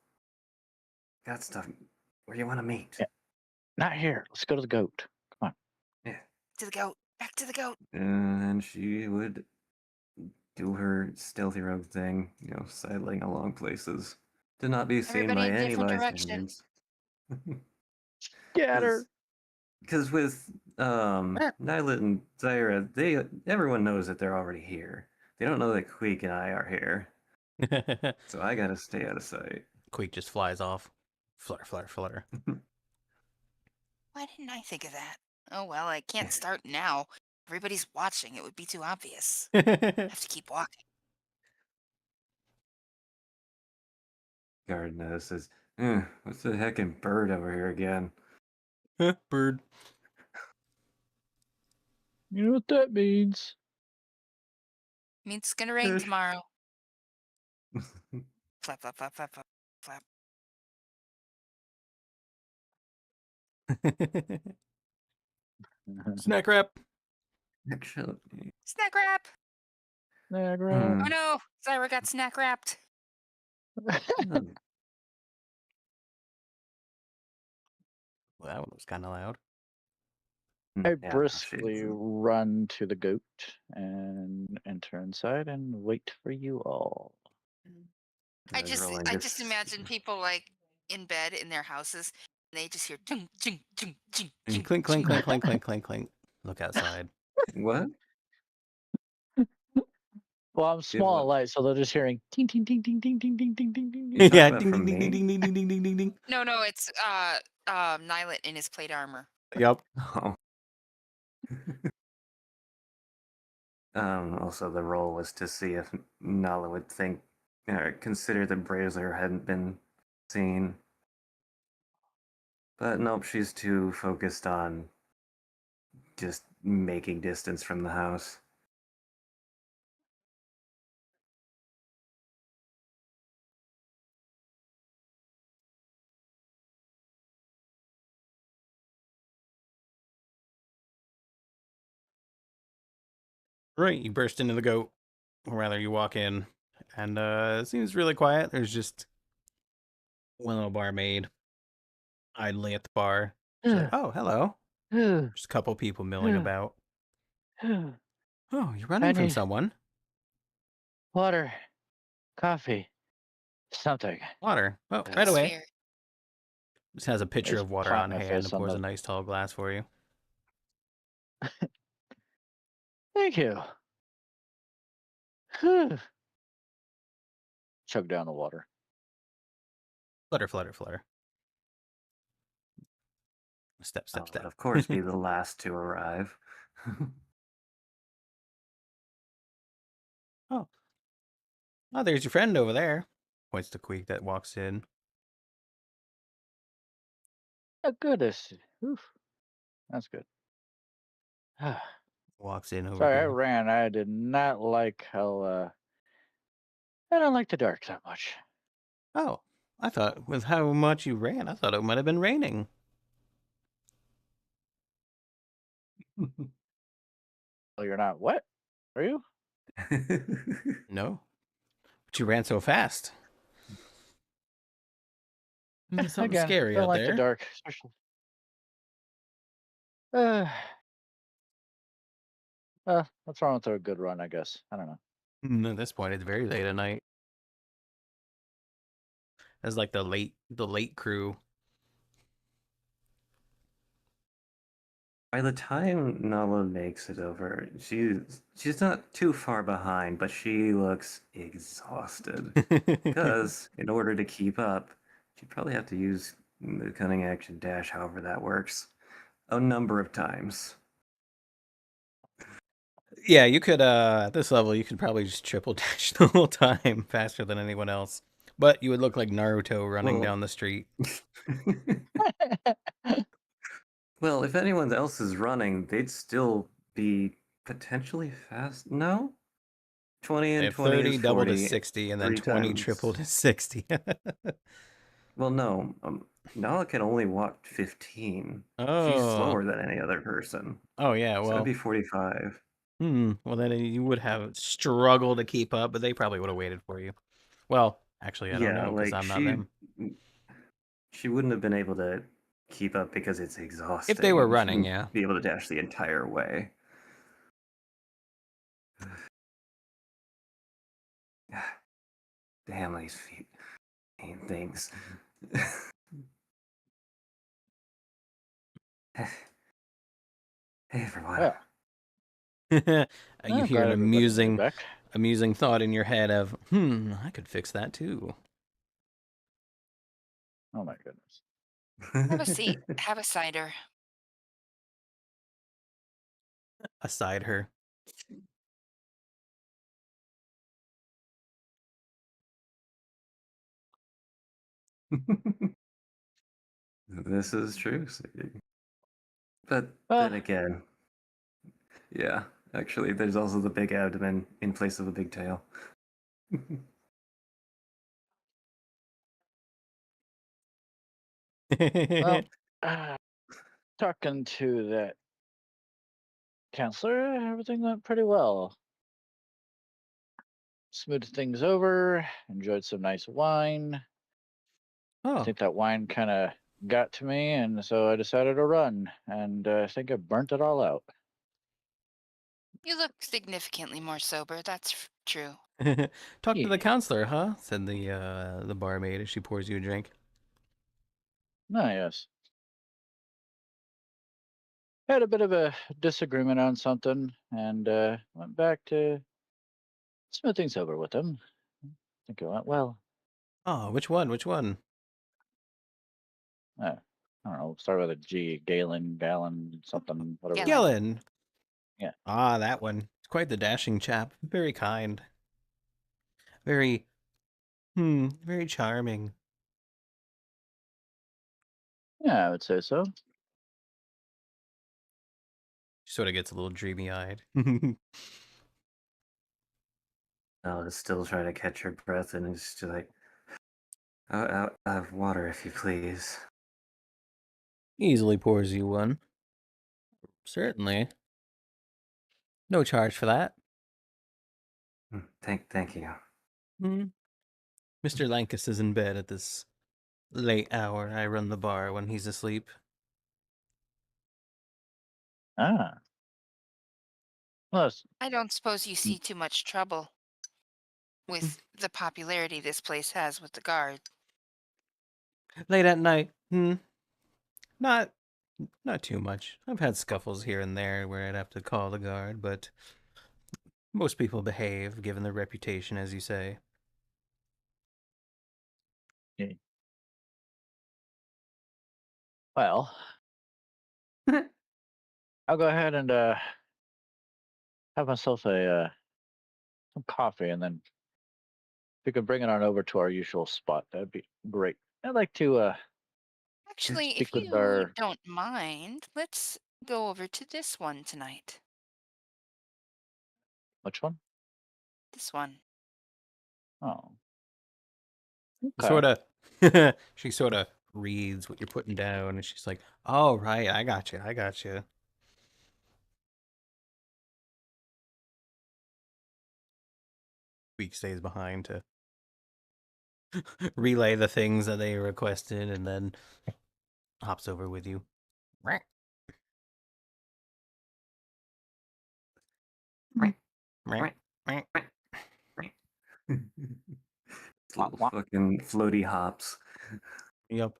Got stuff. Where you want to meet?
Yeah. Not here. Let's go to the goat. Come on.
Yeah.
to the goat. Back to the goat.
And then she would do her stealthy rogue thing, sidling along places to not be seen
Everybody
by
in
any
different direction.
bystanders.
Scatter.
Because with Nylet and Zyra, everyone knows that they're already here. They don't know that Queek and I are here, so I gotta stay out of sight.
Queek just flies off. Flutter, flutter, flutter.
Why didn't I think of that? Oh well, I can't start now. Everybody's watching. It would be too obvious. I have to keep walking.
Guard notices. What's the heckin' bird over here again?
Bird.
You know what that means?
Means it's gonna rain
Fish.
tomorrow. Flap, flap, flap, flap, flap, flap.
Snack wrap.
Actually,
Snack wrap.
Snack
Oh
wrap.
no, Zyra got snack wrapped.
hmm,
Well, that one was kind of loud.
I
yeah, no,
briskly
she's-
run to the goat and enter inside and wait for you all.
I
was
just
rolling
I
this-
just imagine people like in bed in their houses and they just hear chung chung chung chung
And
chung.
clink, clink,
chung.
clink, clink, clink, clink, clink. Look outside.
What?
Well, I'm
Did
small
what?
and light, so they're just hearing ting ting ting ting ting ting ting ting ting ting.
You talking
Yeah,
about
ding, ding,
from
ding, ding,
me?
ding, ding, ding, ding, ding, ding.
No, it's Nylet in his plate armor.
Yep.
Oh. Also, the roll was to see if Nala would think or consider the brazier hadn't been seen. But nope, she's too focused on just making distance from the house.
Right, you burst into the goat, or rather, you walk in, and it seems really quiet. There's just one little barmaid idly at the bar. She's like, "Oh, hello." There's a couple people milling about. Oh, you're
I
running from
need
someone.
water, coffee, something.
Water. Oh,
Uh,
right away.
Sphere.
Just has a pitcher
Just
of water
plop
on
my
hand
face
and
on
pours a
the.
nice tall glass for you.
Thank you. Chug down the water.
Flutter, flutter, flutter. Step,
I
step,
would,
step.
of course, be the last to arrive.
Oh. Oh, there's your friend over there. Points to Queek that walks in.
Oh, goodness. Oof. That's good.
Walks in over
Sorry, I
here.
ran. I did not like how. I don't like the dark that much.
Oh, I thought with how much you ran, I thought it might have been raining.
Well, you're not wet, are you?
No, but you ran so fast. There's something
Again,
scary
don't
out
like the
there.
dark, especially. What's wrong with a good run? I guess I don't know.
At this point, it's very late at night. It's like the late crew.
By the time Nala makes it over, she's not too far behind, but she looks exhausted. Because in order to keep up, she'd probably have to use the cunning action dash, however that works, a number of times.
Yeah, you could at this level you could probably just triple dash the whole time faster than anyone else. But you would look like Naruto running
Well,
down the street.
well, if anyone else is running, they'd still be potentially fast. No? 20
They
and
have
20
30
is
double to
40.
60, and then
3
20 triple
times.
to 60.
Well, no. Nala can only walk 15. She's
Oh.
slower than any other person.
Oh yeah,
So that'd
well.
be 45.
Well then you would have struggled to keep up, but they probably would have waited for you. Well, actually I don't
Yeah,
know because
like
I'm not them.
she wouldn't have been able to keep up because it's exhausting.
If they were
and she
running,
wouldn't
yeah.
be able to dash the entire way. Damn these feet and things. Hey everyone.
Well,
You
I'm
hear
glad
an
everybody made it back.
amusing thought in your head of, I could fix that too.
Oh my goodness.
Have a seat. Have a cider.
Aside her.
This is true. But
Well,
then again, yeah, actually, there's also the big abdomen in place of a big tail.
well, talking to that counselor, everything went pretty well. Smoothed things over, enjoyed some nice wine. I
Oh,
think that wine kind of got to me, and so I decided to run, and I think I burnt it all out.
You look significantly more sober. That's true.
talk to
Yeah.
the counselor, huh? Said the barmaid as she pours you a drink.
Ah, yes. Had a bit of a disagreement on something, and went back to smooth things over with him. I think it went well.
Oh, which one? Which one?
I don't know. Start with a G. Galen, something, whatever.
Galen.
Gillen.
Yeah.
Ah, that one. It's quite the dashing chap. Very kind. Very, very charming.
Yeah, I would say so.
Sort of gets a little dreamy-eyed.
I'll still try to catch her breath and just like, I'll have water if you please.
Easily pours you one. Certainly. No charge for that.
Thank you.
Mr. Lankus is in bed at this late hour. I run the bar when he's asleep.
Ah. Well,
I don't suppose you see too much trouble with the popularity this place has with the guard.
Late at night. Not too much. I've had scuffles here and there where I'd have to call the guard, but most people behave, given their reputation, as you say.
okay. Well, I'll go ahead and have myself a some coffee, and then if you could bring it on over to our usual spot, that'd be great. I'd like to
Actually,
speak
if
with
you
our
don't mind, let's go over to this one tonight.
which one?
This one.
Oh,
Sort
okay.
of. She sort of reads what you're putting down, and she's like, "Oh, right, I got you. I got you." Week stays behind to relay the things that they requested, and then hops over with you.
Wah, wah.
Fucking floaty hops.
Yep.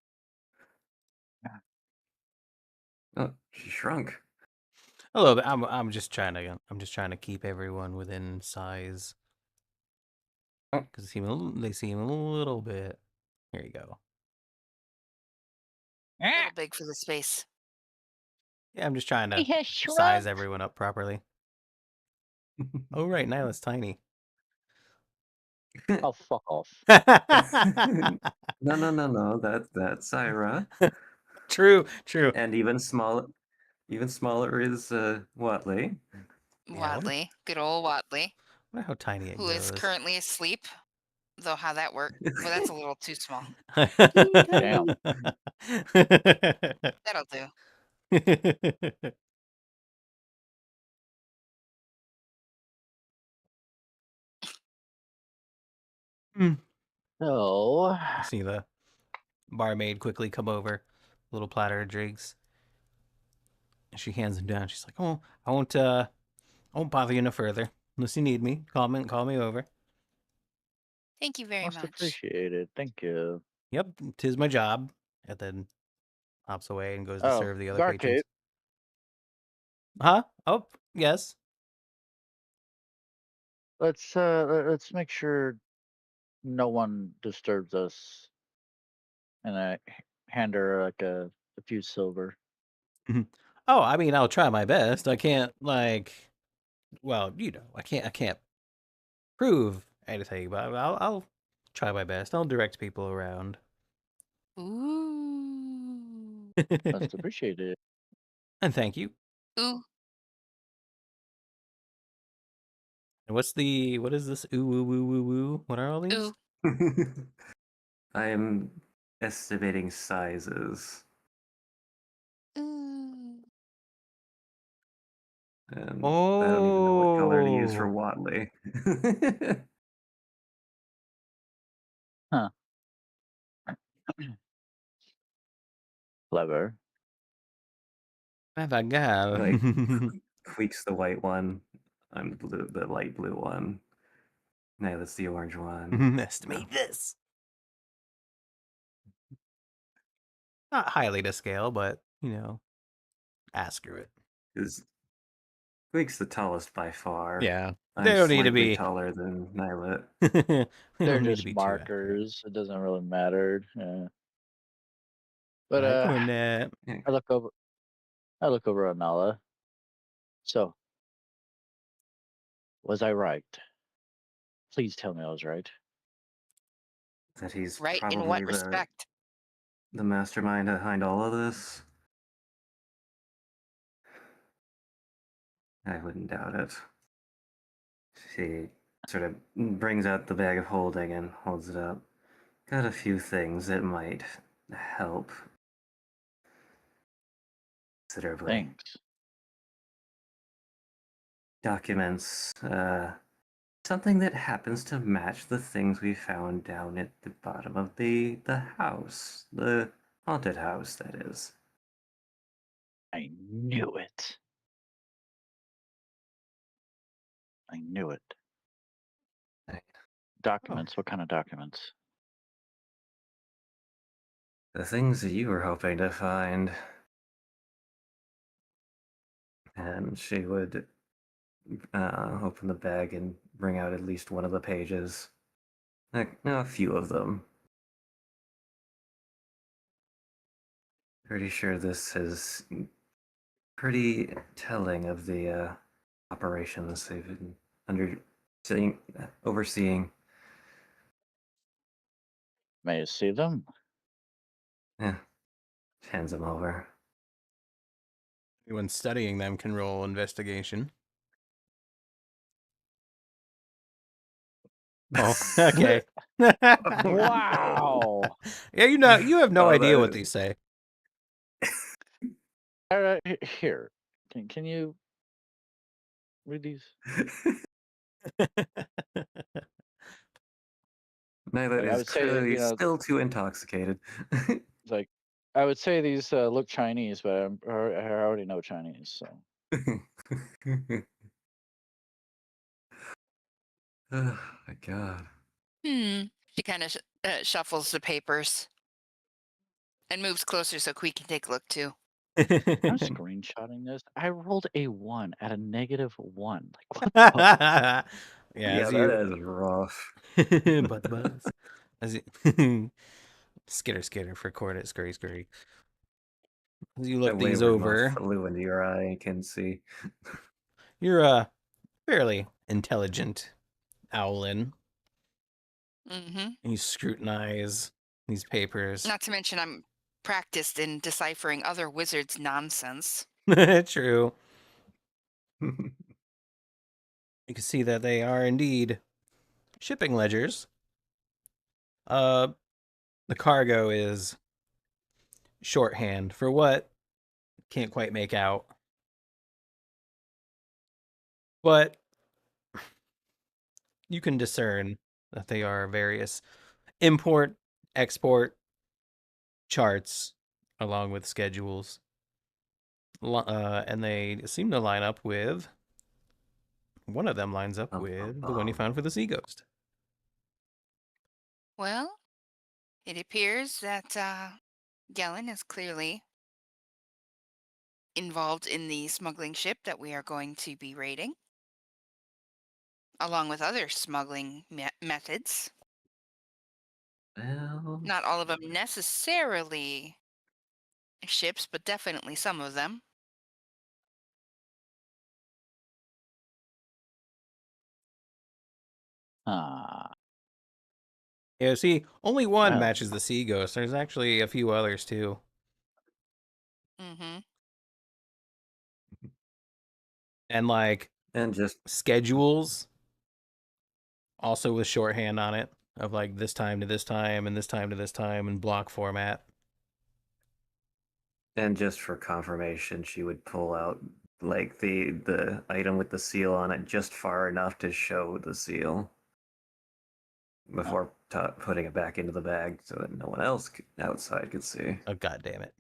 Oh, she shrunk.
A little bit. I'm just trying to keep everyone within size. Because they seem a little bit. Here you go.
A little big for the space.
Yeah, I'm just trying to
He has
size
shrunk.
everyone up properly. Oh, right, Nyla's tiny.
Oh, fuck off.
No. That's Ira.
True.
And even smaller is Watley.
Yeah,
Wadley, good old Wadley,
wonder how tiny it
who is
goes.
currently asleep. Though how that worked, well, that's a little too small.
Damn.
That'll do.
So,
You see the barmaid quickly come over, little platter of drinks. And she hands him down. She's like, "Oh, I won't bother you no further. Unless you need me, call me over."
Thank you very
most
much.
appreciated. Thank you.
Yep, 'tis my job. And then hops away and goes to
Oh,
serve the other patrons.
Garcade.
Huh? Oh, yes.
Let's make sure no one disturbs us, and I hand her like a few silver.
Oh, I mean, I'll try my best. I can't well, I can't prove anything, but I'll try my best. I'll direct people around.
Ooh.
Most appreciated.
And thank you.
Ooh.
And what is this? Ooh, woo, woo, woo, woo. What are all these?
Ooh.
I am estimating sizes.
Ooh.
And I don't even know what color to use for
Oh.
Watley.
Huh. Clever.
Have I got?
Like Queek's the white one. I'm the light blue one. No, that's the orange one.
Estimate this. Not highly to scale, but accurate.
Because Queek's the tallest by far.
Yeah,
I'm
they don't need to
slightly
be.
taller than Nylet.
They
They're
don't need to
just
be too accurate.
markers. It doesn't really matter. But
Hi, Cornet.
I look over. I look over at Nala. So, Was I right? Please tell me I was right.
That he's
Right? In
probably
what respect?
the mastermind behind all of this. I wouldn't doubt it. She sort of brings out the bag of holding and holds it up. Got a few things that might help considerably.
Thanks.
Documents, something that happens to match the things we found down at the bottom of the house. The haunted house, that is.
I knew it. I knew it.
Right.
Documents? What kind of documents?
The things that you were hoping to find. And she would open the bag and bring out at least one of the pages. Like, no, a few of them. Pretty sure this is pretty telling of the operations they've been overseeing.
May I see them?
Yeah, hands them over.
Anyone studying them can roll investigation. Oh, okay.
Wow.
Yeah, you have no idea what these say.
All right, here. Can you read these?
Nyla
I
is
would say,
clearly still too intoxicated.
like, I would say these look Chinese, but I already know Chinese, so.
Oh my god.
She kind of shuffles the papers and moves closer so Quee can take a look too.
I'm screenshotting this. I rolled a 1 at a -1. Like, what the fuck?
Yeah,
That is rough.
buzz. As you skitter for Cordet, scurry. As you look
That
these
wayward moth
over,
flew into your eye, you can see.
you're a fairly intelligent owlin,
Mm-hmm.
and you scrutinize these papers.
Not to mention I'm practiced in deciphering other wizards' nonsense.
True. You can see that they are indeed shipping ledgers. The cargo is shorthand for what? Can't quite make out. But you can discern that they are various import, export charts along with schedules. And they seem to line up with one of them lines up with the one you found for the sea ghost.
Well, it appears that Gellin is clearly involved in the smuggling ship that we are going to be raiding, along with other smuggling methods.
Well,
Not all of them necessarily ships, but definitely some of them.
Ah,
Yeah, see, only one
well,
matches the sea ghost. There's actually a few others too.
Mm-hmm.
And like
and just
schedules also with shorthand on it of like this time to this time and this time to this time in block format.
for confirmation, she would pull out like the item with the seal on it just far enough to show the seal before putting it back into the bag so that no one else outside could see.
Oh god damn it.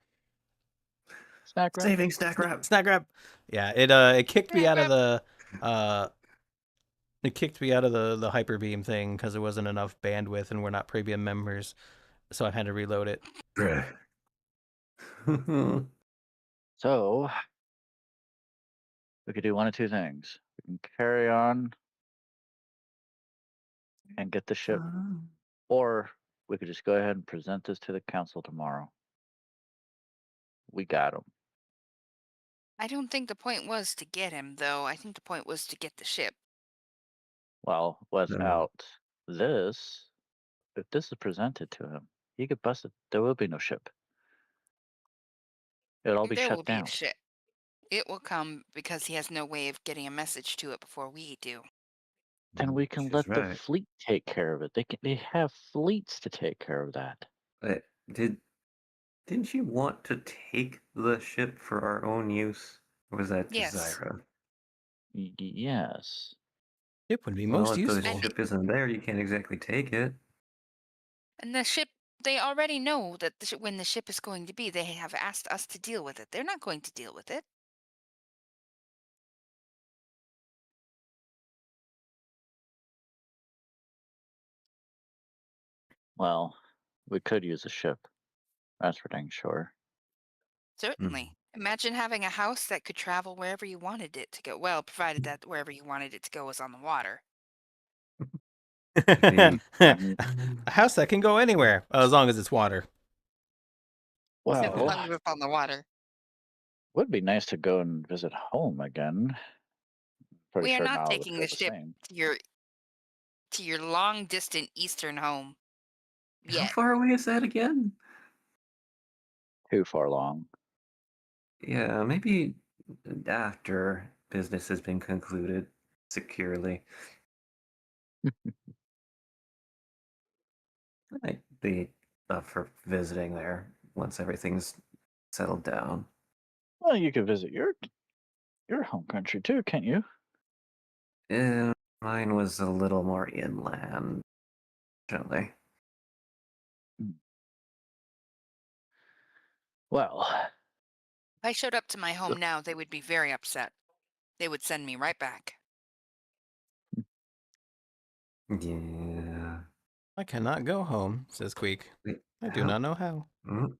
snack wrap?
Saving snack wrap.
Snack grab. Yeah, it kicked me out of the the hyper beam thing because there wasn't enough bandwidth and we're not premium members, so I had to reload it.
So, we could do one of two things. We can carry on and get the ship, or we could just go ahead and present this to the council tomorrow. We got him.
I don't think the point was to get him, though. I think the point was to get the ship.
Well,
No.
without this, if this is presented to him, he could bust it. There will be no ship. It'll all be
There will
shut
be a
down.
ship. It will come because he has no way of getting a message to it before we do.
Then we can
She's
let the
right.
fleet take care of it. They have fleets to take care of that.
But didn't you want to take the ship for our own use? Or was that just
Yes.
Zyra?
Yes.
It would be
Well,
most
if the
useful.
ship isn't there, you can't exactly take it.
And the ship, they already know that when the ship is going to be, they have asked us to deal with it. They're not going to deal with it.
Well, we could use a ship. That's for dang sure.
Certainly. Imagine having a house that could travel wherever you wanted it to go. Well, provided that wherever you wanted it to go was on the water.
The-
A house that can go anywhere, as long as it's water.
As
Well,
long as it's on the water.
would be nice to go and visit home again. Pretty
We are
sure
not
now it would
taking
feel
the
the
ship
same.
to your long distant eastern home.
How
Yet.
far away is that again?
Too far long.
Yeah, maybe after business has been concluded securely. I'd be up for visiting there once everything's settled down.
Well, you could visit your home country too, can't you?
Mine was a little more inland, actually.
Well,
If I showed up to my home now, they would be very upset. They would send me right back.
Yeah.
I cannot go home, says Queek.
Wait,
I do not know how.
Mm.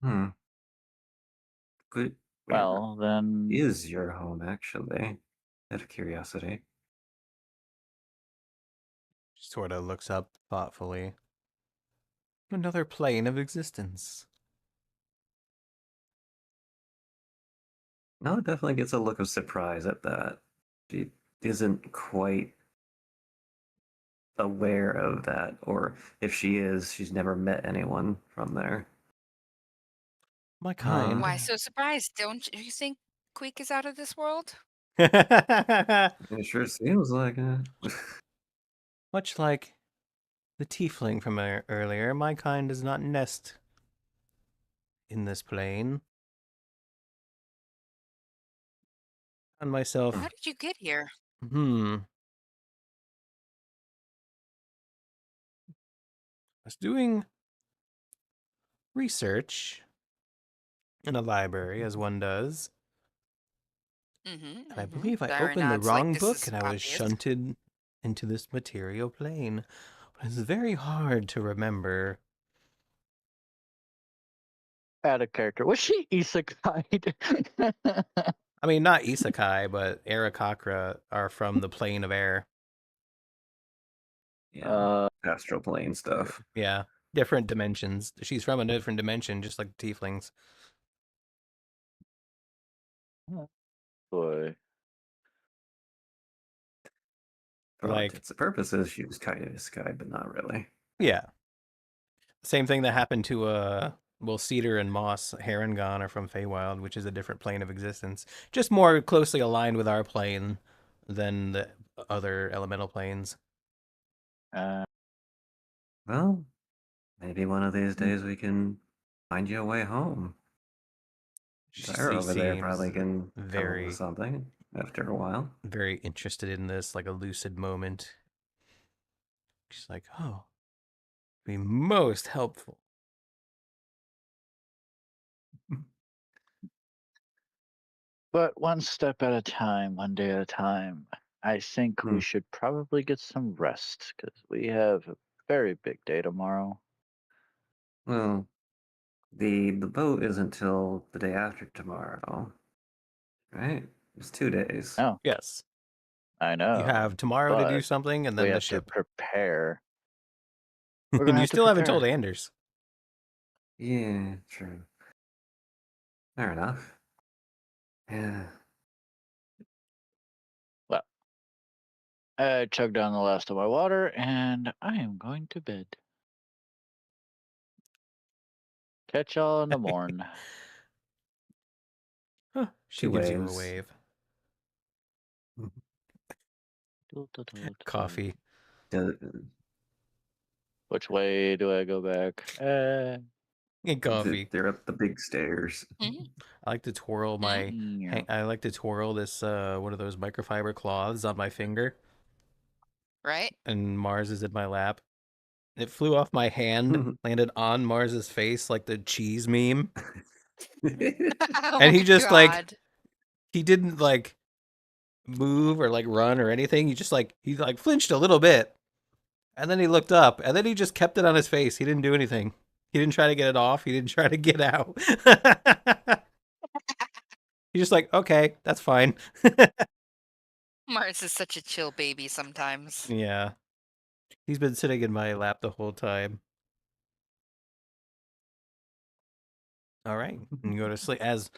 Hmm. But where
well then.
is your home, actually? Out of curiosity.
Sort of looks up thoughtfully. Another plane of existence.
Nala definitely gets a look of surprise at that. She isn't quite aware of that, or if she is, she's never met anyone from there.
My kind.
Why so surprised? Don't you think Queek is out of this world?
It sure seems like it.
Much like the tiefling from earlier, my kind does not nest in this plane. And myself,
How did you get here?
I was doing research in a library, as one does. And I believe I
Sarah
opened the
nods like
wrong
this
book
is
and I was
obvious.
shunted into this material plane. But it's very hard to remember.
Out of character. Was she isekai?
I mean, not isekai, but Aarakocra are from the plane of air.
Yeah. Astral plane stuff.
Yeah, different dimensions. She's from a different dimension, just like tieflings.
Boy.
For all
Like,
intents and purposes, she was kind of a sky, but not really.
yeah. Same thing that happened to well, Cedar and Moss Harengon are from Feywild, which is a different plane of existence. Just more closely aligned with our plane than the other elemental planes.
Well, maybe one of these days we can find you a way home. Zyra over there probably
seems
can come up
very,
with something after a while.
very interested in this, like a lucid moment. She's like, oh, be most helpful.
But one step at a time, one day at a time. I think we
Hmm.
should probably get some rest because we have a very big day tomorrow.
Well, the boat isn't till the day after tomorrow, right? It's 2 days.
Oh,
Yes.
I know.
You have tomorrow to do
but
something and
we
then the
have to
ship.
prepare. We're
And
gonna
you
have to
still haven't
prepare.
told Anders.
Yeah, true. Fair enough. Yeah.
I chugged down the last of my water, and I am going to bed. Catch y'all in the morn.
Huh. She
Two
gives you a
waves.
wave.
Doo-doo-doo-doo.
Coffee.
Which way do I go back?
And coffee.
They're up the big stairs.
Mhm.
I like to twirl my.
Yeah.
I like to twirl this one of those microfiber cloths on my finger,
Right?
and Mars is in my lap. It flew off my hand, landed on Mars's face like the cheese meme,
Oh
and he
my
just like
God.
he didn't like move or like run or anything. He flinched a little bit, and then he looked up, and then he just kept it on his face. He didn't do anything. He didn't try to get it off. He didn't try to get out. He's just like, okay, that's fine.
Mars is such a chill baby sometimes.
Yeah. He's been sitting in my lap the whole time. All right. And you go to sleep as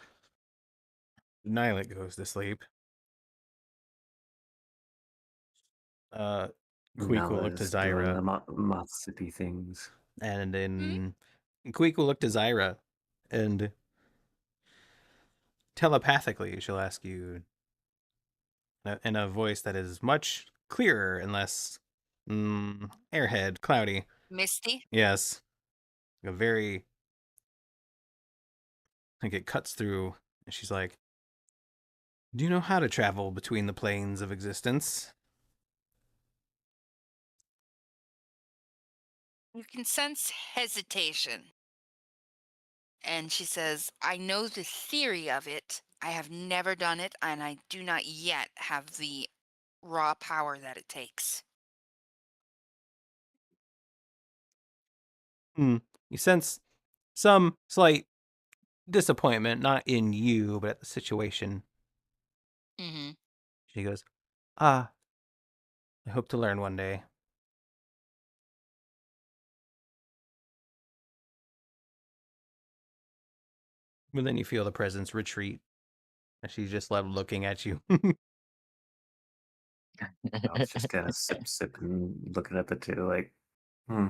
Nylet goes to sleep. Queek will look to
Nala's doing the
Zyra,
moth sippy things.
and
Hmm?
then Queek will look to Zyra, and telepathically she'll ask you in a voice that is much clearer and less airhead, cloudy.
Misty?
Yes, a very like it cuts through, and she's like, "Do you know how to travel between the planes of existence?"
You can sense hesitation. And she says, I know the theory of it. I have never done it, and I do not yet have the raw power that it takes.
You sense some slight disappointment, not in you, but at the situation.
Mm-hmm.
She goes, "Ah, I hope to learn one day." But then you feel the presence retreat, and she's just left looking at you.
I was just kind of sip and looking at the two like, hmm.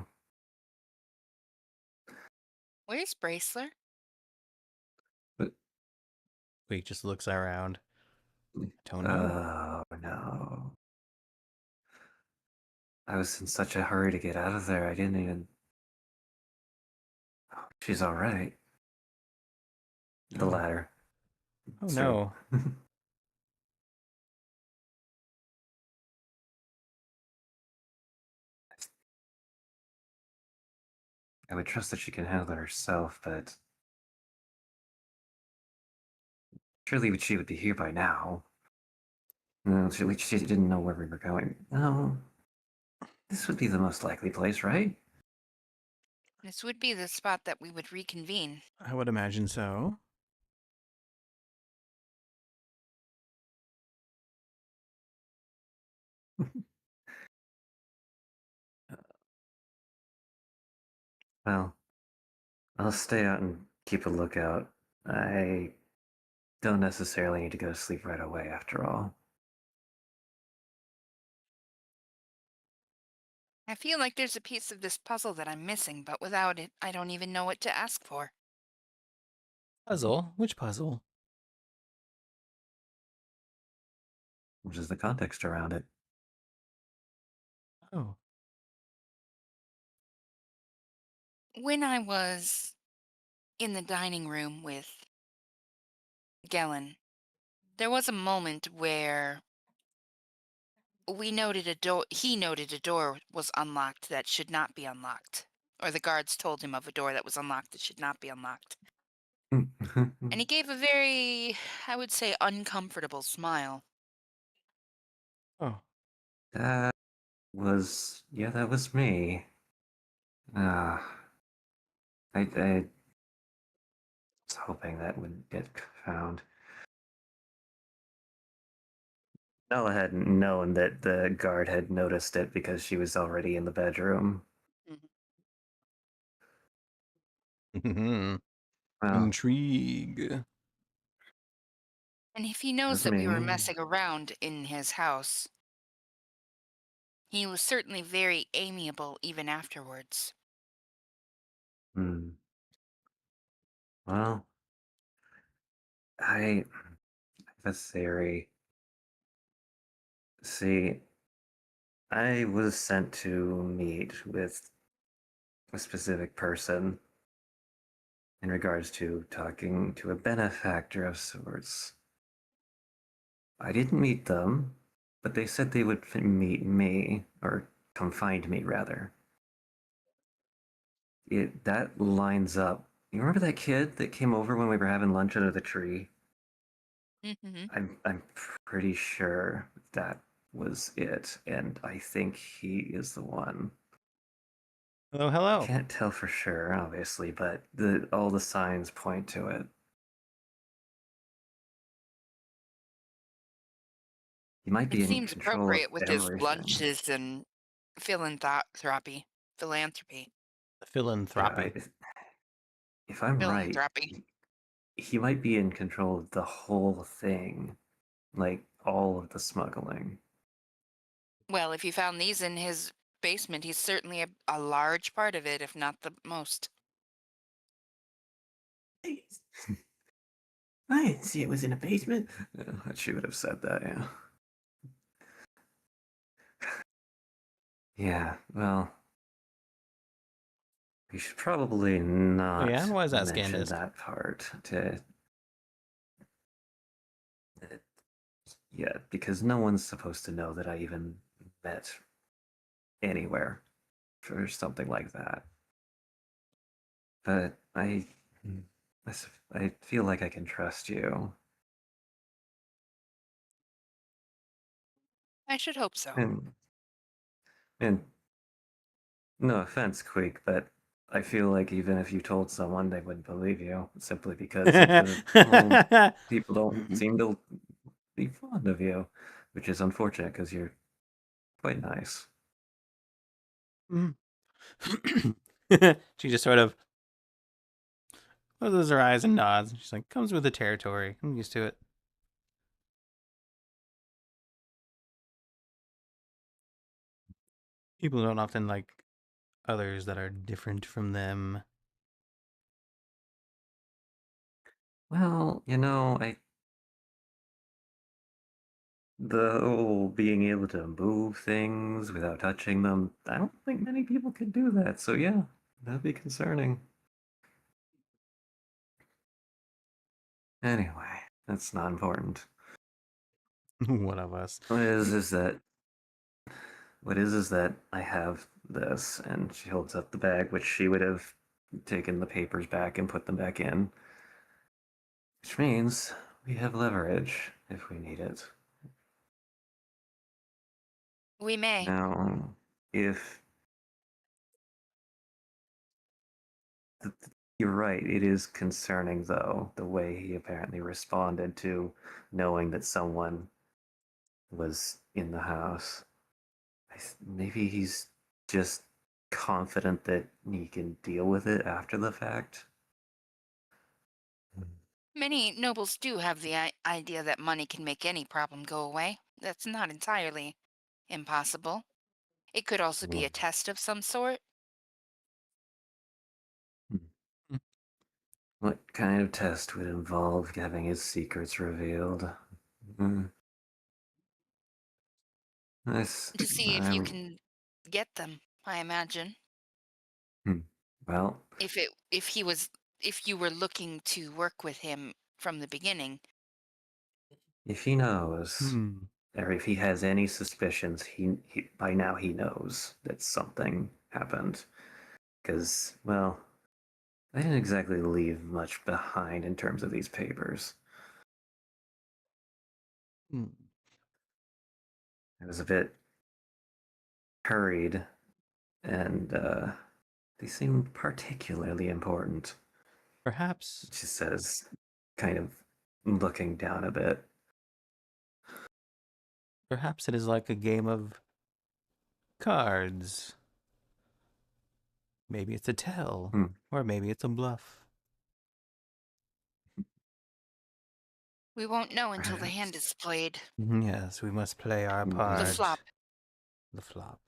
Where's Braceler?
But,
Queek just looks around. Don't know.
oh no. I was in such a hurry to get out of there. I didn't even. Oh, she's all right. The
Oh.
ladder.
Oh
It's
no.
true. I would trust that she can handle it herself, but surely she would be here by now. No, she didn't know where we were going. No, this would be the most likely place, right?
This would be the spot that we would reconvene.
I would imagine so.
Well, I'll stay out and keep a lookout. I don't necessarily need to go to sleep right away, after all.
I feel like there's a piece of this puzzle that I'm missing, but without it, I don't even know what to ask for.
Puzzle? Which puzzle?
Which is the context around it.
Oh.
When I was in the dining room with Gellin, there was a moment where he noted a door was unlocked that should not be unlocked. Or the guards told him of a door that was unlocked that should not be unlocked. And he gave a very, I would say, uncomfortable smile.
Oh.
That that was me. Ah, I was hoping that wouldn't get found. Nella hadn't known that the guard had noticed it because she was already in the bedroom.
Mhm.
Well,
Intrigue.
And if he
that
knows
was
that we were
me.
messing around in his house, He was certainly very amiable even afterwards.
Hmm. Well, I have a theory. See, I was sent to meet with a specific person in regards to talking to a benefactor of sorts. I didn't meet them, but they said they would meet me, or come find me, rather. That lines up. You remember that kid that came over when we were having lunch under the tree?
Hmm.
I'm pretty sure that was it, and I think he is the one.
Hello, hello.
Can't tell for sure, obviously, but all the signs point to it. He might
It
be in
seems
control of
appropriate with his
everything.
lunches and philanthropy. Philanthropy.
Yeah,
Philanthropy.
if I'm right,
Philanthropy.
he might be in control of the whole thing, like all of the smuggling.
Well, if you found these in his basement, he's certainly a large part of it, if not the most.
I didn't see it was in a basement.
Yeah, she would have said that, yeah. Yeah, well, we should probably
Oh, yeah?
not
Why is that
mention
Scandist?
that part to yet, because no one's supposed to know that I even met anywhere for something like that. But I feel like I can trust you.
I should hope so.
And no offense, Queek, but I feel like even if you told someone, they wouldn't believe you simply because of people don't seem to be fond of you, which is unfortunate because you're quite nice.
She just sort of closes her eyes and nods. She's like, comes with the territory. I'm used to it. People don't often like others that are different from them.
Well, the whole being able to move things without touching them, I don't think many people can do that. So yeah, that'd be concerning. Anyway, that's not important.
One of us.
What is that I have this, and she holds up the bag, which she would have taken the papers back and put them back in, which means we have leverage if we need it.
We may.
Now, if you're right, it is concerning though the way he apparently responded to knowing that someone was in the house. Maybe he's just confident that he can deal with it after the fact.
Many nobles do have the idea that money can make any problem go away. That's not entirely impossible. It could also be
Hmm.
a test of some sort.
What kind of test would involve having his secrets revealed? Hmm. This,
To see if you
I'm,
can get them, I imagine.
hmm. Well,
If you were looking to work with him from the beginning.
if he knows,
Hmm.
or if he has any suspicions, he by now he knows that something happened. Because, well, I didn't exactly leave much behind in terms of these papers.
Hmm.
I was a bit hurried, and they seemed particularly important.
Perhaps,
She says, kind of looking down a bit.
perhaps it is like a game of cards. Maybe it's a tell,
Hmm.
or maybe it's a bluff.
We won't know until the hand
Perhaps.
is played.
Yes, we must play our
The
Indeed.
part.
flop.
the flop.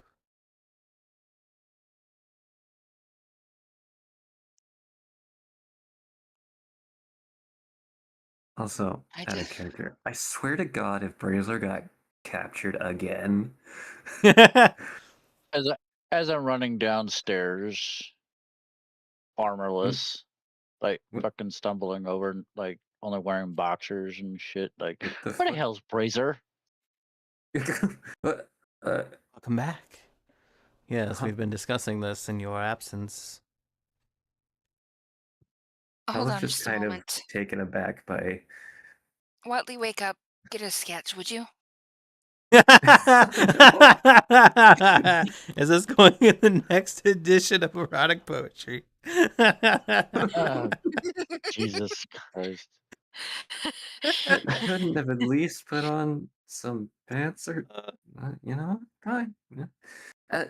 Also,
I
out of
just
character, I swear to God, if Braziler got captured again,
As I, as I'm running downstairs, armorless, like
What-
fucking stumbling over, like only wearing boxers and shit. Like,
what the
where the
fuck?
hell's Brazier?
What?
Welcome back. Yes,
Huh.
we've been discussing this in your absence.
I
hold
was
on
just
just a
kind of
moment.
taken aback by.
Watley, wake up. Get a sketch, would you?
Is this going in the next edition of erotic poetry?
Ah, Jesus Christ.
I couldn't have at least put on some pants or, fine. Yeah.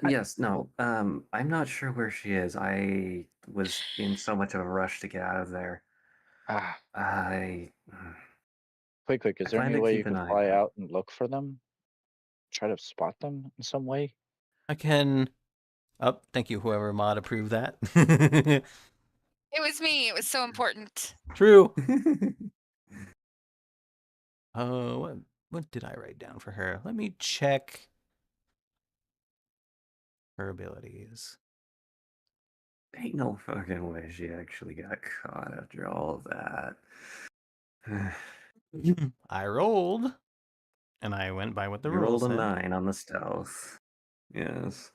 Yes, no. I'm not sure where she is. I was in so much of a rush to get out of there.
Ah,
I
quick.
I
Is there
plan
any
to
way you
keep an
could
eye
fly
out.
out and look for them? Try to spot them in some way?
I can. Oh, thank you, whoever mod approved that.
It was me. It was so important.
True. What did I write down for her? Let me check her abilities.
Ain't no fucking way she actually got caught after all of that.
I rolled, and I went by what the
You
rules
rolled a
said.
9 on the stealth. Yes.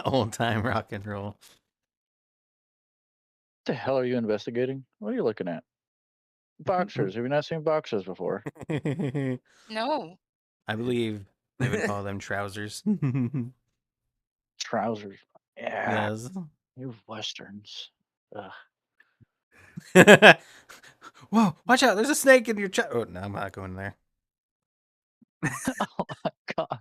Old time rock and roll.
What the hell are you investigating? What are you looking at? Boxers. Have you not seen boxers before?
No.
I believe they would call them trousers.
Trousers. Yeah,
Yes.
you westerns. Ugh.
Whoa, watch out, there's a snake in your chest. Oh, no, I'm not going there.
Oh my god.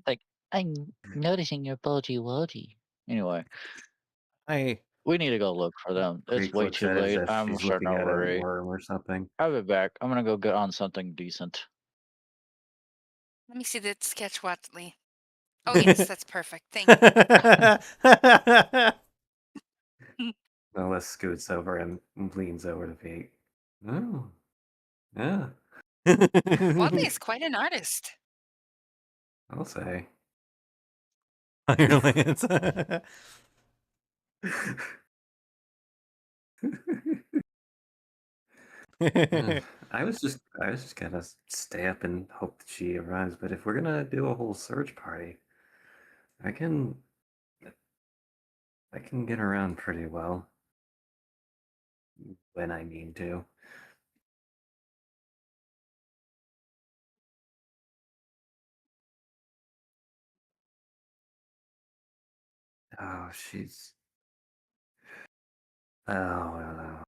Like, I'm noticing your bulgy wodgy. Anyway,
I
we need to go look for them. It's
Creek
way
looks
too
at it as
late.
if
I'm
she's
starting
looking
to
at a
worry.
worm or something.
I'll be back. I'm gonna go get on something decent.
Let me see that sketch, Watley. Oh, yes, that's perfect. Thank you.
Noah scoots over and leans over to Pete. Oh, yeah,
Watley is quite an artist.
I'll say.
Ireland.
I was just gonna stay up and hope that she arrives. But if we're gonna do a whole search party, I can get around pretty well when I need to. Oh, she's. Oh,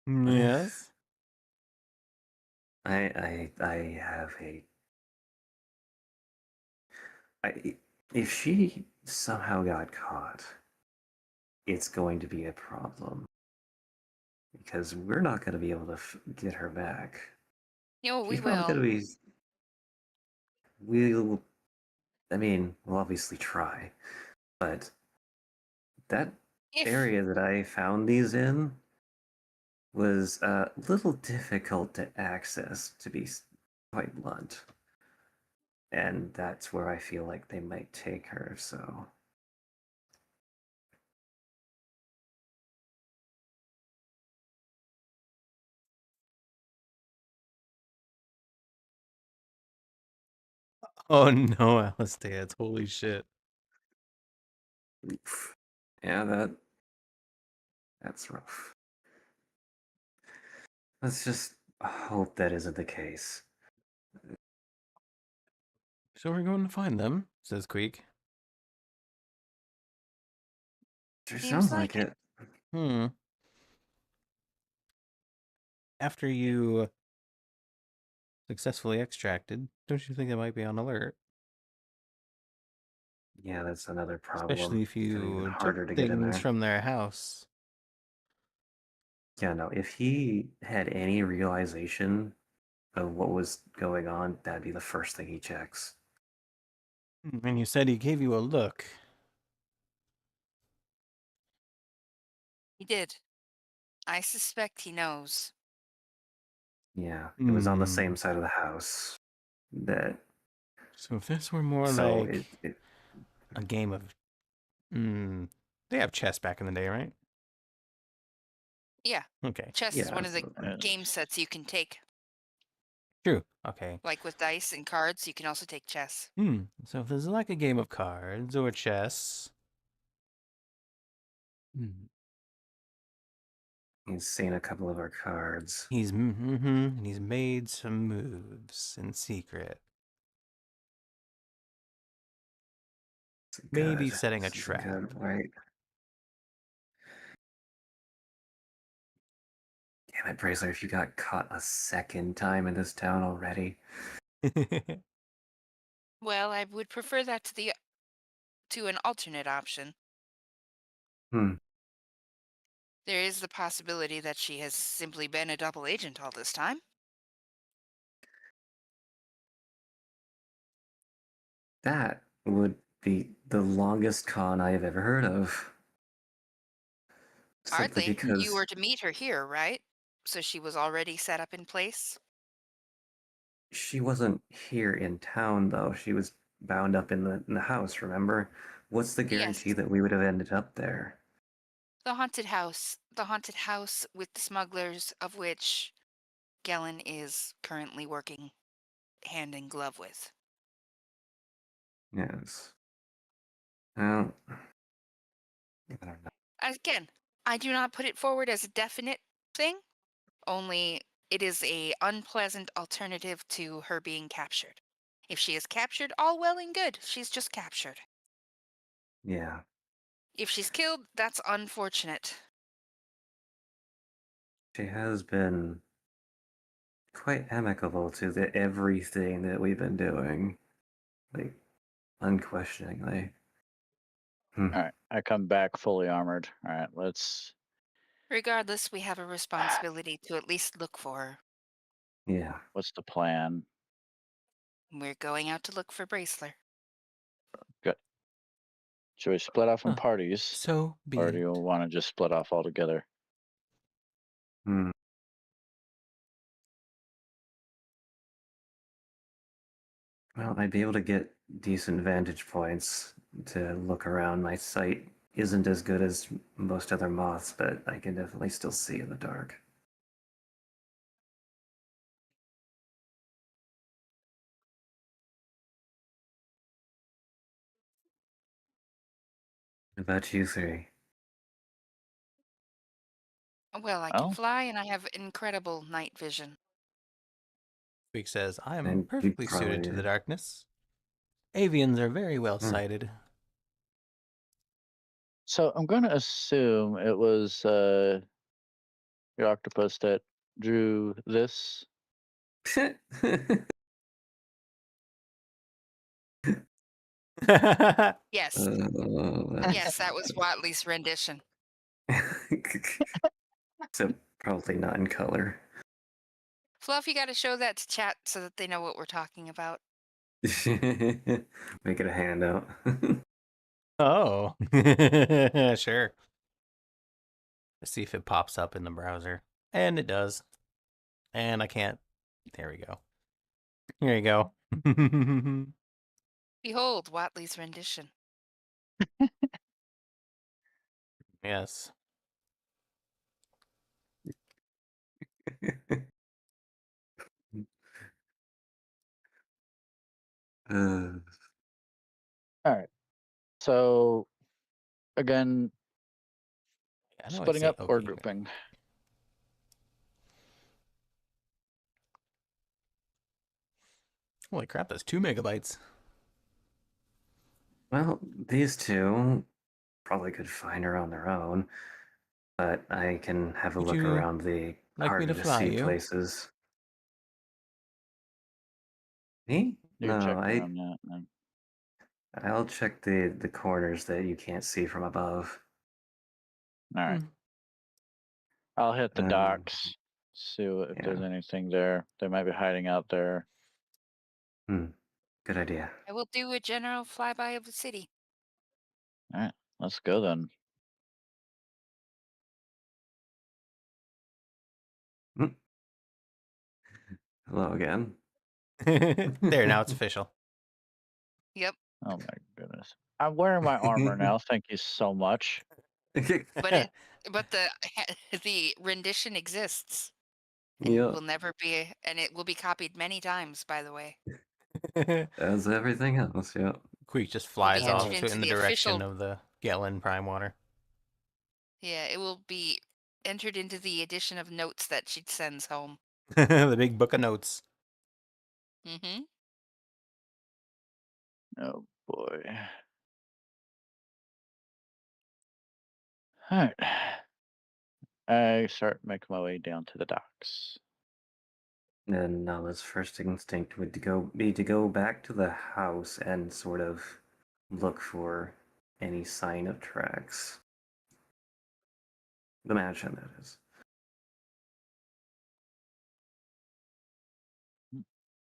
no.
Yes.
I have a. If she somehow got caught, it's going to be a problem because we're not going to be able to get her back.
Oh, we
She's probably going
will.
to be. We'll. I mean, we'll obviously try, but that
If
area that I found these in was a little difficult to access, to be quite blunt. And that's where I feel like they might take her, so.
Oh no, Alistair, holy shit.
Oof. Yeah, that's rough. Let's just hope that isn't the case.
So we're going to find them, says Queek.
Sure
seems
sounds
like
like
it.
it.
After you successfully extracted, don't you think they might be on alert?
Yeah, that's another
Especially
problem.
if
It's gonna be even
you took
harder to get in
things
there.
from their house.
Yeah, no, if he had any realization of what was going on, that'd be the first thing he checks.
And you said he gave you a look.
He did. I suspect he knows.
Yeah, it was on the same
Hmm.
side of the house. That
So if this were more
so
like a game of... they have chess back in the day, right?
Yeah.
Okay.
Chess is
yeah,
one of the
so-
game sets you can take.
True. Okay.
Like with dice and cards, you can also take chess.
So if this is like a game of cards or chess...
he's seen a couple of our cards.
He's he's made some moves in secret. Maybe
Good.
setting a
This is
trap.
good, right? Damn it, Bracelet, if you got caught a second time in this town already.
Well, I would prefer that to an alternate option.
Hmm.
There is the possibility that she has simply been a double agent all this time.
That would be the longest con I have ever heard of. Simply
Hardly. You
because
were to meet her here, right? So she was already set up in place?
she wasn't here in town, though. She was bound up in the house, remember? What's the
Yes.
guarantee that we would have ended up there?
The haunted house. The haunted house with the smugglers, of which Gellin is currently working hand in glove with.
Yes. Well, I don't know.
Again, I do not put it forward as a definite thing, only it is a unpleasant alternative to her being captured. If she is captured, all well and good. She's just captured.
Yeah.
If she's killed, that's unfortunate.
She has been quite amicable to everything that we've been doing. Like, unquestioningly. Hmm.
All right, I come back fully armored. All right, let's.
Regardless, we have a responsibility to at least look for her.
Yeah.
What's the plan?
We're going out to look for Braceler.
Good. Should we split off in
Huh.
parties,
So be
or do you
it.
want to just split off altogether?
Hmm. Well, I'd be able to get decent vantage points to look around. My sight isn't as good as most other moths, but I can definitely still see in the dark. What about you three?
Well, I can
Well,
fly and I have incredible night vision.
Speak says, I am
And you
perfectly suited to the
probably...
darkness. Avians are very well
Hmm.
sighted.
so I'm going to assume it was your octopus that drew this.
Yes. Yes, that was Watley's rendition.
So probably not in color.
Fluff, you got to show that to chat so that they know what we're talking about.
Make it a handout.
Oh, sure. Let's see if it pops up in the browser. And it does. And I can't. There we go. Here you go.
Behold, Watley's rendition.
Yes.
Uh,
All right. So again,
I know I
splitting
say
up or
okay.
grouping.
Holy crap, that's 2 megabytes.
well, these two probably could find her on their own, but I can have a
Would
look
you
around the
like me
harder
to
to
fly
see
you?
places. Me?
You
No,
check around that. Then.
I'll check the corners that you can't see from above.
All right.
Hmm.
I'll hit the
Um,
docks See if
Yeah.
there's anything there. They might be hiding out there.
Good idea.
I will do a general flyby of the city.
All right, let's go then.
Hello again.
There, now it's official.
Yep.
Oh my goodness. I'm wearing my armor now. Thank you so much.
But the the rendition exists and
Yeah,
will never be, and it will be copied many times. By the way,
as everything else. Yeah.
Queek just
will be
flies
entered
off to
into
in the
the
direction
official.
of the Galen Prime Water.
Yeah, it will be entered into the edition of notes that she sends home.
The big book of notes.
Mm-hmm.
Oh boy. All right. I start making my way down to the docks.
And Nala's first instinct would be to go back to the house and sort of look for any sign of tracks. The mansion, that is.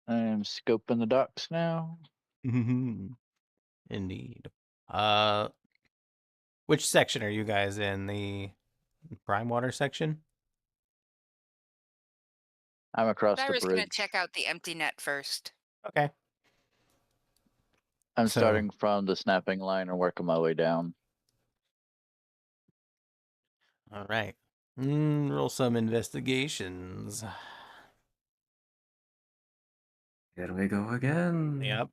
I am scoping the docks now.
Indeed. Uh, which section are you guys in? The Prime Water section?
I'm across the
Lyra's gonna check
bridge.
out the empty net first.
Okay.
I'm
So-
starting from the snapping line and working my way down.
All right. Roll some investigations.
Here we go again.
Yep.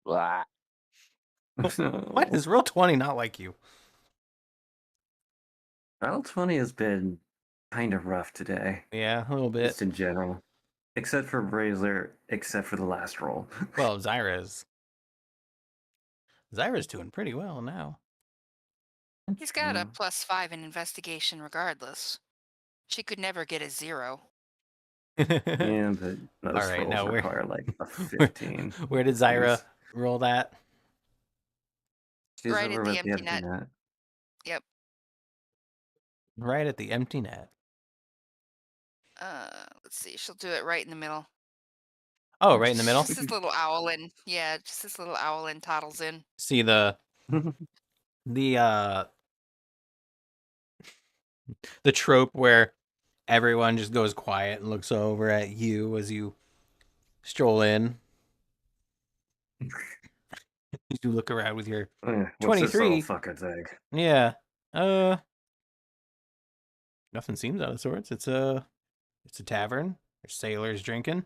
Blah.
Why does roll 20 not like you?
Roll 20 has been kind of rough today,
Yeah, a little bit.
just in general. Except for Brazler, except for the last roll.
Well, Zyra's doing pretty well now.
He's got
Yeah.
a +5 in investigation, regardless. She could never get a 0.
Yeah, but
All
most
right,
rolls
now
require like a 15.
where did Zyra
Jeez.
roll that?
She's
Right
over
at the
with the
empty
empty
net.
net.
Yep.
Right at the empty net.
Let's see. She'll do it right in the middle.
Oh, right in the middle.
Just this little owl in. Yeah, just this little owl in toddles in.
See the trope where everyone just goes quiet and looks over at you as you stroll in. You look around with your
What's this
23.
little fucker think?
Yeah. Nothing seems out of sorts. It's a tavern. There's sailors drinking.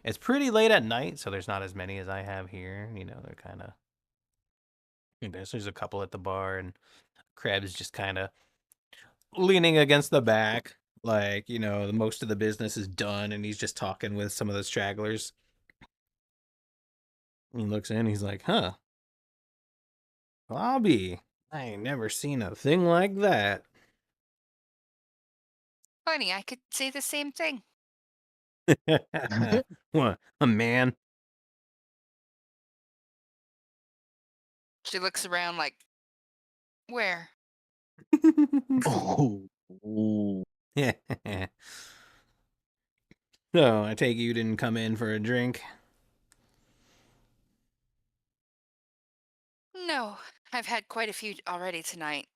It's pretty late at night, so there's not as many as I have here. You know, they're kind of. There's a couple at the bar, and Krebs just kind of leaning against the back, like, you know, most of the business is done, and he's just talking with some of the stragglers. He looks in, he's like, "Huh, Bobby, I ain't never seen a thing like that."
Funny, I could say the same thing.
What a man!
She looks around like, where?
Oh. Ooh.
So I take it you didn't come in for a drink.
No, I've had quite a few already tonight.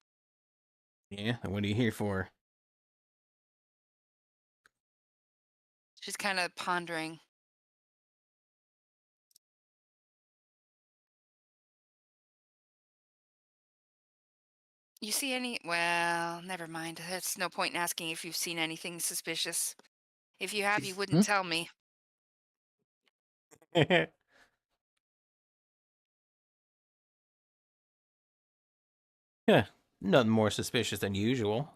Yeah, what are you here for?
She's kind of pondering. You see any? Well, never mind. There's no point in asking if you've seen anything suspicious. If you have, you wouldn't tell me.
Yeah, nothing more suspicious than usual.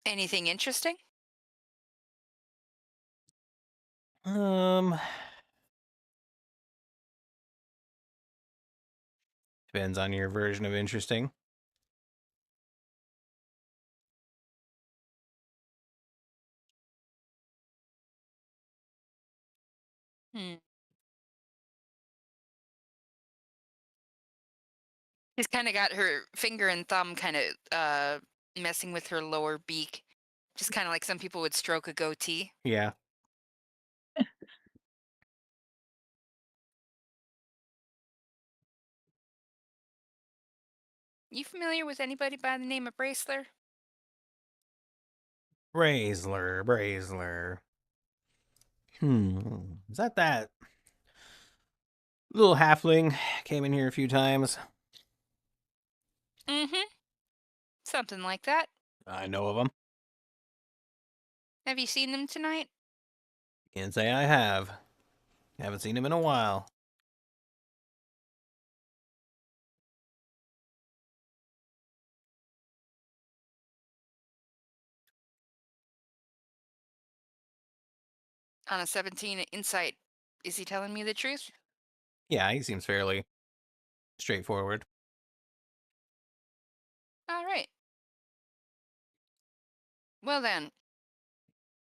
Anything interesting?
Depends on your version of interesting.
Hmm. She's kind of got her finger and thumb kind of messing with her lower beak, just kind of like some people would stroke a goatee.
Yeah.
You familiar with anybody by the name of Braceler?
Braceler. Is that little halfling came in here a few times?
Mm-hmm. Something like that.
I know of him.
Have you seen them tonight?
Can't say I have. Haven't seen him in a while.
On a 17 insight, is he telling me the truth?
Yeah, he seems fairly straightforward.
All right. Well then,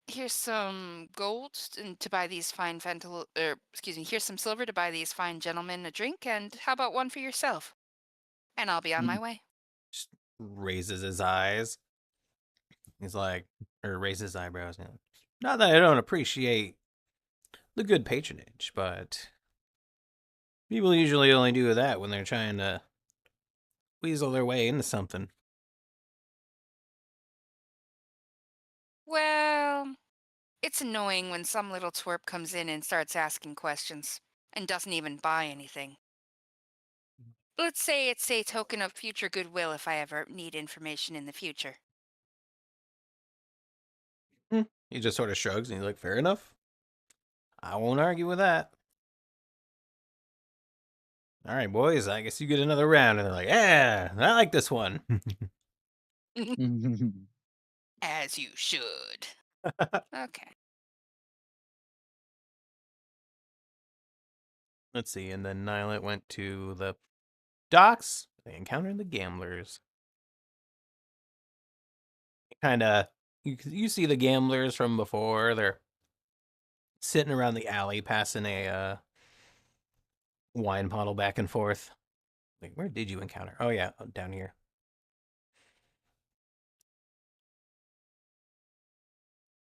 here's some gold to buy these fine here's some silver to buy these fine gentlemen a drink, and how about one for yourself? And I'll be on my way.
Just raises his eyes. He's like, or raises his eyebrows. You know. Not that I don't appreciate the good patronage, but people usually only do that when they're trying to weasel their way into something.
Well, it's annoying when some little twerp comes in and starts asking questions and doesn't even buy anything. Let's say it's a token of future goodwill if I ever need information in the future.
He just sort of shrugs and he's like, fair enough. I won't argue with that. All right, boys, I guess you get another round. And they're like, yeah, I like this one.
As you should. Okay.
Let's see. And then Nylet went to the docks. They encountered the gamblers. Kind of, you see the gamblers from before. They're sitting around the alley, passing a wine bottle back and forth. Like, where did you encounter? Oh yeah, down here.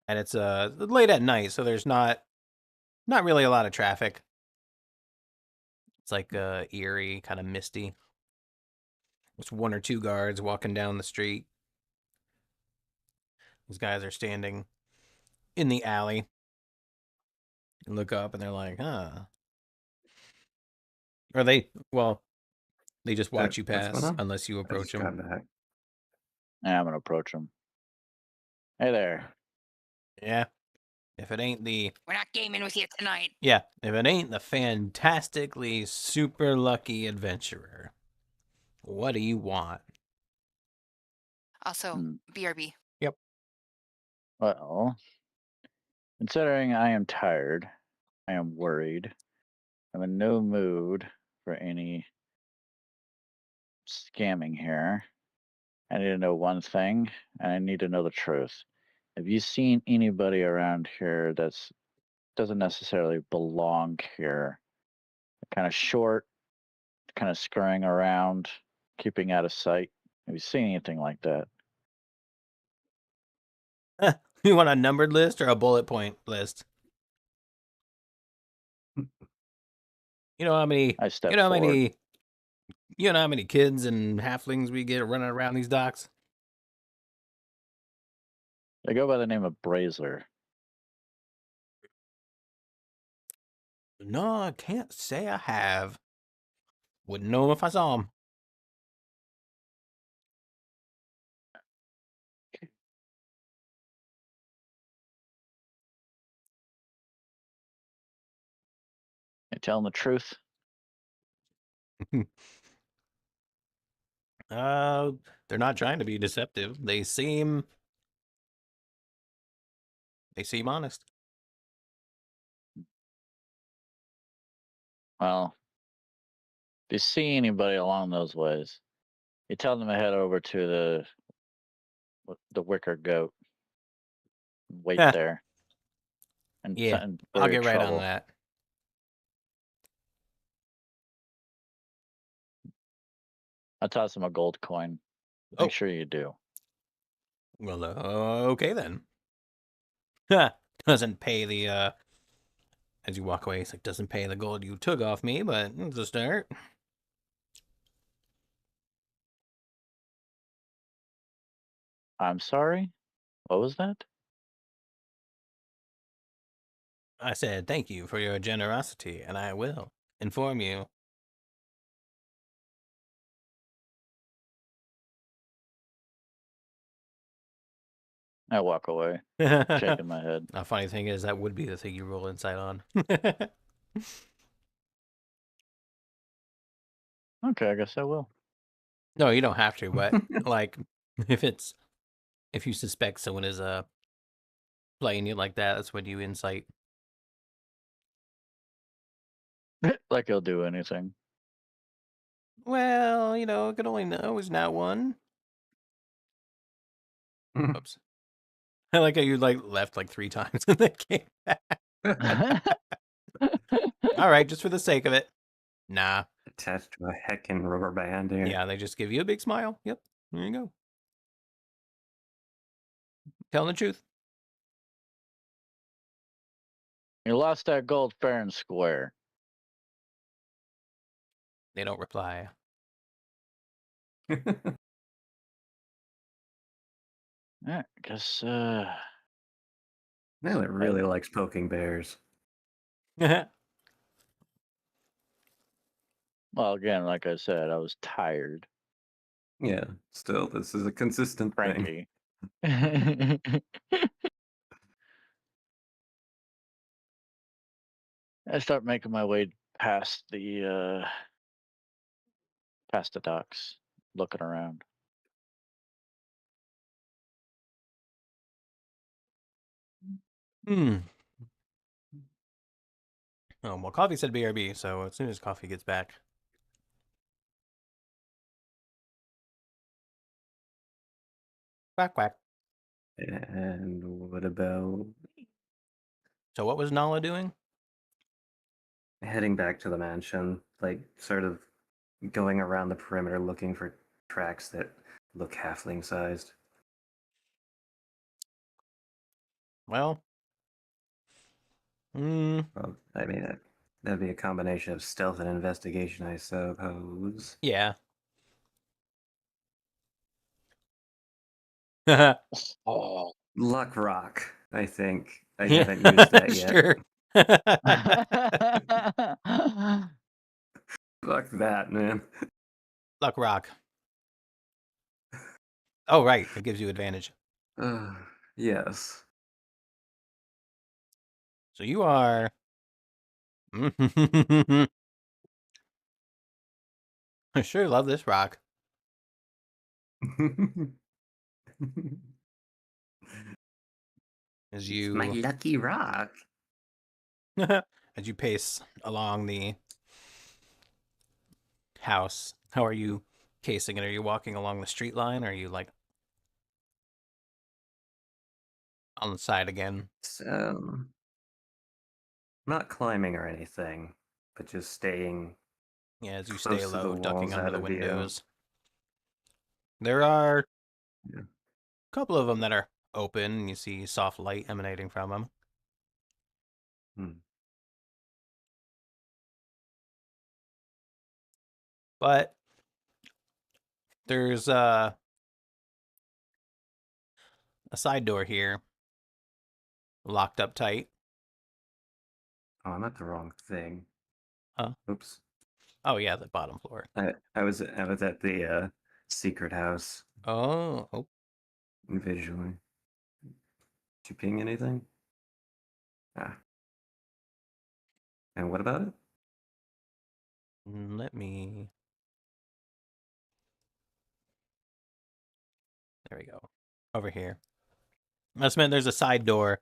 And it's late at night, so there's not really a lot of traffic. It's like eerie, kind of misty. There's one or two guards walking down the street. These guys are standing in the alley and look up and they're like, huh. Or they just watch you
What's going
pass
on?
unless you
I
approach
just got
them.
back.
Yeah, I'm gonna approach him. Hey there.
Yeah. If it ain't the
We're not gaming with you tonight.
if it ain't the fantastically super lucky adventurer, what do you want?
Also, BRB.
Yep.
Well, considering I am tired, I am worried, I'm in no mood for any scamming here. I need to know one thing, and I need to know the truth. Have you seen anybody around here that's doesn't necessarily belong here? Kind of short, kind of scurrying around, keeping out of sight. Have you seen anything like that?
You want a numbered list or a bullet point list? You know how many
I step
you know how
forward.
many you know how many kids and halflings we get running around these docks?
They go by the name of Braceler.
No, I can't say I have. Wouldn't know 'em if I saw them.
You telling the truth?
They're not trying to be deceptive. They seem honest.
Well, if you see anybody along those ways, you tell them to head over to the Wicker Goat. Wait
Yeah.
there. And
Yeah,
and
I'll
we're
get
in
right on
trouble.
that.
I toss him a gold coin.
Oh.
Make sure you do.
Well, okay then. Doesn't pay the, as you walk away, it's like, doesn't pay the gold you took off me, but it's a start.
I'm sorry? What was that?
I said, thank you for your generosity, and I will inform you.
I walk away, shaking my head.
The funny thing is, that would be the thing you roll insight on.
Okay, I guess I will.
No, you don't have to, but like, if you suspect someone is playing you like that, that's when you insight.
Like he'll do anything.
Well, you know, could only know is not one. Oops. I like how you left 3 times and then came back. All right, just for the sake of it. Nah.
Attached to a heckin' rubber band here.
Yeah, they just give you a big smile. Yep. There you go. Telling the truth.
You lost that gold fair and square.
They don't reply.
Yeah, I guess
Nella really likes poking bears.
well, again, like I said, I was tired,
Yeah, still, this is a consistent thing.
Frankie. I start making my way past the docks, looking around.
Hmm. Oh, well, Coffee said BRB, so as soon as Coffee gets back. Quack, quack.
And what about
So what was Nala doing?
heading back to the mansion? Like, sort of going around the perimeter looking for tracks that look halfling sized.
Well,
Well, I mean, that'd be a combination of stealth and investigation, I suppose.
yeah.
Oh.
Luck rock, I think. I haven't used that yet.
Sure.
Fuck that, man.
Luck rock. Oh, right. It gives you advantage.
Yes.
So you are. I sure love this rock. As you
My lucky rock.
as you pace along the house, how are you casing it? Are you walking along the street line, or are you on the side again?
So, not climbing or anything, but just staying.
Yeah, as you
Close
stay
to the
low, ducking
walls
under
out
the
of view.
windows. There are
Yeah.
a couple of them that are open, and you see soft light emanating from them. But there's a side door here, locked up tight.
Oh, I'm at the wrong thing.
Huh?
Oops.
Oh yeah, the bottom floor.
I was at the secret house
Oh.
visually. Did you ping anything? Ah. And what about it?
Let me. There we go. Over here. That's meant there's a side door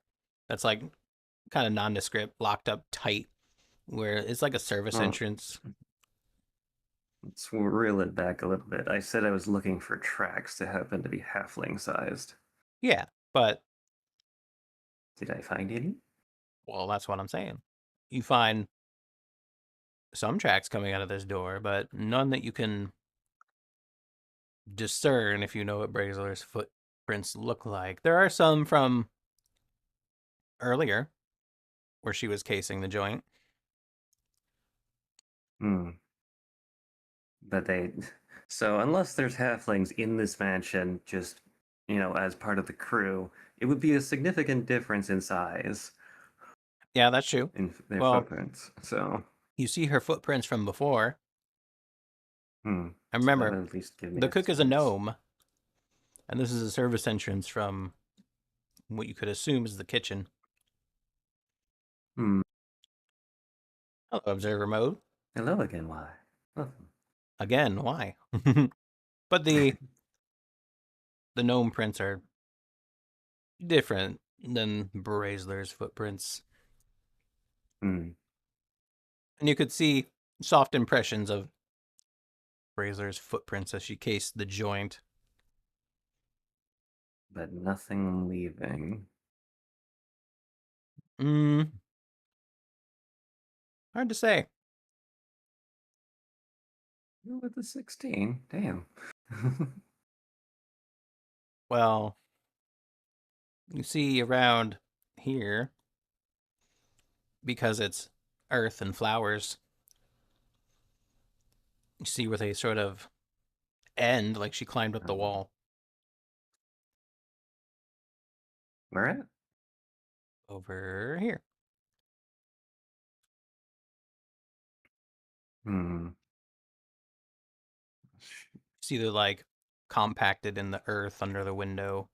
that's kind of nondescript, locked up tight, where it's like a service entrance.
Let's reel it back a little bit. I said I was looking for tracks that happen to be halfling sized.
Yeah, but
Did I find any?
well, that's what I'm saying. You find some tracks coming out of this door, but none that you can discern if you know what Brazler's footprints look like. There are some from earlier where she was casing the joint.
Hmm. But they. So unless there's halflings in this mansion, just as part of the crew, it would be a significant difference in size
Yeah, that's true.
in their
Well,
footprints. So.
you see her footprints from before.
Hmm.
And
So
remember,
that'll at least give me
the
a
cook is a
sense.
gnome. And this is a service entrance from what you could assume is the kitchen.
Hmm.
Hello, observer mode.
Hello again. Why? Nothing.
Again, why? But the gnome prints are different than Brazler's footprints.
Hmm.
And you could see soft impressions of Brazler's footprints as she cased the joint.
But nothing leaving.
Hard to say.
With the 16, damn.
Well, you see around here, because it's earth and flowers, you see where they sort of end, like she climbed up the wall.
Where at?
Over here.
Hmm.
See they're like compacted in the earth under the window.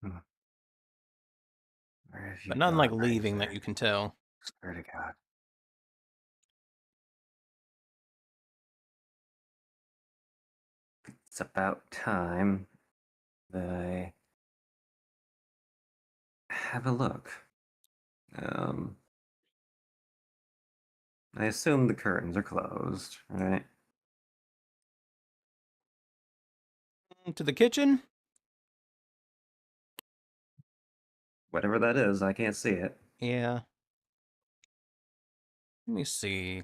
Hmm. Where have you
But none like
gone,
leaving that
Razor?
you can tell.
Swear to God. It's about time that I have a look. I assume the curtains are closed, right?
To the kitchen?
Whatever that is, I can't see it.
Yeah. Let me see.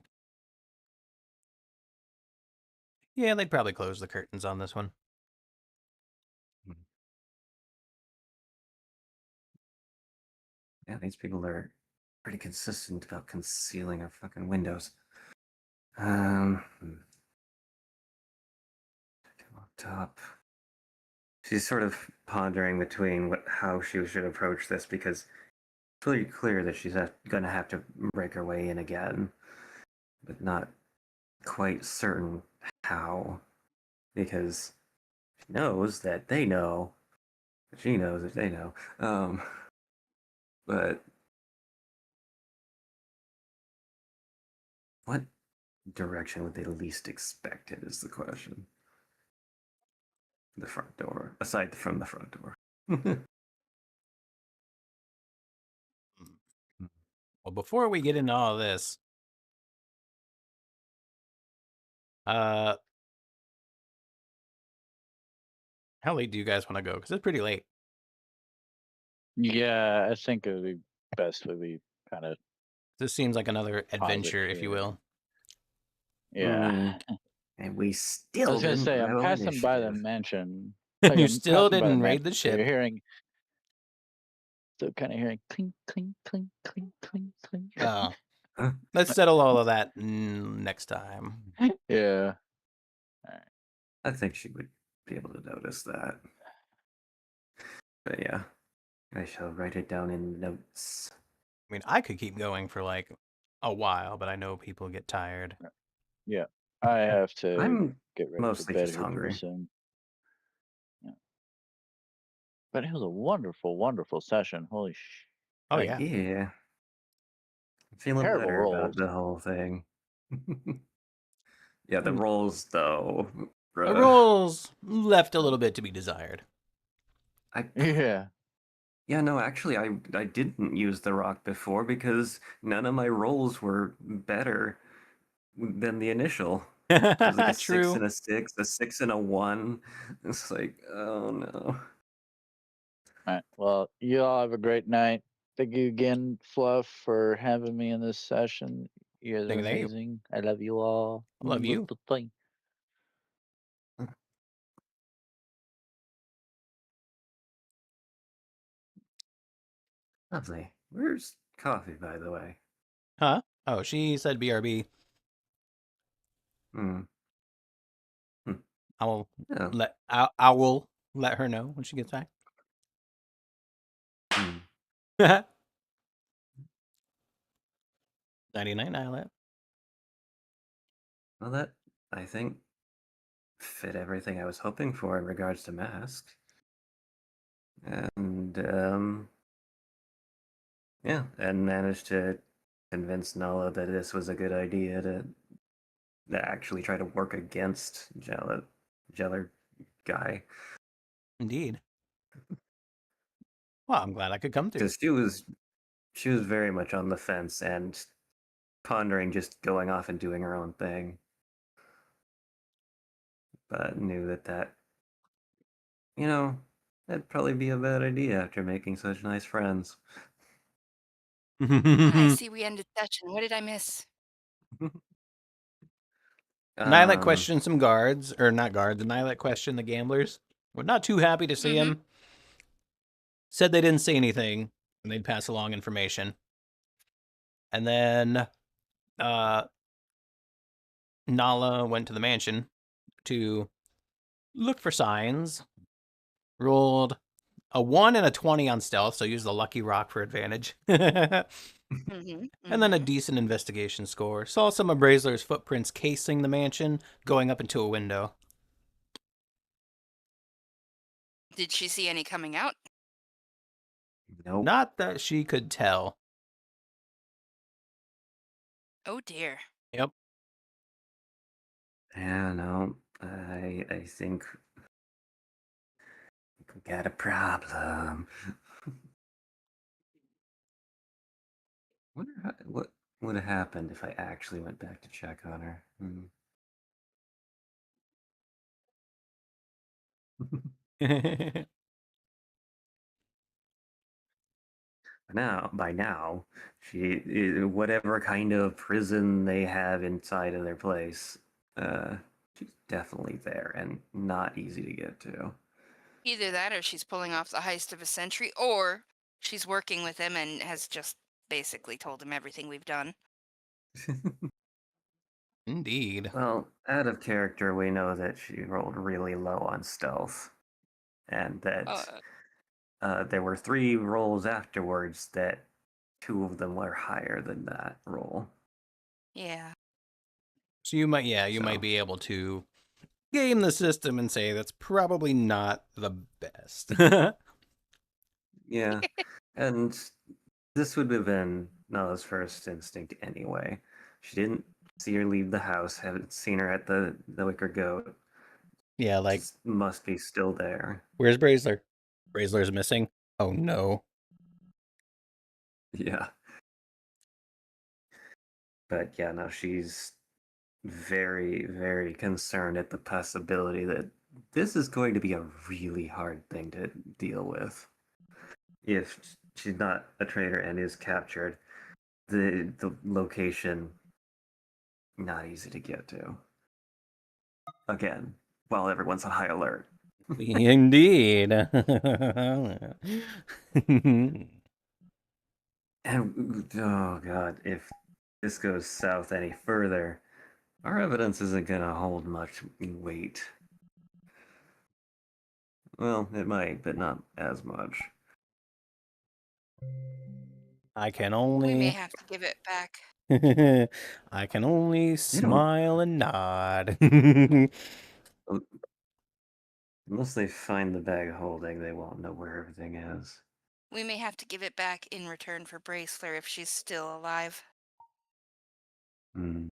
Yeah, they'd probably close the curtains on this one.
Yeah, these people are pretty consistent about concealing our fucking windows. Up top. She's sort of pondering between how she should approach this because it's really clear that she's going to have to break her way in again, but not quite certain how, because she knows that they know, she knows that they know, but what direction would they least expect it is the question. The front door, aside from the front door.
Well, before we get into all this, how late do you guys want to go? Because it's pretty late.
Yeah, I think it would be best if we kind of
This seems like another
pause it
adventure, if you
here.
will.
Yeah.
And we
I
still
was gonna
didn't
say I'm
roll
passing by the
initiative.
mansion.
You
I'm
still
passing by the
didn't raid
mansion,
the
so you're
ship.
hearing, still kind of hearing clink, clink, clink, clink, clink, clink.
Oh. Let's settle all of that next time.
Yeah.
I think she would be able to notice that. But yeah, I shall write it down in notes.
I mean, I could keep going for like a while, but I know people get tired.
Yeah. I have to
I'm
get ready for
mostly
bed
just
here pretty
hungry.
soon. Yeah. But it was a wonderful, wonderful session. Holy sh!
Oh,
like,
yeah.
Yeah. I'm feeling
Terrible
better about
rolls.
the whole thing. Yeah, the rolls though.
The
Bruh.
rolls left a little bit to be desired.
Yeah.
Yeah, no, actually I didn't use the rock before because none of my rolls were better than the initial. It was like a 6
True.
and a 6, a 6 and a 1. It's like, oh no.
All right. Well, you all have a great night. Thank you again, Fluff, for having me in this session. You guys are
Thank you.
amazing. I love you all.
I love you.
Bye.
Lovely. Where's coffee, by the way?
Huh? Oh, she said BRB.
Hmm.
I will
Oh.
I will let her know when she gets back.
Hmm.
99 Islet.
Well, that, I think, fit everything I was hoping for in regards to masks. And, yeah, and managed to convince Nala that this was a good idea to actually try to work against Jeller guy.
Indeed. Well, I'm glad I could come through.
Because she was very much on the fence and pondering just going off and doing her own thing. But knew that, that'd probably be a bad idea after making such nice friends.
I see we ended session. What did I miss?
Nylet questioned some guards, or not guards. Nylet questioned the gamblers. We're not too happy to see him. Said they didn't say anything, and they'd pass along information. And then Nala went to the mansion to look for signs. Rolled a 1 and a 20 on stealth, so use the lucky rock for advantage. And then a decent investigation score. Saw some of Braziler's footprints casing the mansion, going up into a window.
Did she see any coming out?
Nope.
Not that she could tell.
Oh dear.
Yep.
Yeah, no, I think we got a problem. Wonder what would have happened if I actually went back to check on her. By now, whatever kind of prison they have inside of their place, she's definitely there and not easy to get to.
Either that or she's pulling off the heist of a century, or she's working with him and has just basically told him everything we've done.
Indeed.
Well, out of character, we know that she rolled really low on stealth, and that there were 3 rolls afterwards that 2 of them were higher than that roll.
Yeah.
So you might be able to game the system and say that's probably not the best.
Yeah, and this would have been Nala's first instinct anyway. She didn't see her leave the house, haven't seen her at the Wicker Goat.
Yeah, like,
just must be still there.
Where's Braziler? Braziler's missing. Oh no.
Yeah. But yeah, no, she's very, very concerned at the possibility that this is going to be a really hard thing to deal with. If she's not a traitor and is captured, the location not easy to get to. Again, while everyone's on high alert.
Indeed.
And oh god, if this goes south any further, our evidence isn't gonna hold much weight. Well, it might, but not as much.
I can
We may
only
have to give it back.
I can only smile and nod.
Unless they find the bag holding, they won't know where everything is.
We may have to give it back in return for Braceler if she's still alive.
Hmm.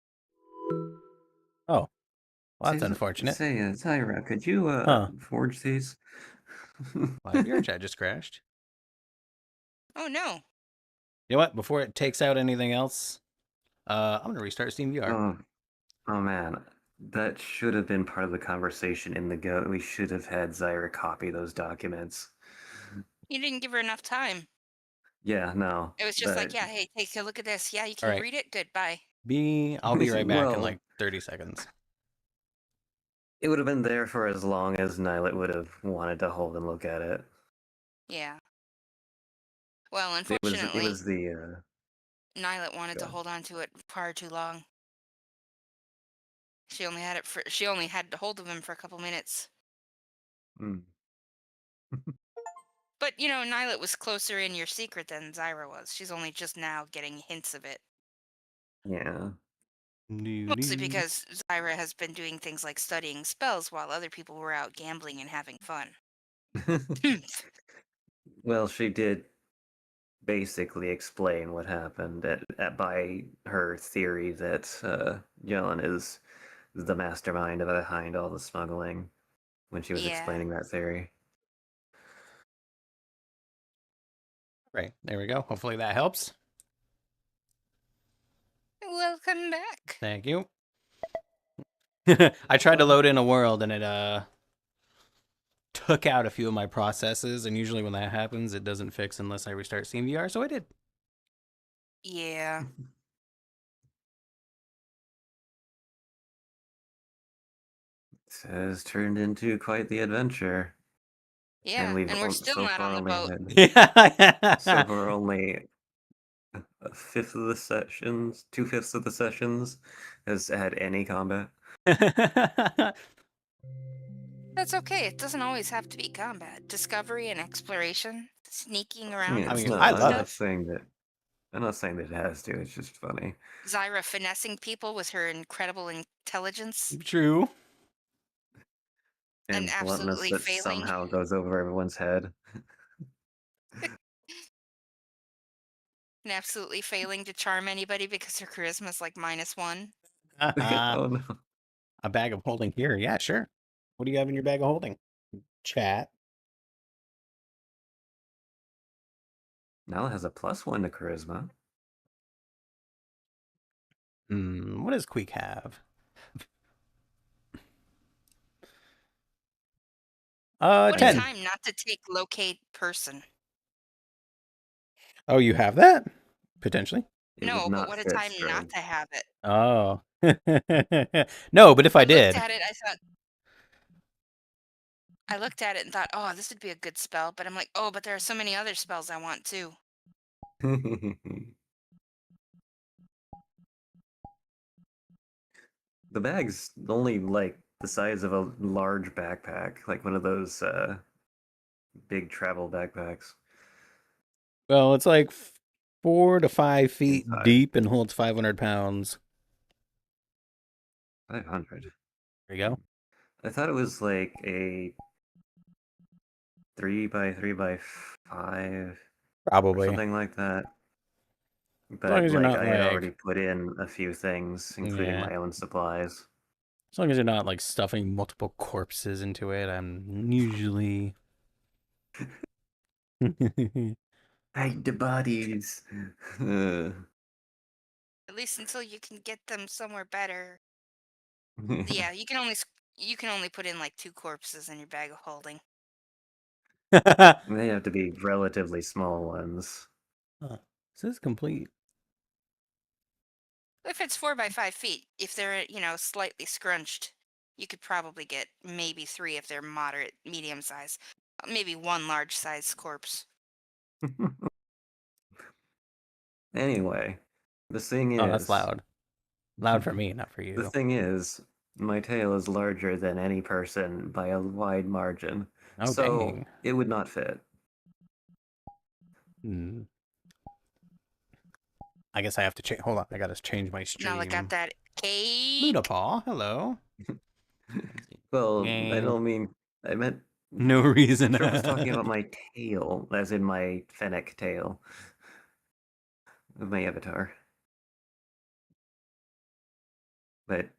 Oh. Well, that's unfortunate.
Say, Tyra, could you forge these?
My VR chat just crashed.
Oh no.
You know what? Before it takes out anything else, I'm gonna restart Steam VR.
Oh man, that should have been part of the conversation in the go. We should have had Zyra copy those documents.
You didn't give her enough time.
Yeah, no.
It was just like, yeah, hey, take a look at this. Yeah, you can read it? Good, bye.
I'll be right back in
Well,
like 30 seconds.
it would have been there for as long as Nylet would have wanted to hold and look at it.
Yeah. Well,
It
unfortunately,
was the
Nylet wanted to
Go.
hold on to it far too long. She only had hold of him for a couple minutes.
mm,
But Nylet was closer in your secret than Zyra was. She's only just now getting hints of it.
yeah.
Mostly because Zyra has been doing things like studying spells while other people were out gambling and having fun.
Well, she did basically explain what happened by her theory that Jelen is the mastermind behind all the smuggling when she was
Yeah.
explaining that theory.
Right, there we go. Hopefully that helps.
Welcome back.
Thank you. I tried to load in a world and it took out a few of my processes, and usually when that happens, it doesn't fix unless I restart SteamVR, so I did.
Yeah.
It has turned into quite the adventure.
Yeah.
we've
And we're still not on the boat.
Yeah.
So we're only a fifth of the sessions, 2/5 of the sessions has had any combat.
That's okay. It doesn't always have to be combat. Discovery and exploration, sneaking around
Yeah,
and
mean,
stealing
I love
stuff.
I'm not saying that it has to. It's just funny.
Zyra finessing people with her incredible intelligence
True.
and
Bluntness
absolutely
that
failing.
somehow goes over everyone's head.
And absolutely failing to charm anybody because her charisma is like -1.
Oh no.
A bag of holding here. Yeah, sure. What do you have in your bag of holding? Chat.
Nala has a +1 to charisma.
What does Queek have?
What a
10.
time not to take locate person.
Oh, you have that? Potentially.
It
No,
would
but
not
what a
fit
time not
Strode.
to have it.
Oh. No, but if I
looked
did.
at it, I looked at it and thought, oh, this would be a good spell. But I'm like, oh, but there are so many other spells I want too.
The bag's only like the size of a large backpack, like one of those big travel backpacks.
Well, it's like 4 to 5 feet
Inside.
deep and holds 500 pounds.
500.
There you go.
I thought it was like a 3x3x5 or
Probably.
something like that.
long
But
as you're
like
not,
I had
like-
already put in a few things, including
Yeah.
my own supplies.
As long as you're not like stuffing multiple corpses into it, I'm usually.
Hide the bodies.
At least until you can get them somewhere better. Yeah, you can only put in like 2 corpses in your bag of holding.
They have to be relatively small ones.
This is complete.
If it's 4 by 5 feet, if they're slightly scrunched, you could probably get maybe 3 if they're moderate, medium size, maybe 1 large size corpse.
Anyway, the thing is.
Oh, that's loud. Loud for me, not for you.
The thing is, my tail is larger than any person by a wide margin.
Oh,
so
dang.
it would not fit.
I guess I have to change. Hold on, I gotta change my stream.
Now I got that cake.
Lunapaw, hello.
Well, I
Gang.
don't mean. I meant.
No reason.
I was talking about my tail, as in my fennec tail. Of my avatar. But,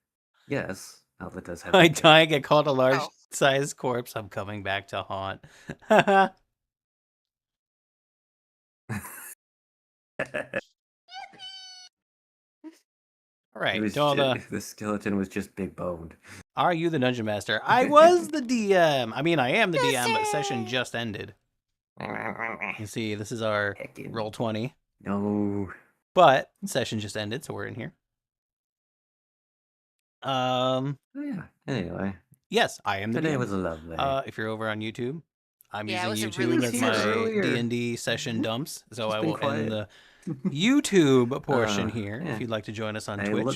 yes, Alpha does have.
I die, get called a large
Oh.
size corpse. I'm coming back to haunt. All right,
the skeleton was just big boned.
Are you the dungeon master? I was the DM. I mean, I am the DM, but session just ended. You see, this is our
Heckin'.
roll 20,
No.
but session just ended, so we're in here. Oh
yeah. Anyway,
yes, I am the
today
DM.
was lovely.
If you're over on YouTube, I'm
Yeah, it
using
was a really
YouTube
good
as
session.
my
Earlier.
D&D session dumps, so
She's
I
been
will end
quiet.
the YouTube portion here.
yeah.
If you'd like to join us on
I
Twitch.
look